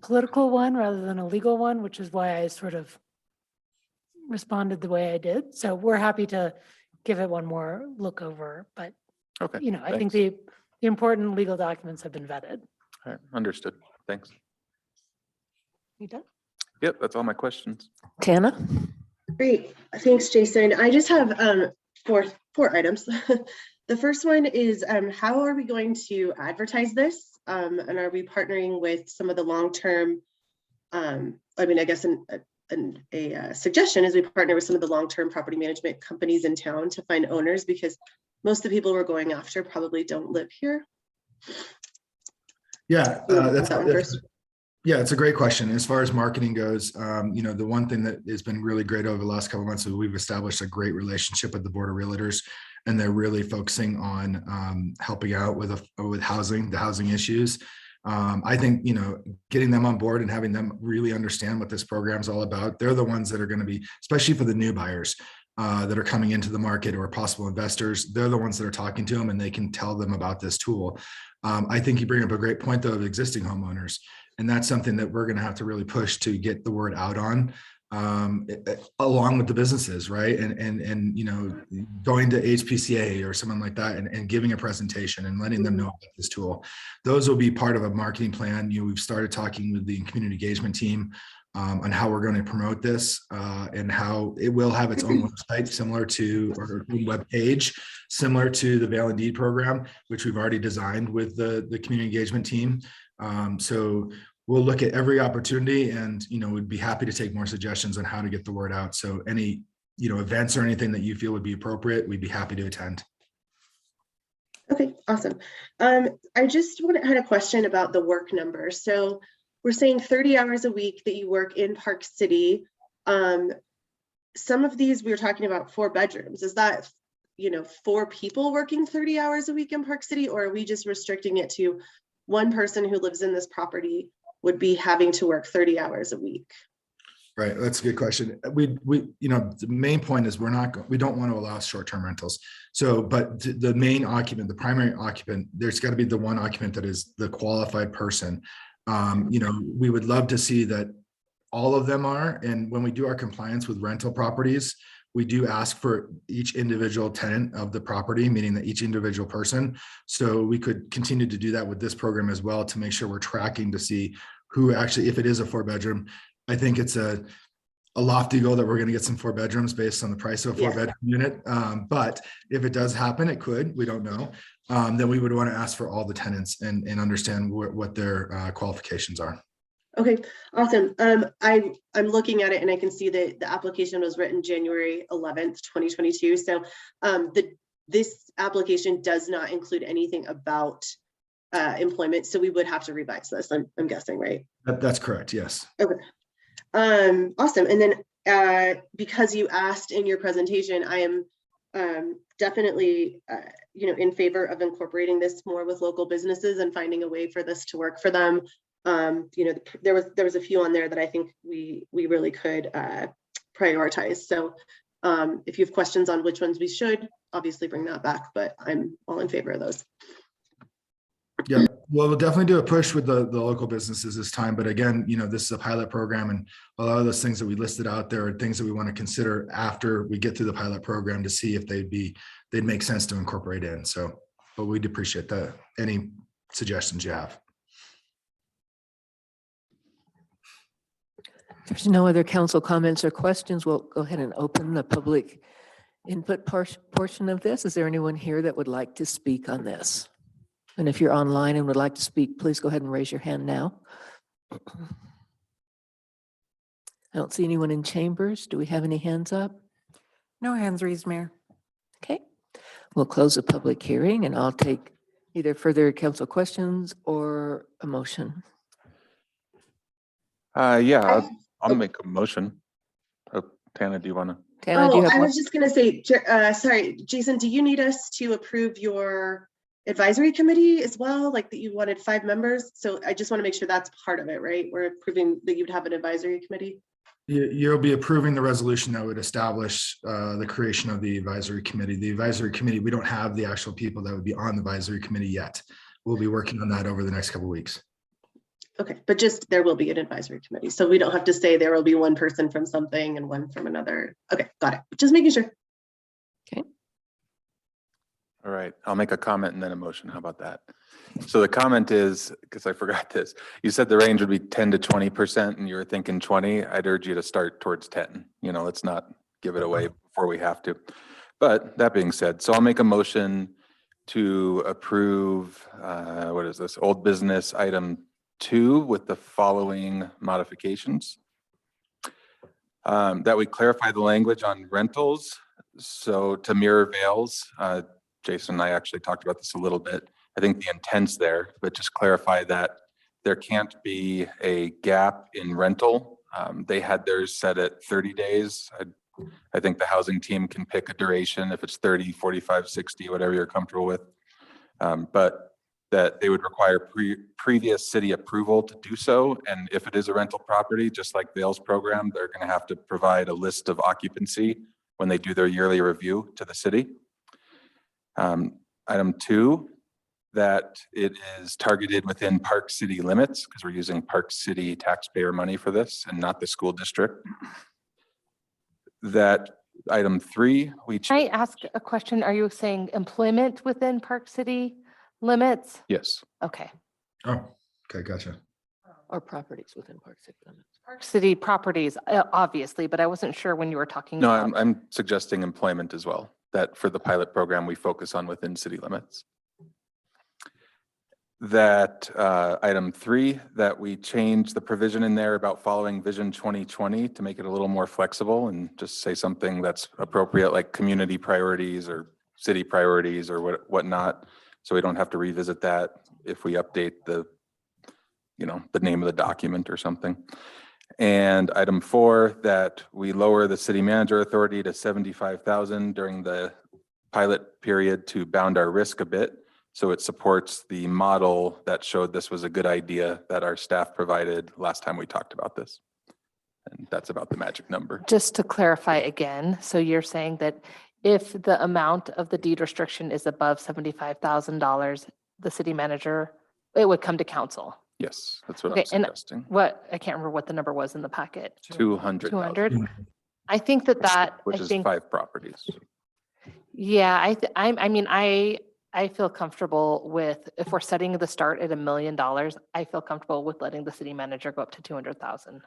Speaker 2: political one rather than a legal one, which is why I sort of responded the way I did. So we're happy to give it one more look over, but
Speaker 9: okay,
Speaker 2: you know, I think the important legal documents have been vetted.
Speaker 9: All right, understood. Thanks.
Speaker 2: You done?
Speaker 9: Yep, that's all my questions.
Speaker 6: Tana?
Speaker 1: Great, thanks, Jason. I just have four items. The first one is, how are we going to advertise this? And are we partnering with some of the long-term, I mean, I guess a suggestion is we partner with some of the long-term property management companies in town to find owners, because most of the people we're going after probably don't live here.
Speaker 8: Yeah,
Speaker 1: That one first.
Speaker 8: yeah, it's a great question. As far as marketing goes, you know, the one thing that has been really great over the last couple of months is we've established a great relationship with the Board of Realtors, and they're really focusing on helping out with housing, the housing issues. I think, you know, getting them on board and having them really understand what this program is all about. They're the ones that are going to be, especially for the new buyers that are coming into the market or possible investors. They're the ones that are talking to them, and they can tell them about this tool. I think you bring up a great point though of existing homeowners, and that's something that we're going to have to really push to get the word out on, along with the businesses, right? And you know, going to HPCA or someone like that and giving a presentation and letting them know about this tool. Those will be part of a marketing plan. You know, we've started talking with the community engagement team on how we're going to promote this and how it will have its own website similar to, or web page similar to the Vale and Deed program, which we've already designed with the community engagement team. So we'll look at every opportunity, and, you know, we'd be happy to take more suggestions on how to get the word out. So any, you know, events or anything that you feel would be appropriate, we'd be happy to attend.
Speaker 1: Okay, awesome. I just had a question about the work number. So we're saying 30 hours a week that you work in Park City. Some of these we were talking about 4 bedrooms. Is that, you know, 4 people working 30 hours a week in Park City, or are we just restricting it to one person who lives in this property would be having to work 30 hours a week?
Speaker 8: Right, that's a good question. We, you know, the main point is we don't want to allow short-term rentals. So, but the main occupant, the primary occupant, there's got to be the one occupant that is the qualified person. You know, we would love to see that all of them are. And when we do our compliance with rental properties, we do ask for each individual tenant of the property, meaning that each individual person. So we could continue to do that with this program as well, to make sure we're tracking to see who actually, if it is a 4-bedroom. I think it's a lofty goal that we're going to get some 4 bedrooms based on the price of a 4-bedroom unit. But if it does happen, it could, we don't know. Then we would want to ask for all the tenants and understand what their qualifications are.
Speaker 1: Okay, awesome. I'm looking at it and I can see that the application was written January 11th, 2022. So this application does not include anything about employment. So we would have to revise this, I'm guessing, right?
Speaker 8: That's correct, yes.
Speaker 1: Okay. Awesome. And then because you asked in your presentation, I am definitely you know, in favor of incorporating this more with local businesses and finding a way for this to work for them. You know, there was a few on there that I think we really could prioritize. So if you have questions on which ones we should, obviously bring that back, but I'm all in favor of those.
Speaker 8: Yeah, well, we'll definitely do a push with the local businesses this time. But again, you know, this is a pilot program, and a lot of those things that we listed out there are things that we want to consider after we get through the pilot program to see if they'd make sense to incorporate in. So, but we'd appreciate any suggestions you have.
Speaker 6: There's no other council comments or questions. We'll go ahead and open the public input portion of this. Is there anyone here that would like to speak on this? And if you're online and would like to speak, please go ahead and raise your hand now. I don't see anyone in chambers. Do we have any hands up?
Speaker 7: No hands raised, Mayor.
Speaker 6: Okay, we'll close the public hearing and I'll take either further council questions or a motion.
Speaker 9: Yeah, I'll make a motion. Oh, Tana, do you want to?
Speaker 6: Tana, do you have
Speaker 1: I
Speaker 6: one?
Speaker 1: was just going to say, sorry, Jason, do you need us to approve your advisory committee as well? Like that you wanted 5 members. So I just want to make sure that's part of it, right? We're approving that you'd have an advisory committee.
Speaker 8: You'll be approving the resolution that would establish the creation of the advisory committee. The advisory committee, we don't have the actual people that would be on the advisory committee yet. We'll be working on that over the next couple of weeks.
Speaker 1: Okay, but just there will be an advisory committee. So we don't have to say there will be one person from something and one from another. Okay, got it. Just making sure.
Speaker 6: Okay.
Speaker 9: All right, I'll make a comment and then a motion. How about that? So the comment is, because I forgot this, you said the range would be 10 to 20% and you were thinking 20. I'd urge you to start towards 10. You know, let's not give it away before we have to. But that being said, so I'll make a motion to approve, what is this, old business item 2 with the following modifications. That we clarify the language on rentals. So to mirror Vales, Jason and I actually talked about this a little bit. I think the intent's there, but just clarify that there can't be a gap in rental. They had theirs set at 30 days. I think the housing team can pick a duration if it's 30, 45, 60, whatever you're comfortable with. But that they would require previous city approval to do so. And if it is a rental property, just like Vale's program, they're going to have to provide a list of occupancy when they do their yearly review to the city. Item 2, that it is targeted within Park City limits because we're using Park City taxpayer money for this and not the school district. That item 3,
Speaker 5: Can I ask a question? Are you saying employment within Park City limits?
Speaker 9: Yes.
Speaker 5: Okay.
Speaker 8: Oh, okay, gotcha.
Speaker 6: Or properties within Park City limits.
Speaker 5: Park City properties, obviously, but I wasn't sure when you were talking
Speaker 9: No,
Speaker 5: about.
Speaker 9: I'm suggesting employment as well, that for the pilot program, we focus on within city limits. That item 3, that we change the provision in there about following Vision 2020 to make it a little more flexible and just say something that's appropriate, like community priorities or city priorities or whatnot. So we don't have to revisit that if we update the name of the document or something. And item 4, that we lower the city manager authority to 75,000 during the pilot period to bound our risk a bit. So it supports the model that showed this was a good idea that our staff provided last time we talked about this. And that's about the magic number.
Speaker 5: Just to clarify again, so you're saying that if the amount of the deed restriction is above $75,000, the city manager, it would come to council.
Speaker 9: Yes, that's what
Speaker 5: Okay,
Speaker 9: I'm
Speaker 5: and
Speaker 9: suggesting.
Speaker 5: I can't remember what the number was in the packet.
Speaker 9: 200,000.
Speaker 5: 200? I think that,
Speaker 9: Which
Speaker 5: I
Speaker 9: is
Speaker 5: think,
Speaker 9: 5 properties.
Speaker 5: yeah, I feel comfortable with, if we're setting the start at $1 million, I feel comfortable with letting the city manager go up to 200,000.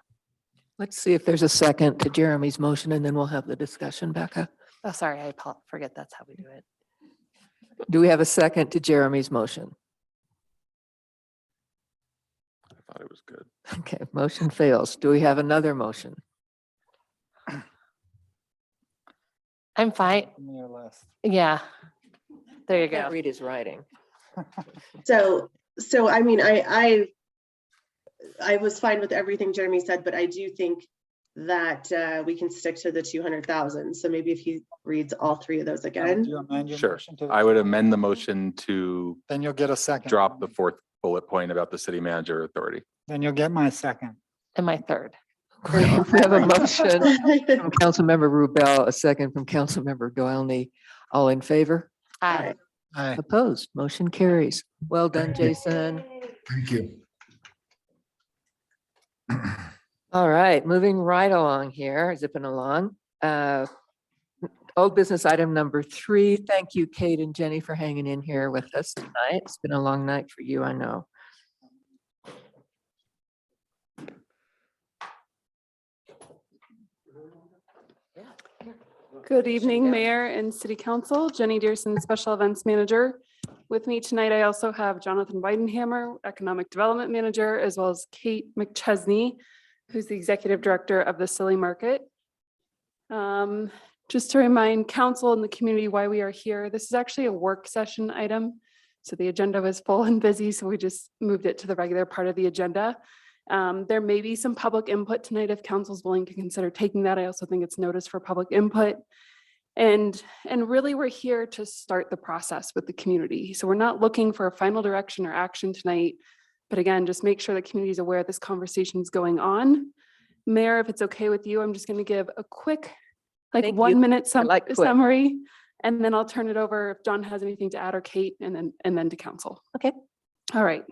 Speaker 6: Let's see if there's a second to Jeremy's motion and then we'll have the discussion, Becca.
Speaker 5: Oh, sorry, I forget that's how we do it.
Speaker 6: Do we have a second to Jeremy's motion?
Speaker 9: I thought it was good.
Speaker 6: Okay, motion fails. Do we have another motion?
Speaker 5: I'm fine.
Speaker 11: Give me your list.
Speaker 5: Yeah. There you
Speaker 6: Can't
Speaker 5: go.
Speaker 6: read his writing.
Speaker 1: So I mean, I was fine with everything Jeremy said, but I do think that we can stick to the 200,000. So maybe if he reads all 3 of those
Speaker 11: Do
Speaker 1: again.
Speaker 11: you amend your
Speaker 9: Sure.
Speaker 11: motion to the-
Speaker 9: I would amend the motion to
Speaker 11: Then you'll get a second.
Speaker 9: drop the 4th bullet point about the city manager authority.
Speaker 11: Then you'll get my second.
Speaker 5: And my third.
Speaker 6: We have a motion from Councilmember Rubel, a second from Councilmember Doelney. All in favor?
Speaker 5: Aye.
Speaker 11: Aye.
Speaker 6: Opposed? Motion carries. Well done, Jason.
Speaker 8: Thank you.
Speaker 6: All right, moving right along here, zipping along. Old business item number 3. Thank you, Kate and Jenny, for hanging in here with us tonight. It's been a long night for you, I know.
Speaker 14: Good evening, Mayor and City Council. Jenny Dearson, Special Events Manager. With me tonight, I also have Jonathan Weidenhammer, Economic Development Manager, as well as Kate McChesney, who's the Executive Director of the Silly Market. Just to remind council and the community why we are here, this is actually a work session item. So the agenda was full and busy, so we just moved it to the regular part of the agenda. There may be some public input tonight if council's willing to consider taking that. I also think it's notice for public input. And really we're here to start the process with the community. So we're not looking for a final direction or action tonight, but again, just make sure the community is aware this conversation is going on. Mayor, if it's okay with you, I'm just going to give a quick, like
Speaker 6: Thank
Speaker 14: 1
Speaker 6: you.
Speaker 14: minute
Speaker 6: I like quick.
Speaker 14: summary, and then I'll turn it over if John has anything to add, or Kate, and then to council.
Speaker 6: Okay.
Speaker 14: All right.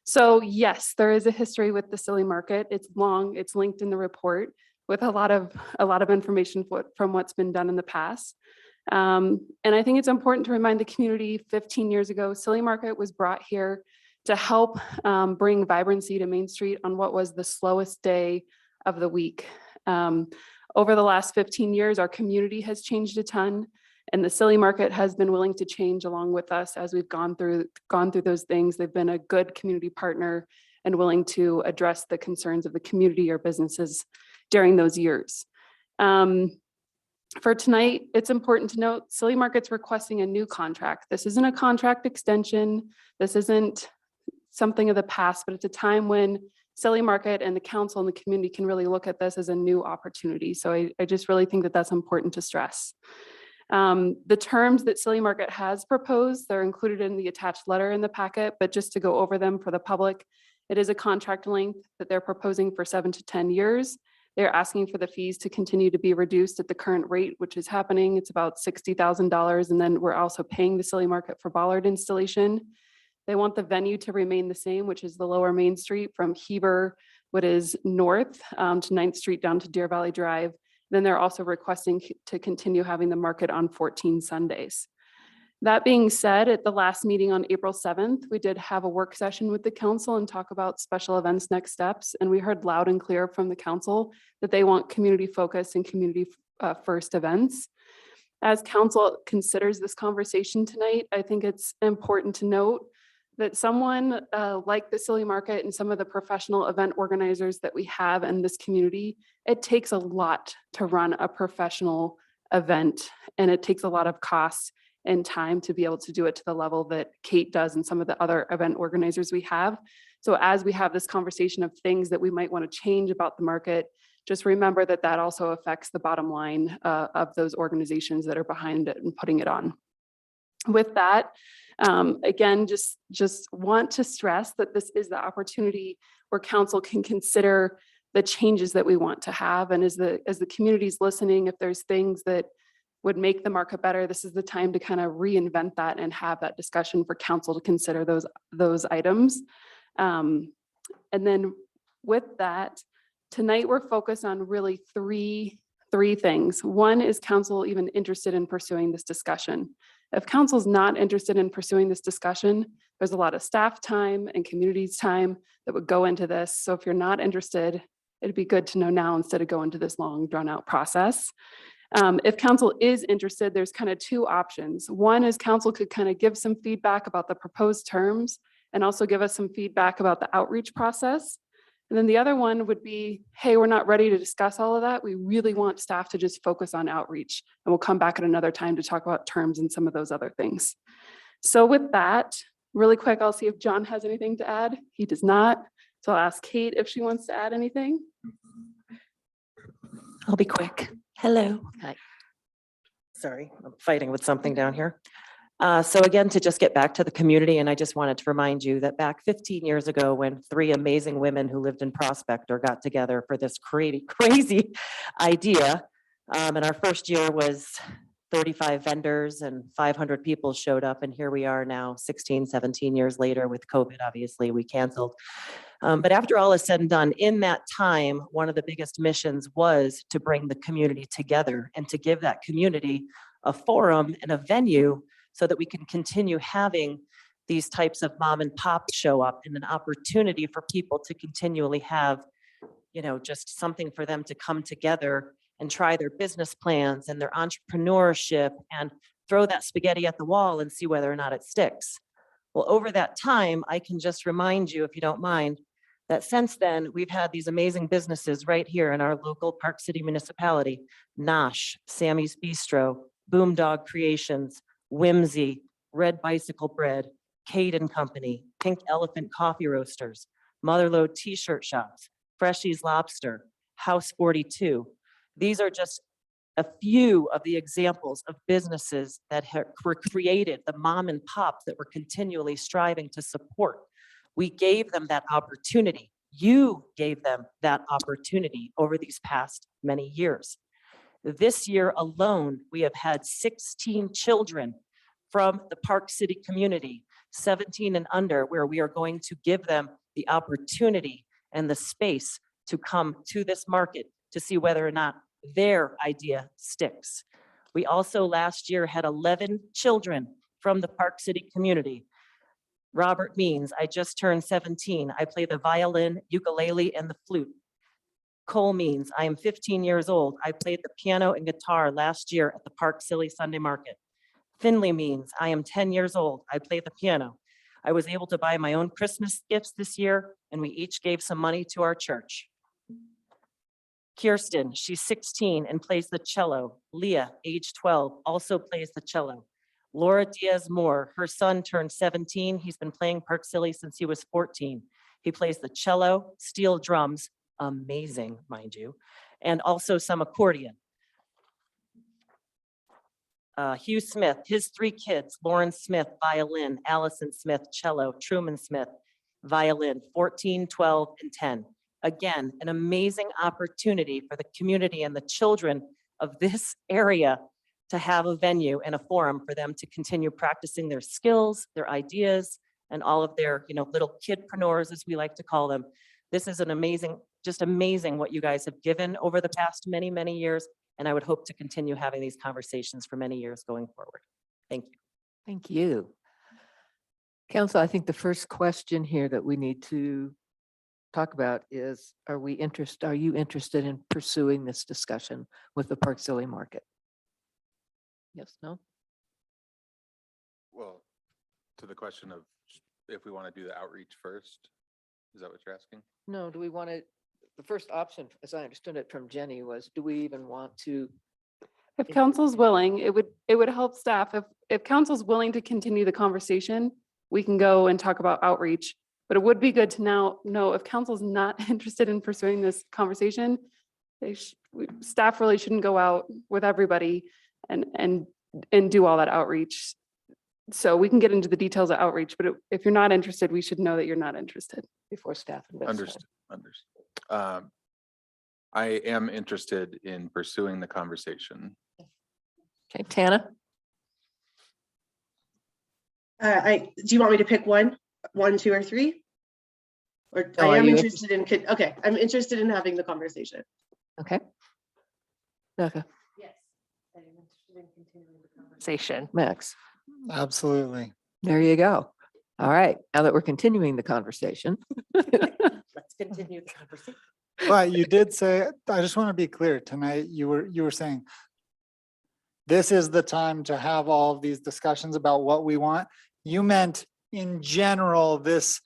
Speaker 14: So yes, there is a history with the Silly Market. It's long, it's linked in the report with a lot of information from what's been done in the past. And I think it's important to remind the community 15 years ago, Silly Market was brought here to help bring vibrancy to Main Street on what was the slowest day of the week. Over the last 15 years, our community has changed a ton. And the Silly Market has been willing to change along with us as we've gone through those things. They've been a good community partner and willing to address the concerns of the community or businesses during those years. For tonight, it's important to note Silly Market's requesting a new contract. This isn't a contract extension. This isn't something of the past, but it's a time when Silly Market and the council and the community can really look at this as a new opportunity. So I just really think that that's important to stress. The terms that Silly Market has proposed, they're included in the attached letter in the packet, but just to go over them for the public, it is a contract length that they're proposing for 7 to 10 years. They're asking for the fees to continue to be reduced at the current rate, which is happening. It's about $60,000. And then we're also paying the Silly Market for bollard installation. They want the venue to remain the same, which is the lower Main Street from Heber, what is north to 9th Street down to Deer Valley Drive. Then they're also requesting to continue having the market on 14 Sundays. That being said, at the last meeting on April 7th, we did have a work session with the council and talk about special events next steps. And we heard loud and clear from the council that they want community focused and community first events. As council considers this conversation tonight, I think it's important to note that someone like the Silly Market and some of the professional event organizers that we have in this community, it takes a lot to run a professional event, and it takes a lot of costs and time to be able to do it to the level that Kate does and some of the other event organizers we have. So as we have this conversation of things that we might want to change about the market, just remember that that also affects the bottom line of those organizations that are behind it and putting it on. With that, again, just want to stress that this is the opportunity where council can consider the changes that we want to have. And as the community's listening, if there's things that would make the market better, this is the time to kind of reinvent that and have that discussion for council to consider those items. And then with that, tonight we're focused on really three things. One, is council even interested in pursuing this discussion? If council's not interested in pursuing this discussion, there's a lot of staff time and community's time that would go into this. So if you're not interested, it'd be good to know now instead of going to this long drawn out process. If council is interested, there's kind of two options. One is council could kind of give some feedback about the proposed terms and also give us some feedback about the outreach process. And then the other one would be, hey, we're not ready to discuss all of that. We really want staff to just focus on outreach, and we'll come back at another time to talk about terms and some of those other things. So with that, really quick, I'll see if John has anything to add. He does not. So I'll ask Kate if she wants to add anything.
Speaker 13: I'll be quick. Hello. Hi. Sorry, I'm fighting with something down here. So again, to just get back to the community, and I just wanted to remind you that back 15 years ago, when 3 amazing women who lived in Prospector got together for this crazy idea, and our first year was 35 vendors and 500 people showed up, and here we are now 16, 17 years later with COVID, obviously we canceled. But after all is said and done, in that time, one of the biggest missions was to bring the community together and to give that community a forum and a venue so that we can continue having these types of mom and pop show up, and an opportunity for people to continually have, just something for them to come together and try their business plans and their entrepreneurship and throw that spaghetti at the wall and see whether or not it sticks. Well, over that time, I can just remind you, if you don't mind, that since then, we've had these amazing businesses right here in our local Park City municipality: Nosh, Sammy's Bistro, Boomdog Creations, Whimsy, Red Bicycle Bread, Kate and Company, Pink Elephant Coffee Roasters, Motherlode T-shirt shops, Freshies Lobster, House 42. These are just a few of the examples of businesses that were created, the mom and pops that we're continually striving to support. We gave them that opportunity. You gave them that opportunity over these past many years. This year alone, we have had 16 children from the Park City community, 17 and under, where we are going to give them the opportunity and the space to come to this market to see whether or not their idea sticks. We also last year had 11 children from the Park City community. Robert Means, I just turned 17. I play the violin, ukulele, and the flute. Cole Means, I am 15 years old. I played the piano and guitar last year at the Park City Sunday Market. Finley means I am 10 years old. I play the piano. I was able to buy my own Christmas gifts this year, and we each gave some money to our church. Kirsten, she's 16 and plays the cello. Leah, age 12, also plays the cello. Laura Diaz Moore, her son turned 17. He's been playing Park Silly since he was 14. He plays the cello, steel drums, amazing, mind you, and also some accordion. Hugh Smith, his 3 kids, Lauren Smith, violin, Allison Smith, cello, Truman Smith, violin, 14, 12, and 10. Again, an amazing opportunity for the community and the children of this area to have a venue and a forum for them to continue practicing their skills, their ideas, and all of their, little kidpreneurs, as we like to call them. This is an amazing, just amazing what you guys have given over the past many, many years. And I would hope to continue having these conversations for many years going forward. Thank you.
Speaker 6: Thank you. Council, I think the first question here that we need to talk about is, are you interested in pursuing this discussion with the Park Silly Market? Yes, no?
Speaker 9: Well, to the question of if we want to do the outreach first, is that what you're asking?
Speaker 6: No, do we want to, the first option, as I understood it from Jenny, was do we even want to?
Speaker 14: If council's willing, it would help staff. If council's willing to continue the conversation, we can go and talk about outreach. But it would be good to now know if council's not interested in pursuing this conversation, staff really shouldn't go out with everybody and do all that outreach. So we can get into the details of outreach, but if you're not interested, we should know that you're not interested.
Speaker 6: Before staff invests.
Speaker 9: Understood. I am interested in pursuing the conversation.
Speaker 6: Okay, Tana?
Speaker 1: Do you want me to pick one, 2, or 3? Or
Speaker 6: Oh,
Speaker 1: I
Speaker 6: are
Speaker 1: am
Speaker 6: you
Speaker 1: interested in, okay, I'm interested in having the conversation.
Speaker 6: Okay. Okay,
Speaker 5: Yes. I am interested in continuing the conversation.
Speaker 6: Max,
Speaker 11: Absolutely.
Speaker 6: there you go. All right, now that we're continuing the conversation.
Speaker 13: Let's continue the conversation.
Speaker 11: But you did say, I just want to be clear, tonight you were saying this is the time to have all of these discussions about what we want. You meant in general, this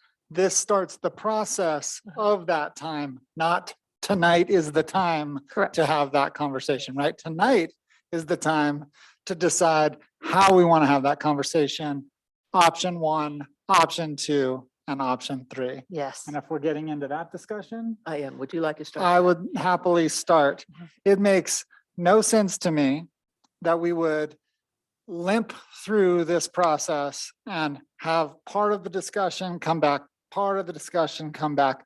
Speaker 11: starts the process of that time, not tonight is the time to have that conversation, right? Tonight is the time to decide how we want to have that conversation. Option 1, option 2, and option 3.
Speaker 5: Yes.
Speaker 11: And if we're getting into that discussion,
Speaker 6: I am. Would you like to start?
Speaker 11: I would happily start. It makes no sense to me that we would limp through this process and have part of the discussion come back, part of the discussion come back.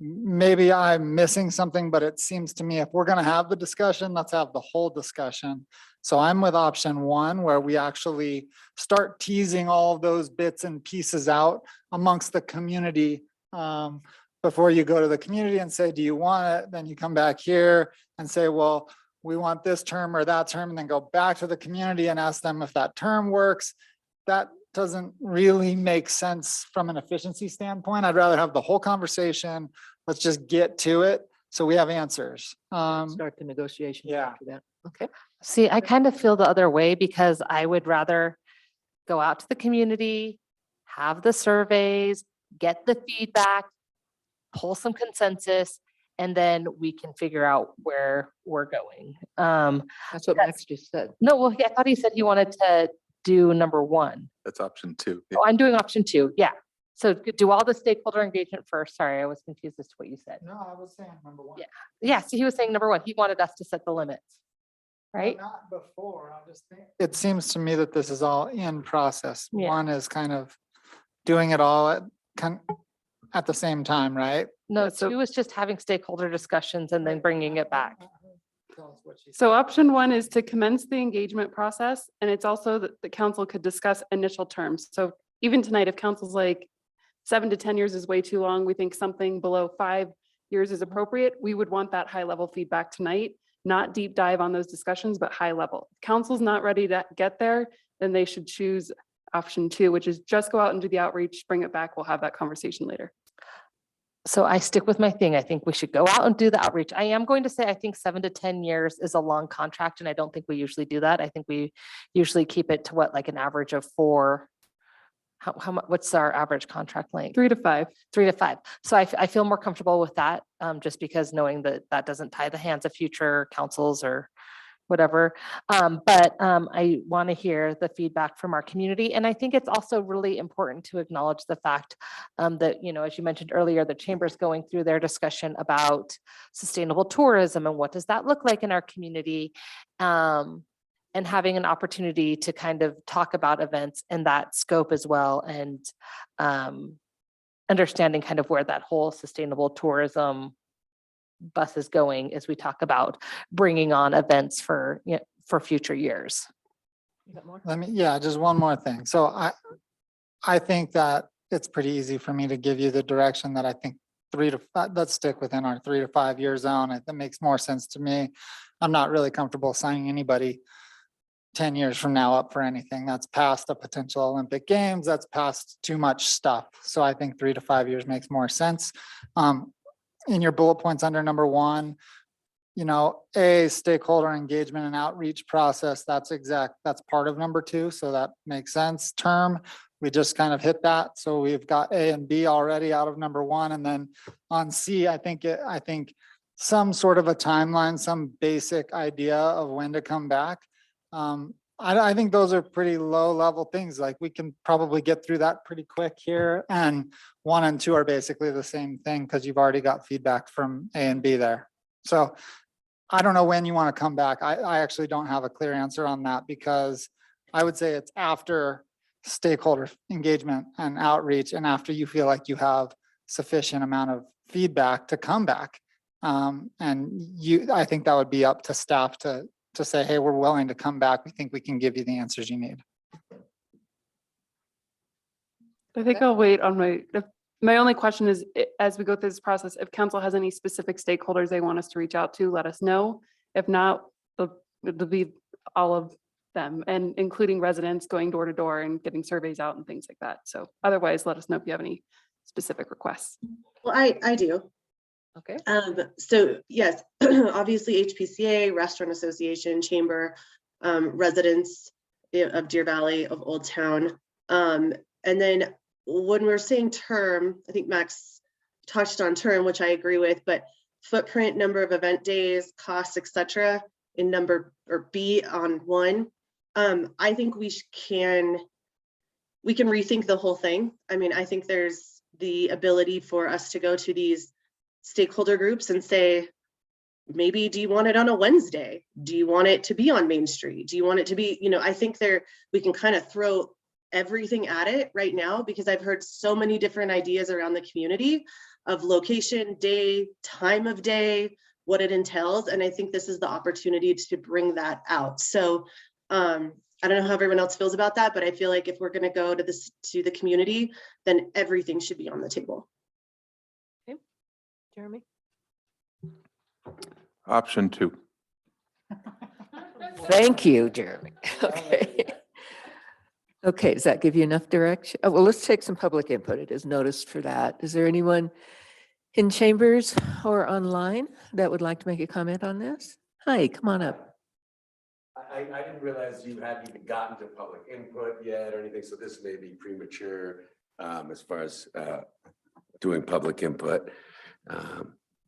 Speaker 11: Maybe I'm missing something, but it seems to me if we're going to have the discussion, let's have the whole discussion. So I'm with option 1, where we actually start teasing all of those bits and pieces out amongst the community. Before you go to the community and say, do you want it? Then you come back here and say, well, we want this term or that term, and then go back to the community and ask them if that term works. That doesn't really make sense from an efficiency standpoint. I'd rather have the whole conversation. Let's just get to it so we have answers.
Speaker 6: Start the negotiation after that. Okay.
Speaker 5: See, I kind of feel the other way because I would rather go out to the community, have the surveys, get the feedback, pull some consensus, and then we can figure out where we're going.
Speaker 6: That's what Max just said.
Speaker 5: No, well, I thought he said he wanted to do number 1.
Speaker 9: That's option 2.
Speaker 5: Oh, I'm doing option 2. Yeah. So do all the stakeholder engagement first. Sorry, I was confused as to what you said.
Speaker 11: No, I was saying number 1.
Speaker 5: Yeah. Yeah. So he was saying number 1, he wanted us to set the limits. Right?
Speaker 11: Not before, I just think. It seems to me that this is all in process.
Speaker 5: Yeah.
Speaker 11: 1 is kind of doing it all at the same time, right?
Speaker 5: No, 2 is just having stakeholder discussions and then bringing it back.
Speaker 14: So option 1 is to commence the engagement process. And it's also that the council could discuss initial terms. So even tonight, if council's like 7 to 10 years is way too long, we think something below 5 years is appropriate. We would want that high level feedback tonight, not deep dive on those discussions, but high level. If council's not ready to get there, then they should choose option 2, which is just go out and do the outreach, bring it back. We'll have that conversation later.
Speaker 5: So I stick with my thing. I think we should go out and do the outreach. I am going to say, I think 7 to 10 years is a long contract, and I don't think we usually do that. I think we usually keep it to what, like an average of 4. How much, what's our average contract length?
Speaker 14: 3 to 5.
Speaker 5: 3 to 5. So I feel more comfortable with that, just because knowing that that doesn't tie the hands of future councils or whatever. But I want to hear the feedback from our community. And I think it's also really important to acknowledge the fact that, you know, as you mentioned earlier, the chamber's going through their discussion about sustainable tourism and what does that look like in our community. And having an opportunity to kind of talk about events in that scope as well, and understanding kind of where that whole sustainable tourism bus is going as we talk about bringing on events for, you know, for future years.
Speaker 11: Just one more thing. So I think that it's pretty easy for me to give you the direction that I think let's stick within our 3 to 5 year zone. That makes more sense to me. I'm not really comfortable signing anybody 10 years from now up for anything. That's past a potential Olympic Games. That's past too much stuff. So I think 3 to 5 years makes more sense. In your bullet points under number 1, you know, stakeholder engagement and outreach process, that's part of number 2. So that makes sense. Term, we just kind of hit that. So we've got A and B already out of number 1. And then on C, I think some sort of a timeline, some basic idea of when to come back. I think those are pretty low level things. Like we can probably get through that pretty quick here. And 1 and 2 are basically the same thing because you've already got feedback from A and B there. So I don't know when you want to come back. I actually don't have a clear answer on that because I would say it's after stakeholder engagement and outreach and after you feel like you have sufficient amount of feedback to come back. I think that would be up to staff to say, hey, we're willing to come back. We think we can give you the answers you need.
Speaker 14: I think I'll wait on my only question is, as we go through this process, if council has any specific stakeholders they want us to reach out to, let us know. If not, it'll be all of them, and including residents going door to door and getting surveys out and things like that. So otherwise, let us know if you have any specific requests.
Speaker 1: Well, I do.
Speaker 5: Okay.
Speaker 1: So yes, obviously HPCA, Restaurant Association, Chamber, residents of Deer Valley, of Old Town. And then when we're saying term, I think Max touched on term, which I agree with, but footprint, number of event days, costs, etc. in number or B on 1. I think we can rethink the whole thing. I mean, I think there's the ability for us to go to these stakeholder groups and say, maybe, do you want it on a Wednesday? Do you want it to be on Main Street? Do you want it to be, you know, I think we can kind of throw everything at it right now because I've heard so many different ideas around the community of location, day, time of day, what it entails. And I think this is the opportunity to bring that out. So I don't know how everyone else feels about that, but I feel like if we're going to go to the community, then everything should be on the table.
Speaker 5: Jeremy?
Speaker 9: Option 2.
Speaker 6: Thank you, Jeremy. Okay. Okay, does that give you enough direction? Oh, well, let's take some public input. It is noticed for that. Is there anyone in chambers or online that would like to make a comment on this? Hi, come on up.
Speaker 12: I didn't realize you hadn't even gotten to public input yet or anything, so this may be premature as far as doing public input.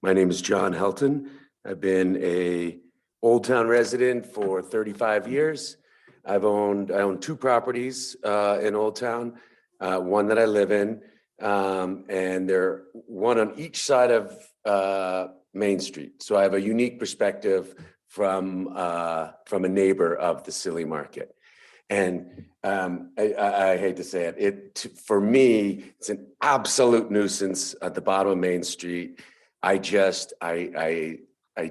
Speaker 12: My name is John Helton. I've been a Old Town resident for 35 years. I own 2 properties in Old Town, one that I live in, and they're one on each side of Main Street. So I have a unique perspective from a neighbor of the Silly Market. And I hate to say it, for me, it's an absolute nuisance at the bottom of Main Street. I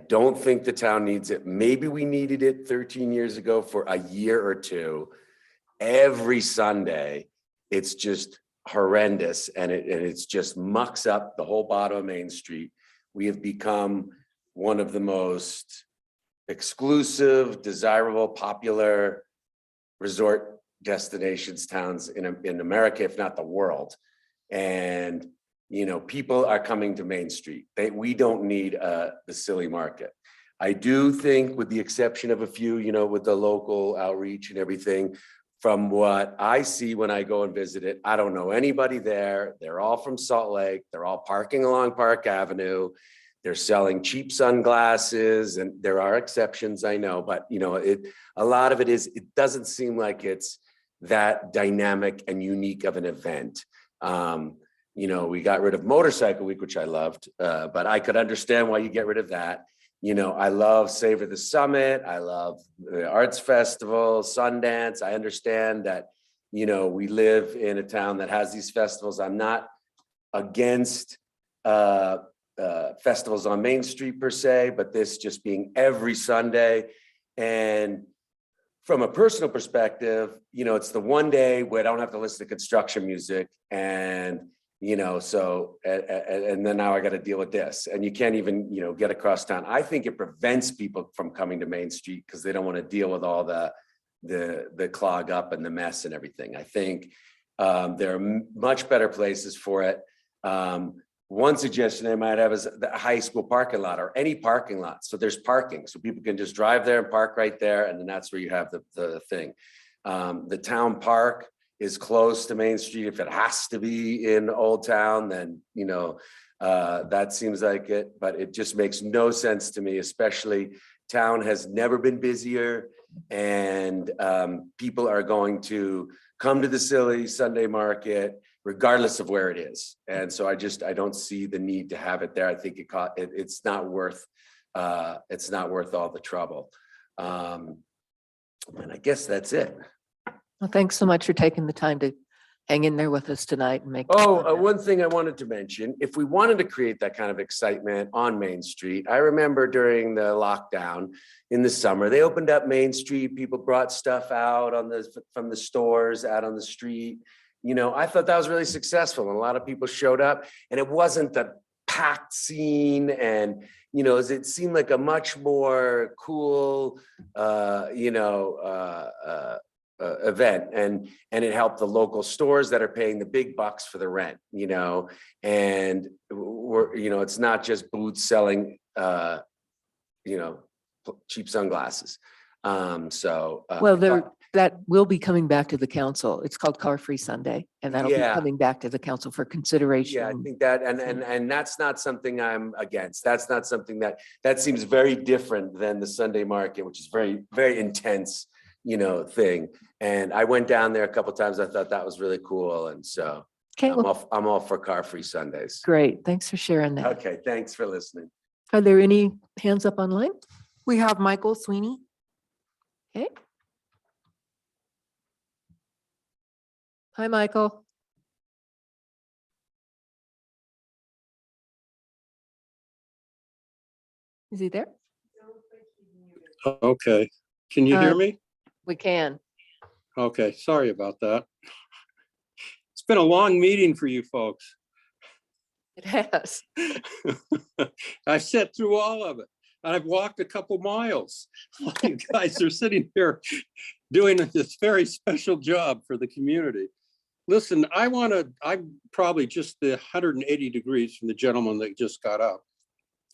Speaker 12: don't think the town needs it. Maybe we needed it 13 years ago for a year or 2. Every Sunday, it's just horrendous, and it's just mucks up the whole bottom of Main Street. We have become one of the most exclusive, desirable, popular resort destinations, towns in America, if not the world. And people are coming to Main Street. We don't need the silly market. I do think, with the exception of a few, with the local outreach and everything, from what I see when I go and visit it, I don't know anybody there. They're all from Salt Lake. They're all parking along Park Avenue. They're selling cheap sunglasses, and there are exceptions, I know, but a lot of it doesn't seem like it's that dynamic and unique of an event. We got rid of Motorcycle Week, which I loved, but I could understand why you get rid of that. I love Savor the Summit. I love the Arts Festival, Sundance. I understand that, we live in a town that has these festivals. I'm not against festivals on Main Street per se, but this just being every Sunday. And from a personal perspective, it's the one day where I don't have to listen to construction music, and and then now I got to deal with this, and you can't even get across town. I think it prevents people from coming to Main Street because they don't want to deal with all the clog up and the mess and everything. I think there are much better places for it. One suggestion I might have is the high school parking lot, or any parking lot. So there's parking, so people can just drive there and park right there, and then that's where you have the thing. The town park is close to Main Street. If it has to be in Old Town, then that seems like it, but it just makes no sense to me. Especially, town has never been busier, and people are going to come to the Silly Sunday Market regardless of where it is. And so I don't see the need to have it there. I think it's not worth all the trouble. And I guess that's it.
Speaker 6: Well, thanks so much for taking the time to hang in there with us tonight and make.
Speaker 12: One thing I wanted to mention, if we wanted to create that kind of excitement on Main Street, I remember during the lockdown in the summer, they opened up Main Street, people brought stuff out from the stores out on the street. I thought that was really successful, and a lot of people showed up, and it wasn't the packed scene, and it seemed like a much more cool event, and it helped the local stores that are paying the big bucks for the rent, and it's not just booths selling cheap sunglasses.
Speaker 6: That will be coming back to the council. It's called Car Free Sunday, and that'll be coming back to the council for consideration.
Speaker 12: Yeah, I think that, and that's not something I'm against. That's not something that seems very different than the Sunday market, which is very, very intense, thing. And I went down there a couple of times. I thought that was really cool, and so I'm all for Car Free Sundays.
Speaker 6: Great, thanks for sharing that.
Speaker 12: Okay, thanks for listening.
Speaker 6: Are there any hands up online?
Speaker 7: We have Michael Sweeney.
Speaker 6: Okay. Hi, Michael. Is he there?
Speaker 15: Okay, can you hear me?
Speaker 6: We can.
Speaker 15: Okay, sorry about that. It's been a long meeting for you folks.
Speaker 6: It has.
Speaker 15: I sat through all of it. I've walked a couple miles. You guys are sitting here doing this very special job for the community. Listen, I'm probably just the 180 degrees from the gentleman that just got up,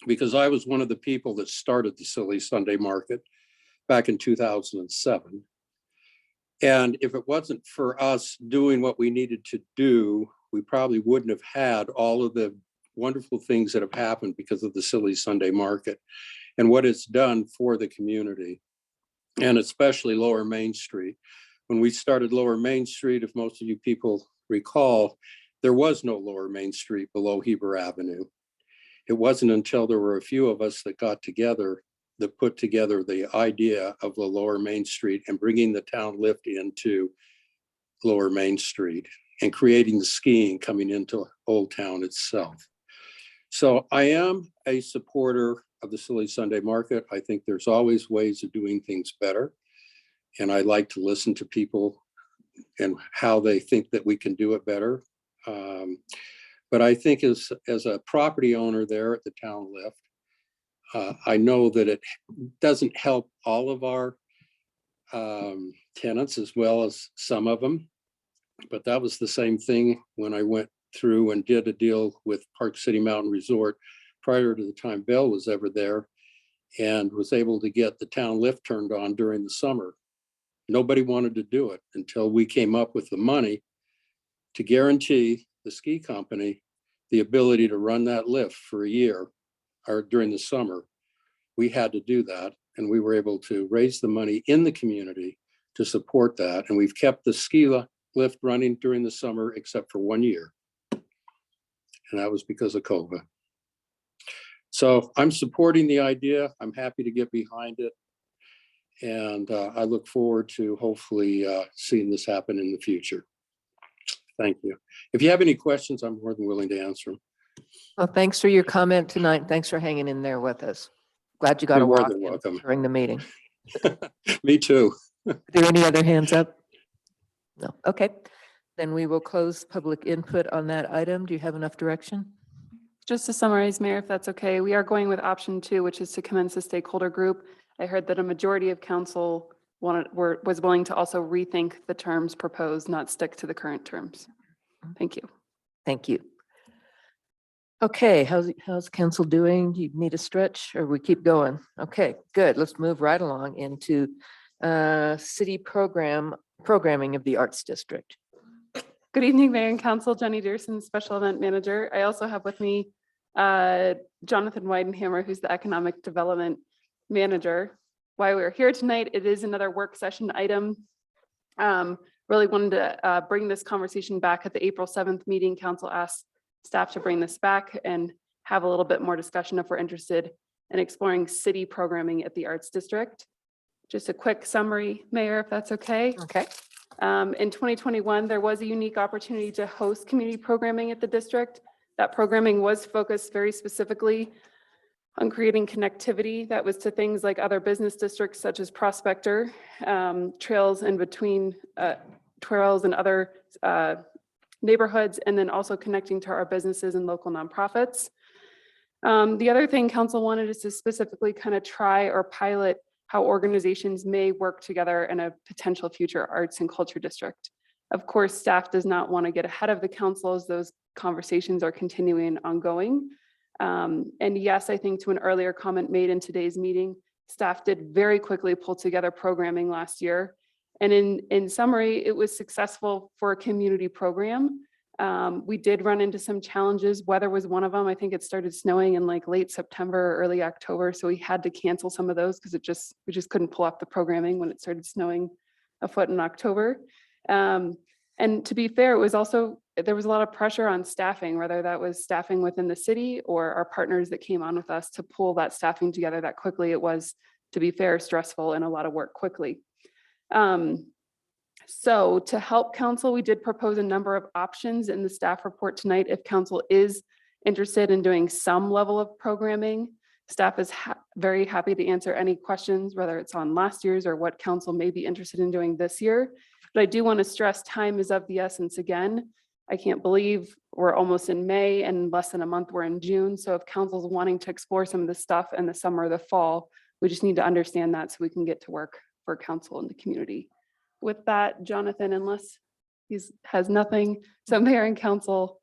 Speaker 15: because I was one of the people that started the Silly Sunday Market back in 2007. And if it wasn't for us doing what we needed to do, we probably wouldn't have had all of the wonderful things that have happened because of the Silly Sunday Market and what it's done for the community, and especially Lower Main Street. When we started Lower Main Street, if most of you people recall, there was no Lower Main Street below Heber Avenue. It wasn't until there were a few of us that got together that put together the idea of the Lower Main Street and bringing the town lift into Lower Main Street and creating the skiing coming into Old Town itself. So I am a supporter of the Silly Sunday Market. I think there's always ways of doing things better. And I like to listen to people and how they think that we can do it better. But I think as a property owner there at the town lift, I know that it doesn't help all of our tenants as well as some of them. But that was the same thing when I went through and did a deal with Park City Mountain Resort prior to the time Bill was ever there, and was able to get the town lift turned on during the summer. Nobody wanted to do it until we came up with the money to guarantee the ski company the ability to run that lift for a year or during the summer. We had to do that, and we were able to raise the money in the community to support that. And we've kept the ski lift running during the summer except for 1 year. And that was because of COVID. So I'm supporting the idea. I'm happy to get behind it. And I look forward to hopefully seeing this happen in the future. Thank you. If you have any questions, I'm more than willing to answer them.
Speaker 6: Well, thanks for your comment tonight. Thanks for hanging in there with us. Glad you got
Speaker 15: You're
Speaker 6: a
Speaker 15: more
Speaker 6: walk
Speaker 15: than
Speaker 6: in
Speaker 15: welcome.
Speaker 6: during the meeting.
Speaker 15: Me too.
Speaker 6: Are there any other hands up? No. Okay. Then we will close public input on that item. Do you have enough direction?
Speaker 14: Just to summarize, Mayor, if that's okay, we are going with option 2, which is to commence a stakeholder group. I heard that a majority of council was willing to also rethink the terms proposed, not stick to the current terms. Thank you.
Speaker 6: Thank you. Okay, how's council doing? Do you need a stretch or we keep going? Okay, good. Let's move right along into city programming of the Arts District.
Speaker 14: Good evening, Mayor and Council. Jenny Dearson, Special Event Manager. I also have with me Jonathan Weidenhammer, who's the Economic Development Manager. Why we're here tonight, it is another work session item. Really wanted to bring this conversation back at the April 7th meeting. Council asked staff to bring this back and have a little bit more discussion if we're interested in exploring city programming at the Arts District. Just a quick summary, Mayor, if that's okay.
Speaker 6: Okay.
Speaker 14: In 2021, there was a unique opportunity to host community programming at the district. That programming was focused very specifically on creating connectivity that was to things like other business districts such as Prospector, trails in between trails and other neighborhoods, and then also connecting to our businesses and local nonprofits. The other thing council wanted is to specifically kind of try or pilot how organizations may work together in a potential future arts and culture district. Of course, staff does not want to get ahead of the council as those conversations are continuing ongoing. And yes, I think to an earlier comment made in today's meeting, staff did very quickly pull together programming last year. And in summary, it was successful for a community program. We did run into some challenges. Weather was one of them. I think it started snowing in like late September or early October. So we had to cancel some of those because we just couldn't pull off the programming when it started snowing a foot in October. And to be fair, it was also, there was a lot of pressure on staffing, whether that was staffing within the city or our partners that came on with us to pull that staffing together that quickly. It was, to be fair, stressful and a lot of work quickly. So to help council, we did propose a number of options in the staff report tonight. If council is interested in doing some level of programming, staff is very happy to answer any questions, whether it's on last year's or what council may be interested in doing this year. But I do want to stress time is of the essence again. I can't believe we're almost in May and in less than a month we're in June. So if council's wanting to explore some of this stuff in the summer or the fall, we just need to understand that so we can get to work for council and the community. With that, Jonathan, unless he has nothing, so Mayor and Council,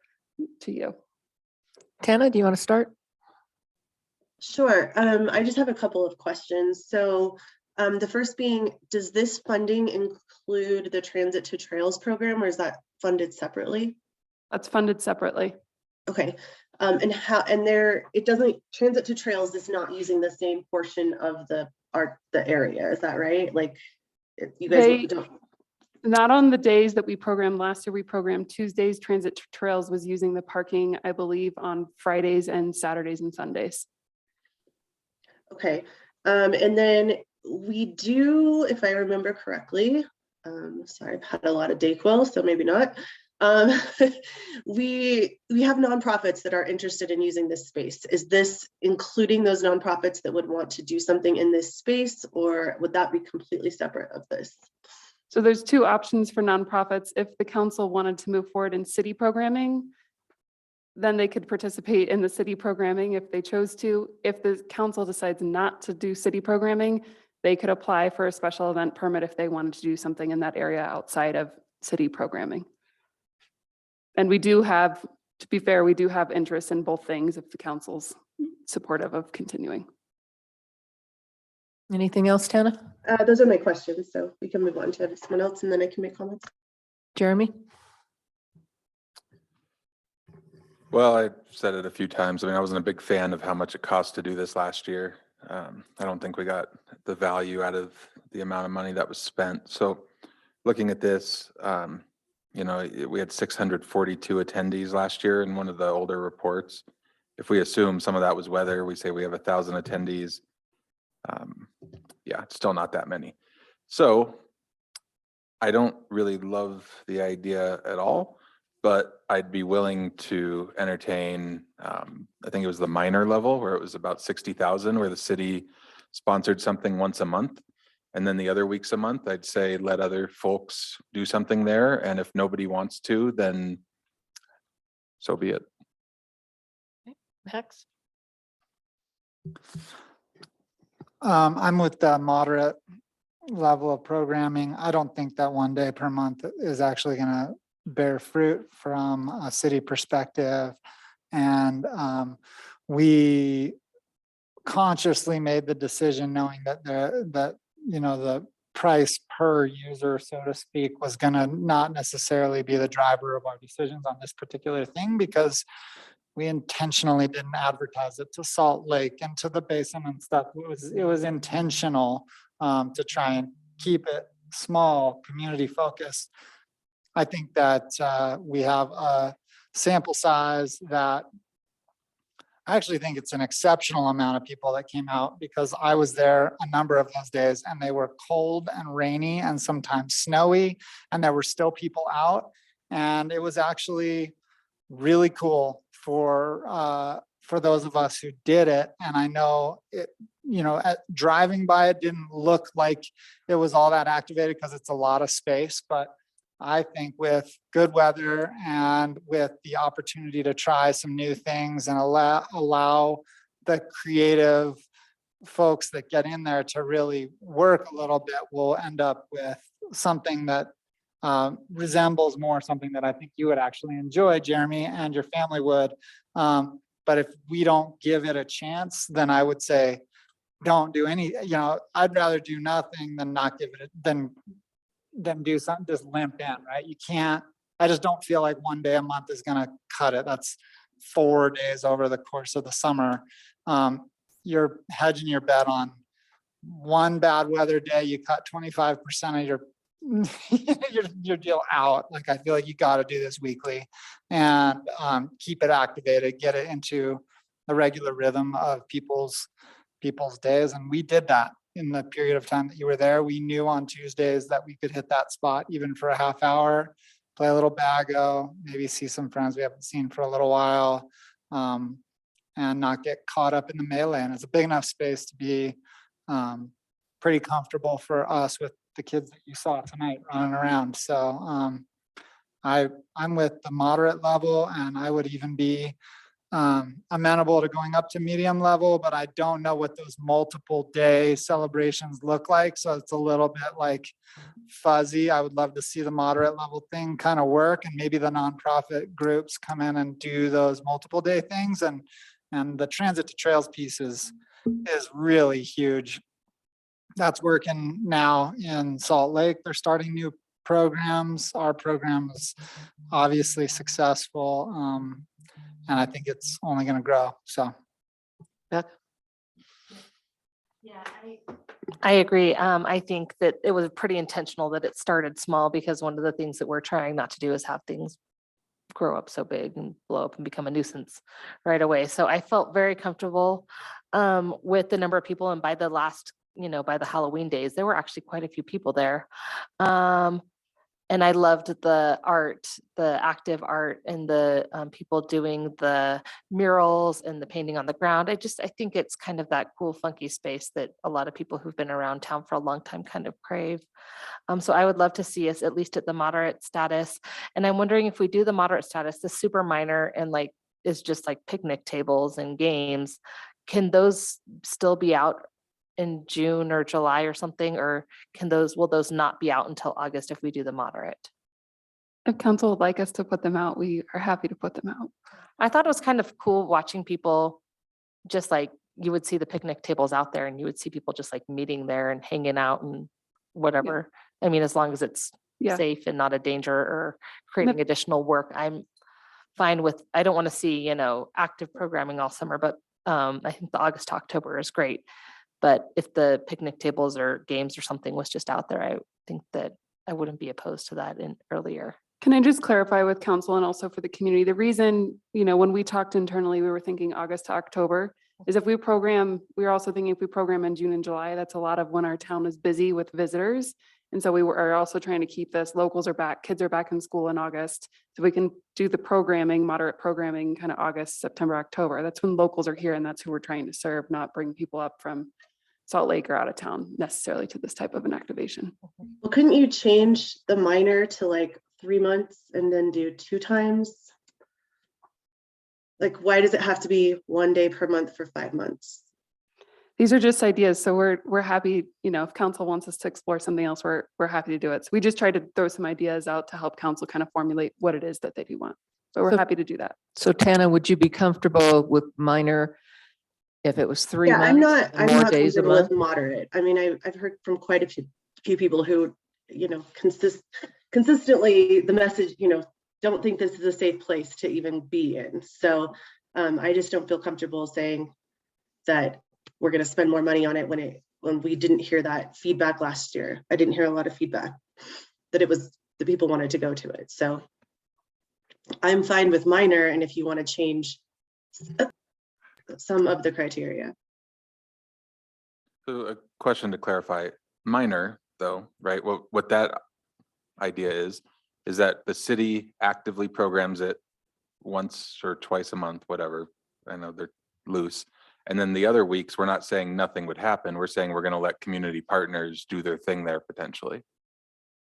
Speaker 14: to you.
Speaker 6: Tana, do you want to start?
Speaker 1: Sure. I just have a couple of questions. So the first being, does this funding include the Transit to Trails program, or is that funded separately?
Speaker 14: That's funded separately.
Speaker 1: Okay. It doesn't, Transit to Trails is not using the same portion of the area, is that right? Like, you guys don't.
Speaker 14: Not on the days that we programmed last year. We programmed Tuesdays. Transit to Trails was using the parking, I believe, on Fridays and Saturdays and Sundays.
Speaker 1: Okay. And then we do, if I remember correctly, sorry, I've had a lot of Dayquil, so maybe not. We have nonprofits that are interested in using this space. Is this including those nonprofits that would want to do something in this space, or would that be completely separate of this?
Speaker 14: So there's two options for nonprofits. If the council wanted to move forward in city programming, then they could participate in the city programming if they chose to. If the council decides not to do city programming, they could apply for a special event permit if they wanted to do something in that area outside of city programming. And we do have to be fair, we do have interest in both things if the council's supportive of continuing.
Speaker 6: Anything else, Tana?
Speaker 1: Those are my questions, so we can move on to someone else and then I can make comments.
Speaker 6: Jeremy?
Speaker 9: Well, I said it a few times. I mean, I wasn't a big fan of how much it cost to do this last year. I don't think we got the value out of the amount of money that was spent. So looking at this, we had 642 attendees last year in one of the older reports. If we assume some of that was weather, we say we have 1,000 attendees. Yeah, it's still not that many. So I don't really love the idea at all, but I'd be willing to entertain, I think it was the minor level where it was about 60,000, where the city sponsored something once a month. And then the other weeks a month, I'd say let other folks do something there. And if nobody wants to, then so be it.
Speaker 6: Max?
Speaker 11: I'm with the moderate level of programming. I don't think that 1 day per month is actually going to bear fruit from a city perspective. And we consciously made the decision knowing that the price per user, so to speak, was going to not necessarily be the driver of our decisions on this particular thing, because we intentionally didn't advertise it to Salt Lake and to the basin and stuff. It was intentional to try and keep it small, community focused. I think that we have a sample size that I actually think it's an exceptional amount of people that came out, because I was there a number of those days and they were cold and rainy and sometimes snowy, and there were still people out. And it was actually really cool for those of us who did it. And I know it, driving by it didn't look like it was all that activated because it's a lot of space, but I think with good weather and with the opportunity to try some new things and allow the creative folks that get in there to really work a little bit, we'll end up with something that resembles more something that I think you would actually enjoy, Jeremy, and your family would. But if we don't give it a chance, then I would say, don't do any, I'd rather do nothing than not give it, than do something, just limp in, right? You can't, I just don't feel like 1 day a month is going to cut it. That's 4 days over the course of the summer. You're hedging your bet on one bad weather day, you cut 25% of your deal out. Like, I feel like you got to do this weekly and keep it activated, get it into the regular rhythm of people's days. And we did that in the period of time that you were there. We knew on Tuesdays that we could hit that spot even for a half hour, play a little bago, maybe see some friends we haven't seen for a little while, and not get caught up in the melee. And it's a big enough space to be pretty comfortable for us with the kids that you saw tonight running around. So I'm with the moderate level, and I would even be amenable to going up to medium level, but I don't know what those multiple day celebrations look like. So it's a little bit like fuzzy. I would love to see the moderate level thing kind of work, and maybe the nonprofit groups come in and do those multiple day things. And the Transit to Trails piece is really huge. That's working now in Salt Lake. They're starting new programs. Our program is obviously successful. And I think it's only going to grow. So,
Speaker 6: Beth?
Speaker 5: Yeah, I agree. I think that it was pretty intentional that it started small, because one of the things that we're trying not to do is have things grow up so big and blow up and become a nuisance right away. So I felt very comfortable with the number of people. And by the last, by the Halloween days, there were actually quite a few people there. And I loved the art, the active art, and the people doing the murals and the painting on the ground. I think it's kind of that cool, funky space that a lot of people who've been around town for a long time kind of crave. So I would love to see us at least at the moderate status. And I'm wondering if we do the moderate status, the super minor and is just like picnic tables and games, can those still be out in June or July or something, or will those not be out until August if we do the moderate?
Speaker 14: If council would like us to put them out, we are happy to put them out.
Speaker 5: I thought it was kind of cool watching people, just like you would see the picnic tables out there and you would see people just like meeting there and hanging out and whatever. I mean, as long as it's
Speaker 14: Yeah.
Speaker 5: safe and not a danger or creating additional work, I'm fine with, I don't want to see, active programming all summer, but I think the August to October is great. But if the picnic tables or games or something was just out there, I think that I wouldn't be opposed to that in earlier.
Speaker 14: Can I just clarify with council and also for the community, the reason, when we talked internally, we were thinking August to October, is if we program, we were also thinking if we program in June and July, that's a lot of when our town is busy with visitors. And so we are also trying to keep this, locals are back, kids are back in school in August. So we can do the programming, moderate programming, kind of August, September, October. That's when locals are here and that's who we're trying to serve, not bring people up from Salt Lake or out of town necessarily to this type of an activation.
Speaker 1: Well, couldn't you change the minor to like 3 months and then do 2 times? Like, why does it have to be 1 day per month for 5 months?
Speaker 14: These are just ideas. So we're happy, if council wants us to explore something else, we're happy to do it. So we just tried to throw some ideas out to help council kind of formulate what it is that they do want. But we're
Speaker 6: So-
Speaker 14: happy to do that.
Speaker 6: So Tana, would you be comfortable with minor if it was 3
Speaker 1: Yeah,
Speaker 6: months?
Speaker 1: I'm
Speaker 6: more
Speaker 1: not
Speaker 6: days a
Speaker 1: comfortable with
Speaker 6: month?
Speaker 1: moderate. I mean, I've heard from quite a few people who, consistently the message, don't think this is a safe place to even be in. So I just don't feel comfortable saying that we're going to spend more money on it when we didn't hear that feedback last year. I didn't hear a lot of feedback that it was the people wanted to go to it. So I'm fine with minor, and if you want to change some of the criteria.
Speaker 9: So a question to clarify, minor though, right? What that idea is that the city actively programs it once or twice a month, whatever. I know they're loose. And then the other weeks, we're not saying nothing would happen. We're saying we're going to let community partners do their thing there potentially.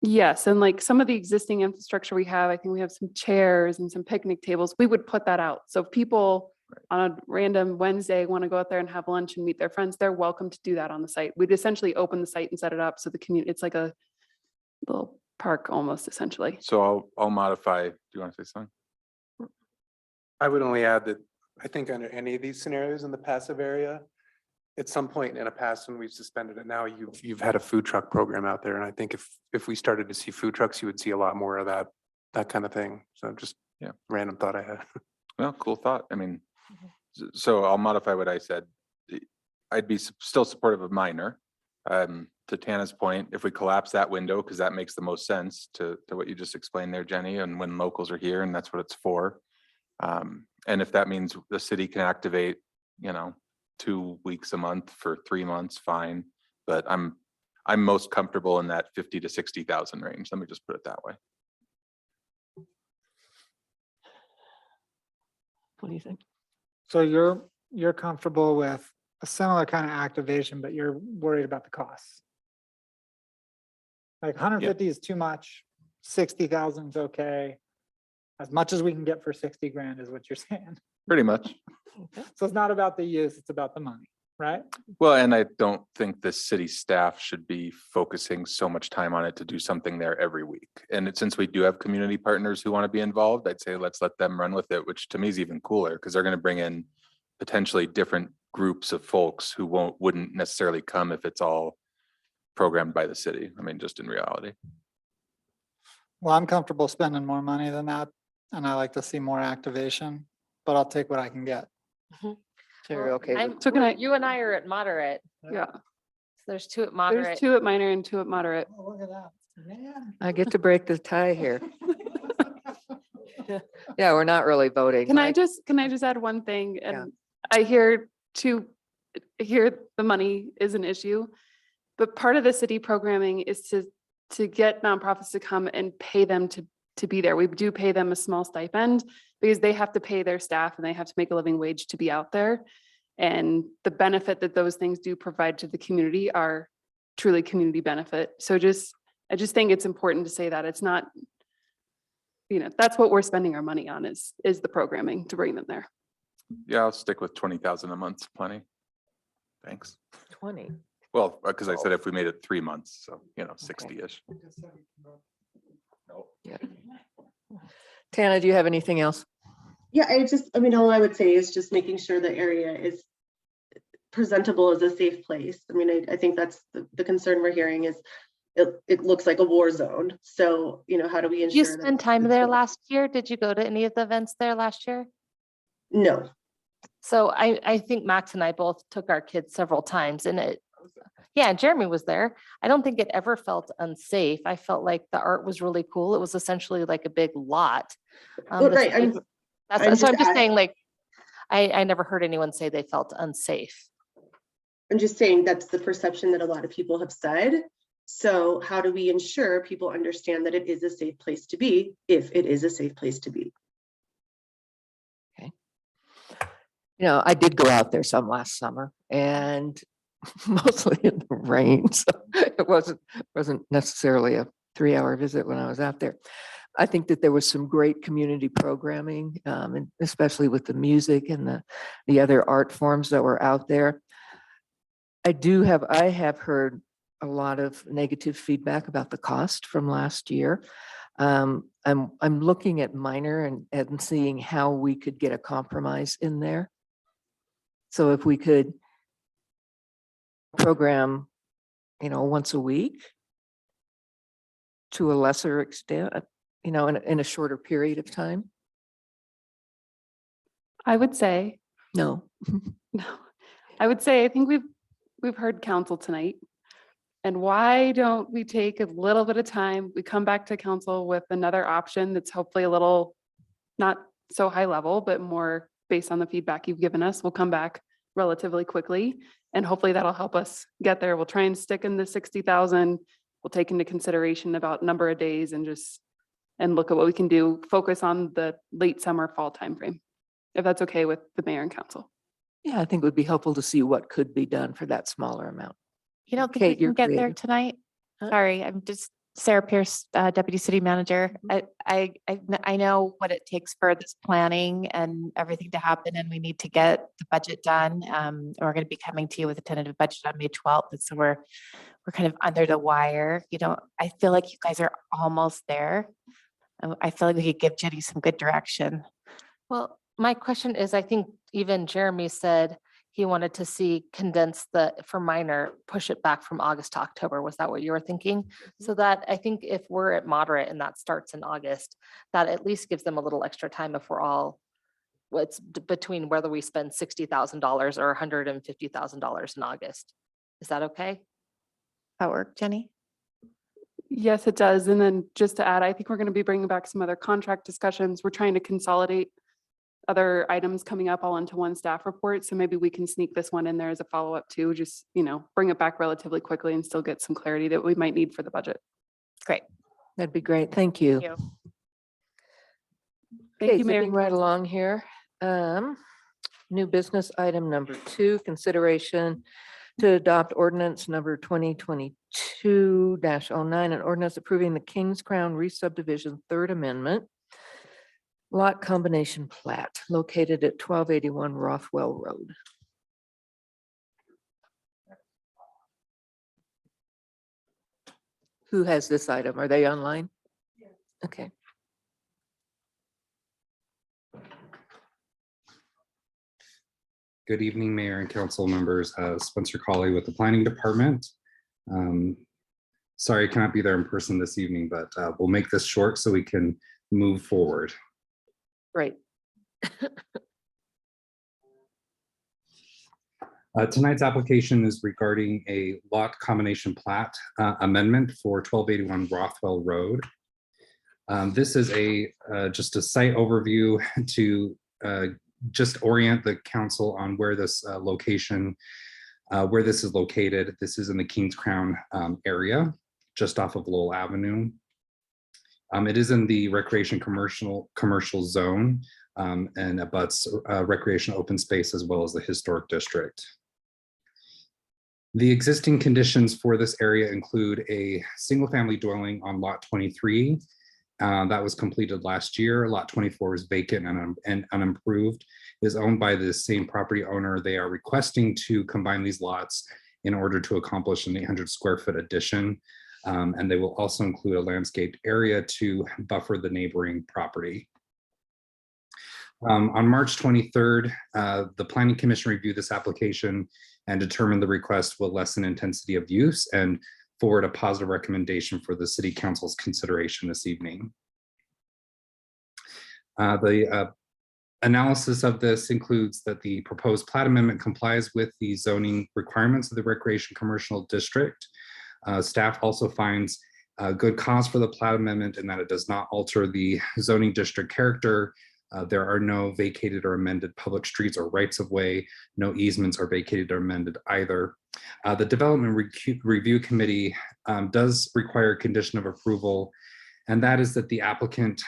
Speaker 14: Yes, and like some of the existing infrastructure we have, I think we have some chairs and some picnic tables. We would put that out. So if people on a random Wednesday want to go out there and have lunch and meet their friends, they're welcome to do that on the site. We'd essentially open the site and set it up so the community, it's like a little park almost essentially.
Speaker 9: So I'll modify. Do you want to say something?
Speaker 16: I would only add that I think under any of these scenarios in the passive area, at some point in a past when we've suspended it now, you've had a food truck program out there. And I think if we started to see food trucks, you would see a lot more of that kind of thing. So just random thought I had.
Speaker 9: Well, cool thought. I mean, so I'll modify what I said. I'd be still supportive of minor. To Tana's point, if we collapse that window, because that makes the most sense to what you just explained there, Jenny, and when locals are here, and that's what it's for. And if that means the city can activate, 2 weeks a month for 3 months, fine. But I'm most comfortable in that 50 to 60,000 range. Let me just put it that way.
Speaker 6: What do you think?
Speaker 11: So you're comfortable with a similar kind of activation, but you're worried about the costs. Like 150 is too much, 60,000 is okay. As much as we can get for 60 grand is what you're saying.
Speaker 9: Pretty much.
Speaker 11: So it's not about the use, it's about the money, right?
Speaker 9: Well, and I don't think the city staff should be focusing so much time on it to do something there every week. And since we do have community partners who want to be involved, I'd say let's let them run with it, which to me is even cooler because they're going to bring in potentially different groups of folks who wouldn't necessarily come if it's all programmed by the city. I mean, just in reality.
Speaker 11: Well, I'm comfortable spending more money than that, and I like to see more activation, but I'll take what I can get.
Speaker 6: So you're okay with
Speaker 14: So can I,
Speaker 5: You and I are at moderate.
Speaker 14: yeah,
Speaker 5: So there's 2 at moderate.
Speaker 14: there's 2 at minor and 2 at moderate.
Speaker 11: Oh, look at that, man.
Speaker 6: I get to break the tie here. Yeah, we're not really voting.
Speaker 14: Can I
Speaker 6: Mike.
Speaker 14: just add one thing? And I hear the money is an issue, but part of the city programming is to get nonprofits to come and pay them to be there. We do pay them a small stipend because they have to pay their staff and they have to make a living wage to be out there. And the benefit that those things do provide to the community are truly community benefit. So I just think it's important to say that it's not, that's what we're spending our money on is the programming to bring them there.
Speaker 9: Yeah, I'll stick with 20,000 a month. Plenty. Thanks.
Speaker 6: 20.
Speaker 9: Well, because I said if we made it 3 months, so 60-ish.
Speaker 6: Yeah. Tana, do you have anything else?
Speaker 1: Yeah, I mean, all I would say is just making sure the area is presentable as a safe place. I mean, I think that's the concern we're hearing is it looks like a war zone. So, how do we
Speaker 5: Did you
Speaker 1: ensure that?
Speaker 5: spend time there last year? Did you go to any of the events there last year?
Speaker 1: No.
Speaker 5: So I think Max and I both took our kids several times and yeah, Jeremy was there. I don't think it ever felt unsafe. I felt like the art was really cool. It was essentially like a big lot.
Speaker 1: Right.
Speaker 5: So I'm just saying, like, I never heard anyone say they felt unsafe.
Speaker 1: I'm just saying that's the perception that a lot of people have said. So how do we ensure people understand that it is a safe place to be if it is a safe place to be?
Speaker 6: Okay. I did go out there some last summer and mostly in the rain. So it wasn't necessarily a 3-hour visit when I was out there. I think that there was some great community programming, and especially with the music and the other art forms that were out there. I have heard a lot of negative feedback about the cost from last year. I'm looking at Minor and seeing how we could get a compromise in there. So if we could program, once a week to a lesser extent, in a shorter period of time.
Speaker 14: I would say,
Speaker 6: No.
Speaker 14: no, I would say, I think we've heard council tonight. And why don't we take a little bit of time? We come back to council with another option that's hopefully a little, not so high level, but more based on the feedback you've given us. We'll come back relatively quickly and hopefully that'll help us get there. We'll try and stick in the 60,000. We'll take into consideration about number of days and look at what we can do, focus on the late summer, fall timeframe, if that's okay with the mayor and council.
Speaker 6: Yeah, I think it would be helpful to see what could be done for that smaller amount.
Speaker 18: You don't think
Speaker 6: Kate,
Speaker 18: we
Speaker 6: you're
Speaker 18: can get there
Speaker 6: creative.
Speaker 18: tonight?
Speaker 6: Huh?
Speaker 18: Sorry, I'm just Sarah Pierce, Deputy City Manager. I know what it takes for this planning and everything to happen, and we need to get the budget done. We're going to be coming to you with a tentative budget on May 12th, and so we're kind of under the wire. I feel like you guys are almost there. I feel like we could give Jenny some good direction.
Speaker 5: Well, my question is, I think even Jeremy said he wanted to see for Minor, push it back from August to October. Was that what you were thinking? So that I think if we're at moderate and that starts in August, that at least gives them a little extra time if we're all, between whether we spend $60,000 or $150,000 in August. Is that okay?
Speaker 18: That work, Jenny?
Speaker 14: Yes, it does. And then just to add, I think we're going to be bringing back some other contract discussions. We're trying to consolidate other items coming up all into one staff report. So maybe we can sneak this one in there as a follow-up too, just, bring it back relatively quickly and still get some clarity that we might need for the budget.
Speaker 18: Great.
Speaker 6: That'd be great. Thank you.
Speaker 14: Thank
Speaker 6: Okay,
Speaker 14: you, Mayor.
Speaker 6: zipping right along here. New business item number 2, consideration to adopt ordinance number 2022-09, an ordinance approving the Kings Crown re-subdivision third amendment lot combination plat located at 1281 Rothwell Road. Who has this item? Are they online? Okay.
Speaker 19: Good evening, Mayor and council members. Spencer Colley with the Planning Department. Sorry I cannot be there in person this evening, but we'll make this short so we can move forward.
Speaker 6: Great.
Speaker 19: Tonight's application is regarding a lot combination plat amendment for 1281 Rothwell Road. This is just a site overview to just orient the council on where this where this is located. This is in the Kings Crown area, just off of Lowell Avenue. It is in the recreation commercial zone and abuts recreation open space as well as the historic district. The existing conditions for this area include a single family dwelling on lot 23 that was completed last year. Lot 24 is vacant and unimproved. It is owned by the same property owner. They are requesting to combine these lots in order to accomplish an 800 square foot addition. And they will also include a landscaped area to buffer the neighboring property. On March 23rd, the Planning Commission reviewed this application and determined the request will lessen intensity of use and forward a positive recommendation for the City Council's consideration this evening. The analysis of this includes that the proposed plat amendment complies with the zoning requirements of the Recreation Commercial District. Staff also finds good cause for the plat amendment in that it does not alter the zoning district character. There are no vacated or amended public streets or rights of way. No easements are vacated or amended either. The Development Review Committee does require a condition of approval, and that is that the applicant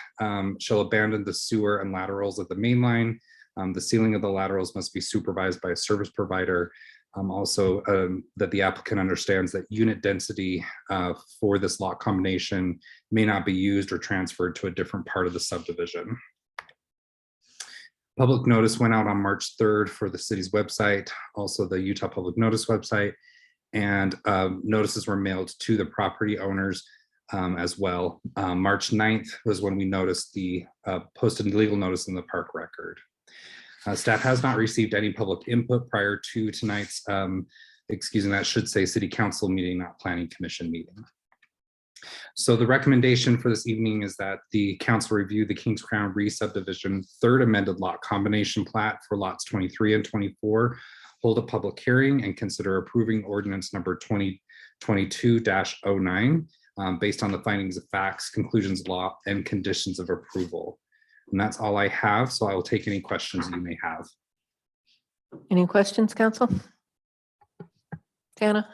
Speaker 19: shall abandon the sewer and laterals of the main line. The sealing of the laterals must be supervised by a service provider. Also, that the applicant understands that unit density for this lot combination may not be used or transferred to a different part of the subdivision. Public notice went out on March 3rd for the city's website, also the Utah Public Notice website, and notices were mailed to the property owners as well. March 9th was when we noticed the posted legal notice in the park record. Staff has not received any public input prior to tonight's, that should say City Council meeting, not Planning Commission meeting. So the recommendation for this evening is that the council review the Kings Crown re-subdivision third amended lot combination plat for lots 23 and 24, hold a public hearing and consider approving ordinance number 2022-09 based on the findings of facts, conclusions of law, and conditions of approval. And that's all I have, so I will take any questions you may have.
Speaker 6: Any questions, council? Tana?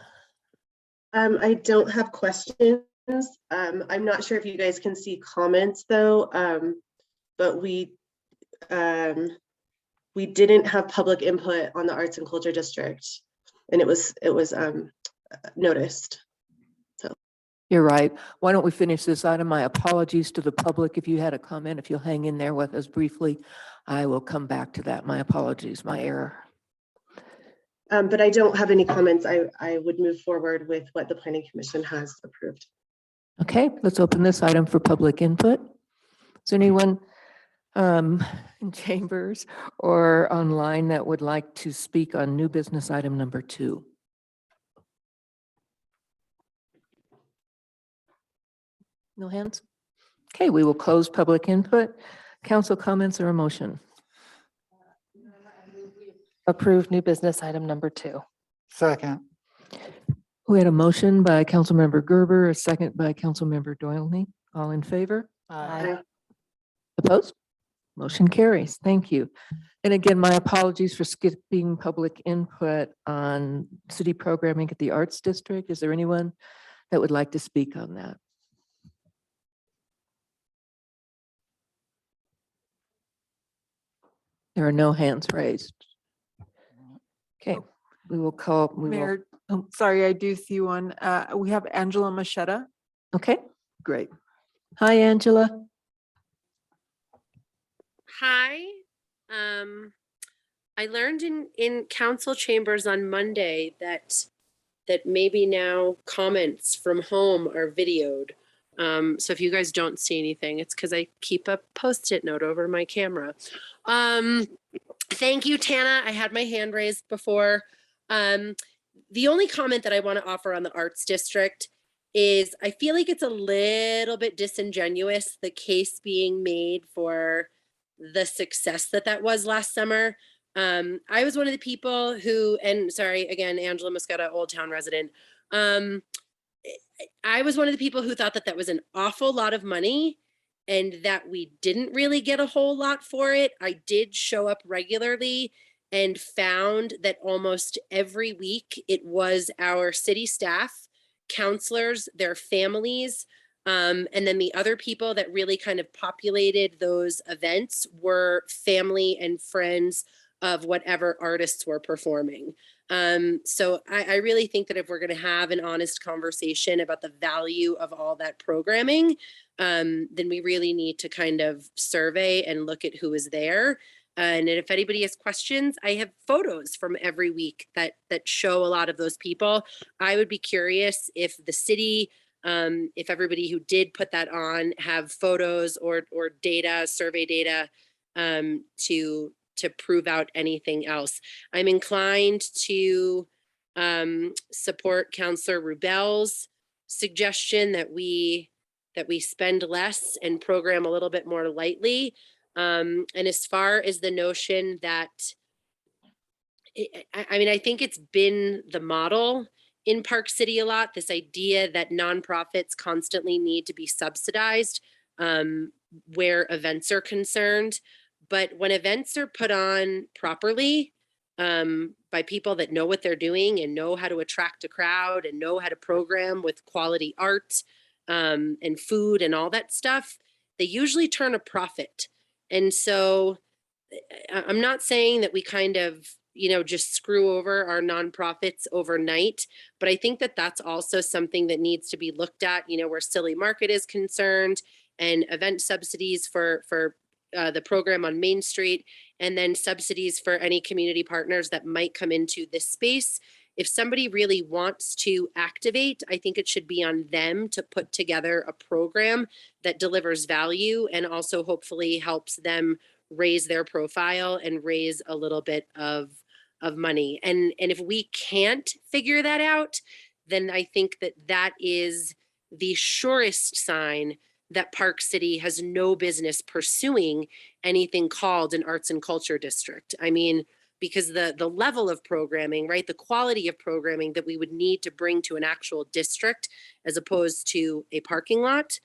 Speaker 1: I don't have questions. I'm not sure if you guys can see comments though, but we didn't have public input on the Arts and Culture District, and it was noticed. So
Speaker 6: You're right. Why don't we finish this item? My apologies to the public. If you had a comment, if you'll hang in there with us briefly, I will come back to that. My apologies, my error.
Speaker 1: But I don't have any comments. I would move forward with what the Planning Commission has approved.
Speaker 6: Okay, let's open this item for public input. Is there anyone in chambers or online that would like to speak on new business item number 2? No hands? Okay, we will close public input. Council comments or a motion?
Speaker 2: Approve new business item number 2.
Speaker 11: Second.
Speaker 6: We had a motion by Councilmember Gerber, a second by Councilmember Doyley. All in favor?
Speaker 11: Aye.
Speaker 6: Opposed? Motion carries. Thank you. And again, my apologies for skipping public input on city programming at the Arts District. Is there anyone that would like to speak on that? There are no hands raised. Okay, we will call.
Speaker 7: Mayor, sorry, I do see one. We have Angela Machetta.
Speaker 6: Okay, great. Hi, Angela.
Speaker 20: Hi. I learned in council chambers on Monday that maybe now comments from home are videoed. So if you guys don't see anything, it's because I keep a Post-it note over my camera. Thank you, Tana. I had my hand raised before. The only comment that I want to offer on the Arts District is I feel like it's a little bit disingenuous, the case being made for the success that was last summer. I was one of the people who, and sorry, again, Angela Mosqueda, Old Town resident. I was one of the people who thought that was an awful lot of money and that we didn't really get a whole lot for it. I did show up regularly and found that almost every week it was our city staff, counselors, their families, and then the other people that really kind of populated those events were family and friends of whatever artists were performing. So I really think that if we're going to have an honest conversation about the value of all that programming, then we really need to kind of survey and look at who is there. And if anybody has questions, I have photos from every week that show a lot of those people. I would be curious if the city if everybody who did put that on have photos or data, survey data, to prove out anything else. I'm inclined to support Counselor Rubel's suggestion that we spend less and program a little bit more lightly. And as far as the notion that, I mean, I think it's been the model in Park City a lot, this idea that nonprofits constantly need to be subsidized where events are concerned. But when events are put on properly by people that know what they're doing and know how to attract a crowd and know how to program with quality art and food and all that stuff, they usually turn a profit. And so I'm not saying that we kind of, just screw over our nonprofits overnight, but I think that that's also something that needs to be looked at, where Silly Market is concerned, and event subsidies for the program on Main Street, and then subsidies for any community partners that might come into this space. If somebody really wants to activate, I think it should be on them to put together a program that delivers value and also hopefully helps them raise their profile and raise a little bit of money. And if we can't figure that out, then I think that is the surest sign that Park City has no business pursuing anything called an arts and culture district. I mean, because the level of programming, right, the quality of programming that we would need to bring to an actual district as opposed to a parking lot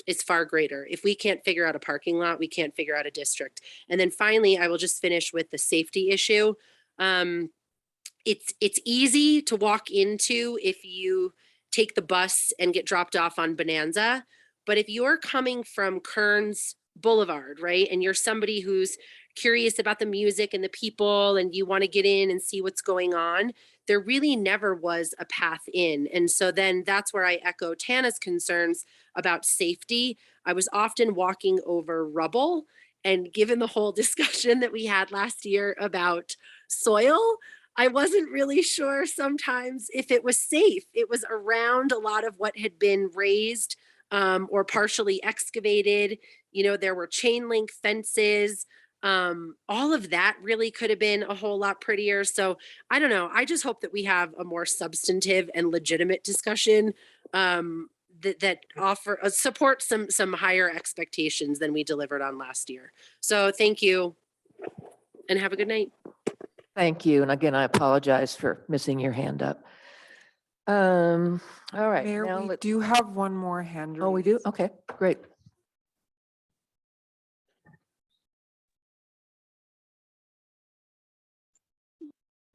Speaker 20: is far greater. If we can't figure out a parking lot, we can't figure out a district. And then finally, I will just finish with the safety issue. It's easy to walk into if you take the bus and get dropped off on Bonanza. But if you're coming from Kearns Boulevard, right, and you're somebody who's curious about the music and the people and you want to get in and see what's going on, there really never was a path in. And so then that's where I echo Tana's concerns about safety. I was often walking over rubble, and given the whole discussion that we had last year about soil, I wasn't really sure sometimes if it was safe. It was around a lot of what had been raised or partially excavated. There were chain link fences. All of that really could have been a whole lot prettier. So I don't know. I just hope that we have a more substantive and legitimate discussion that offer support some higher expectations than we delivered on last year. So thank you and have a good night.
Speaker 6: Thank you. And again, I apologize for missing your hand up. All right.
Speaker 7: Mayor,
Speaker 6: now
Speaker 7: we
Speaker 6: let's-
Speaker 7: do have one more hand raised.
Speaker 6: Oh, we do? Okay, great.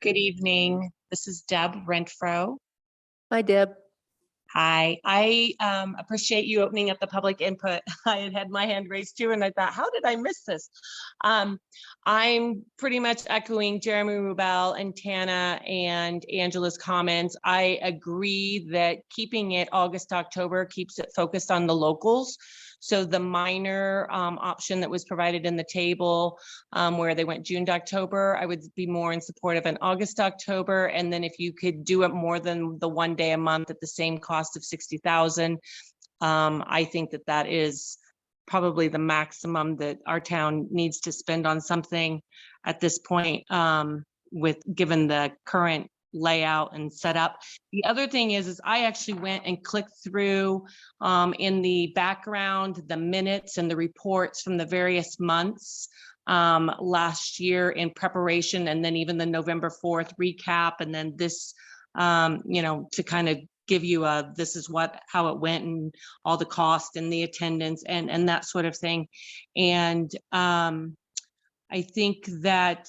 Speaker 21: Good evening. This is Deb Renfro.
Speaker 6: Hi, Deb.
Speaker 21: Hi, I appreciate you opening up the public input. I had my hand raised too, and I thought, how did I miss this? I'm pretty much echoing Jeremy Rubel and Tana and Angela's comments. I agree that keeping it August, October keeps it focused on the locals. So the minor option that was provided in the table where they went June to October, I would be more in support of an August, October. And then if you could do it more than the 1 day a month at the same cost of $60,000, I think that is probably the maximum that our town needs to spend on something at this point given the current layout and setup. The other thing is I actually went and clicked through in the background, the minutes and the reports from the various months last year in preparation, and then even the November 4th recap, and then this, to kind of give you this is how it went and all the cost and the attendance and that sort of thing. And I think that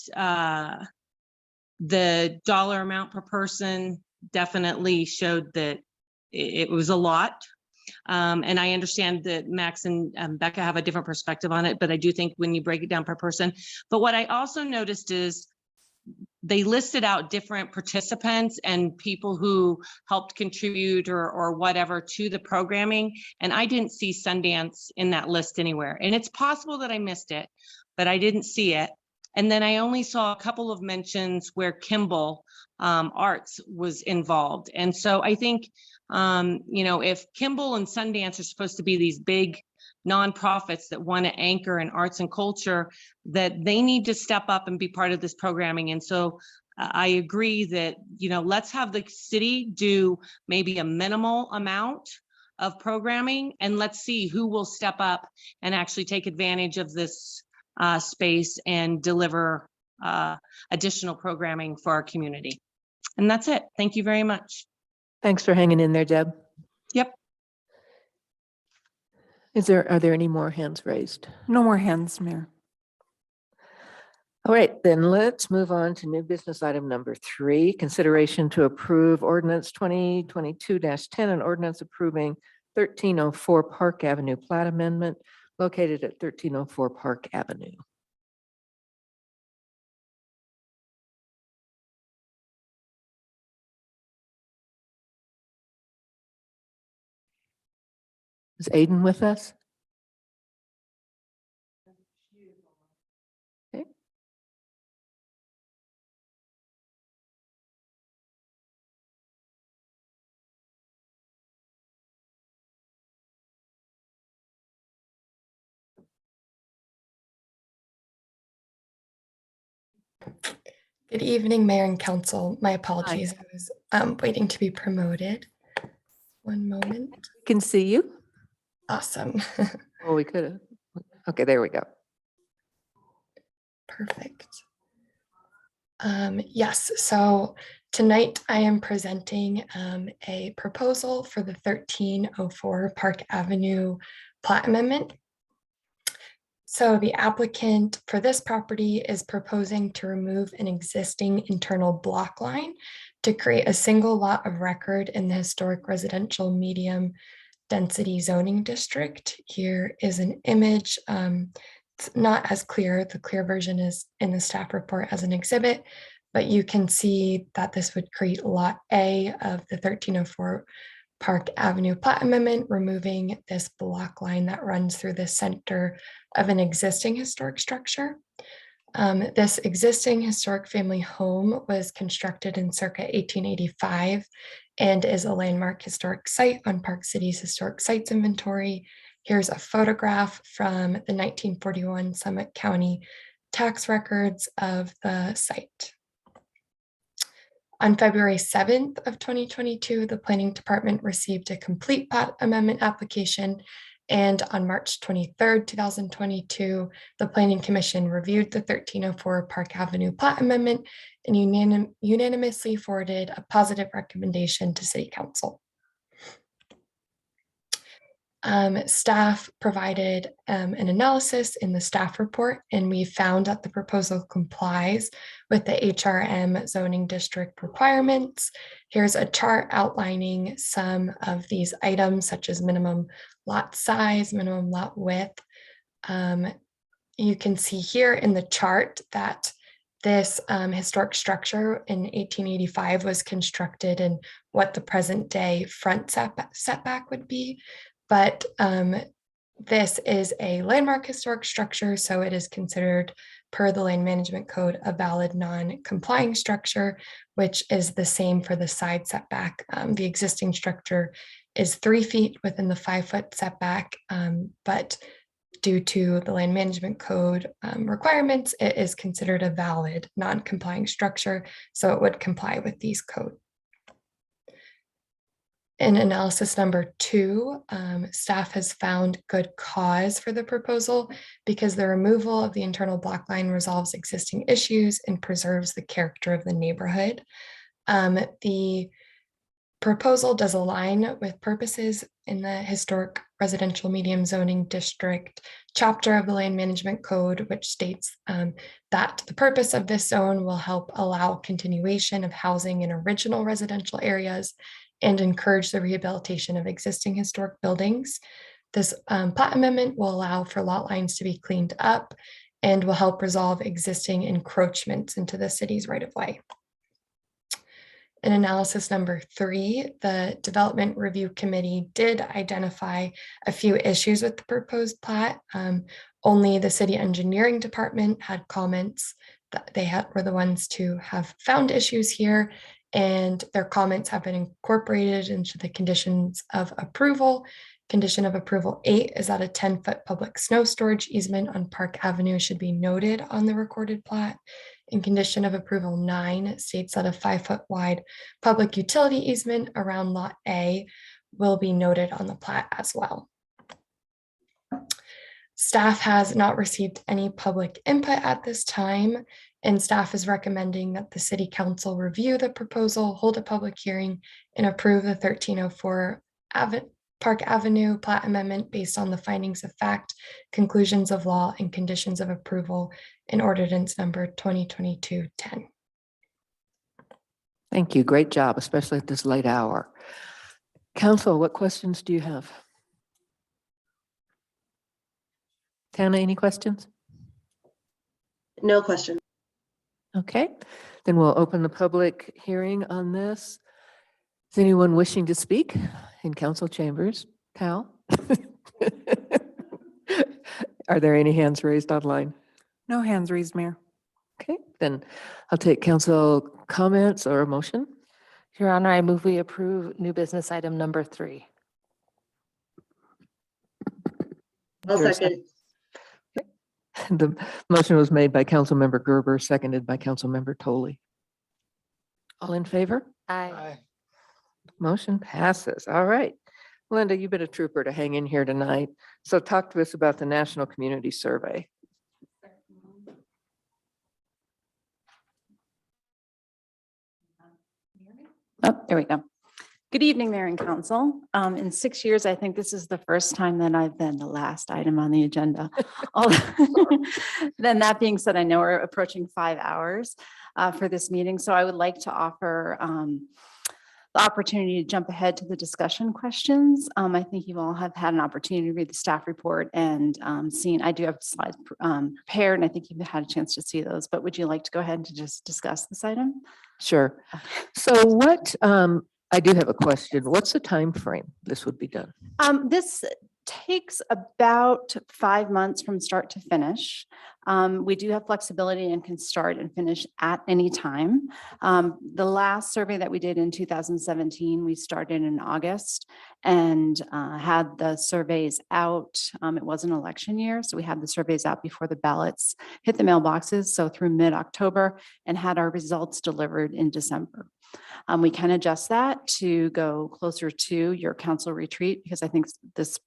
Speaker 21: the dollar amount per person definitely showed that it was a lot. And I understand that Max and Becca have a different perspective on it, but I do think when you break it down per person. But what I also noticed is they listed out different participants and people who helped contribute or whatever to the programming. And I didn't see Sundance in that list anywhere. And it's possible that I missed it, but I didn't see it. And then I only saw a couple of mentions where Kimball Arts was involved. And so I think, if Kimball and Sundance are supposed to be these big nonprofits that want to anchor in arts and culture, that they need to step up and be part of this programming. And so I agree that, let's have the city do maybe a minimal amount of programming, and let's see who will step up and actually take advantage of this space and deliver additional programming for our community. And that's it. Thank you very much.
Speaker 6: Thanks for hanging in there, Deb.
Speaker 21: Yep.
Speaker 6: Are there any more hands raised?
Speaker 7: No more hands, Mayor.
Speaker 6: All right, then let's move on to new business item number 3, consideration to approve ordinance 2022-10, an ordinance approving 1304 Park Avenue plat amendment located at 1304 Park Avenue. Is Aiden with us? Okay.
Speaker 10: Good evening, Mayor and Council. My apologies. I was waiting to be promoted. One moment.
Speaker 6: Can see you.
Speaker 10: Awesome.
Speaker 6: Oh, we could have. Okay, there we go.
Speaker 10: Perfect. Yes, so tonight I am presenting a proposal for the 1304 Park Avenue plat amendment. So the applicant for this property is proposing to remove an existing internal block line to create a single lot of record in the historic residential medium density zoning district. Here is an image. It's not as clear. The clear version is in the staff report as an exhibit, but you can see that this would create Lot A of the 1304 Park Avenue plat amendment, removing this block line that runs through the center of an existing historic structure. This existing historic family home was constructed in circa 1885 and is a landmark historic site on Park City's historic sites inventory. Here's a photograph from the 1941 Summit County tax records of the site. On February 7th of 2022, the Planning Department received a complete plat amendment application, and on March 23rd, 2022, the Planning Commission reviewed the 1304 Park Avenue plat amendment and unanimously forwarded a positive recommendation to City Council. Staff provided an analysis in the staff report, and we found that the proposal complies with the HRM zoning district requirements. Here's a chart outlining some of these items, such as minimum lot size, minimum lot width. You can see here in the chart that this historic structure in 1885 was constructed in what the present day front setback would be. But this is a landmark historic structure, so it is considered per the Land Management Code a valid non-complying structure, which is the same for the side setback. The existing structure is 3 feet within the 5-foot setback, but due to the Land Management Code requirements, it is considered a valid non-complying structure, so it would comply with these codes. In analysis number 2, staff has found good cause for the proposal because the removal of the internal block line resolves existing issues and preserves the character of the neighborhood. The proposal does align with purposes in the historic residential medium zoning district chapter of the Land Management Code, which states that the purpose of this zone will help allow continuation of housing in original residential areas and encourage the rehabilitation of existing historic buildings. This plat amendment will allow for lot lines to be cleaned up and will help resolve existing encroachments into the city's right-of-way. In analysis number 3, the Development Review Committee did identify a few issues with the proposed plat. Only the city engineering department had comments that were the ones to have found issues here, and their comments have been incorporated into the conditions of approval. Condition of approval 8 is that a 10-foot public snow storage easement on Park Avenue should be noted on the recorded plat. And condition of approval 9 states that a 5-foot wide public utility easement around Lot A will be noted on the plat as well. Staff has not received any public input at this time, and staff is recommending that the City Council review the proposal, hold a public hearing, and approve the 1304 Park Avenue plat amendment based on the findings of fact, conclusions of law, and conditions of approval in ordinance number 2022-10.
Speaker 6: Thank you. Great job, especially at this late hour. Council, what questions do you have? Tana, any questions?
Speaker 1: No question.
Speaker 6: Okay, then we'll open the public hearing on this. Is anyone wishing to speak in council chambers? Tal? Are there any hands raised online?
Speaker 7: No hands raised, Mayor.
Speaker 6: Okay, then I'll take council comments or a motion.
Speaker 2: Your Honor, I move we approve new business item number 3.
Speaker 1: I'll
Speaker 6: Is there a
Speaker 1: second.
Speaker 6: The motion was made by Councilmember Gerber, seconded by Councilmember Tolley. All in favor?
Speaker 2: Aye.
Speaker 6: Motion passes. All right. Linda, you've been a trooper to hang in here tonight. So talk to us about the National Community Survey.
Speaker 3: Oh, there we go. Good evening, Mayor and Council. In 6 years, I think this is the first time that I've been the last item on the agenda. Then that being said, I know we're approaching 5 hours for this meeting, so I would like to offer the opportunity to jump ahead to the discussion questions. I think you all have had an opportunity to read the staff report and seen, I do have slides prepared, and I think you've had a chance to see those, but would you like to go ahead and to just discuss this item?
Speaker 6: Sure. So what, I do have a question. What's the time frame this would be done?
Speaker 3: This takes about 5 months from start to finish. We do have flexibility and can start and finish at any time. The last survey that we did in 2017, we started in August and had the surveys out. It was an election year, so we had the surveys out before the ballots hit the mailboxes, so through mid-October, and had our results delivered in December. We can adjust that to go closer to your council retreat, because I think this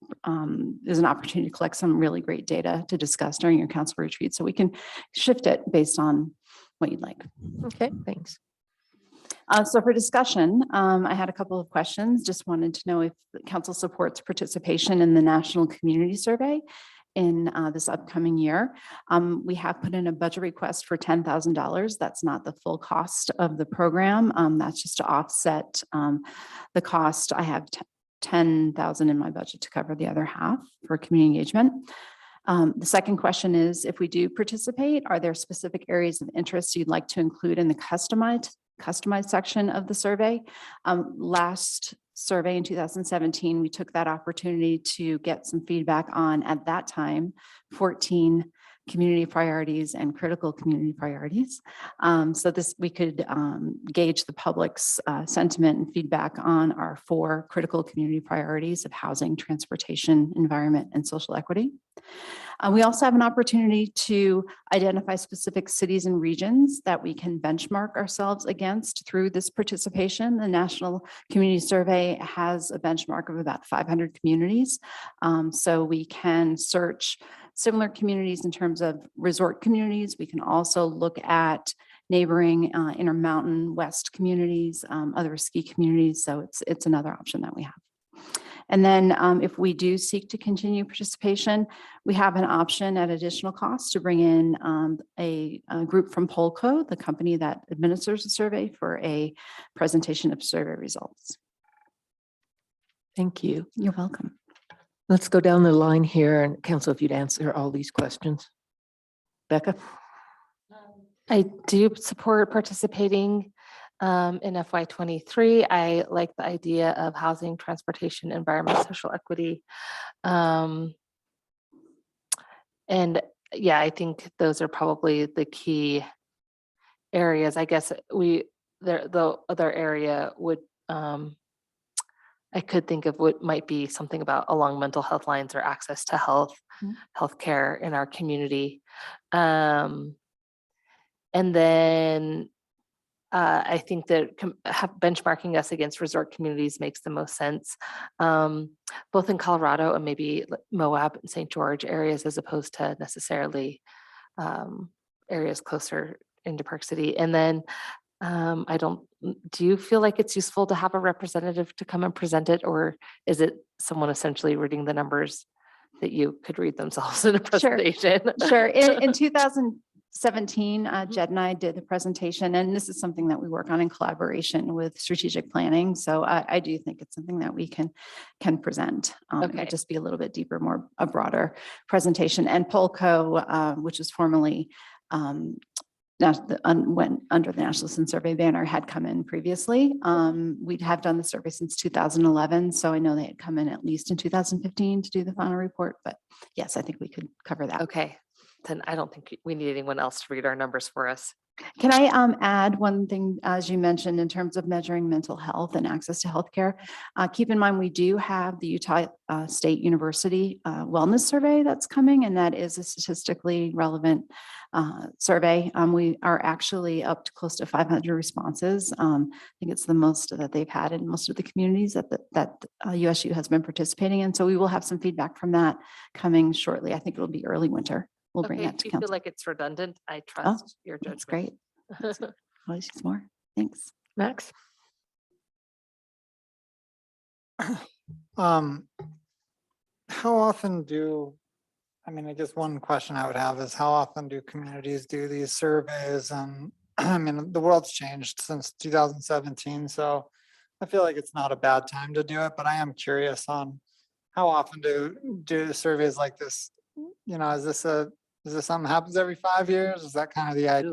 Speaker 3: is an opportunity to collect some really great data to discuss during your council retreat. So we can shift it based on what you'd like.
Speaker 6: Okay, thanks.
Speaker 3: So for discussion, I had a couple of questions. Just wanted to know if the council supports participation in the National Community Survey in this upcoming year. We have put in a budget request for $10,000. That's not the full cost of the program. That's just to offset the cost. I have $10,000 in my budget to cover the other half for community engagement. The second question is, if we do participate, are there specific areas of interest you'd like to include in the customized section of the survey? Last survey in 2017, we took that opportunity to get some feedback on, at that time, 14 community priorities and critical community priorities. So this, we could gauge the public's sentiment and feedback on our 4 critical community priorities of housing, transportation, environment, and social equity. We also have an opportunity to identify specific cities and regions that we can benchmark ourselves against through this participation. The National Community Survey has a benchmark of about 500 communities. So we can search similar communities in terms of resort communities. We can also look at neighboring Intermountain West communities, other ski communities. So it's another option that we have. And then if we do seek to continue participation, we have an option at additional cost to bring in a group from Polco, the company that administers the survey, for a presentation of survey results.
Speaker 6: Thank you.
Speaker 3: You're welcome.
Speaker 6: Let's go down the line here, and council, if you'd answer all these questions. Becca?
Speaker 2: I do support participating in FY23. I like the idea of housing, transportation, environment, social equity.
Speaker 21: And yeah, I think those are probably the key areas. I guess the other area would, I could think of what might be something about along mental health lines or access to healthcare in our community. And then I think that benchmarking us against resort communities makes the most sense, both in Colorado and maybe Moab and St. George areas, as opposed to necessarily areas closer into Park City. And then do you feel like it's useful to have a representative to come and present it, or is it someone essentially reading the numbers that you could read themselves in a presentation?
Speaker 3: Sure. In 2017, Jed and I did the presentation, and this is something that we work on in collaboration with strategic planning. So I do think it's something that we can present. It might just be a little bit deeper, a broader presentation. And Polco, which was formerly went under the National Citizen Survey banner, had come in previously. We'd have done the survey since 2011. So I know they had come in at least in 2015 to do the final report, but yes, I think we could cover that.
Speaker 21: Okay, then I don't think we need anyone else to read our numbers for us.
Speaker 3: Can I add one thing, as you mentioned, in terms of measuring mental health and access to healthcare? Keep in mind, we do have the Utah State University Wellness Survey that's coming, and that is a statistically relevant survey. We are actually up to close to 500 responses. I think it's the most that they've had in most of the communities that USU has been participating in. So we will have some feedback from that coming shortly. I think it'll be early winter. We'll bring that to
Speaker 21: If you
Speaker 3: council.
Speaker 21: feel like it's redundant, I trust your judgment.
Speaker 3: That's great. Always more. Thanks.
Speaker 21: Max?
Speaker 11: How often I guess one question I would have is, how often do communities do these surveys? And I mean, the world's changed since 2017, so I feel like it's not a bad time to do it, but I am curious on how often do surveys like this, is this something that happens every 5 years? Is that kind of the idea?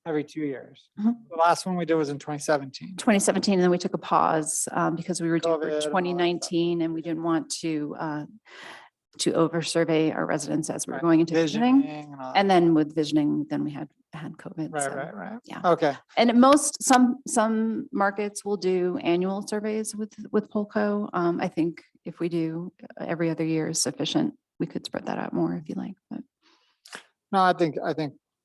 Speaker 11: Every 2 years. The last one we did was in 2017.
Speaker 3: 2017, and then we took a pause because we were due for
Speaker 11: COVID and all that
Speaker 3: 2019, and we didn't want to over-survey our residents as we were going into visioning.
Speaker 11: and all
Speaker 3: And then with visioning, then we had COVID.
Speaker 11: Right,
Speaker 3: so,
Speaker 11: right.
Speaker 3: Yeah.
Speaker 11: Okay.
Speaker 3: And some markets will do annual surveys with Polco. I think if we do every other year is sufficient. We could spread that out more if you like, but.
Speaker 11: No, I think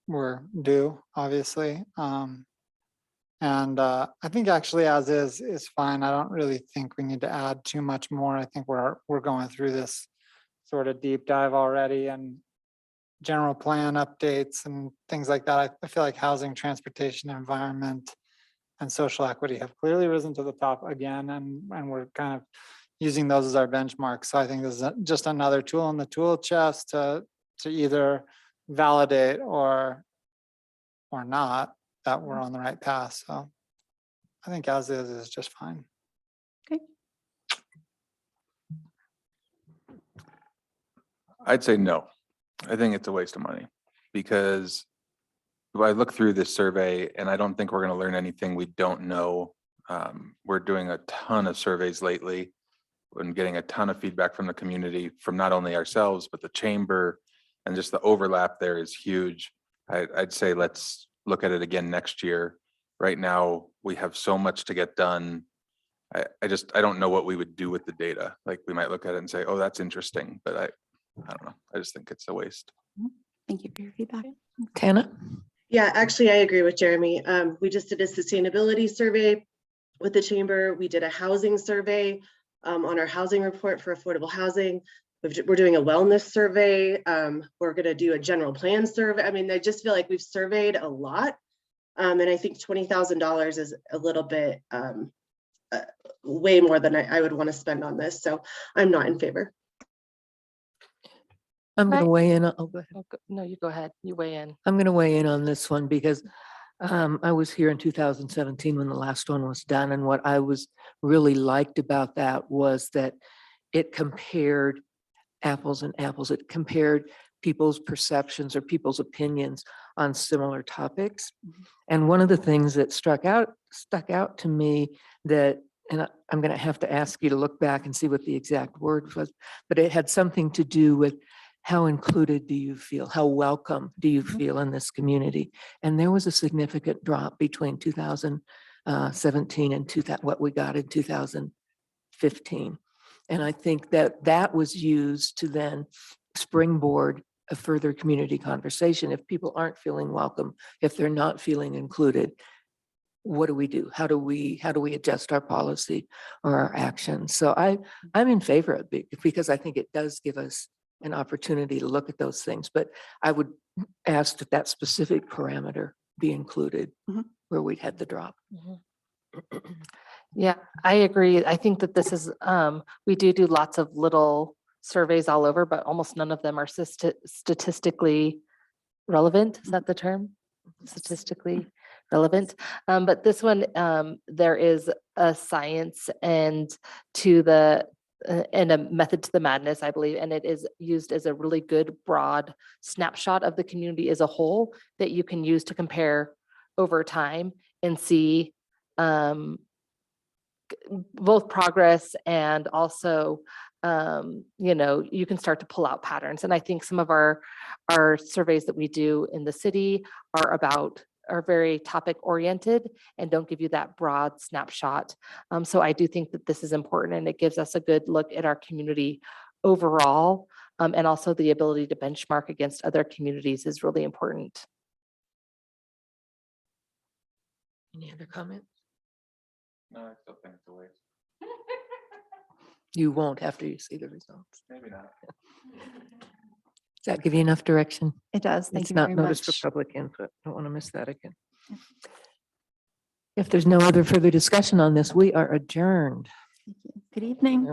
Speaker 11: we're due, obviously. And I think actually as is fine. I don't really think we need to add too much more. I think we're going through this sort of deep dive already, and general plan updates and things like that. I feel like housing, transportation, environment, and social equity have clearly risen to the top again, and we're kind of using those as our benchmarks. So I think this is just another tool in the tool chest to either validate or not that we're on the right path. So I think as is just fine.
Speaker 3: Okay.
Speaker 9: I'd say no. I think it's a waste of money, because if I look through this survey, and I don't think we're going to learn anything we don't know. We're doing a ton of surveys lately and getting a ton of feedback from the community, from not only ourselves, but the chamber, and just the overlap there is huge. I'd say let's look at it again next year. Right now, we have so much to get done. I don't know what we would do with the data. Like, we might look at it and say, oh, that's interesting, but I don't know. I just think it's a waste.
Speaker 3: Thank you for your feedback.
Speaker 6: Tana?
Speaker 1: Yeah, actually, I agree with Jeremy. We just did a sustainability survey with the chamber. We did a housing survey on our housing report for affordable housing. We're doing a wellness survey. We're going to do a general plan survey. I mean, I just feel like we've surveyed a lot. And I think $20,000 is a little bit way more than I would want to spend on this. So I'm not in favor.
Speaker 6: I'm going to weigh in. Oh, go ahead.
Speaker 21: No, you go ahead. You weigh in.
Speaker 6: I'm going to weigh in on this one because I was here in 2017 when the last one was done. And what I was really liked about that was that it compared apples and apples. It compared people's perceptions or people's opinions on similar topics. And one of the things that stuck out to me that, and I'm going to have to ask you to look back and see what the exact word was, but it had something to do with how included do you feel? How welcome do you feel in this community? And there was a significant drop between 2017 and what we got in 2015. And I think that that was used to then springboard a further community conversation. If people aren't feeling welcome, if they're not feeling included, what do we do? How do we adjust our policy or our actions? So I'm in favor of it because I think it does give us an opportunity to look at those things. But I would ask that that specific parameter be included where we'd had the drop.
Speaker 5: Yeah, I agree. I think that this is, we do lots of little surveys all over, but almost none of them are statistically relevant. Is that the term? Statistically relevant. But this one, there is a science and and a method to the madness, I believe, and it is used as a really good broad snapshot of the community as a whole that you can use to compare over time and see both progress and also you can start to pull out patterns. And I think some of our surveys that we do in the city are very topic oriented and don't give you that broad snapshot. So I do think that this is important and it gives us a good look at our community overall. And also the ability to benchmark against other communities is really important.
Speaker 6: Any other comments?
Speaker 9: No, I still think it's a waste.
Speaker 6: You won't after you see the results.
Speaker 9: Maybe not.
Speaker 6: Does that give you enough direction?
Speaker 3: It does. Thank
Speaker 6: It's
Speaker 3: you
Speaker 6: not
Speaker 3: very
Speaker 6: noticed
Speaker 3: much.
Speaker 6: for public input. Don't want to miss that again. If there's no other further discussion on this, we are adjourned.
Speaker 3: Good evening.